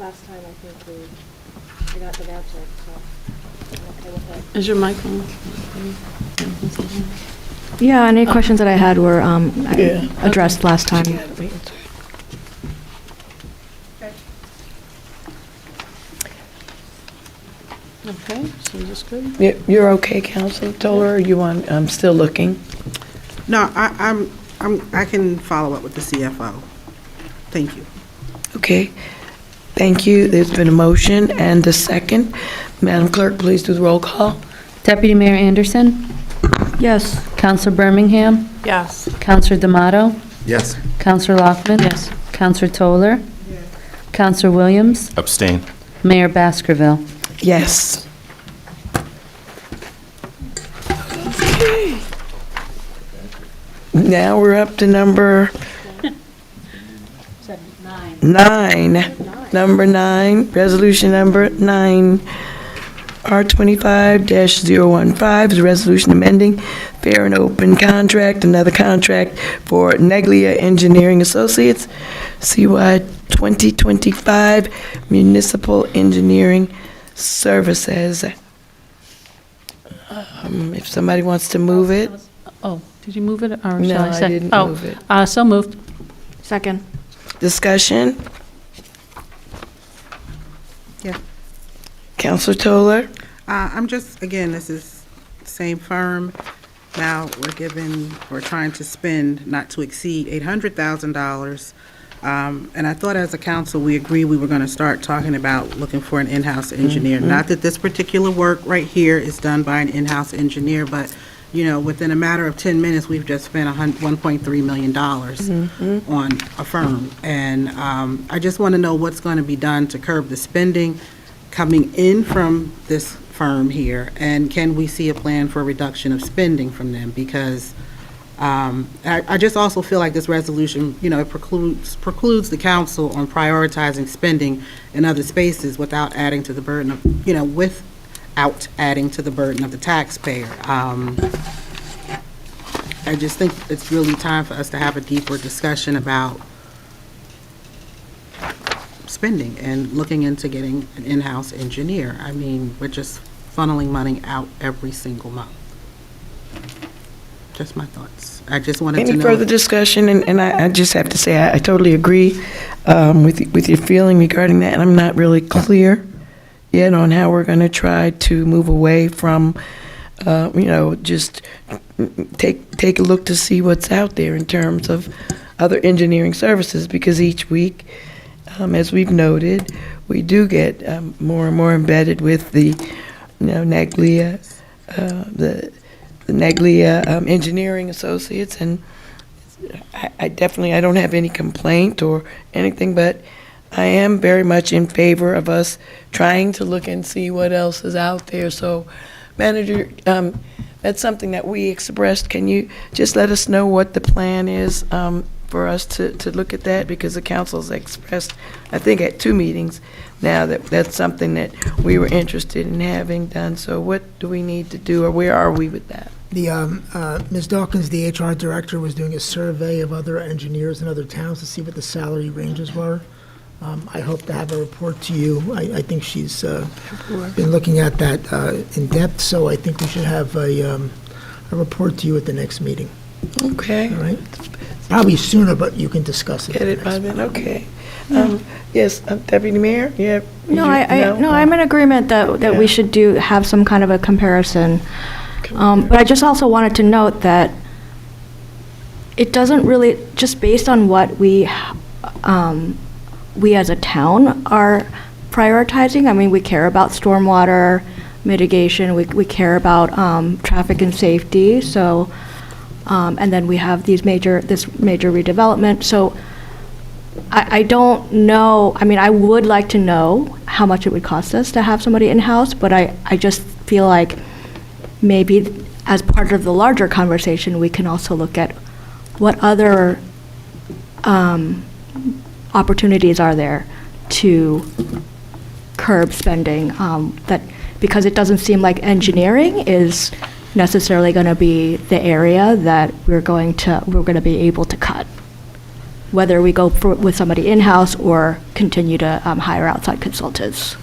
last time, I think we got them answered, so I'm okay with that. Is your mic on? Yeah, any questions that I had were addressed last time. Okay, so is this good? You're okay, Counselor Toller, or you want, I'm still looking? No, I can follow up with the CFO. Thank you. Okay, thank you. There's been a motion and a second. Madam Clerk, please do the roll call. Deputy Mayor Anderson, Yes. Counselor Birmingham, Yes. Counselor D'Amato, Yes. Counselor Lockman. Yes. Counselor Toller. Counselor Williams, Abstain. Mayor Baskerville. Yes. Okay. Now we're up to number 9. Number 9, resolution number 9, R-25-015 is a resolution amending fair and open contract, another contract for Neglia Engineering Associates, CY 2025 Municipal Engineering Services. If somebody wants to move it. Oh, did you move it, or No, shall I I say? didn't Oh, move it. So moved. Second. Discussion? Yeah. Counselor Toller? I'm just, again, this is same firm. Now, we're trying to spend not to exceed $800,000. And I thought as a council, we agreed we were going to start talking about looking for an in-house engineer. Not that this particular work right here is done by an in-house engineer, but, within a matter of 10 minutes, we've just spent $1.3 million on a firm. And I just want to know what's going to be done to curb the spending coming in from this firm here, and can we see a plan for a reduction of spending from them? Because I just also feel like this resolution, it precludes the council on prioritizing spending in other spaces without adding to the burden of, without adding to the burden of the taxpayer. I just think it's really time for us to have a deeper discussion about spending and looking into getting an in-house engineer. I mean, we're just funneling money out every single month. Just my thoughts. I just wanted to know. Any further discussion? And I just have to say, I totally agree with your feeling regarding that, and I'm not really clear yet on how we're going to try to move away from, just take a look to see what's out there in terms of other engineering services, because each week, as we've noted, we do get more and more embedded with the, Neglia, the Neglia Engineering Associates, and I don't have any complaint or anything, but I am very much in favor of us trying to look and see what else is out there. So, Manager, that's something that we expressed. Can you just let us know what the plan is for us to look at that? Because the council's expressed, I think at 2 meetings now, that's something that we were interested in having done. So what do we need to do, or where are we with that? Ms. Dawkins, the HR director, was doing a survey of other engineers in other towns to see what the salary ranges were. I hope to have a report to you. I think she's been looking at that in depth, so I think we should have a report to you at the next meeting. Okay. All right? Probably sooner, but you can discuss it. Get it by then, okay. Yes, Deputy Mayor, yeah. No, I'm in agreement that we should have some kind of a comparison. But I just also wanted to note that it doesn't really, just based on what we as a town are prioritizing. I mean, we care about stormwater mitigation, we care about traffic and safety, so, and then we have this major redevelopment. So I don't know, I mean, I would like to know how much it would cost us to have somebody in-house, but I just feel like maybe as part of the larger conversation, we can also look at what other opportunities are there to curb spending, that, because it doesn't seem like engineering is necessarily going to be the area that we're going to be able to cut, whether we go with somebody in-house or continue to hire outside consultants.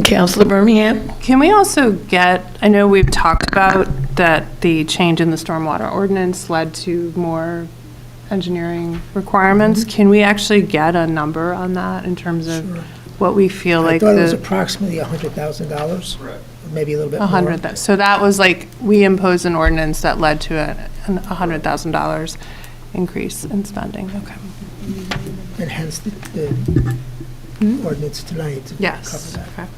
Councilor Birmingham? Can we also get, I know we've talked about that the change in the stormwater ordinance led to more engineering requirements. Can we actually get a number on that in terms of what we feel like I thought it was the approximately $100,000. Right. Maybe a little bit more. 100? So that was like, we imposed an ordinance that led to a $100,000 increase in spending. Okay. And hence the ordinance tonight to Yes. cover that. Okay.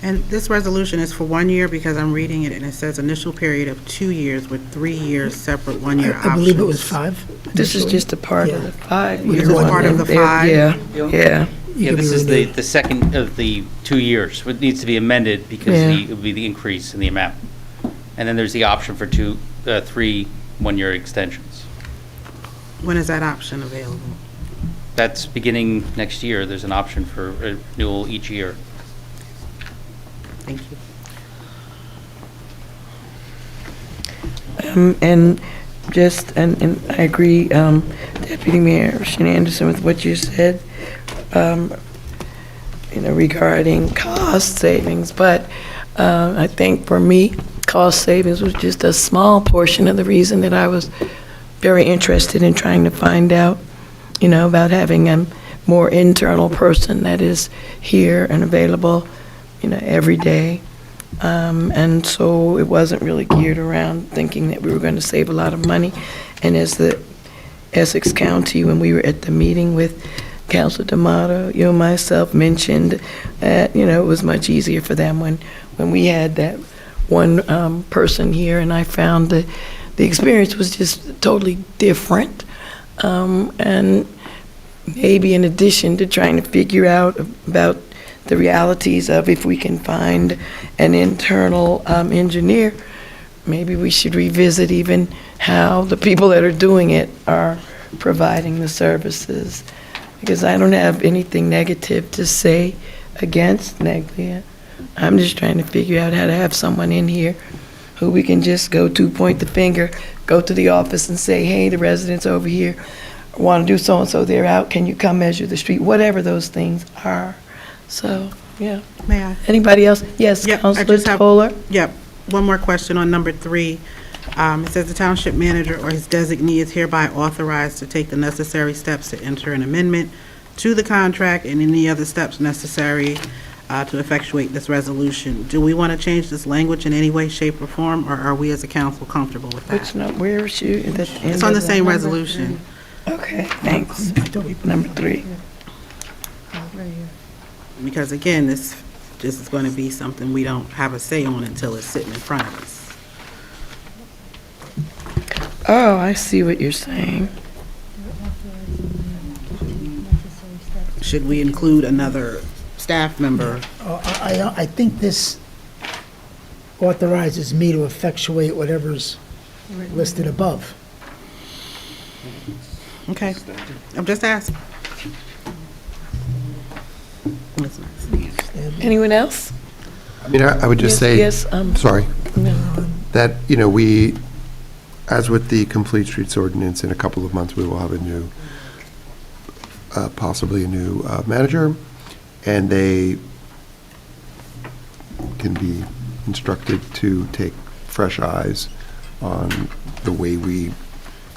And this resolution is for 1 year because I'm reading it and it says initial period of 2 years with 3 years separate 1-year options. I believe it was 5. This is initially. just a part of the 5-year. This is part of the 5? Yeah, yeah. Yeah, this is the second of the 2 years. It needs to be amended because Yeah. it would be the increase in the amount. And then there's the option for 3 1-year extensions. When is that option available? That's beginning next year. There's an option for renewal each year. Thank you. And I agree, Deputy Mayor Anderson, with what you said, regarding cost savings, but I think for me, cost savings was just a small portion of the reason that I was very interested in trying to find out, about having a more internal person that is here and available, every day. And so it wasn't really geared around thinking that we were going to save a lot of money. And as the Essex County, when we were at the meeting with Councilor D'Amato, myself mentioned that, it was much easier for them when we had that one person here, and I found that the experience was just totally different. And maybe in addition to trying to figure out about the realities of if we can find an internal engineer, maybe we should revisit even how the people that are doing it are providing the services. Because I don't have anything negative to say against Neglia. I'm just trying to figure out how to have someone in here who we can just go to, point the finger, go to the office and say, hey, the residents over here want to do so-and-so, they're out, can you come measure the street? Whatever those things are. So, yeah. May I? Anybody else? Yes, Yep, I Councilor just have- Toller? Yep. One more question on number 3. It says the township manager or his designee is hereby authorized to take the necessary steps to enter an amendment to the contract and any other steps necessary to effectuate this resolution. Do we want to change this language in any way, shape, or form, or are we as a council comfortable with that? Which number, where is you? It's on the same resolution. Okay, thanks. Number 3. Because again, this is going to be something we don't have a say on until it's sitting in front of us. Oh, I see what you're saying. Should we include another staff member? I think this authorizes me to effectuate whatever's listed above. Okay, I'm just asking. Anyone else? I would just say, Yes, sorry, no. that, we, as with the Complete Streets Ordinance, in a couple of months, we will have a new, possibly a new manager, and they can be instructed to take fresh eyes on the way we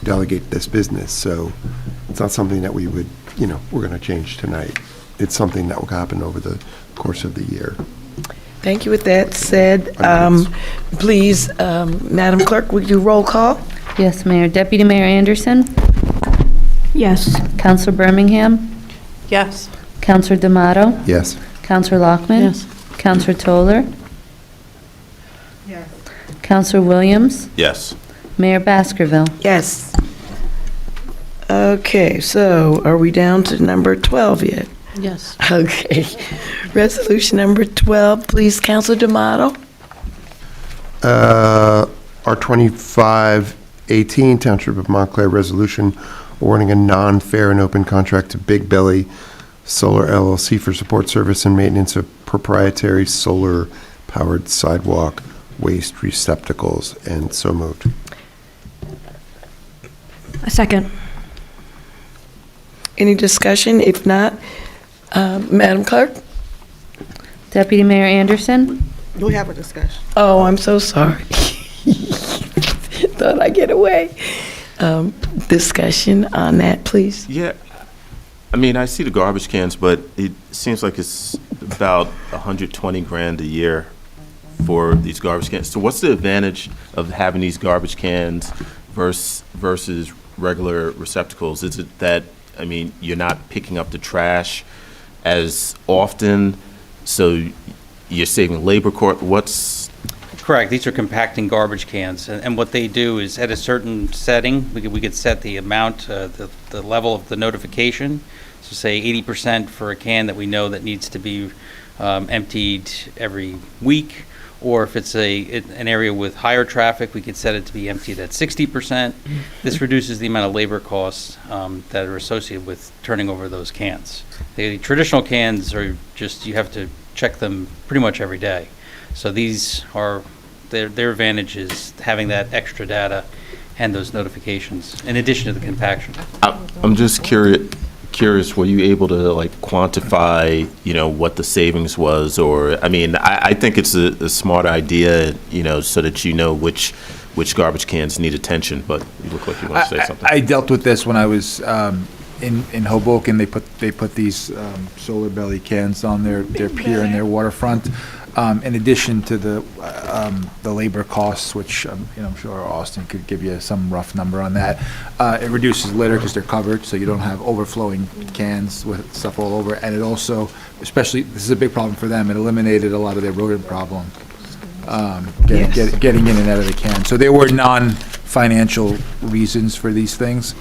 delegate this business. So it's not something that we would, we're going to change tonight. It's something that will happen over the course of the year. Thank you. With that said, please, Madam Clerk, would you roll call? Yes, Mayor. Deputy Mayor Anderson? Yes. Councilor Birmingham? Yes. Councilor D'Amato? Yes. Councilor Lockman? Yes. Councilor Toller? Yes. Councilor Williams? Yes. Mayor Baskerville? Yes. Okay, so are we down to number 12 yet? Yes. Okay. Resolution number 12, please, Council D'Amato. R-25-18, Township of Montclair Resolution awarding a non-fair and open contract to Big Belly Solar LLC for support service and maintenance of proprietary solar-powered sidewalk waste receptacles, and so moved. A second. Any discussion? If not, Madam Clerk? Deputy Mayor Anderson? We have a discussion. Oh, I'm so sorry. Thought I'd get away. Discussion on that, please. Yeah, I mean, I see the garbage cans, but it seems like it's about 120 grand a year for these garbage cans. So what's the advantage of having these garbage cans versus regular receptacles? Is it that, I mean, you're not picking up the trash as often, so you're saving labor cost? What's... Correct. These are compacting garbage cans, and what they do is at a certain setting, we could set the amount, the level of the notification. So say 80% for a can that we know that needs to be emptied every week, or if it's an area with higher traffic, we could set it to be emptied at 60%. This reduces the amount of labor costs that are associated with turning over those cans. The traditional cans are just, you have to check them pretty much every day. So these are, their advantage is having that extra data and those notifications, in addition to the compaction. I'm just curious, were you able to like quantify, what the savings was? Or, I mean, I think it's a smart idea, so that you know which garbage cans need attention, but you look like you want to say something. I dealt with this when I was in Hoboken. They put these solar belly cans on their pier and their waterfront. In addition to the labor costs, which I'm sure Austin could give you some rough number on that, it reduces litter because they're covered, so you don't have overflowing cans with stuff all over. And it also, especially, this is a big problem for them, it eliminated a lot of their rodent problem, getting in and out of the can. So there were non-financial reasons for these things.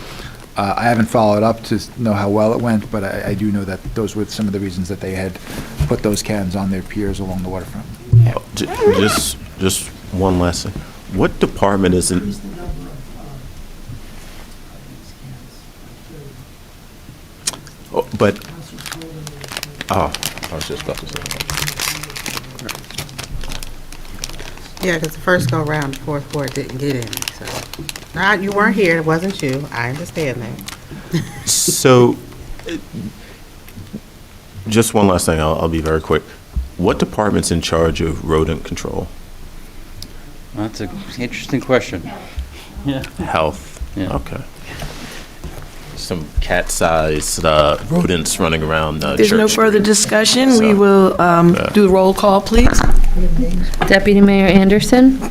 I haven't followed up to know how well it went, but I do know that those were some of the reasons that they had put those cans on their piers along the waterfront. Just one last thing. What department is in? Oh, but, I was just about to say that. Yeah, because the first go-round, the fourth ward didn't get any, so. You weren't here, it wasn't you, I understand that. So, just one last thing, I'll be very quick. What department's in charge of rodent control? That's an interesting question. Yeah. Health. Yeah. Okay. Some cat-sized rodents running around There's Church no further Street. discussion. So, We will do the roll call, please. Deputy Mayor Anderson?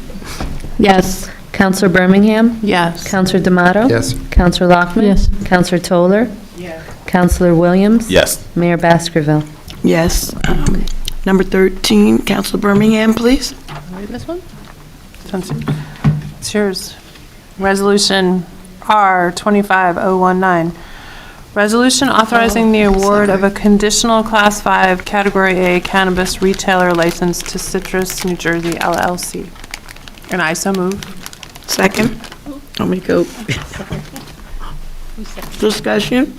Yes. Counselor Birmingham? Yes. Counselor D'Amato? Yes. Counselor Lockman? Yes. Counselor Toller? Yes. Counselor Williams? Yes. Mayor Baskerville? Yes. Number 13, Councilor Birmingham, please. Read this one? It's yours. Resolution R-25-019. Resolution authorizing the award of a conditional Class 5 Category A cannabis retailer license to Citrus, New Jersey LLC. And I so move. Second. Let me go. Discussion.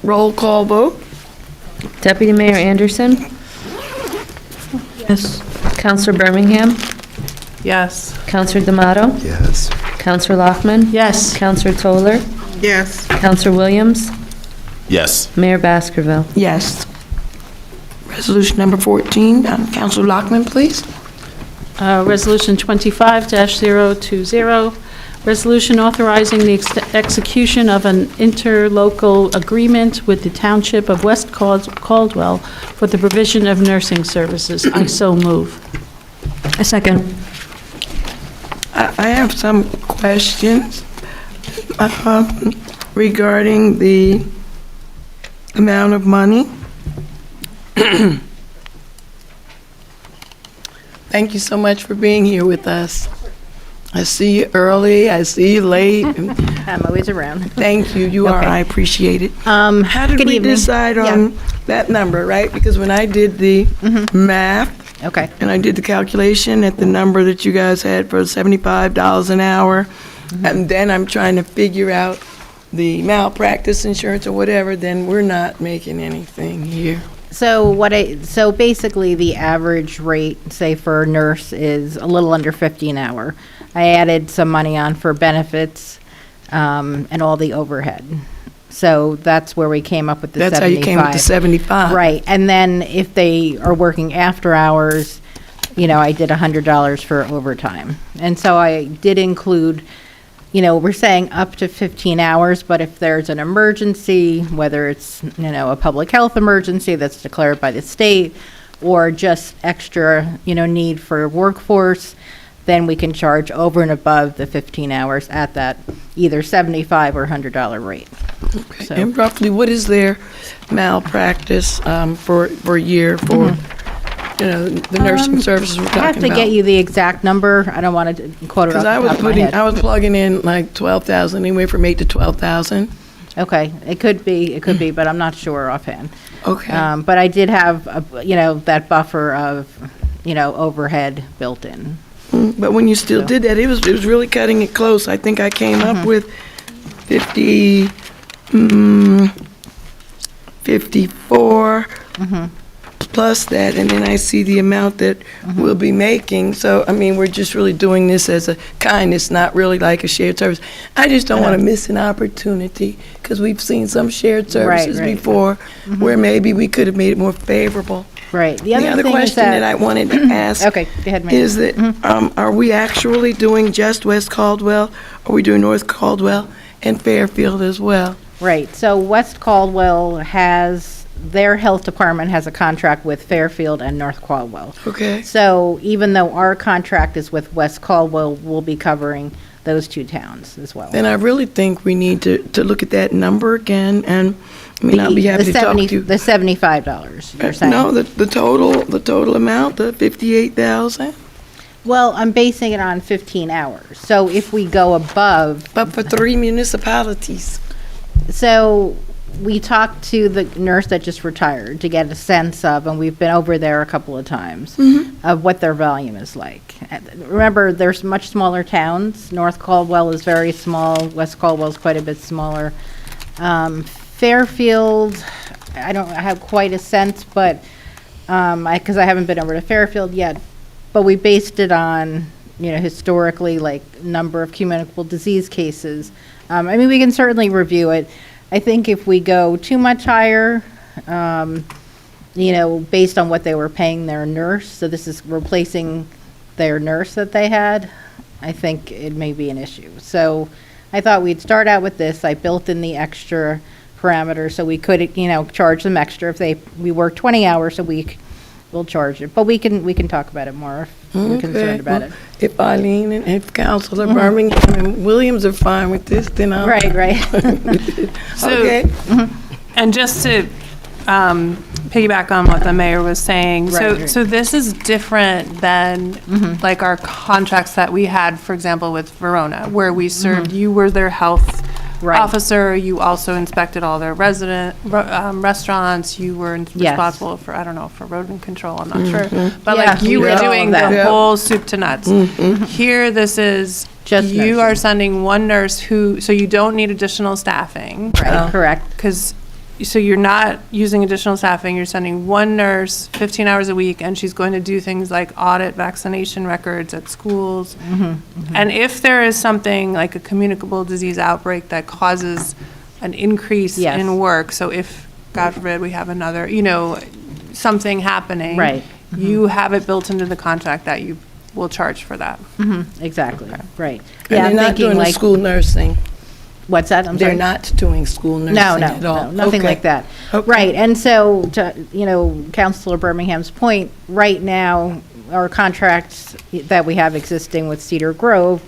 Roll call vote. Deputy Mayor Anderson? Yes. Counselor Birmingham? Yes. Counselor D'Amato? Yes. Counselor Lockman? Yes. Counselor Toller? Yes. Counselor Williams? Yes. Mayor Baskerville? Yes. Resolution number 14, Councilor Lockman, please. Resolution 25-020, resolution authorizing the execution of an interlocal agreement with the Township of West Caldwell for the provision of nursing services. I so move. A second. I have some questions regarding the amount of money. Thank you so much for being here with us. I see you early, I see you late. I'm always around. Thank you, you are, Okay. I appreciate it. How How did good we evening. decide Yeah. on that number, right? Because when I did the math, Okay. and I did the calculation at the number that you guys had for $75 an hour, and then I'm trying to figure out the malpractice insurance or whatever, then we're not making anything here. So basically the average rate, say for a nurse, is a little under 50 an hour. I added some money on for benefits, and all the overhead. So that's where we came up with the 75. That's how you came with the 75. Right, and then if they are working after hours, I did $100 for overtime. And so I did include, we're saying up to 15 hours, but if there's an emergency, whether it's, a public health emergency that's declared by the state, or just extra, need for workforce, then we can charge over and above the 15 hours at that either $75 or $100 rate. Okay. So- And roughly, what is their malpractice for a year for, the nursing services we're talking I about? have to get you the exact number. I don't want to quote it off Because the top of my head. I was plugging in like 12,000, anywhere from 8 to 12,000. Okay, it could be, but I'm not sure offhand. Okay. But I did have, that buffer of, overhead built in. But when you still did that, it was really cutting it close. I think I came up with 54 plus that, and then I see the amount that we'll be making. So, I mean, we're just really doing this as a kindness, not really like a shared service. I just don't want to miss an opportunity, because we've seen some shared services right. before where maybe we could have made it more favorable. Right. The other thing is question that I wanted to ask Okay, go ahead, Mary. is that, are we actually doing just West Caldwell? Are we doing North Caldwell and Fairfield as well? Right, so West Caldwell their health department has a contract with Fairfield and North Caldwell. Okay. So even though our contract is with West Caldwell, we'll be covering those two towns as well. Then I really think we need to look at that number again, and, I mean, I'll be happy to talk to you. The $75, you're saying? No, the total amount, the 58,000? Well, I'm basing it on 15 hours. So if we go above, But for 3 municipalities. so we talked to the nurse that just retired to get a sense of, and we've been over there a couple of times, of what their volume is like. Remember, there's much smaller towns. North Caldwell is very small. West Caldwell is quite a bit smaller. Fairfield, I don't have quite a sense, but, because I haven't been over to Fairfield yet, but we based it on, historically, like, number of communicable disease cases. I mean, we can certainly review it. I think if we go too much higher, based on what they were paying their nurse, so this is replacing their nurse that they had, I think it may be an issue. So I thought we'd start out with this. I built in the extra parameter so we could, charge them extra. If we work 20 hours a week, we'll charge it. But we can talk about it more if you're concerned about it. If Eileen and if Councilor Birmingham and Williams are fine with this, then I'll. Right. So- Okay. And just to piggyback on what the mayor was saying, Right. so this is different than like our contracts that we had, for example, with Verona, where we served, you were their health Right. officer, you also inspected all their restaurants, you were responsible for, I don't know, for rodent control, I'm not sure. But Yeah, like you we were did all doing of that. the Yeah. whole soup to nuts. Here, this is, Just you nursing. are sending one nurse so you don't need additional staffing. Right, correct. So you're not using additional staffing, you're sending one nurse 15 hours a week, and she's going to do things like audit vaccination records at schools. And if there is something like a communicable disease outbreak that causes an increase Yes. in work, so if, God forbid, we have another, something happening. Right. You have it built into the contract that you will charge for that. Exactly, right. And Yeah, I'm they're not thinking doing the like, school nursing. what's that? I'm They're sorry? not doing school nursing No, at all. no, nothing Okay. like that. Okay. Right, and so, to, Councilor Birmingham's point, right now, our contracts that we have existing with Cedar Grove,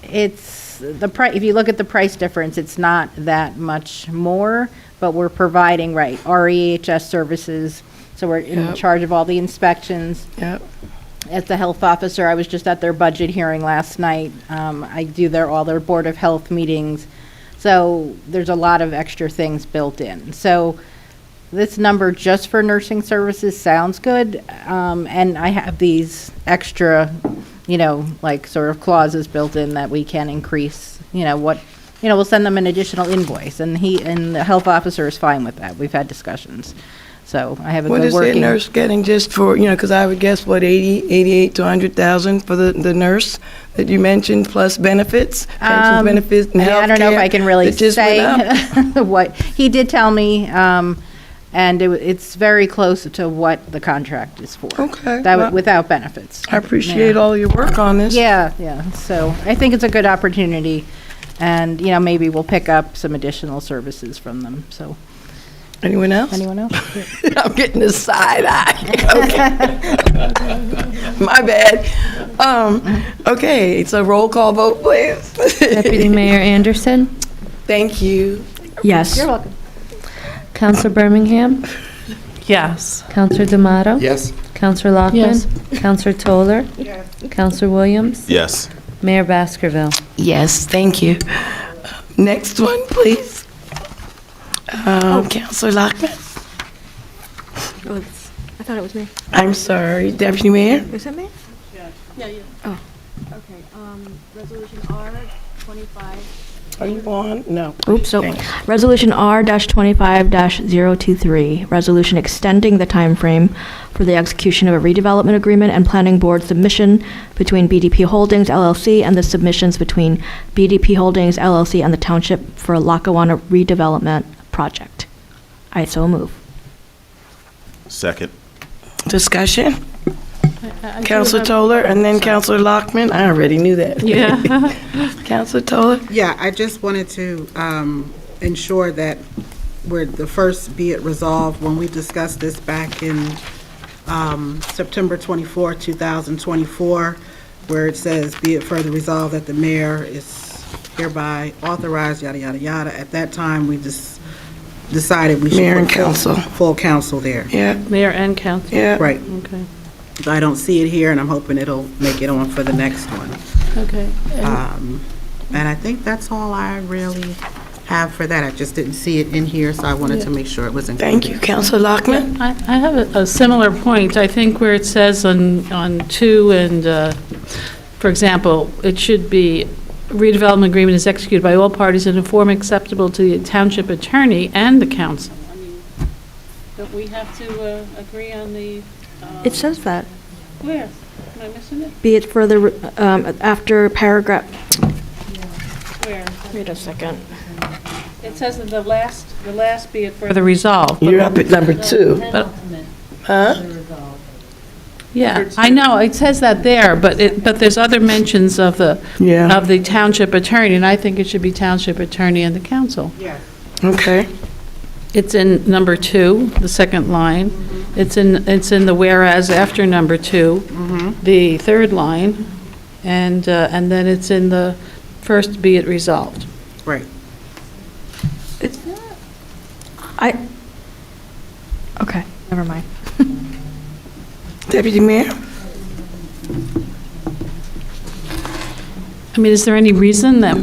it's, if you look at the price difference, it's not that much more, but we're providing, REHS services, so we're in Yep. charge of all the inspections. Yep. as the health officer, I was just at their budget hearing last night. I do all their Board of Health meetings. So there's a lot of extra things built in. So this number just for nursing services sounds good. And I have these extra, like sort of clauses built in that we can increase, we'll send them an additional invoice. And the health officer is fine with that. We've had discussions. So I have a What good is that working. nurse getting just for, because I would guess, 88 to 100,000 for the nurse that you mentioned, plus benefits, pensions, benefits, and healthcare? I don't know if I can really that just went say up? what, he did tell me, and it's very close to what the contract is for. Okay, That well, without benefits. I appreciate all your work on this. Yeah, so I think it's a good opportunity, and, maybe we'll pick up some additional services from them, so. Anyone else? Anyone else? I'm getting a side eye. Okay. My bad. Okay, it's a roll call vote, please. Deputy Mayor Anderson? Thank you. Yes. You're welcome. Counselor Birmingham? Yes. Counselor D'Amato? Yes? Counselor Lockman? Yes. Counselor Toller? Counselor Williams? Yes. Mayor Baskerville? Yes, thank you. Next one, please. Counselor Lockman? I thought it was me. I'm sorry, Deputy Mayor? Is it me? Yeah. Oh, okay. Resolution R-25. Are you on? No. Oops, so Thanks. Resolution R-25-023, resolution extending the timeframe for the execution of a redevelopment agreement and planning board submission between BDP Holdings LLC and the submissions between BDP Holdings LLC and the Township for a Lackawanna redevelopment project. I so move. Second. Discussion? I do Counselor have- Toller and then Counselor Lockman? I already knew that. Yeah. Counselor Toller? Yeah, I just wanted to ensure that we're the first be it resolved when we discussed this back in September 24, 2024, where it says, be it further resolved that the mayor is hereby authorized, yada, yada, yada. At that time, we just decided we should Mayor and put council. full council there. Yeah, Mayor and council? yeah. Right. Okay, I don't see it here, and I'm hoping it'll make it on for the next one. okay. And I think that's all I really have for that. I just didn't see it in here, so I wanted to make sure it was included. Thank you. Counselor Lockman? I have a similar point. I think where it says on 2 and, for example, it should be redevelopment agreement is executed by all parties in a form acceptable to the township attorney and the council. I mean, don't we have to agree on the? It says that. Where? Am I missing it? Be it further, after paragraph, Where? wait a second. It says in the last be it further resolved. You're up at number 2. But- Huh? Yeah, I know, it says that there, but there's other mentions of the township attorney, and I think it should be township attorney and the council. Yeah. Okay. It's in number 2, the second line. It's in the whereas after number 2, the third line, and then it's in the first be it resolved. Right. Okay, never mind. Deputy Mayor? I mean, is there any reason that,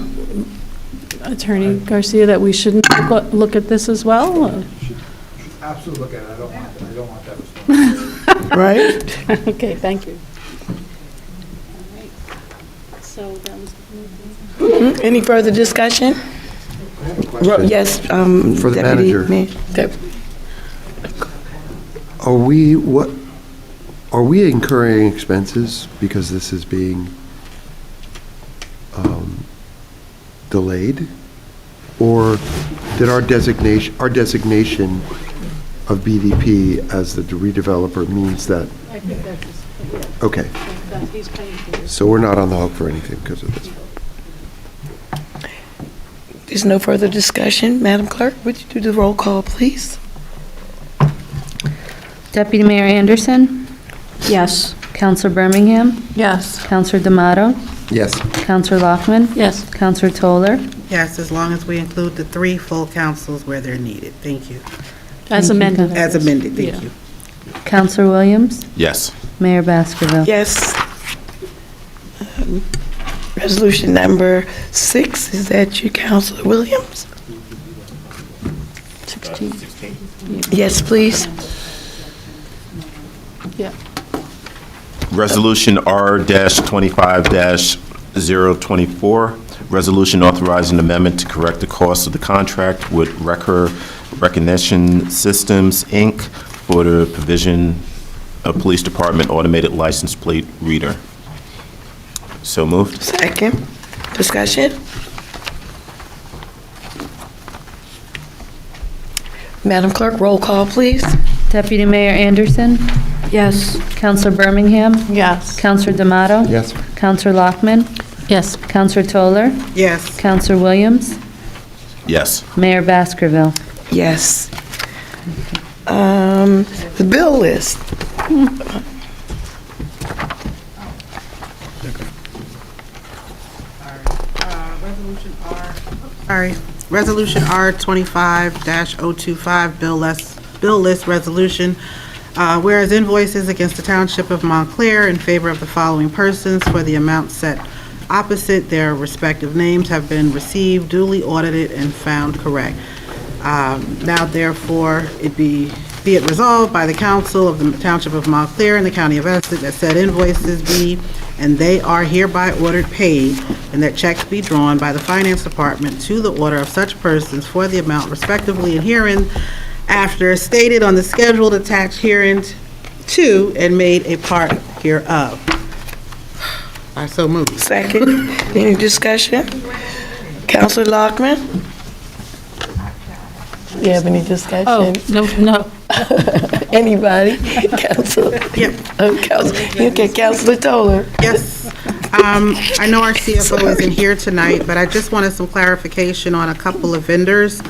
Attorney Garcia, that we shouldn't look at this as well? Absolutely look at it. I don't want that response. Right? Okay, thank you. So that was. Any further discussion? Yes, For the Deputy manager. Mayor. Are we incurring expenses because this is being delayed? Or did our designation of BDP as the redeveloper means that, I think that's, okay, that he's paying for this. so we're not on the hook for anything because of this? There's no further discussion. Madam Clerk, would you do the roll call, please? Deputy Mayor Anderson? Yes. Counselor Birmingham? Yes. Counselor D'Amato? Yes. Counselor Lockman? Yes. Counselor Toller? Yes, as long as we include the 3 full councils where they're needed. Thank you. As amended. As amended, thank Yeah. you. Counselor Williams? Yes. Mayor Baskerville. Yes. Resolution number 6, is that you, Councilor Williams? 16. Yes, please. Yeah. Resolution R-25-024, resolution authorizing amendment to correct the cost of the contract with REKOR Recognitions Systems, Inc. for the provision of Police Department automated license plate reader. So moved. Second. Discussion? Madam Clerk, roll call, please. Deputy Mayor Anderson. Yes. Counselor Birmingham. Yes. Counselor D'Amato. Yes. Counselor Lockman. Yes. Counselor Toller. Yes. Counselor Williams. Yes. Mayor Baskerville. Yes. The bill list. Resolution R-25-025, bill list resolution. Whereas invoices against the Township of Montclair in favor of the following persons for the amount set opposite their respective names have been received, duly audited, and found correct. Now therefore, be it resolved by the Council of the Township of Montclair and the County of Essex that said invoices be and they are hereby ordered paid, and that checks be drawn by the Finance Department to the order of such persons for the amount respectively and herein after stated on the schedule attached herein to and made a part hereof. I so move. Second. Any discussion? Counselor Lockman? You have any discussion? Oh, no. Anybody? Counselor? Yep. Okay, Counselor Toller. Yes. I know our CFO isn't here tonight, but I just wanted some clarification on a couple of vendors.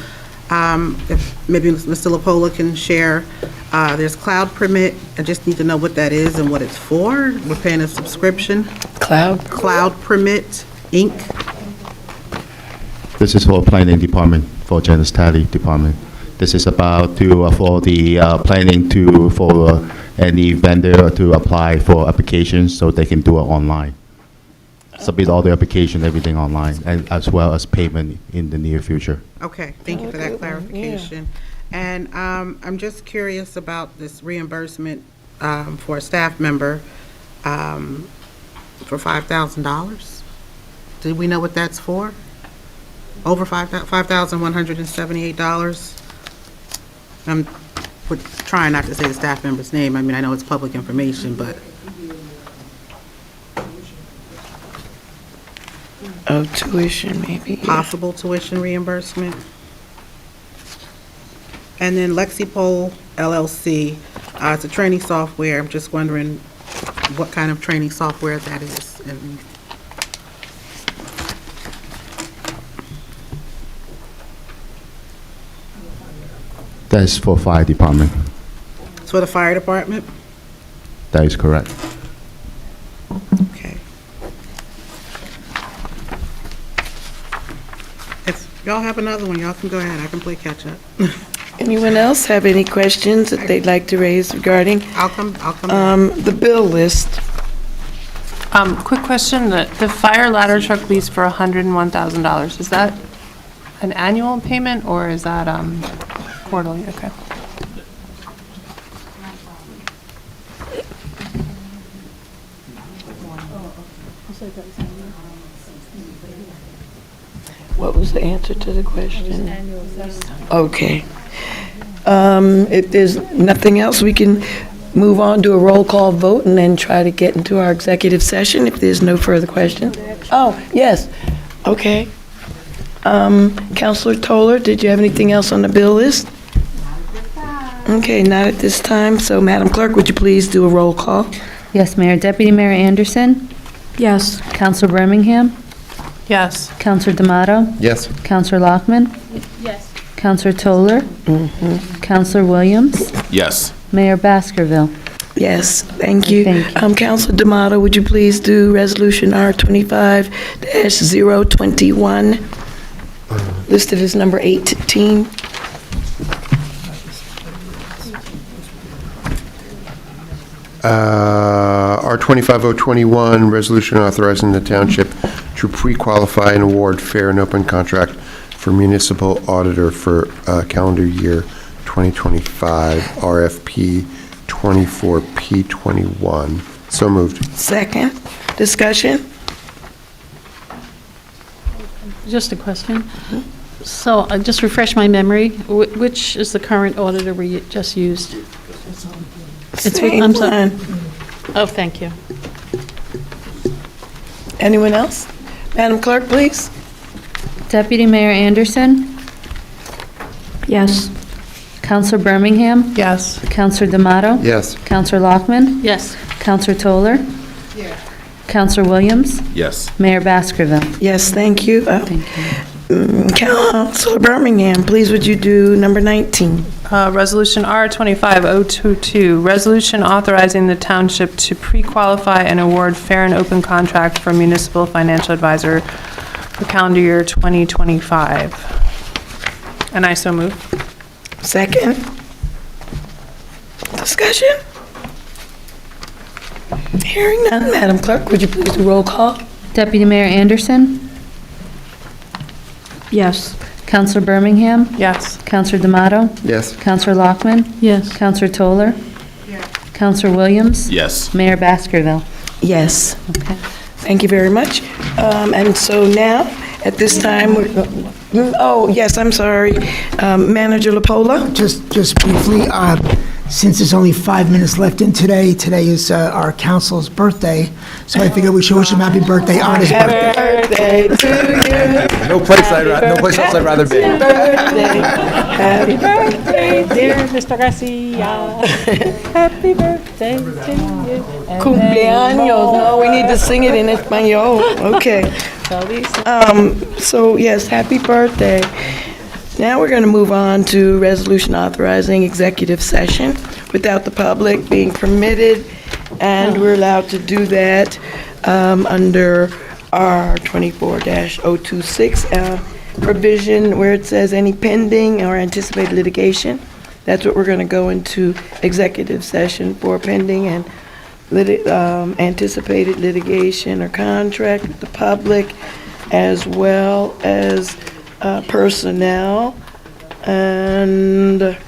If maybe Mr. Lapola can share. There's Cloud Permit. I just need to know what that is and what it's for. We're paying a subscription. Cloud Permit, Inc. This is for planning department, for N.J.S.A department. This is about for the planning for any vendor to apply for applications so they can do it online. Submit all the application, everything online, and as well as payment in the near future. Okay, thank you for that clarification. And I'm just curious about this reimbursement for a staff member for $5,000. Do we know what that's for? Over $5,178. I'm trying not to say the staff member's name. I mean, I know it's public information, but. Oh, tuition, maybe. Possible tuition reimbursement. And then Lexipol LLC, it's a training software. I'm just wondering what kind of training software that is. And That is for fire department. it's for the fire department? That is correct. Okay. If y'all have another one, y'all can go ahead. I can play catch up. Anyone else have any questions that they'd like to raise regarding I'll come back. the bill list? Quick question, the fire ladder truck lease for $101,000, is that an annual payment or is that quarterly? Okay. What was the answer to the question? Okay. If there's nothing else, we can move on to a roll call vote and then try to get into our executive session if there's no further questions. Oh, yes. Okay. Counselor Toller, did you have anything else on the bill list? Okay, not at this time. So, Madam Clerk, would you please do a roll call? Yes, Mayor. Deputy Mayor Anderson. Yes. Counselor Birmingham. Yes. Counselor D'Amato. Yes. Counselor Lockman. Yes. Counselor Toller. Counselor Williams. Yes. Mayor Baskerville. Yes, thank you. Thank you. Counselor D'Amato, would you please do Resolution R-25-021, listed as number 18? R-25-021, resolution authorizing the township to pre-qualify and award fair and open contract for municipal auditor for calendar year 2025, RFP 24P21. So moved. Second. Discussion? Just a question. So, just refresh my memory, which is the current auditor we just used? Same I'm sorry. one. Oh, thank you. Anyone else? Madam Clerk, please. Deputy Mayor Anderson, Yes. Counselor Birmingham, Yes. Counselor D'Amato, Yes. Counselor Lockman, Yes. Counselor Toller, Counselor Williams, Yes. Mayor Baskerville. Yes, thank you. Thank you. Councilor Birmingham, please would you do number 19? Resolution R-25-022, resolution authorizing the township to pre-qualify and award fair and open contract for municipal financial advisor for calendar year 2025. And I so move. Second. Discussion? Hearing none, Madam Clerk, would you please do roll call? Deputy Mayor Anderson, Yes. Counselor Birmingham, Yes. Counselor D'Amato, Yes. Counselor Lockman, Yes. Counselor Toller, Counselor Williams, Yes. Mayor Baskerville. Yes. Okay. Thank you very much. And so now, at this time, oh, yes, I'm sorry. Manager Lapola? Just briefly, since there's only 5 minutes left in today, today is our council's birthday, so I figured we should wish him happy birthday on his birthday. Happy birthday to you. No place else I'd rather be. Happy birthday, Dear Mr. Garcia, happy birthday to you. Cumpleaños. No, we need to sing it in Espanol. Okay. So yes, happy birthday. Now we're going to move on to resolution authorizing executive session without the public being permitted, and we're allowed to do that under R-24-026 provision where it says any pending or anticipated litigation. That's what we're going to go into executive session for, pending and anticipated litigation or contract with the public, as well as personnel, and There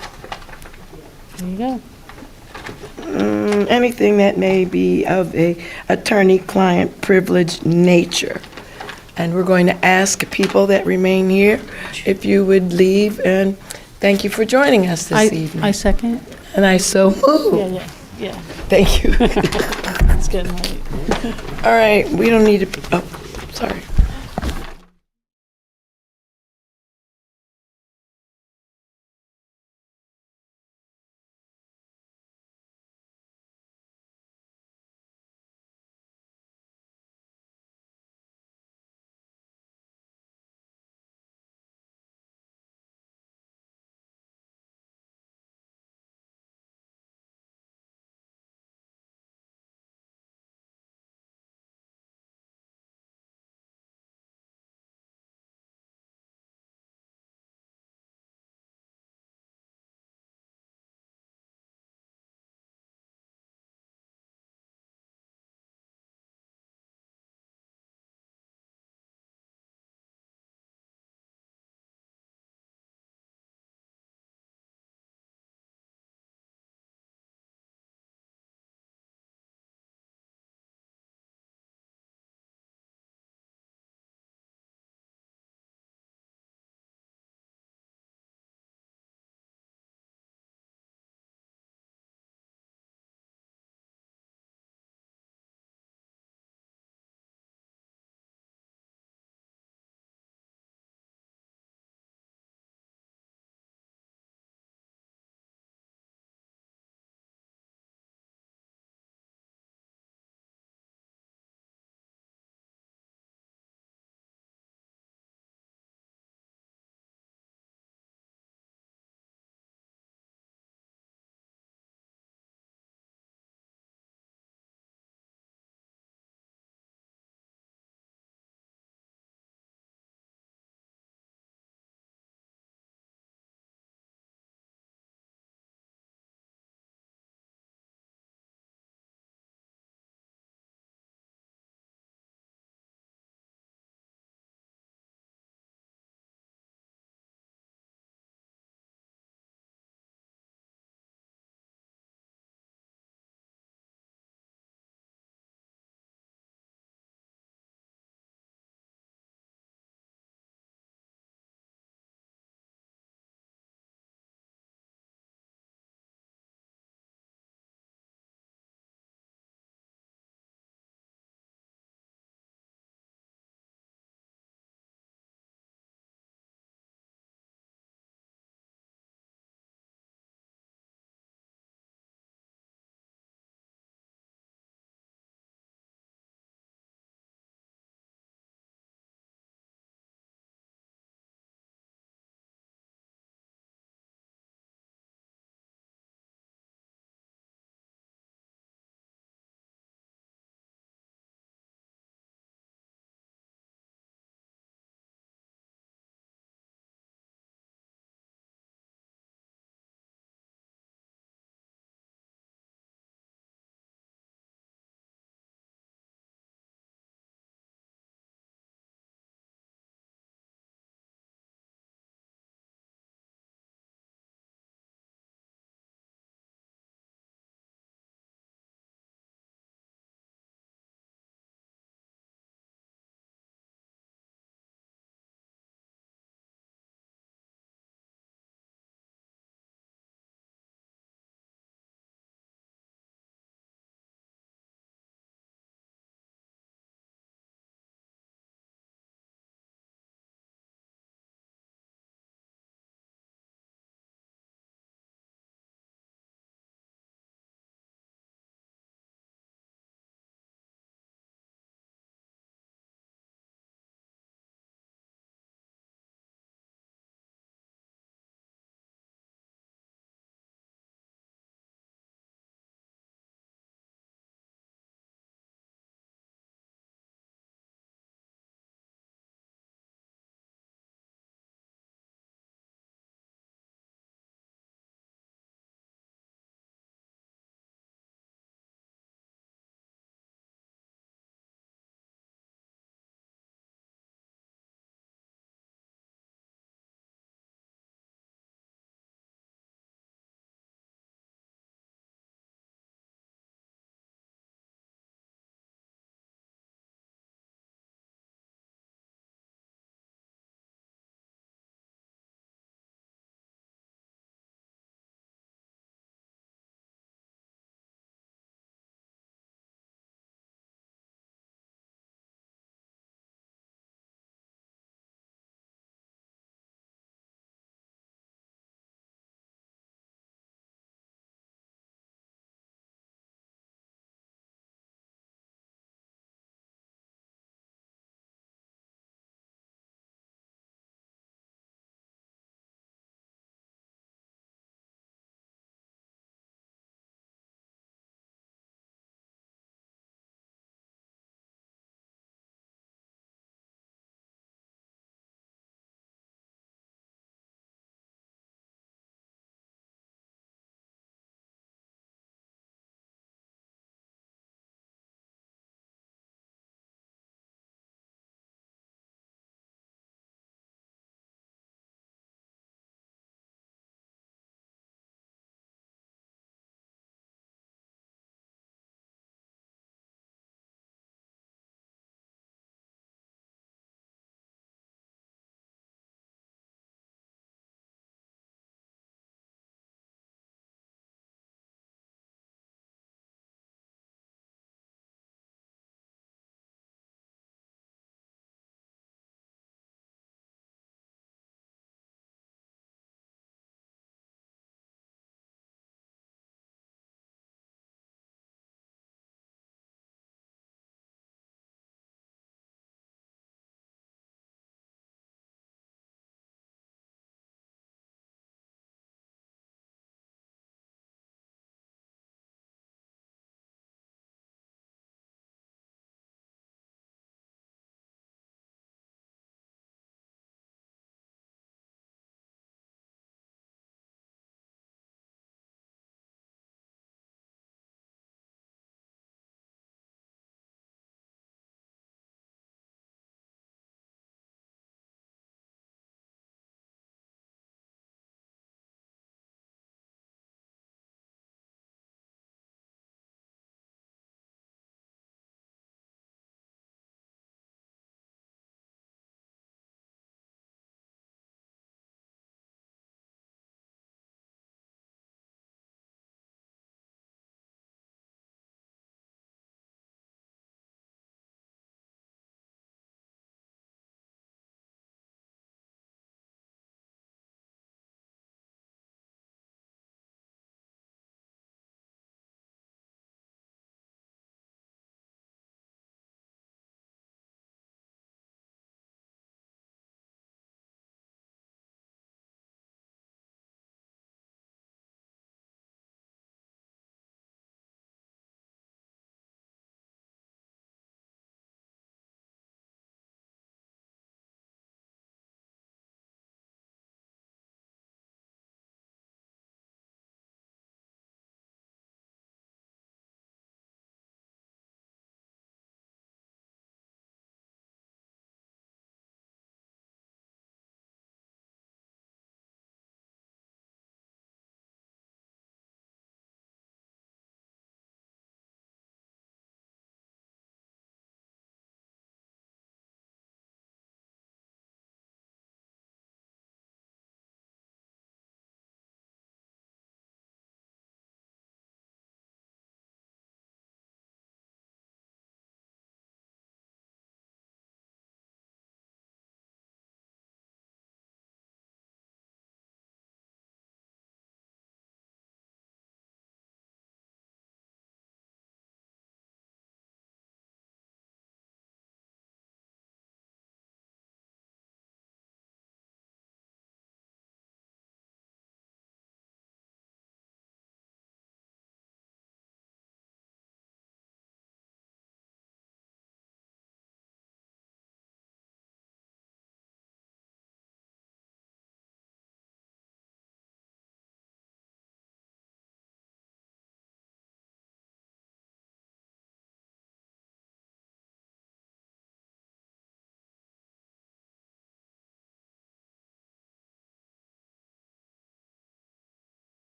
you go. anything that may be of a attorney-client privilege nature. And we're going to ask people that remain here if you would leave, and thank you for joining us this evening. I second. And I so move. Yeah. Thank you. It's getting late. All right, we don't need to, oh, sorry.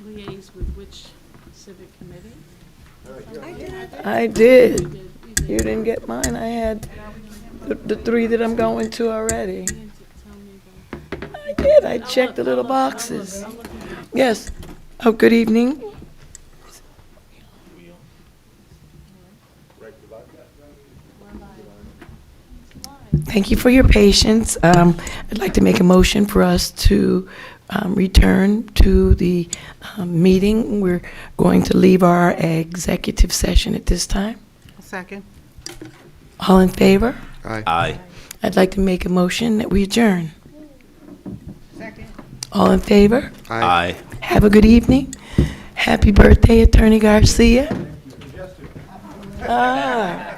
liaise with which civic committee? I did. You didn't get mine. I had the three that I'm going to already. I did. I checked the little boxes. Yes. Oh, good evening. Thank you for your patience. I'd like to make a motion for us to return to the meeting. We're going to leave our executive session at this time. Second. All in favor? Aye. I'd like to make a motion that we adjourn. Second. All in favor? Aye. Have a good evening. Happy birthday, Attorney Garcia. Ah.